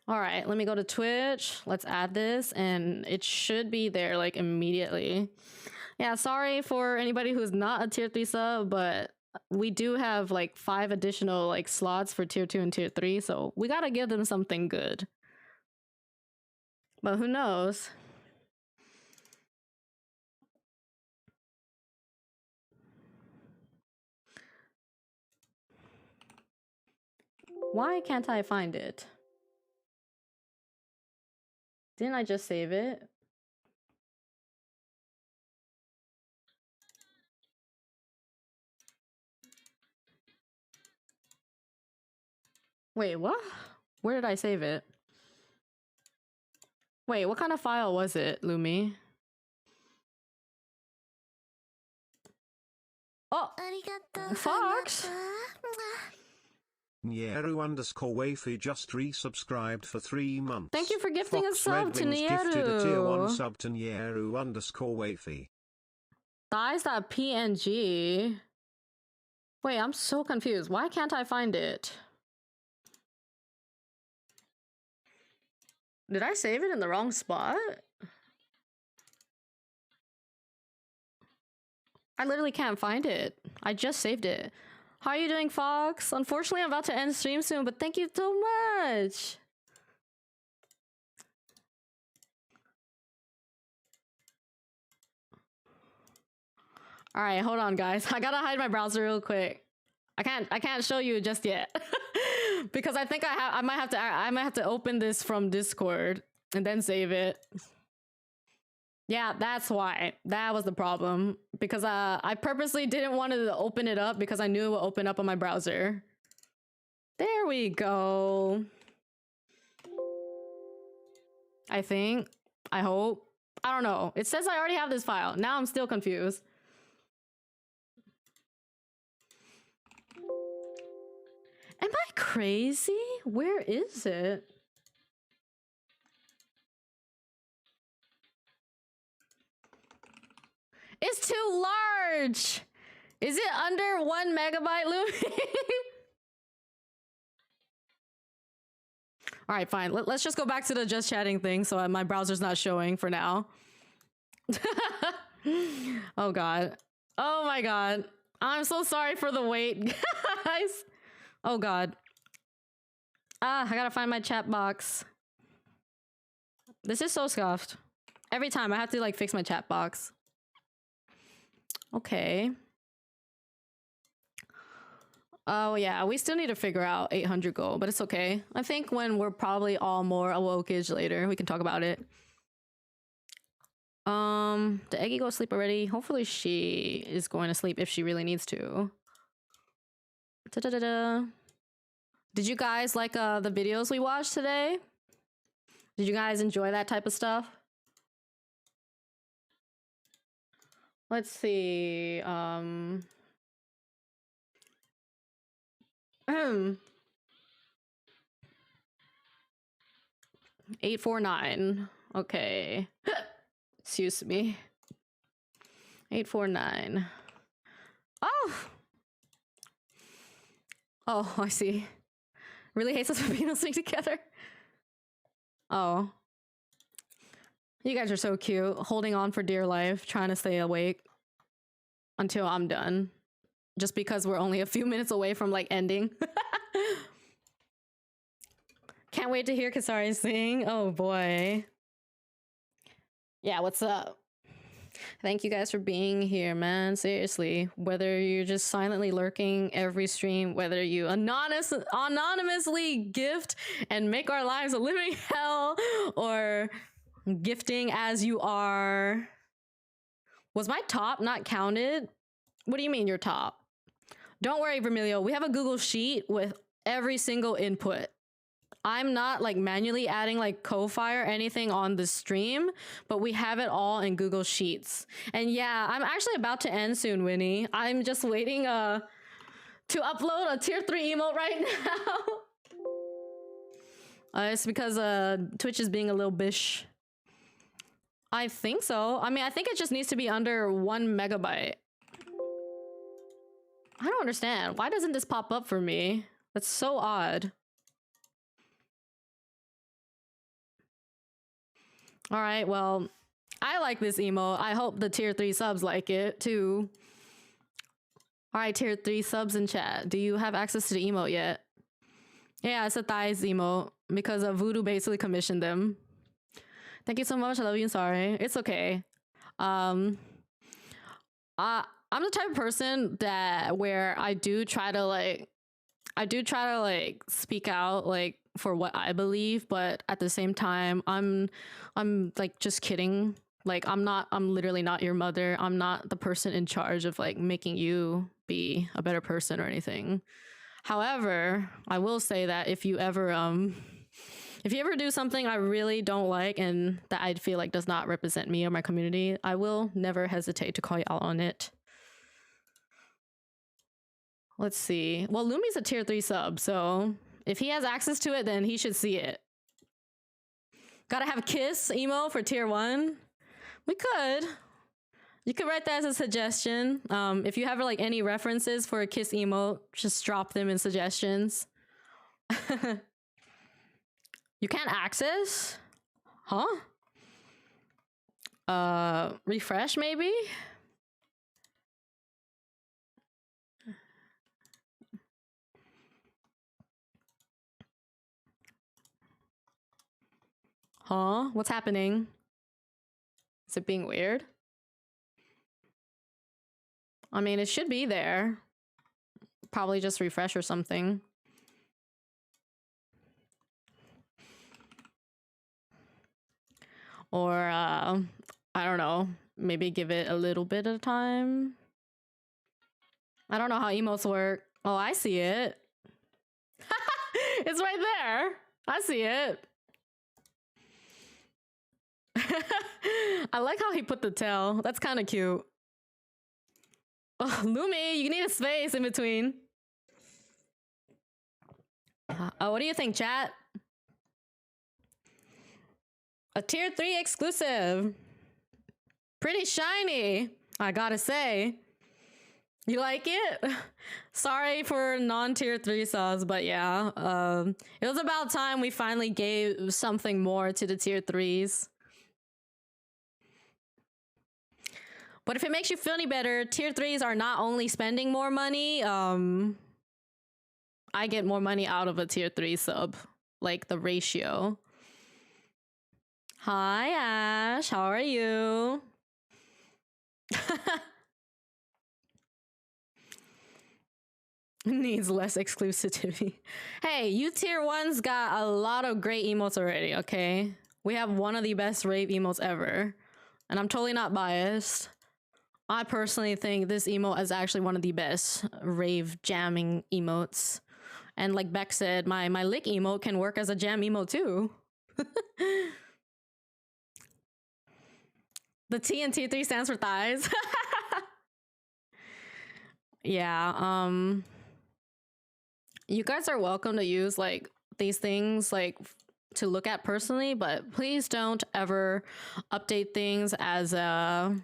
All right, let me go to Twitch. Let's add this, and it should be there like immediately. Yeah, sorry for anybody who's not a tier 3 sub, but we do have like 5 additional like slots for tier 2 and tier 3, so we gotta give them something good. But who knows? Why can't I find it? Didn't I just save it? Wait, what? Where did I save it? Wait, what kind of file was it, Lumi? Oh, Fox? Nieru_Wafy just resubscribed for 3 months. Thank you for gifting Fox a sub to Red Wings gifted a tier 1 Nieru. sub to Nieru_Wafy. Thighs.png. Wait, I'm so confused. Why can't I find it? Did I save it in the wrong spot? I literally can't find it. I just saved it. How are you doing, Fox? Unfortunately, I'm about to end stream soon, but thank you so much. All right, hold on, guys. I gotta hide my browser real quick. I can't show you just yet because I think I might have to open this from Discord and then save it. Yeah, that's why. That was the problem. Because I purposely didn't want to open it up because I knew it would open up on my browser. There we go. I think. I hope. I don't know. It says I already have this file. Now I'm still confused. Am I crazy? Where is it? It's too large. Is it under 1 megabyte, Lumi? All right, fine. Let's just go back to the just chatting thing so my browser's not showing for now. Oh God. Oh my God. I'm so sorry for the wait, guys. Oh God. I gotta find my chat box. This is so scuffed. Every time I have to like fix my chat box. Okay. Oh yeah, we still need to figure out 800 gold, but it's okay. I think when we're probably all more awoke-ish later, we can talk about it. Did Eggy go sleep already? Hopefully she is going to sleep if she really needs to. Da-da-da-da. Did you guys like the videos we watched today? Did you guys enjoy that type of stuff? Let's see. 849. Okay. Excuse me. 849. Oh! Oh, I see. Really hates us Filipinos sing together. Oh. You guys are so cute. Holding on for dear life, trying to stay awake until I'm done. Just because we're only a few minutes away from like ending. Can't wait to hear Kasari sing. Oh boy. Yeah, what's up? Thank you guys for being here, man. Seriously. Whether you're just silently lurking every stream, whether you anonymously gift and make our lives a living hell, or gifting as you are. Was my top not counted? What do you mean your top? Don't worry, Vermilio. We have a Google Sheet with every single input. I'm not like manually adding like Ko-Fi or anything on the stream, but we have it all in Google Sheets. And yeah, I'm actually about to end soon, Winnie. I'm just waiting to upload a tier 3 emote right now. It's because Twitch is being a little bish. I think so. I mean, I think it just needs to be under 1 megabyte. I don't understand. Why doesn't this pop up for me? That's so odd. All right, well, I like this emote. I hope the tier 3 subs like it too. All right, tier 3 subs in chat. Do you have access to the emote yet? Yeah, it's a thighs emote because Voodoo basically commissioned them. Thank you so much. I love you and sorry. It's okay. I'm the type of person that where I do try to like speak out like for what I believe, but at the same time, I'm like just kidding. Like I'm literally not your mother. I'm not the person in charge of like making you be a better person or anything. However, I will say that if you ever do something I really don't like and that I feel like does not represent me or my community, I will never hesitate to call you out on it. Let's see. Well, Lumi's a tier 3 sub, so if he has access to it, then he should see it. Gotta have a kiss emo for tier 1. We could. You could write that as a suggestion. If you have like any references for a kiss emote, just drop them in suggestions. You can't access? Huh? Refresh maybe? Huh? What's happening? Is it being weird? I mean, it should be there. Probably just refresh or something. Or, I don't know. Maybe give it a little bit of time. I don't know how emotes work. Oh, I see it. It's right there. I see it. I like how he put the tail. That's kind of cute. Oh, Lumi, you need a space in between. What do you think, chat? A tier 3 exclusive. Pretty shiny, I gotta say. You like it? Sorry for non-tier 3 subs, but yeah. It was about time we finally gave something more to the tier 3s. But if it makes you feel any better, tier 3s are not only spending more money, I get more money out of a tier 3 sub. Like the ratio. Hi Ash, how are you? Needs less exclusivity. Hey, you tier 1s got a lot of great emotes already, okay? We have one of the best rave emotes ever. And I'm totally not biased. I personally think this emote is actually one of the best rave jamming emotes. And like Beck said, my lick emote can work as a jam emote too. The T in tier 3 stands for thighs. Yeah, you guys are welcome to use like these things like to look at personally, but please don't ever update things as your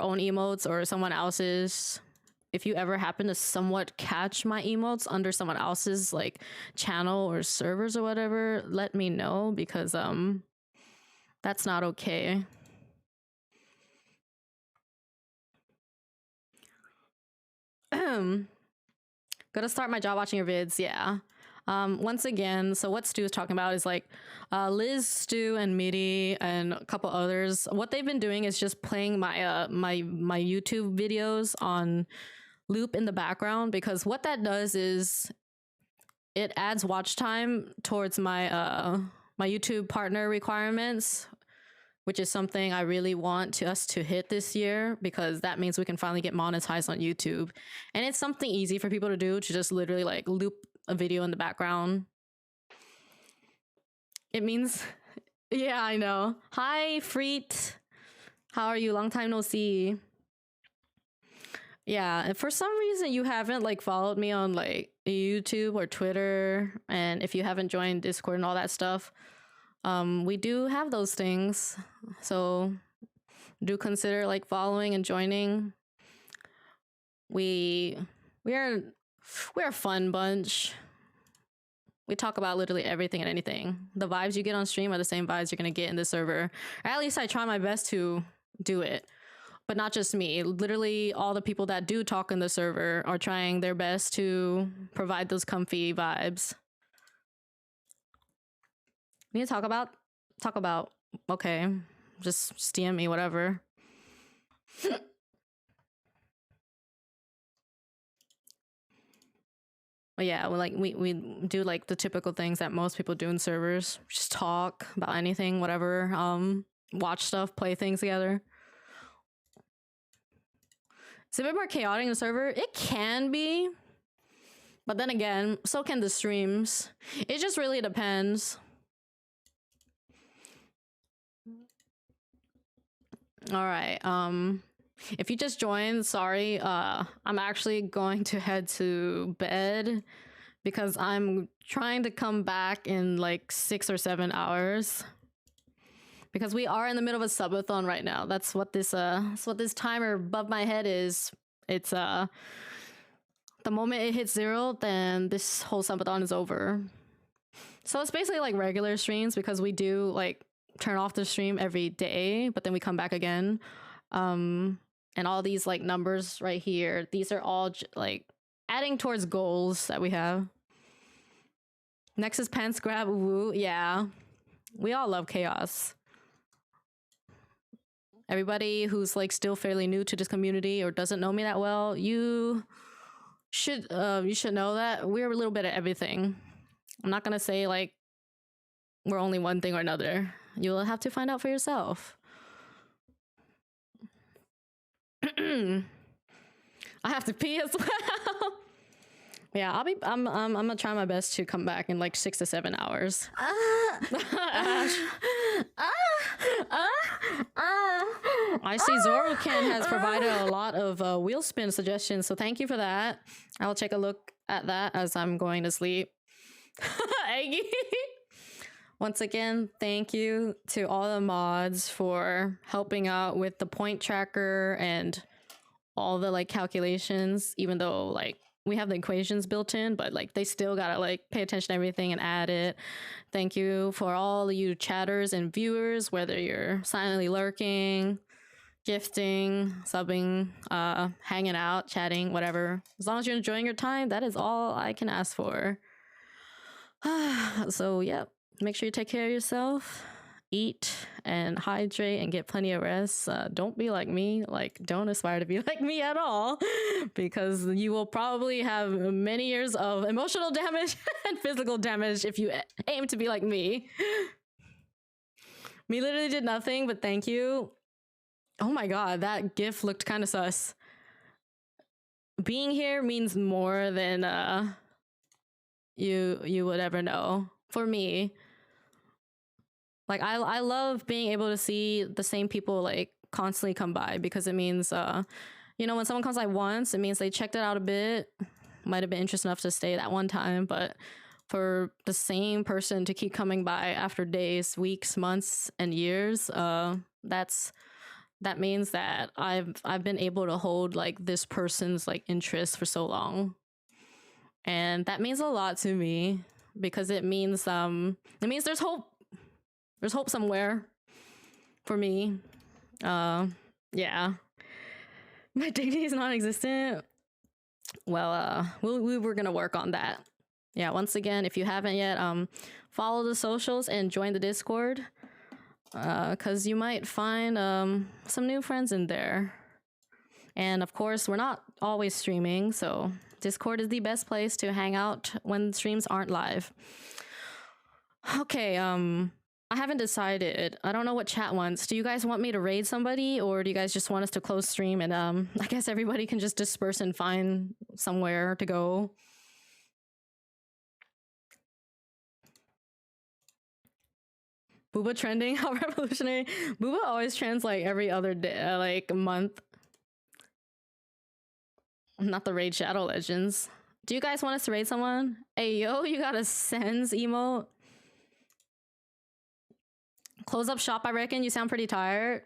own emotes or someone else's. If you ever happen to somewhat catch my emotes under someone else's like channel or servers or whatever, let me know, because that's not okay. Gotta start my job watching your vids, yeah. Once again, so what Stu is talking about is like Liz, Stu, and Midi, and a couple others. What they've been doing is just playing my my YouTube videos on loop in the background, because what that does is it adds watch time towards my my YouTube partner requirements, which is something I really want us to hit this year, because that means we can finally get monetized on YouTube. And it's something easy for people to do, to just literally like loop a video in the background. It means, yeah, I know. Hi, Freet. How are you? Long time no see. Yeah, if for some reason you haven't like followed me on like YouTube or Twitter, and if you haven't joined Discord and all that stuff, we do have those things, so do consider like following and joining. We're a fun bunch. We talk about literally everything and anything. The vibes you get on stream are the same vibes you're gonna get in the server. Or at least I try my best to do it. But not just me. Literally all the people that do talk in the server are trying their best to provide those comfy vibes. We need to talk about, okay, just DM me, whatever. But yeah, we do like the typical things that most people do in servers. Just talk about anything, whatever. Watch stuff, play things together. It's a bit more chaotic in the server. It can be, but then again, so can the streams. It just really depends. All right. If you just joined, sorry. I'm actually going to head to bed because I'm trying to come back in like 6 or 7 hours. Because we are in the middle of a subathon right now. That's what this timer above my head is. It's the moment it hits 0, then this whole subathon is over. So it's basically like regular streams, because we do like turn off the stream every day, but then we come back again. And all these like numbers right here, these are all like adding towards goals that we have. Next is pants grab, woo, yeah. We all love chaos. Everybody who's like still fairly new to this community or doesn't know me that well, you should know that we're a little bit of everything. I'm not gonna say like we're only one thing or another. You'll have to find out for yourself. I have to pee as well. Yeah, I'm gonna try my best to come back in like 6 to 7 hours. Ash. I see Zoruken has provided a lot of wheel spin suggestions, so thank you for that. I'll take a look at that as I'm going to sleep. Aggie. Once again, thank you to all the mods for helping out with the point tracker and all the like calculations, even though like we have the equations built in, but like they still gotta like pay attention to everything and add it. Thank you for all you chatters and viewers, whether you're silently lurking, gifting, subbing, hanging out, chatting, whatever. As long as you're enjoying your time, that is all I can ask for. So yeah, make sure you take care of yourself, eat and hydrate and get plenty of rest. Don't be like me. Like, don't aspire to be like me at all, because you will probably have many years of emotional damage and physical damage if you aim to be like me. Me literally did nothing, but thank you. Oh my god, that gif looked kind of sus. Being here means more than you would ever know. For me, like I love being able to see the same people like constantly come by, because it means you know, when someone comes by once, it means they checked it out a bit, might have been interested enough to stay that one time. But for the same person to keep coming by after days, weeks, months, and years, that means that I've been able to hold like this person's like interest for so long. And that means a lot to me, because it means there's hope. There's hope somewhere for me. Yeah. My dignity is non-existent. Well, we're gonna work on that. Yeah, once again, if you haven't yet, follow the socials and join the Discord. Because you might find some new friends in there. And of course, we're not always streaming, so Discord is the best place to hang out when streams aren't live. Okay, I haven't decided. I don't know what chat wants. Do you guys want me to raid somebody, or do you guys just want us to close stream and I guess everybody can just disperse and find somewhere to go? Booba trending? How revolutionary. Booba always trends like every other day, like month. Not the raid Shadow Legends. Do you guys want us to raid someone? Hey, yo, you got a Sens emote? Close up shop, I reckon. You sound pretty tired.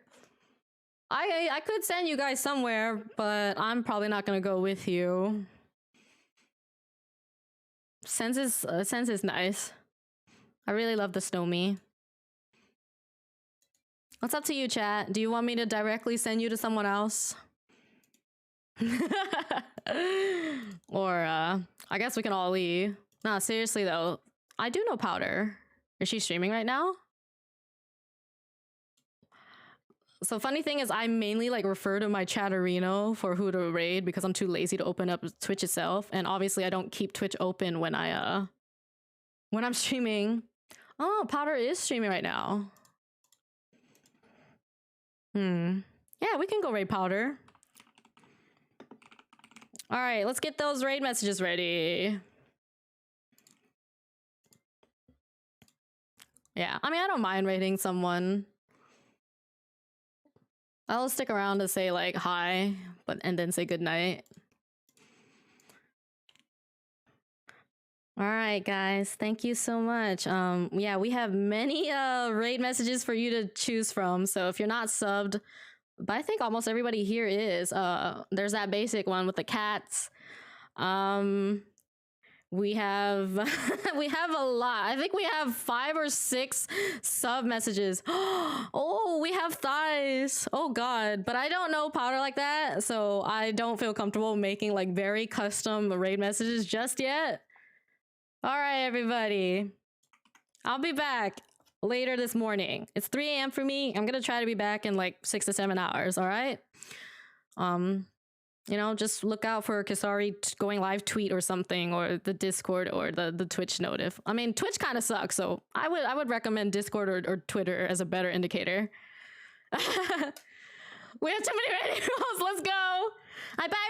I could send you guys somewhere, but I'm probably not gonna go with you. Sens is nice. I really love the Snowme. What's up to you, chat? Do you want me to directly send you to someone else? Or I guess we can all leave. Nah, seriously though, I do know Powder. Is she streaming right now? So funny thing is, I mainly like refer to my chatterino for who to raid, because I'm too lazy to open up Twitch itself, and obviously I don't keep Twitch open when I'm streaming. Oh, Powder is streaming right now. Yeah, we can go raid Powder. All right, let's get those raid messages ready. Yeah, I mean, I don't mind raiding someone. I'll stick around to say like hi, and then say goodnight. All right, guys, thank you so much. Yeah, we have many raid messages for you to choose from. So if you're not subbed, but I think almost everybody here is. There's that basic one with the cats. We have we have a lot. I think we have 5 or 6 sub messages. Oh, we have thighs. Oh god, but I don't know Powder like that, so I don't feel comfortable making like very custom raid messages just yet. All right, everybody. I'll be back later this morning. It's 3 a.m. for me. I'm gonna try to be back in like 6 to 7 hours. All right. You know, just look out for Kasari going live tweet or something, or the Discord or the Twitch notif. I mean, Twitch kind of sucks, so I would recommend Discord or Twitter as a better indicator. We have too many radio rolls. Let's go. I'm back.